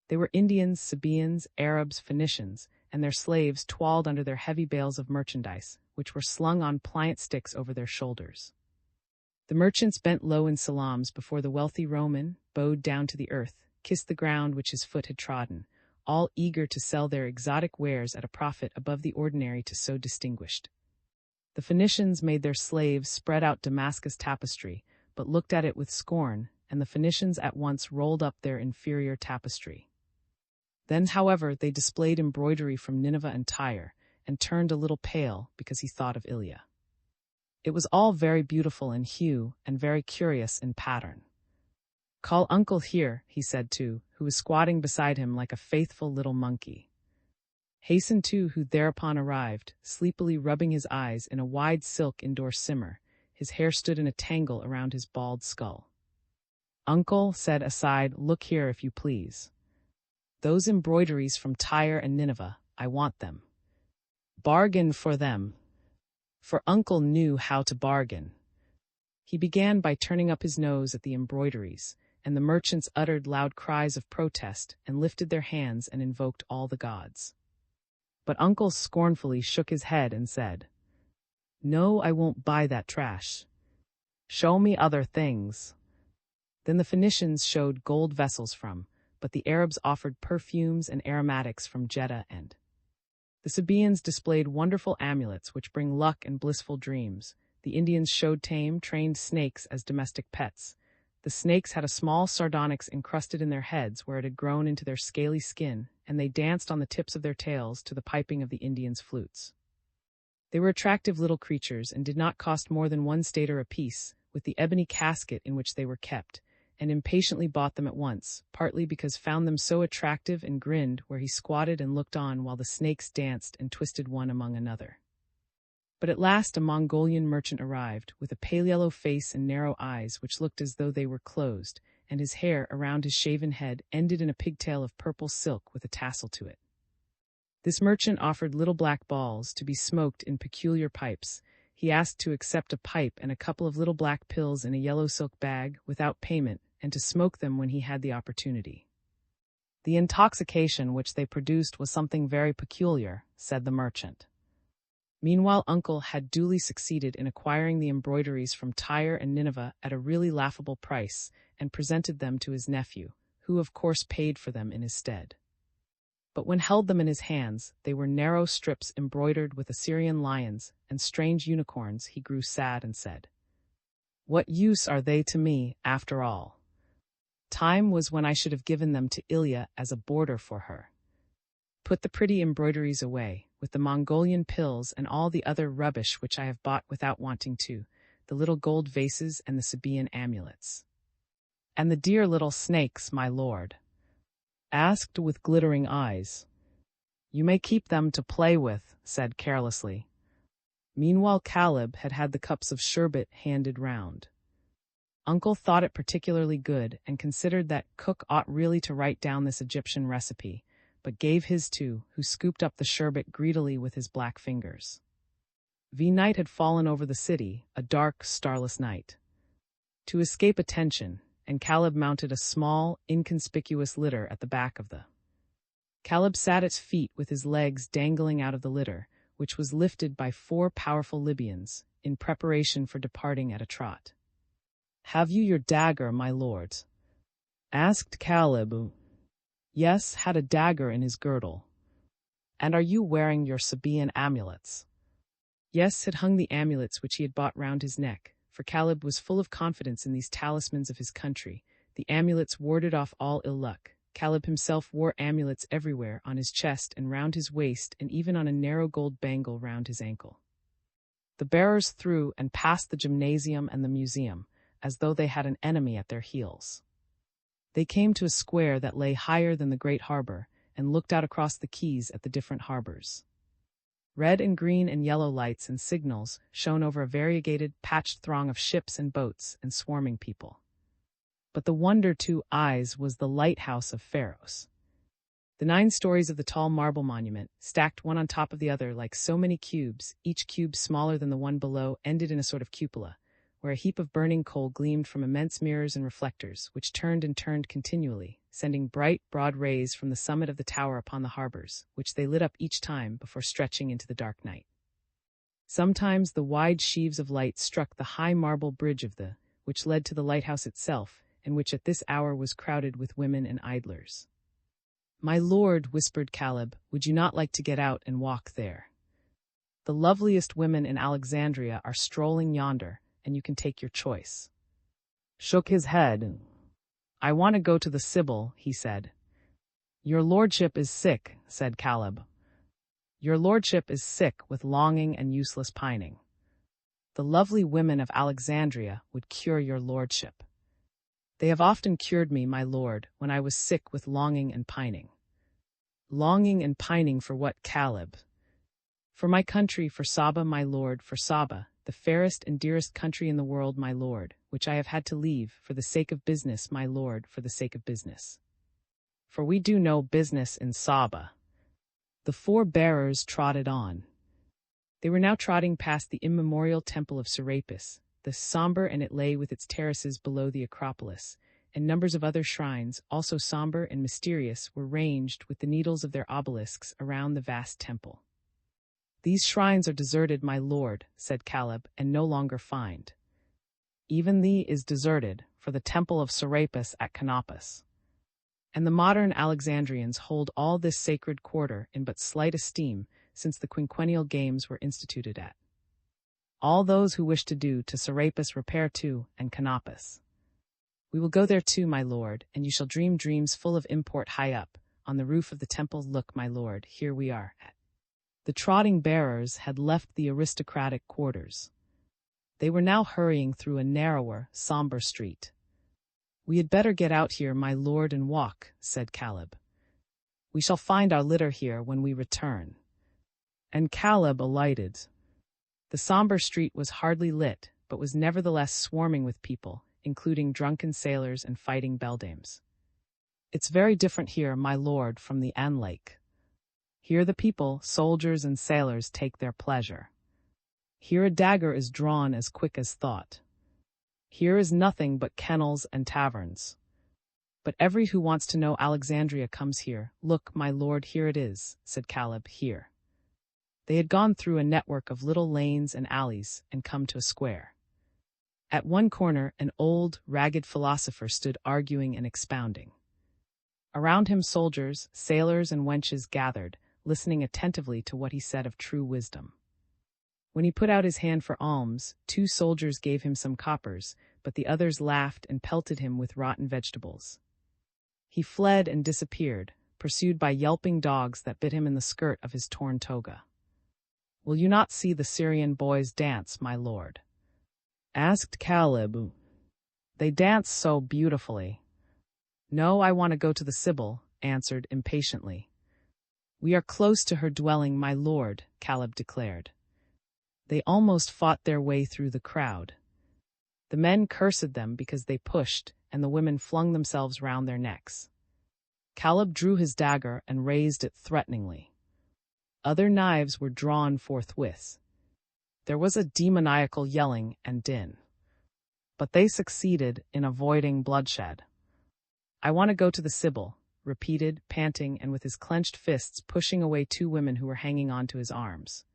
Speaker 1: They were Indians, Sabaeans, Arabs, Phoenicians, and their slaves toiled under their heavy bales of merchandise, which were slung on pliant sticks over their shoulders. The merchants bent low in salams before the wealthy Roman, bowed down to the earth, kissed the ground which his foot had trodden, all eager to sell their exotic wares at a profit above the ordinary to so distinguished. The Phoenicians made their slaves spread out Damascus tapestry, but looked at it with scorn, and the Phoenicians at once rolled up their inferior tapestry. Then, however, they displayed embroidery from Nineveh and Tyre, and turned a little pale because he thought of Ilya. It was all very beautiful in hue and very curious in pattern. "Call uncle here," he said to, who was squatting beside him like a faithful little monkey. Hasten to, who thereupon arrived, sleepily rubbing his eyes in a wide silk indoor simmer. His hair stood in a tangle around his bald skull. "Uncle," said aside, "look here if you please. Those embroideries from Tyre and Nineveh, I want them. Bargain for them." For uncle knew how to bargain. He began by turning up his nose at the embroideries, and the merchants uttered loud cries of protest and lifted their hands and invoked all the gods. But uncle scornfully shook his head and said, "No, I won't buy that trash. Show me other things." Then the Phoenicians showed gold vessels but the Arabs offered perfumes and aromatics from Jeddah, and the Sabaeans displayed wonderful amulets which bring luck and blissful dreams. The Indians showed tame, trained snakes as domestic pets. The snakes had a small sardonyx encrusted in their heads where it had grown into their scaly skin, and they danced on the tips of their tails to the piping of the Indians' flutes. They were attractive little creatures and did not cost more than 1 stater apiece, with the ebony casket in which they were kept, and impatiently bought them at once, partly because found them so attractive and grinned where he squatted and looked on while the snakes danced and twisted one among another. But at last a Mongolian merchant arrived, with a pale yellow face and narrow eyes which looked as though they were closed, and his hair around his shaven head ended in a pigtail of purple silk with a tassel to it. This merchant offered little black balls to be smoked in peculiar pipes. He asked to accept a pipe and a couple of little black pills in a yellow silk bag without payment, and to smoke them when he had the opportunity. The intoxication which they produced was something very peculiar, said the merchant. Meanwhile uncle had duly succeeded in acquiring the embroideries from Tyre and Nineveh at a really laughable price, and presented them to his nephew, who of course paid for them in his stead. But when held them in his hands, they were narrow strips embroidered with Assyrian lions and strange unicorns. He grew sad and said, "What use are they to me, after all? Time was when I should have given them to Ilya as a boarder for her. Put the pretty embroideries away, with the Mongolian pills and all the other rubbish which I have bought without wanting to, the little gold vases and the Sabaean amulets. And the dear little snakes, my lord?" Asked with glittering eyes. "You may keep them to play with," said carelessly. Meanwhile Caleb had had the cups of sherbet handed round. Uncle thought it particularly good and considered that cook ought really to write down this Egyptian recipe, but gave his to, who scooped up the sherbet greedily with his black fingers. Night had fallen over the city, a dark, starless night. To escape attention, and Caleb mounted a small, inconspicuous litter at the back of the. Caleb sat at its feet with his legs dangling out of the litter, which was lifted by 4 powerful Libyans, in preparation for departing at a trot. "Have you your dagger, my lord?" asked Caleb. Yes, had a dagger in his girdle. "And are you wearing your Sabaean amulets?" Yes, had hung the amulets which he had bought round his neck, for Caleb was full of confidence in these talismans of his country. The amulets warded off all ill luck. Caleb himself wore amulets everywhere, on his chest and round his waist, and even on a narrow gold bangle round his ankle. The bearers threw and passed the gymnasium and the museum, as though they had an enemy at their heels. They came to a square that lay higher than the great harbor, and looked out across the quays at the different harbors. Red and green and yellow lights and signals shone over a variegated, patched throng of ships and boats and swarming people. But the wonder to eyes was the lighthouse of Pharos. The 9 stories of the tall marble monument, stacked one on top of the other like so many cubes, each cube smaller than the one below, ended in a sort of cupola, where a heap of burning coal gleamed from immense mirrors and reflectors, which turned and turned continually, sending bright, broad rays from the summit of the tower upon the harbors, which they lit up each time before stretching into the dark night. Sometimes the wide sheaves of light struck the high marble bridge which led to the lighthouse itself, and which at this hour was crowded with women and idlers. "My lord," whispered Caleb, "would you not like to get out and walk there? The loveliest women in Alexandria are strolling yonder, and you can take your choice." Shook his head. "I want to go to the Sibyl," he said. "Your lordship is sick," said Caleb. "Your lordship is sick with longing and useless pining. The lovely women of Alexandria would cure your lordship. They have often cured me, my lord, when I was sick with longing and pining." "Longing and pining for what, Caleb?" "For my country, for Saba, my lord, for Saba, the fairest and dearest country in the world, my lord, which I have had to leave, for the sake of business, my lord, for the sake of business. For we do no business in Saba." The 4 bearers trotted on. They were now trotting past the immemorial temple of Serapis, the somber, and it lay with its terraces below the Acropolis, and numbers of other shrines, also somber and mysterious, were ranged with the needles of their obelisks around the vast temple. "These shrines are deserted, my lord," said Caleb, "and no longer find. Even thee is deserted, for the temple of Serapis at Canopus. And the modern Alexandrians hold all this sacred quarter in but slight esteem, since the quinquennial games were instituted at. All those who wish to do to Serapis repair to, and Canopus. We will go there too, my lord, and you shall dream dreams full of import high up, on the roof of the temple. Look, my lord, here we are." The trotting bearers had left the aristocratic quarters. They were now hurrying through a narrower, somber street. "We had better get out here, my lord, and walk," said Caleb. "We shall find our litter here when we return." And Caleb alighted. The somber street was hardly lit, but was nevertheless swarming with people, including drunken sailors and fighting beldames. "It's very different here, my lord, from the Anne Lake. Here the people, soldiers and sailors, take their pleasure. Here a dagger is drawn as quick as thought. Here is nothing but kennels and taverns. But every who wants to know Alexandria comes here. Look, my lord, here it is," said Caleb, "here." They had gone through a network of little lanes and alleys and come to a square. At one corner, an old, ragged philosopher stood arguing and expounding. Around him soldiers, sailors, and wenches gathered, listening attentively to what he said of true wisdom. When he put out his hand for alms, 2 soldiers gave him some coppers, but the others laughed and pelted him with rotten vegetables. He fled and disappeared, pursued by yelping dogs that bit him in the skirt of his torn toga. "Will you not see the Syrian boys dance, my lord?" asked Caleb. "They dance so beautifully." "No, I want to go to the Sibyl," answered impatiently. "We are close to her dwelling, my lord," Caleb declared. They almost fought their way through the crowd. The men cursed them because they pushed, and the women flung themselves round their necks. Caleb drew his dagger and raised it threateningly. Other knives were drawn forthwith. There was a demoniacal yelling and din. But they succeeded in avoiding bloodshed. "I want to go to the Sibyl," repeated, panting and with his clenched fists pushing away 2 women who were hanging on to his arms.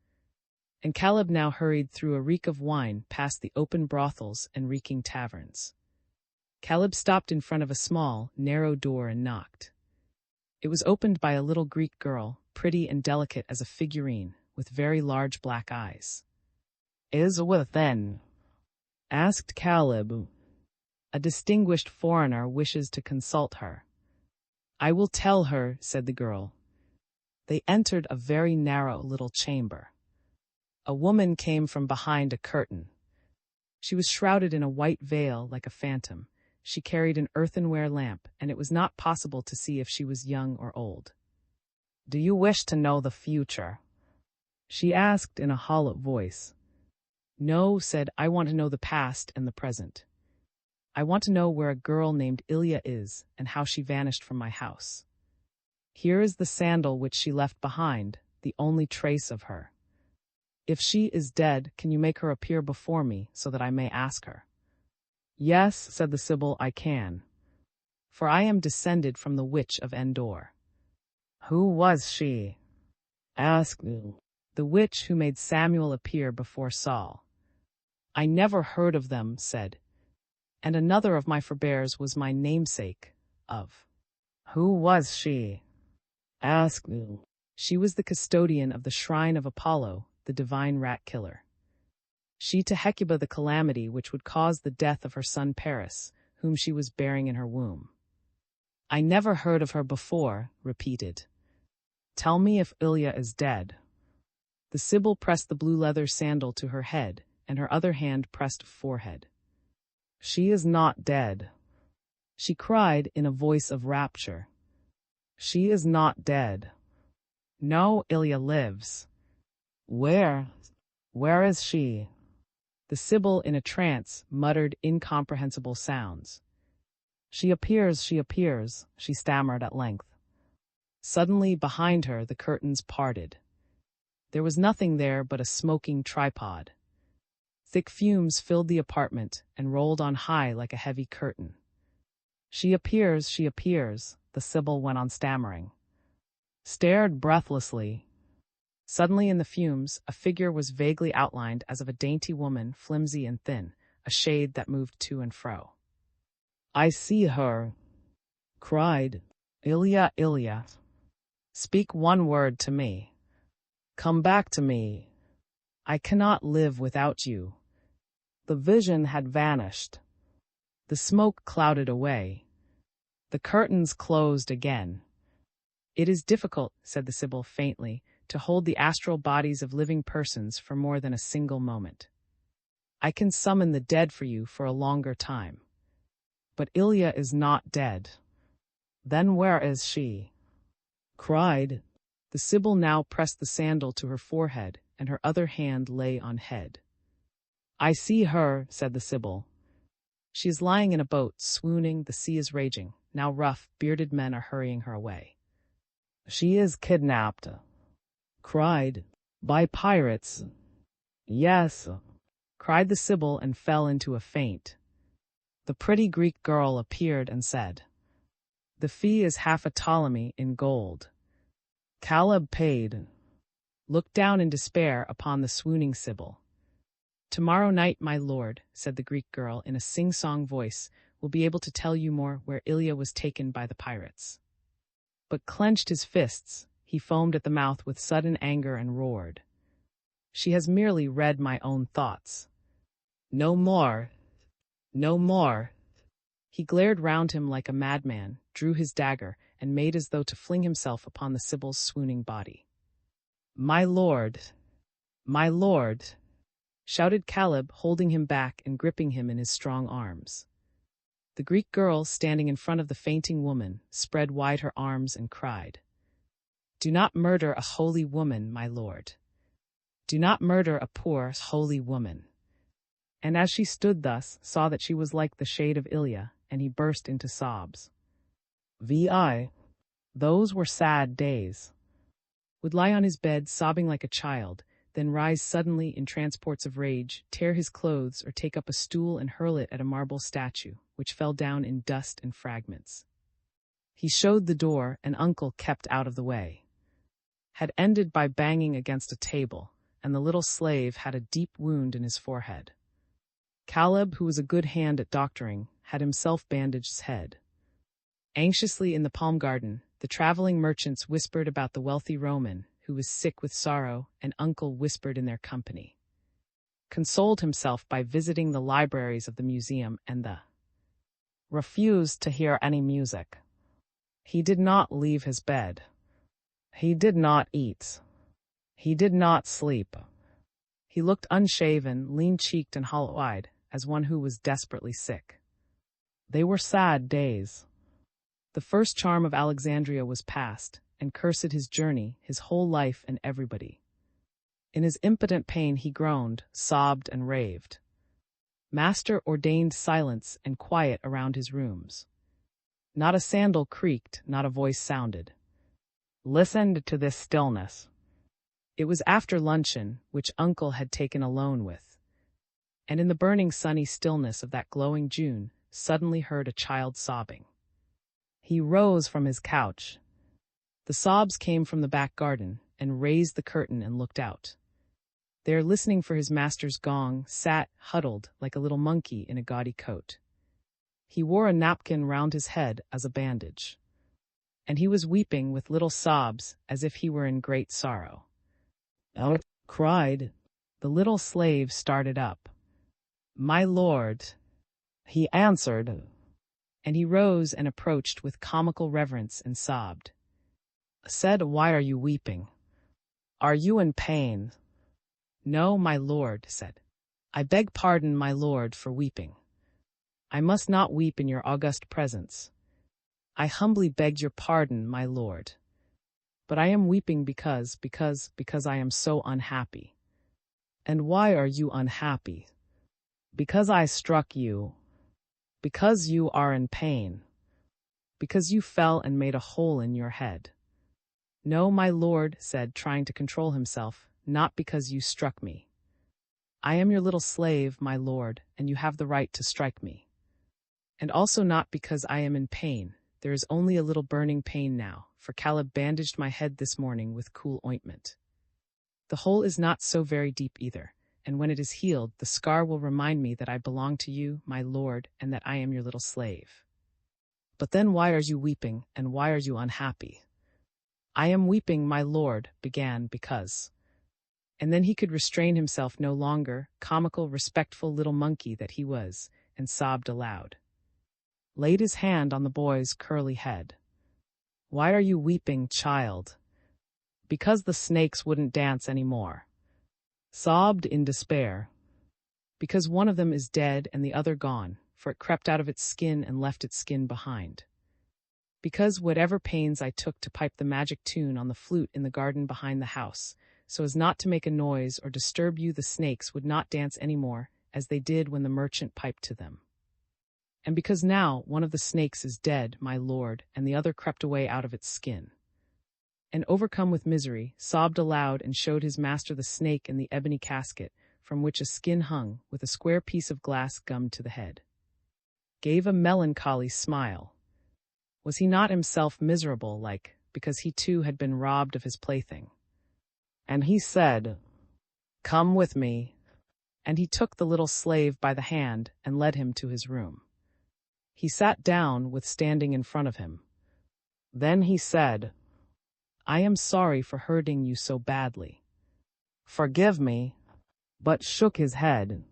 Speaker 1: And Caleb now hurried through a reek of wine past the open brothels and reeking taverns. Caleb stopped in front of a small, narrow door and knocked. It was opened by a little Greek girl, pretty and delicate as a figurine, with very large black eyes. "Is within?" asked Caleb. "A distinguished foreigner wishes to consult her." "I will tell her," said the girl. They entered a very narrow little chamber. A woman came from behind a curtain. She was shrouded in a white veil like a phantom. She carried an earthenware lamp, and it was not possible to see if she was young or old. Do you wish to know the future? She asked in a hollow voice. No, said I want to know the past and the present. I want to know where a girl named Ilya is and how she vanished from my house. Here is the sandal which she left behind, the only trace of her. If she is dead, can you make her appear before me so that I may ask her? Yes, said the Sibyl, I can. For I am descended from the witch of Endor. Who was she? Asked the witch who made Samuel appear before Saul. I never heard of them, said. And another of my forbears was my namesake, of. Who was she? Asked. She was the custodian of the shrine of Apollo, the divine rat killer. She to Hecuba the calamity which would cause the death of her son Paris, whom she was bearing in her womb. I never heard of her before, repeated. Tell me if Ilya is dead. The Sibyl pressed the blue leather sandal to her head, and her other hand pressed forehead. She is not dead, she cried in a voice of rapture. She is not dead. No, Ilya lives. Where is she? The Sibyl, in a trance, muttered incomprehensible sounds. She appears, she stammered at length. Suddenly, behind her, the curtains parted. There was nothing there but a smoking tripod. Thick fumes filled the apartment and rolled on high like a heavy curtain. She appears, the Sibyl went on stammering. Stared breathlessly. Suddenly in the fumes, a figure was vaguely outlined as of a dainty woman, flimsy and thin, a shade that moved to and fro. I see her, cried. Ilya. Speak one word to me. Come back to me. I cannot live without you. The vision had vanished. The smoke clouded away. The curtains closed again. It is difficult, said the Sibyl faintly, to hold the astral bodies of living persons for more than a single moment. I can summon the dead for you for a longer time. But Ilya is not dead. Then where is she? Cried. The Sibyl now pressed the sandal to her forehead, and her other hand lay on head. I see her, said the Sibyl. She is lying in a boat, swooning, the sea is raging. Now rough, bearded men are hurrying her away. She is kidnapped, cried. By pirates. Yes, cried the Sibyl and fell into a faint. The pretty Greek girl appeared and said, The fee is half a Ptolemy in gold. Caleb paid. Looked down in despair upon the swooning Sibyl. Tomorrow night, my lord, said the Greek girl in a sing-song voice, will be able to tell you more where Ilya was taken by the pirates. But clenched his fists, he foamed at the mouth with sudden anger and roared. She has merely read my own thoughts. No more. No more. He glared round him like a madman, drew his dagger, and made as though to fling himself upon the Sibyl's swooning body. My lord, shouted Caleb, holding him back and gripping him in his strong arms. The Greek girl, standing in front of the fainting woman, spread wide her arms and cried, Do not murder a holy woman, my lord. Do not murder a poor, holy woman. And as she stood thus, saw that she was like the shade of Ilya, and he burst into sobs. Those were sad days. Would lie on his bed, sobbing like a child, then rise suddenly in transports of rage, tear his clothes, or take up a stool and hurl it at a marble statue, which fell down in dust and fragments. He showed the door, and uncle kept out of the way. Had ended by banging against a table, and the little slave had a deep wound in his forehead. Caleb, who was a good hand at doctoring, had himself bandaged his head. Anxiously in the palm garden, the traveling merchants whispered about the wealthy Roman, who was sick with sorrow, and uncle whispered in their company. Consoled himself by visiting the libraries of the museum and refused to hear any music. He did not leave his bed. He did not eat. He did not sleep. He looked unshaven, lean-cheeked and hollow-eyed, as one who was desperately sick. They were sad days. The first charm of Alexandria was past, and cursed his journey, his whole life and everybody. In his impotent pain he groaned, sobbed, and raved. Master ordained silence and quiet around his rooms. Not a sandal creaked, not a voice sounded. Listened to this stillness. It was after luncheon, which Uncle had taken alone with. And in the burning sunny stillness of that glowing June, suddenly heard a child sobbing. He rose from his couch. The sobs came from the back garden, and raised the curtain and looked out. There, listening for his master's gong, sat, huddled, like a little monkey in a gaudy coat. He wore a napkin round his head as a bandage. And he was weeping with little sobs, as if he were in great sorrow. "Out!" cried. The little slave started up. "My lord," he answered, and he rose and approached with comical reverence and sobbed. Said, "Why are you weeping? Are you in pain?" "No, my lord," said. "I beg pardon, my lord, for weeping. I must not weep in your august presence. I humbly begged your pardon, my lord. But I am weeping because I am so unhappy." "And why are you unhappy?" "Because I struck you. Because you are in pain. Because you fell and made a hole in your head." "No, my lord," said, trying to control himself, "not because you struck me. I am your little slave, my lord, and you have the right to strike me. And also not because I am in pain. There is only a little burning pain now, for Caleb bandaged my head this morning with cool ointment. The hole is not so very deep either, and when it is healed, the scar will remind me that I belong to you, my lord, and that I am your little slave. But then why are you weeping, and why are you unhappy?" "I am weeping, my lord," began, "because—" And then he could restrain himself no longer, comical, respectful little monkey that he was, and sobbed aloud. Laid his hand on the boy's curly head. "Why are you weeping, child?" "Because the snakes wouldn't dance any more." Sobbed in despair. "Because one of them is dead and the other gone, for it crept out of its skin and left its skin behind. Because whatever pains I took to pipe the magic tune on the flute in the garden behind the house, so as not to make a noise or disturb you, the snakes would not dance any more, as they did when the merchant piped to them. And because now one of the snakes is dead, my lord, and the other crept away out of its skin." And overcome with misery, sobbed aloud and showed his master the snake in the ebony casket, from which a skin hung, with a square piece of glass gummed to the head. Gave a melancholy smile. Was he not himself miserable, like, because he too had been robbed of his plaything? And he said, "Come with me." And he took the little slave by the hand and led him to his room. He sat down with standing in front of him. Then he said, "I am sorry for hurting you so badly. Forgive me," but shook his head.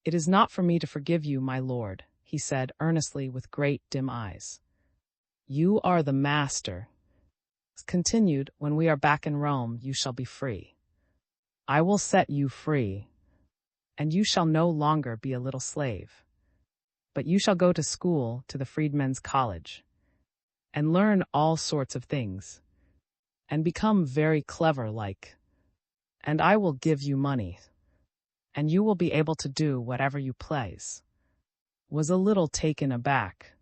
Speaker 1: "It is not for me to forgive you, my lord," he said earnestly with great dim eyes. "You are the master. Continued, when we are back in Rome, you shall be free. I will set you free, and you shall no longer be a little slave. But you shall go to school, to the Freedmen's College, and learn all sorts of things, and become very clever like. And I will give you money, and you will be able to do whatever you please." Was a little taken aback.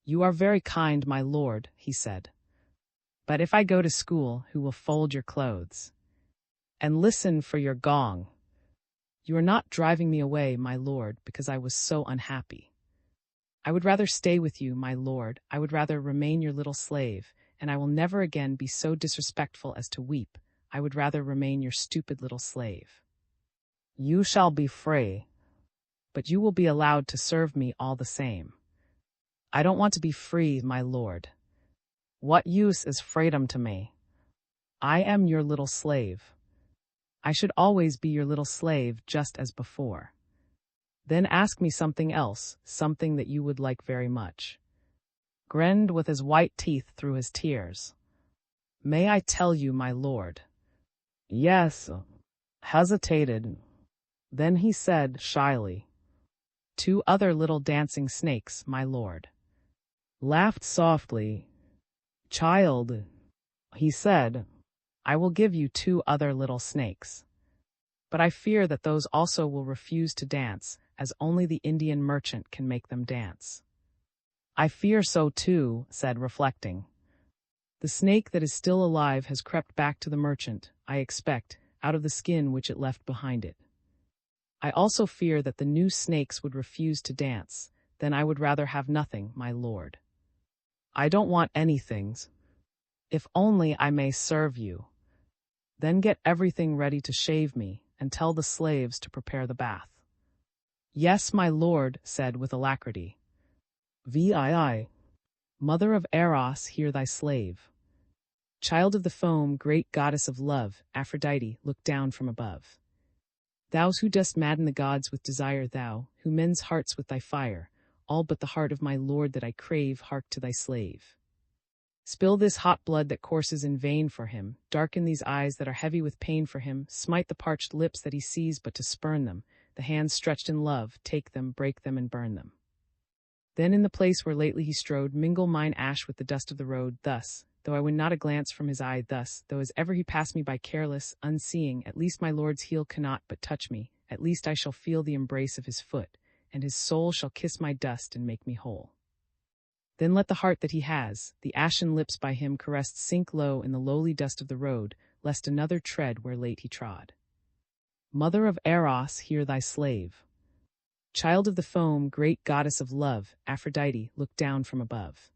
Speaker 1: "You are very kind, my lord," he said. "But if I go to school, who will fold your clothes and listen for your gong? You are not driving me away, my lord, because I was so unhappy. I would rather stay with you, my lord. I would rather remain your little slave, and I will never again be so disrespectful as to weep. I would rather remain your stupid little slave. You shall be free, but you will be allowed to serve me all the same." "I don't want to be free, my lord. What use is freedom to me? I am your little slave. I should always be your little slave, just as before. Then ask me something else, something that you would like very much." Grinned with his white teeth through his tears. "May I tell you, my lord?" "Yes." Hesitated. Then he said shyly, "2 other little dancing snakes, my lord." Laughed softly. "Child, He said, I will give you 2 other little snakes. But I fear that those also will refuse to dance, as only the Indian merchant can make them dance. I fear so too, said reflecting. The snake that is still alive has crept back to the merchant, I expect, out of the skin which it left behind it. I also fear that the new snakes would refuse to dance, then I would rather have nothing, my lord. I don't want anything. If only I may serve you. Then get everything ready to shave me, and tell the slaves to prepare the bath. Yes, my lord, said with alacrity. VII. Mother of Eros, hear thy slave. Child of the foam, great goddess of love, Aphrodite, look down from above. Thou who dost madden the gods with desire, thou, who mends hearts with thy fire, all but the heart of my lord that I crave, hark to thy slave. Spill this hot blood that courses in vain for him, darken these eyes that are heavy with pain for him, smite the parched lips that he sees but to spurn them, the hands stretched in love, take them, break them, and burn them. Then in the place where lately he strode, mingle mine ash with the dust of the road, thus, though I win not a glance from his eye, thus, though as ever he pass me by careless, unseeing, at least my lord's heel cannot but touch me, at least I shall feel the embrace of his foot, and his soul shall kiss my dust and make me whole. Then let the heart that he has, the ashen lips by him caressed, sink low in the lowly dust of the road, lest another tread where late he trod. Mother of Eros, hear thy slave. Child of the foam, great goddess of love, Aphrodite, look down from above.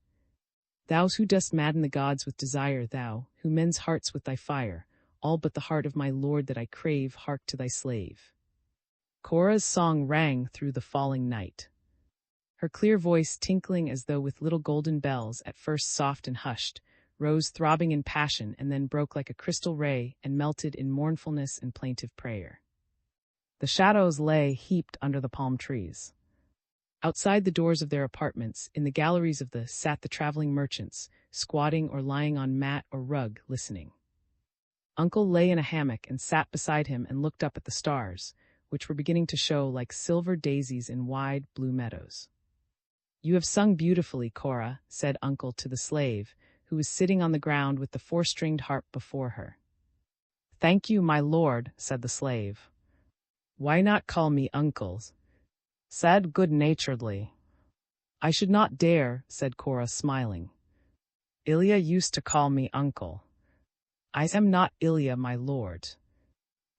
Speaker 1: Thou who dost madden the gods with desire, thou, who mends hearts with thy fire, all but the heart of my lord that I crave, hark to thy slave. Cora's song rang through the falling night. Her clear voice, tinkling as though with little golden bells, at first soft and hushed, rose throbbing in passion and then broke like a crystal ray and melted in mournfulness and plaintive prayer. The shadows lay heaped under the palm trees. Outside the doors of their apartments, in the galleries of sat the traveling merchants, squatting or lying on mat or rug, listening. Uncle lay in a hammock and sat beside him and looked up at the stars, which were beginning to show like silver daisies in wide blue meadows. You have sung beautifully, Cora, said Uncle to the slave, who was sitting on the ground with the 4-stringed harp before her. Thank you, my lord, said the slave. Why not call me Uncle? Said good-naturedly. I should not dare, said Cora, smiling. Ilya used to call me Uncle. I am not Ilya, my lord.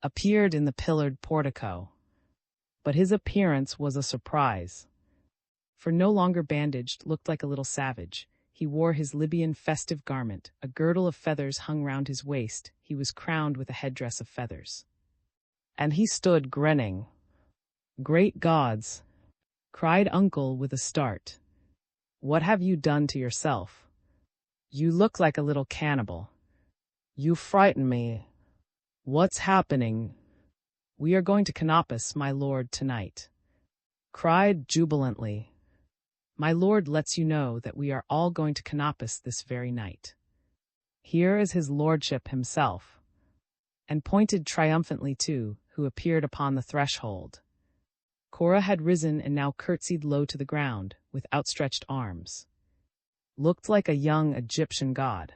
Speaker 1: Appeared in the pillared portico. But his appearance was a surprise. For no longer bandaged, looked like a little savage. He wore his Libyan festive garment, a girdle of feathers hung round his waist, he was crowned with a headdress of feathers. And he stood grinning. Great gods, cried Uncle with a start. What have you done to yourself? You look like a little cannibal. You frighten me. What's happening? We are going to Couperus, my lord, tonight. Cried jubilantly. My lord lets you know that we are all going to Couperus this very night. Here is his lordship himself. And pointed triumphantly to, who appeared upon the threshold. Cora had risen and now curtsied low to the ground, with outstretched arms. Looked like a young Egyptian god.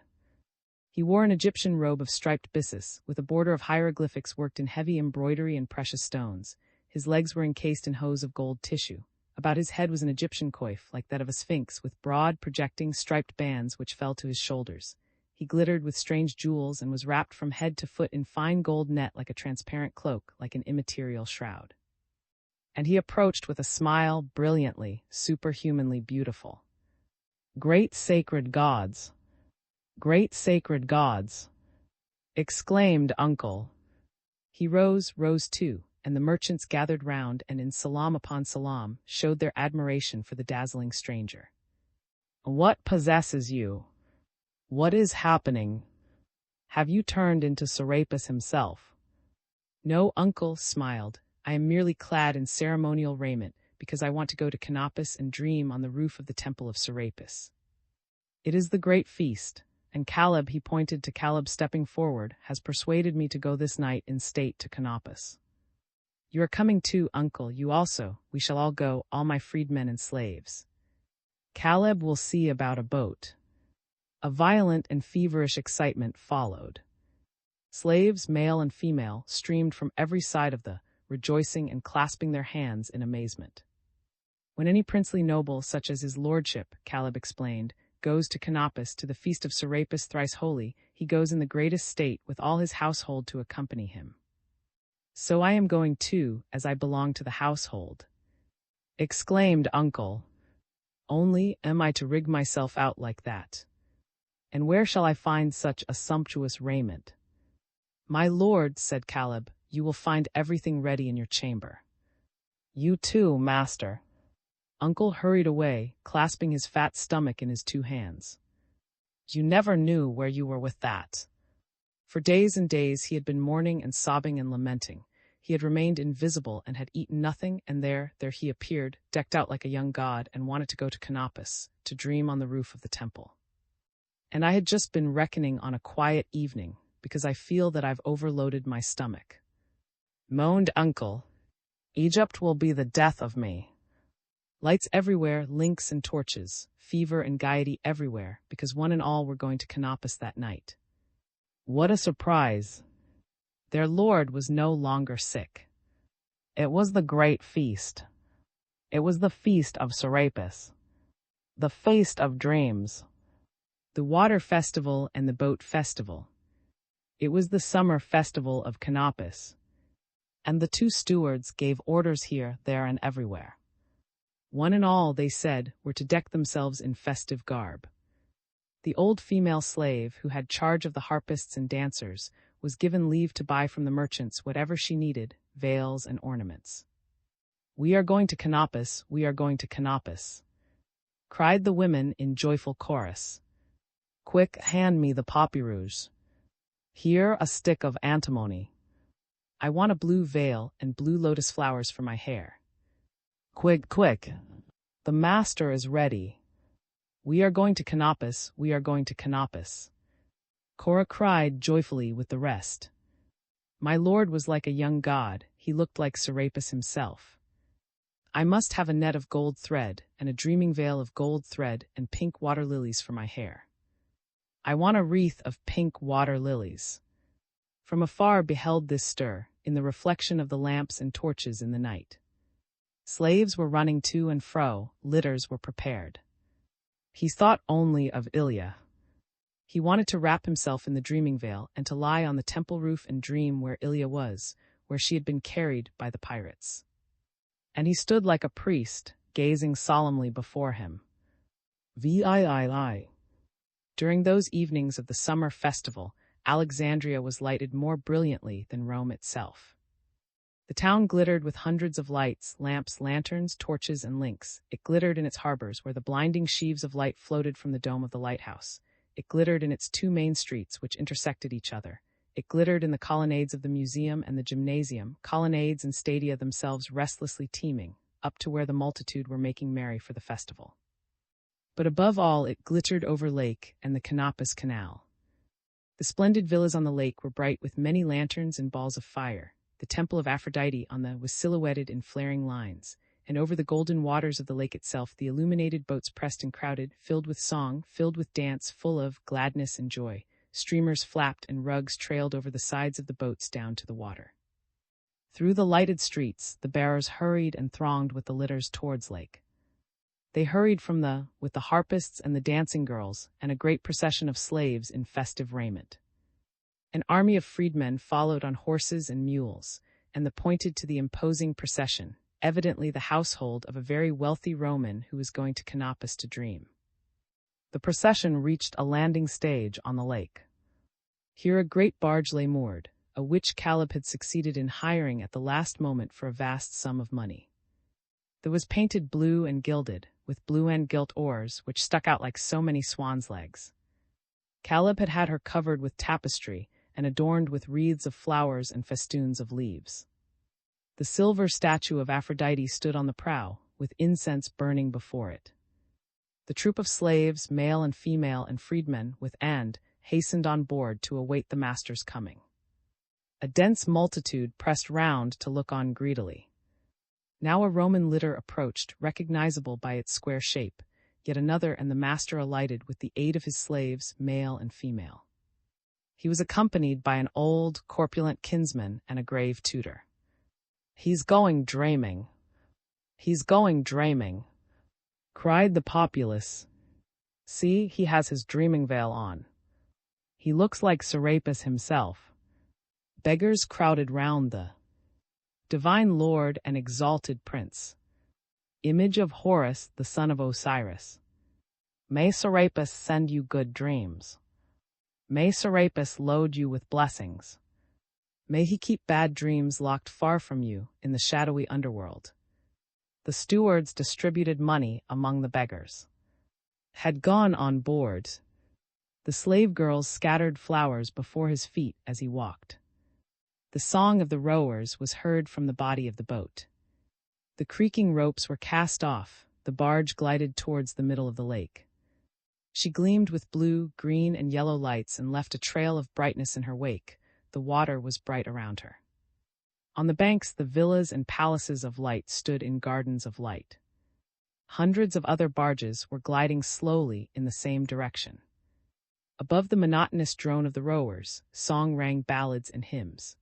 Speaker 1: He wore an Egyptian robe of striped byssus, with a border of hieroglyphics worked in heavy embroidery and precious stones. His legs were encased in hose of gold tissue. About his head was an Egyptian coif, like that of a sphinx, with broad, projecting, striped bands which fell to his shoulders. He glittered with strange jewels and was wrapped from head to foot in fine gold net like a transparent cloak, like an immaterial shroud. And he approached with a smile, brilliantly, superhumanly beautiful. Great sacred gods! Great sacred gods! Exclaimed Uncle. He rose too, and the merchants gathered round and in salam upon salam showed their admiration for the dazzling stranger. What possesses you? What is happening? Have you turned into Serapis himself? No, Uncle smiled. I am merely clad in ceremonial raiment because I want to go to Couperus and dream on the roof of the temple of Serapis. It is the great feast, and Caleb, he pointed to Caleb stepping forward, has persuaded me to go this night in state to Couperus. You are coming too, Uncle, you also, we shall all go, all my freedmen and slaves. Caleb will see about a boat. A violent and feverish excitement followed. Slaves, male and female, streamed from every side of the, rejoicing and clasping their hands in amazement. When any princely noble, such as his lordship, Caleb explained, goes to Canopus to the feast of Serapis thrice holy, he goes in the greatest state with all his household to accompany him. So I am going too, as I belong to the household, exclaimed Uncle. Only am I to rig myself out like that? And where shall I find such a sumptuous raiment? My lord, said Caleb, you will find everything ready in your chamber. You too, master. Uncle hurried away, clasping his fat stomach in his two hands. You never knew where you were with that. For days and days he had been mourning and sobbing and lamenting. He had remained invisible and had eaten nothing, and there he appeared, decked out like a young god, and wanted to go to Canopus, to dream on the roof of the temple. And I had just been reckoning on a quiet evening, because I feel that I've overloaded my stomach. Moaned Uncle. Egypt will be the death of me. Lights everywhere, links and torches, fever and gaiety everywhere, because one and all were going to Canopus that night. What a surprise! Their lord was no longer sick. It was the great feast. It was the feast of Serapis. The feast of dreams. The water festival and the boat festival. It was the summer festival of Canopus. And the two stewards gave orders here, there, and everywhere. One and all, they said, were to deck themselves in festive garb. The old female slave, who had charge of the harpists and dancers, was given leave to buy from the merchants whatever she needed, veils and ornaments. We are going to Canopus, we are going to Canopus, cried the women in joyful chorus. Quick, hand me the poppy rouge. Here a stick of antimony. I want a blue veil and blue lotus flowers for my hair. Quick, quick. The master is ready. We are going to Canopus, we are going to Canopus. Cora cried joyfully with the rest. My lord was like a young god, he looked like Serapis himself. I must have a net of gold thread, and a dreaming veil of gold thread, and pink water lilies for my hair. I want a wreath of pink water lilies. From afar beheld this stir, in the reflection of the lamps and torches in the night. Slaves were running to and fro, litters were prepared. He thought only of Ilya. He wanted to wrap himself in the dreaming veil and to lie on the temple roof and dream where Ilya was, where she had been carried by the pirates. And he stood like a priest, gazing solemnly before him. VIII. During those evenings of the summer festival, Alexandria was lighted more brilliantly than Rome itself. The town glittered with hundreds of lights, lamps, lanterns, torches, and links. It glittered in its harbors, where the blinding sheaves of light floated from the dome of the lighthouse. It glittered in its two main streets, which intersected each other. It glittered in the colonnades of the museum and the gymnasium, colonnades and stadia themselves restlessly teeming, up to where the multitude were making merry for the festival. But above all, it glittered over lake and the Canopus Canal. The splendid villas on the lake were bright with many lanterns and balls of fire. The temple of Aphrodite on the was silhouetted in flaring lines, and over the golden waters of the lake itself the illuminated boats pressed and crowded, filled with song, filled with dance, full of gladness and joy. Streamers flapped and rugs trailed over the sides of the boats down to the water. Through the lighted streets, the bearers hurried and thronged with the litters towards lake. They hurried with the harpists and the dancing girls, and a great procession of slaves in festive raiment. An army of freedmen followed on horses and mules, and pointed to the imposing procession, evidently the household of a very wealthy Roman who was going to Canopus to dream. The procession reached a landing stage on the lake. Here a great barge lay moored, which Caleb had succeeded in hiring at the last moment for a vast sum of money. It was painted blue and gilded, with blue and gilt oars, which stuck out like so many swans' legs. Caleb had her covered with tapestry, and adorned with wreaths of flowers and festoons of leaves. The silver statue of Aphrodite stood on the prow, with incense burning before it. The troop of slaves, male and female and freedmen, hastened on board to await the master's coming. A dense multitude pressed round to look on greedily. Now a Roman litter approached, recognizable by its square shape, yet another, and the master alighted with the aid of his slaves, male and female. He was accompanied by an old, corpulent kinsman and a grave tutor. "He's going dreaming. He's going dreaming," cried the populace. "See, he has his dreaming veil on. He looks like Serapis himself." Beggars crowded round the divine lord and exalted prince, image of Horus, the son of Osiris. "May Serapis send you good dreams. May Serapis load you with blessings. May he keep bad dreams locked far from you in the shadowy underworld." The stewards distributed money among the beggars. Had gone on board. The slave girls scattered flowers before his feet as he walked. The song of the rowers was heard from the body of the boat. The creaking ropes were cast off, the barge glided towards the middle of the lake. She gleamed with blue, green, and yellow lights and left a trail of brightness in her wake. The water was bright around her. On the banks, the villas and palaces of light stood in gardens of light. Hundreds of other barges were gliding slowly in the same direction. Above the monotonous drone of the rowers, song rang ballads and hymns.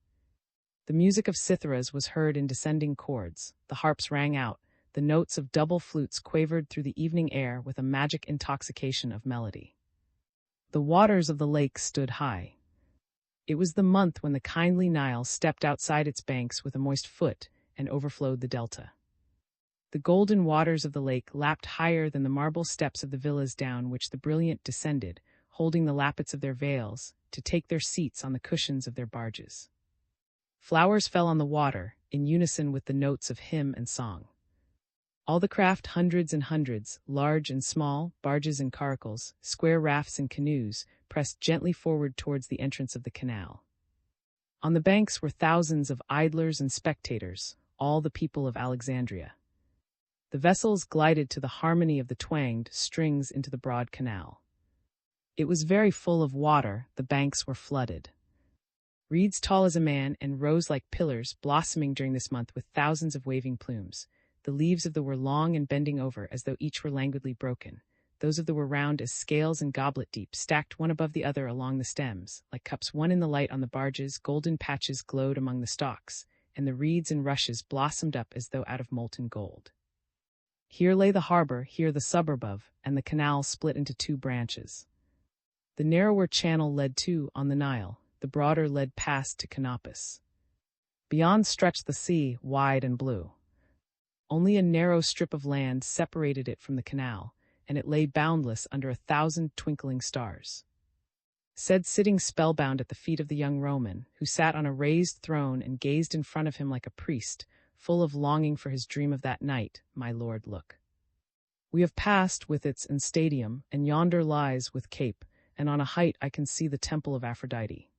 Speaker 1: The music of citharas was heard in descending chords, the harps rang out, the notes of double flutes quavered through the evening air with a magic intoxication of melody. The waters of the lake stood high. It was the month when the kindly Nile stepped outside its banks with a moist foot and overflowed the delta. The golden waters of the lake lapped higher than the marble steps of the villas down which the brilliant descended, holding the lappets of their veils, to take their seats on the cushions of their barges. Flowers fell on the water, in unison with the notes of hymn and song. All the craft, hundreds and hundreds, large and small, barges and caracals, square rafts and canoes, pressed gently forward towards the entrance of the canal. On the banks were thousands of idlers and spectators, all the people of Alexandria. The vessels glided to the harmony of the twanged strings into the broad canal. It was very full of water, the banks were flooded. Reeds tall as a man and rose like pillars, blossoming during this month with thousands of waving plumes. The leaves of them were long and bending over as though each were languidly broken. Those of them were round as scales and goblet deep, stacked one above the other along the stems. Like cups won in the light on the barges, golden patches glowed among the stalks, and the reeds and rushes blossomed up as though out of molten gold. Here lay the harbor, here the suburb of, and the canal split into two branches. The narrower channel led to, on the Nile, the broader led past to Couperus. Beyond stretched the sea, wide and blue. Only a narrow strip of land separated it from the canal, and it lay boundless under 1,000 twinkling stars. Said sitting spellbound at the feet of the young Roman, who sat on a raised throne and gazed in front of him like a priest, full of longing for his dream of that night, "My lord, look. We have passed with its stadium, and yonder lies with cape, and on a height I can see the temple of Aphrodite."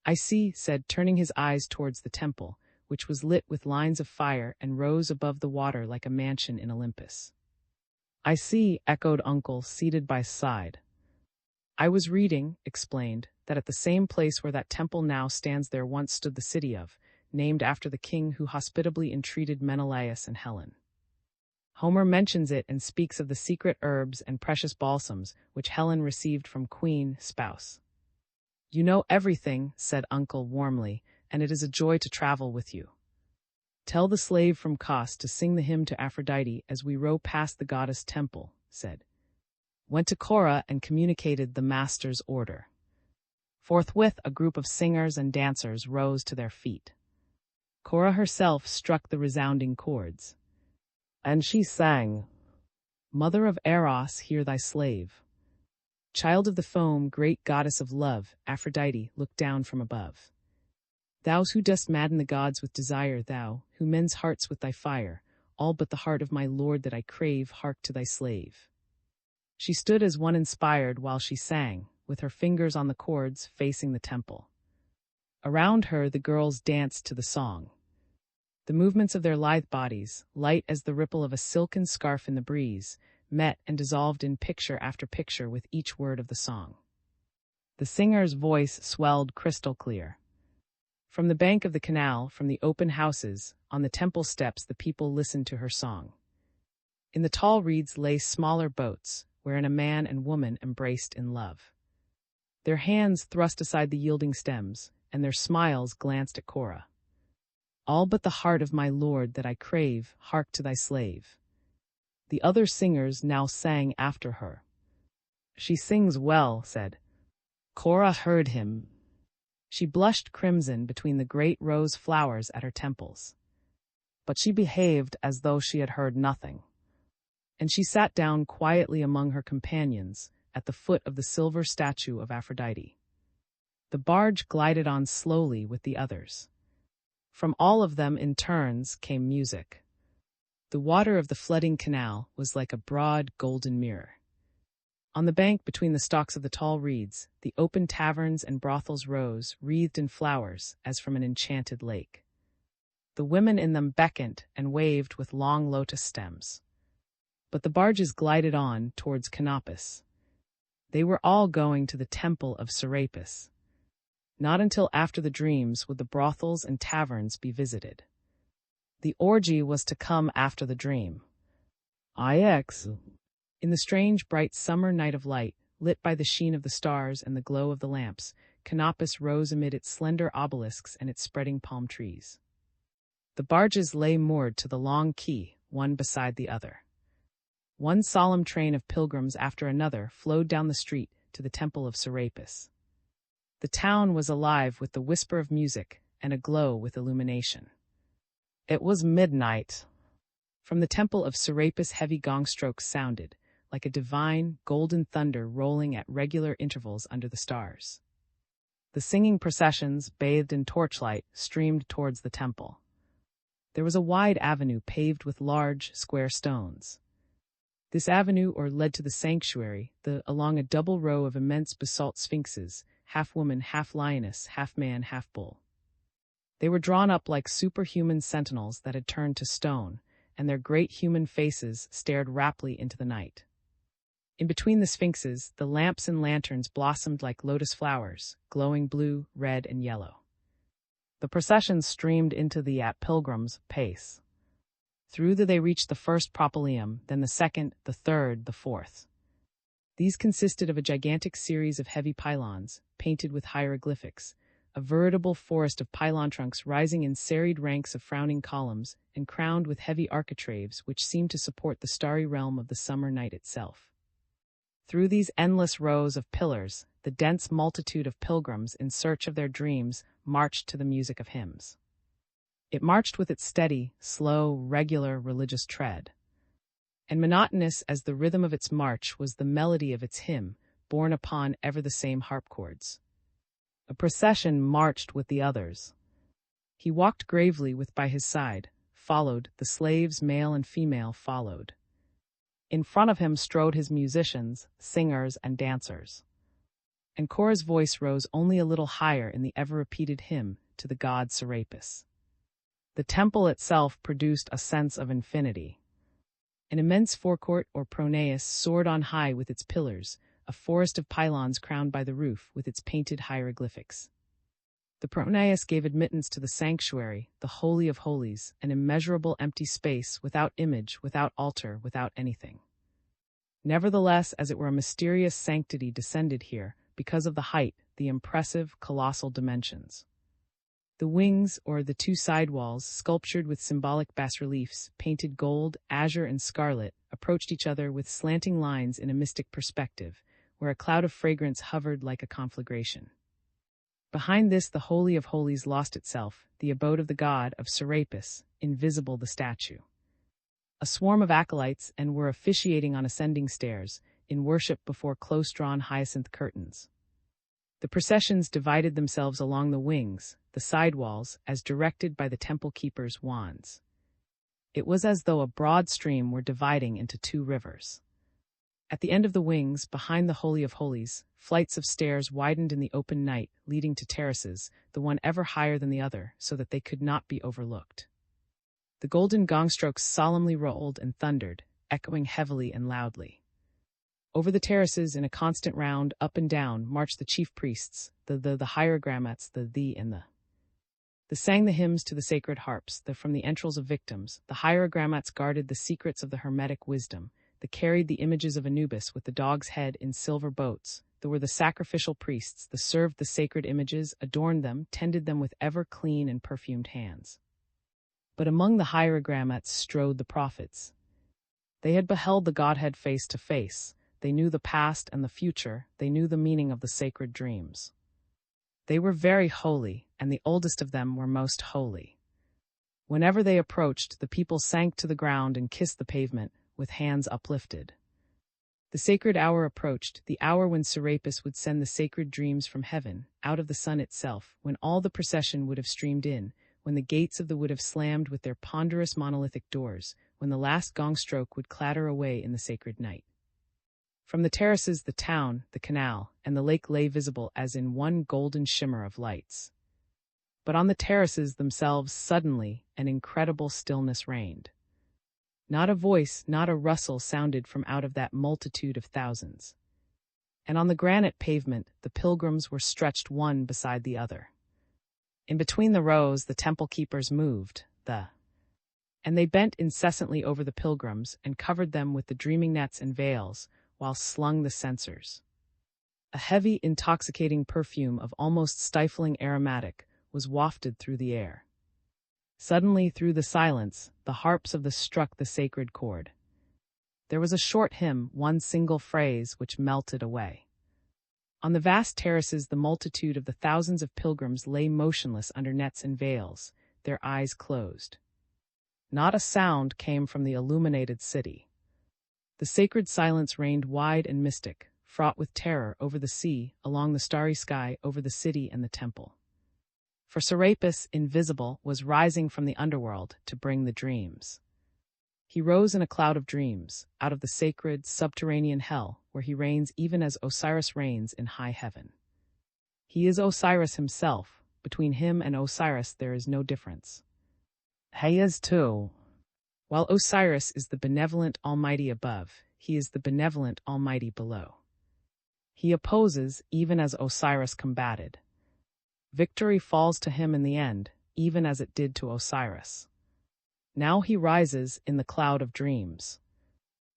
Speaker 1: "I see," said, turning his eyes towards the temple, which was lit with lines of fire and rose above the water like a mansion in Olympus. "I see," echoed Uncle, seated by his side. "I was reading," explained, "that at the same place where that temple now stands there once stood the city of, named after the king who hospitably entreated Menelaus and Helen. Homer mentions it and speaks of the secret herbs and precious balsams which Helen received from Queen, spouse." "You know everything," said Uncle warmly, "and it is a joy to travel with you. Tell the slave from Kos to sing the hymn to Aphrodite as we row past the goddess temple," said. Went to Cora and communicated the master's order. Forthwith a group of singers and dancers rose to their feet. Cora herself struck the resounding chords. And she sang, "Mother of Eros, hear thy slave. Child of the foam, great goddess of love, Aphrodite, look down from above. Thou who dost madden the gods with desire, thou, who mends hearts with thy fire, all but the heart of my lord that I crave, hark to thy slave." She stood as one inspired while she sang, with her fingers on the chords facing the temple. Around her the girls danced to the song. The movements of their lithe bodies, light as the ripple of a silken scarf in the breeze, met and dissolved in picture after picture with each word of the song. The singer's voice swelled crystal clear. From the bank of the canal, from the open houses, on the temple steps the people listened to her song. In the tall reeds lay smaller boats, wherein a man and woman embraced in love. Their hands thrust aside the yielding stems, and their smiles glanced at Cora. All but the heart of my lord that I crave, hark to thy slave. The other singers now sang after her. She sings well, said. Cora heard him. She blushed crimson between the great rose flowers at her temples. But she behaved as though she had heard nothing. And she sat down quietly among her companions, at the foot of the silver statue of Aphrodite. The barge glided on slowly with the others. From all of them in turns came music. The water of the flooding canal was like a broad golden mirror. On the bank between the stalks of the tall reeds, the open taverns and brothels rose, wreathed in flowers, as from an enchanted lake. The women in them beckoned and waved with long lotus stems. But the barges glided on towards Couperus. They were all going to the temple of Serapis. Not until after the dreams would the brothels and taverns be visited. The orgy was to come after the dream. IX. In the strange bright summer night of light, lit by the sheen of the stars and the glow of the lamps, Couperus rose amid its slender obelisks and its spreading palm trees. The barges lay moored to the long quay, one beside the other. One solemn train of pilgrims after another flowed down the street to the temple of Serapis. The town was alive with the whisper of music and aglow with illumination. It was midnight. From the temple of Serapis heavy gong strokes sounded, like a divine, golden thunder rolling at regular intervals under the stars. The singing processions, bathed in torchlight, streamed towards the temple. There was a wide avenue paved with large, square stones. This avenue led to the sanctuary, along a double row of immense basalt sphinxes, half woman, half lioness, half man, half bull. They were drawn up like superhuman sentinels that had turned to stone, and their great human faces stared raptly into the night. In between the sphinxes, the lamps and lanterns blossomed like lotus flowers, glowing blue, red, and yellow. The procession streamed into the at pilgrims' pace. Through they reached the first propylaeum, then the second, the third, the fourth. These consisted of a gigantic series of heavy pylons, painted with hieroglyphics, a veritable forest of pylon trunks rising in serried ranks of frowning columns and crowned with heavy architraves which seemed to support the starry realm of the summer night itself. Through these endless rows of pillars, the dense multitude of pilgrims in search of their dreams marched to the music of hymns. It marched with its steady, slow, regular religious tread. And monotonous as the rhythm of its march was the melody of its hymn, borne upon ever the same harp chords. A procession marched with the others. He walked gravely with by his side, followed, the slaves male and female followed. In front of him strode his musicians, singers, and dancers. And Cora's voice rose only a little higher in the ever-repeated hymn to the god Serapis. The temple itself produced a sense of infinity. An immense forecourt or pronaos soared on high with its pillars, a forest of pylons crowned by the roof with its painted hieroglyphics. The pronaos gave admittance to the sanctuary, the Holy of Holies, an immeasurable empty space without image, without altar, without anything. Nevertheless, as it were a mysterious sanctity descended here, because of the height, the impressive, colossal dimensions. The wings, or the two side walls, sculptured with symbolic bas-reliefs, painted gold, azure, and scarlet, approached each other with slanting lines in a mystic perspective, where a cloud of fragrance hovered like a conflagration. Behind this the Holy of Holies lost itself, the abode of the god of Serapis, invisible the statue. A swarm of acolytes and were officiating on ascending stairs, in worship before close-drawn hyacinth curtains. The processions divided themselves along the wings, the side walls, as directed by the temple keeper's wands. It was as though a broad stream were dividing into two rivers. At the end of the wings, behind the Holy of Holies, flights of stairs widened in the open night, leading to terraces, the one ever higher than the other, so that they could not be overlooked. The golden gong strokes solemnly rolled and thundered, echoing heavily and loudly. Over the terraces, in a constant round, up and down, marched the chief priests, the hierogrammats, the and the. They sang the hymns to the sacred harps, that from the entrails of victims, the hierogrammats guarded the secrets of the hermetic wisdom, that carried the images of Anubis with the dog's head in silver boats. There were the sacrificial priests, that served the sacred images, adorned them, tended them with ever clean and perfumed hands. But among the hierogrammats strode the prophets. They had beheld the Godhead face to face. They knew the past and the future. They knew the meaning of the sacred dreams. They were very holy, and the oldest of them were most holy. Whenever they approached, the people sank to the ground and kissed the pavement, with hands uplifted. The sacred hour approached, the hour when Serapis would send the sacred dreams from heaven, out of the sun itself, when all the procession would have streamed in, when the gates of the wood have slammed with their ponderous monolithic doors, when the last gong stroke would clatter away in the sacred night. From the terraces the town, the canal, and the lake lay visible as in one golden shimmer of lights. But on the terraces themselves suddenly an incredible stillness reigned. Not a voice, not a rustle sounded from out of that multitude of thousands. And on the granite pavement the pilgrims were stretched one beside the other. In between the rows the temple keepers moved, and they bent incessantly over the pilgrims and covered them with the dreaming nets and veils, while slung the censers. A heavy, intoxicating perfume of almost stifling aromatic was wafted through the air. Suddenly, through the silence, the harps of the struck the sacred chord. There was a short hymn, one single phrase, which melted away. On the vast terraces the multitude of the thousands of pilgrims lay motionless under nets and veils, their eyes closed. Not a sound came from the illuminated city. The sacred silence reigned wide and mystic, fraught with terror over the sea, along the starry sky, over the city and the temple. For Serapis, invisible, was rising from the underworld to bring the dreams. He rose in a cloud of dreams, out of the sacred, subterranean hell, where he reigns even as Osiris reigns in high heaven. He is Osiris himself. Between him and Osiris there is no difference. He is too. While Osiris is the benevolent Almighty above, he is the benevolent Almighty below. He opposes, even as Osiris combated. Victory falls to him in the end, even as it did to Osiris. Now he rises in the cloud of dreams.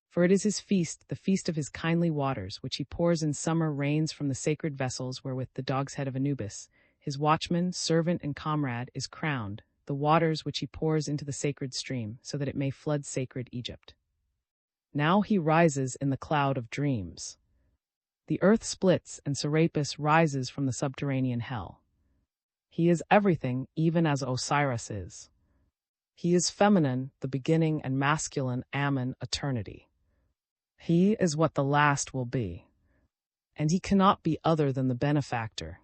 Speaker 1: For it is his feast, the feast of his kindly waters, which he pours in summer rains from the sacred vessels wherewith the dog's head of Anubis, his watchman, servant, and comrade, is crowned, the waters which he pours into the sacred stream, so that it may flood sacred Egypt. Now he rises in the cloud of dreams. The earth splits, and Serapis rises from the subterranean hell. He is everything, even as Osiris is. He is feminine, the beginning, and masculine, Ammon, eternity. He is what the last will be. And he cannot be other than the benefactor.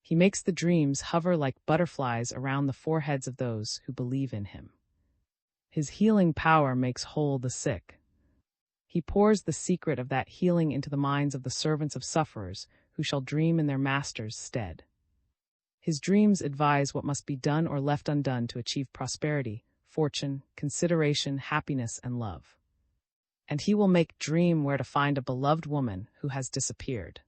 Speaker 1: He makes the dreams hover like butterflies around the foreheads of those who believe in him. His healing power makes whole the sick. He pours the secret of that healing into the minds of the servants of sufferers who shall dream in their master's stead. His dreams advise what must be done or left undone to achieve prosperity, fortune, consideration, happiness, and love. And he will make dream where to find a beloved woman who has disappeared.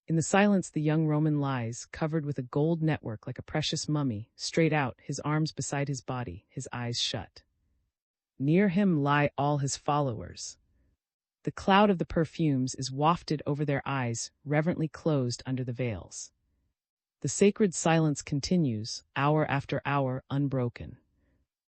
Speaker 1: In the silence the young Roman lies, covered with a gold network like a precious mummy, straight out, his arms beside his body, his eyes shut. Near him lie all his followers. The cloud of the perfumes is wafted over their eyes, reverently closed under the veils. The sacred silence continues, hour after hour, unbroken.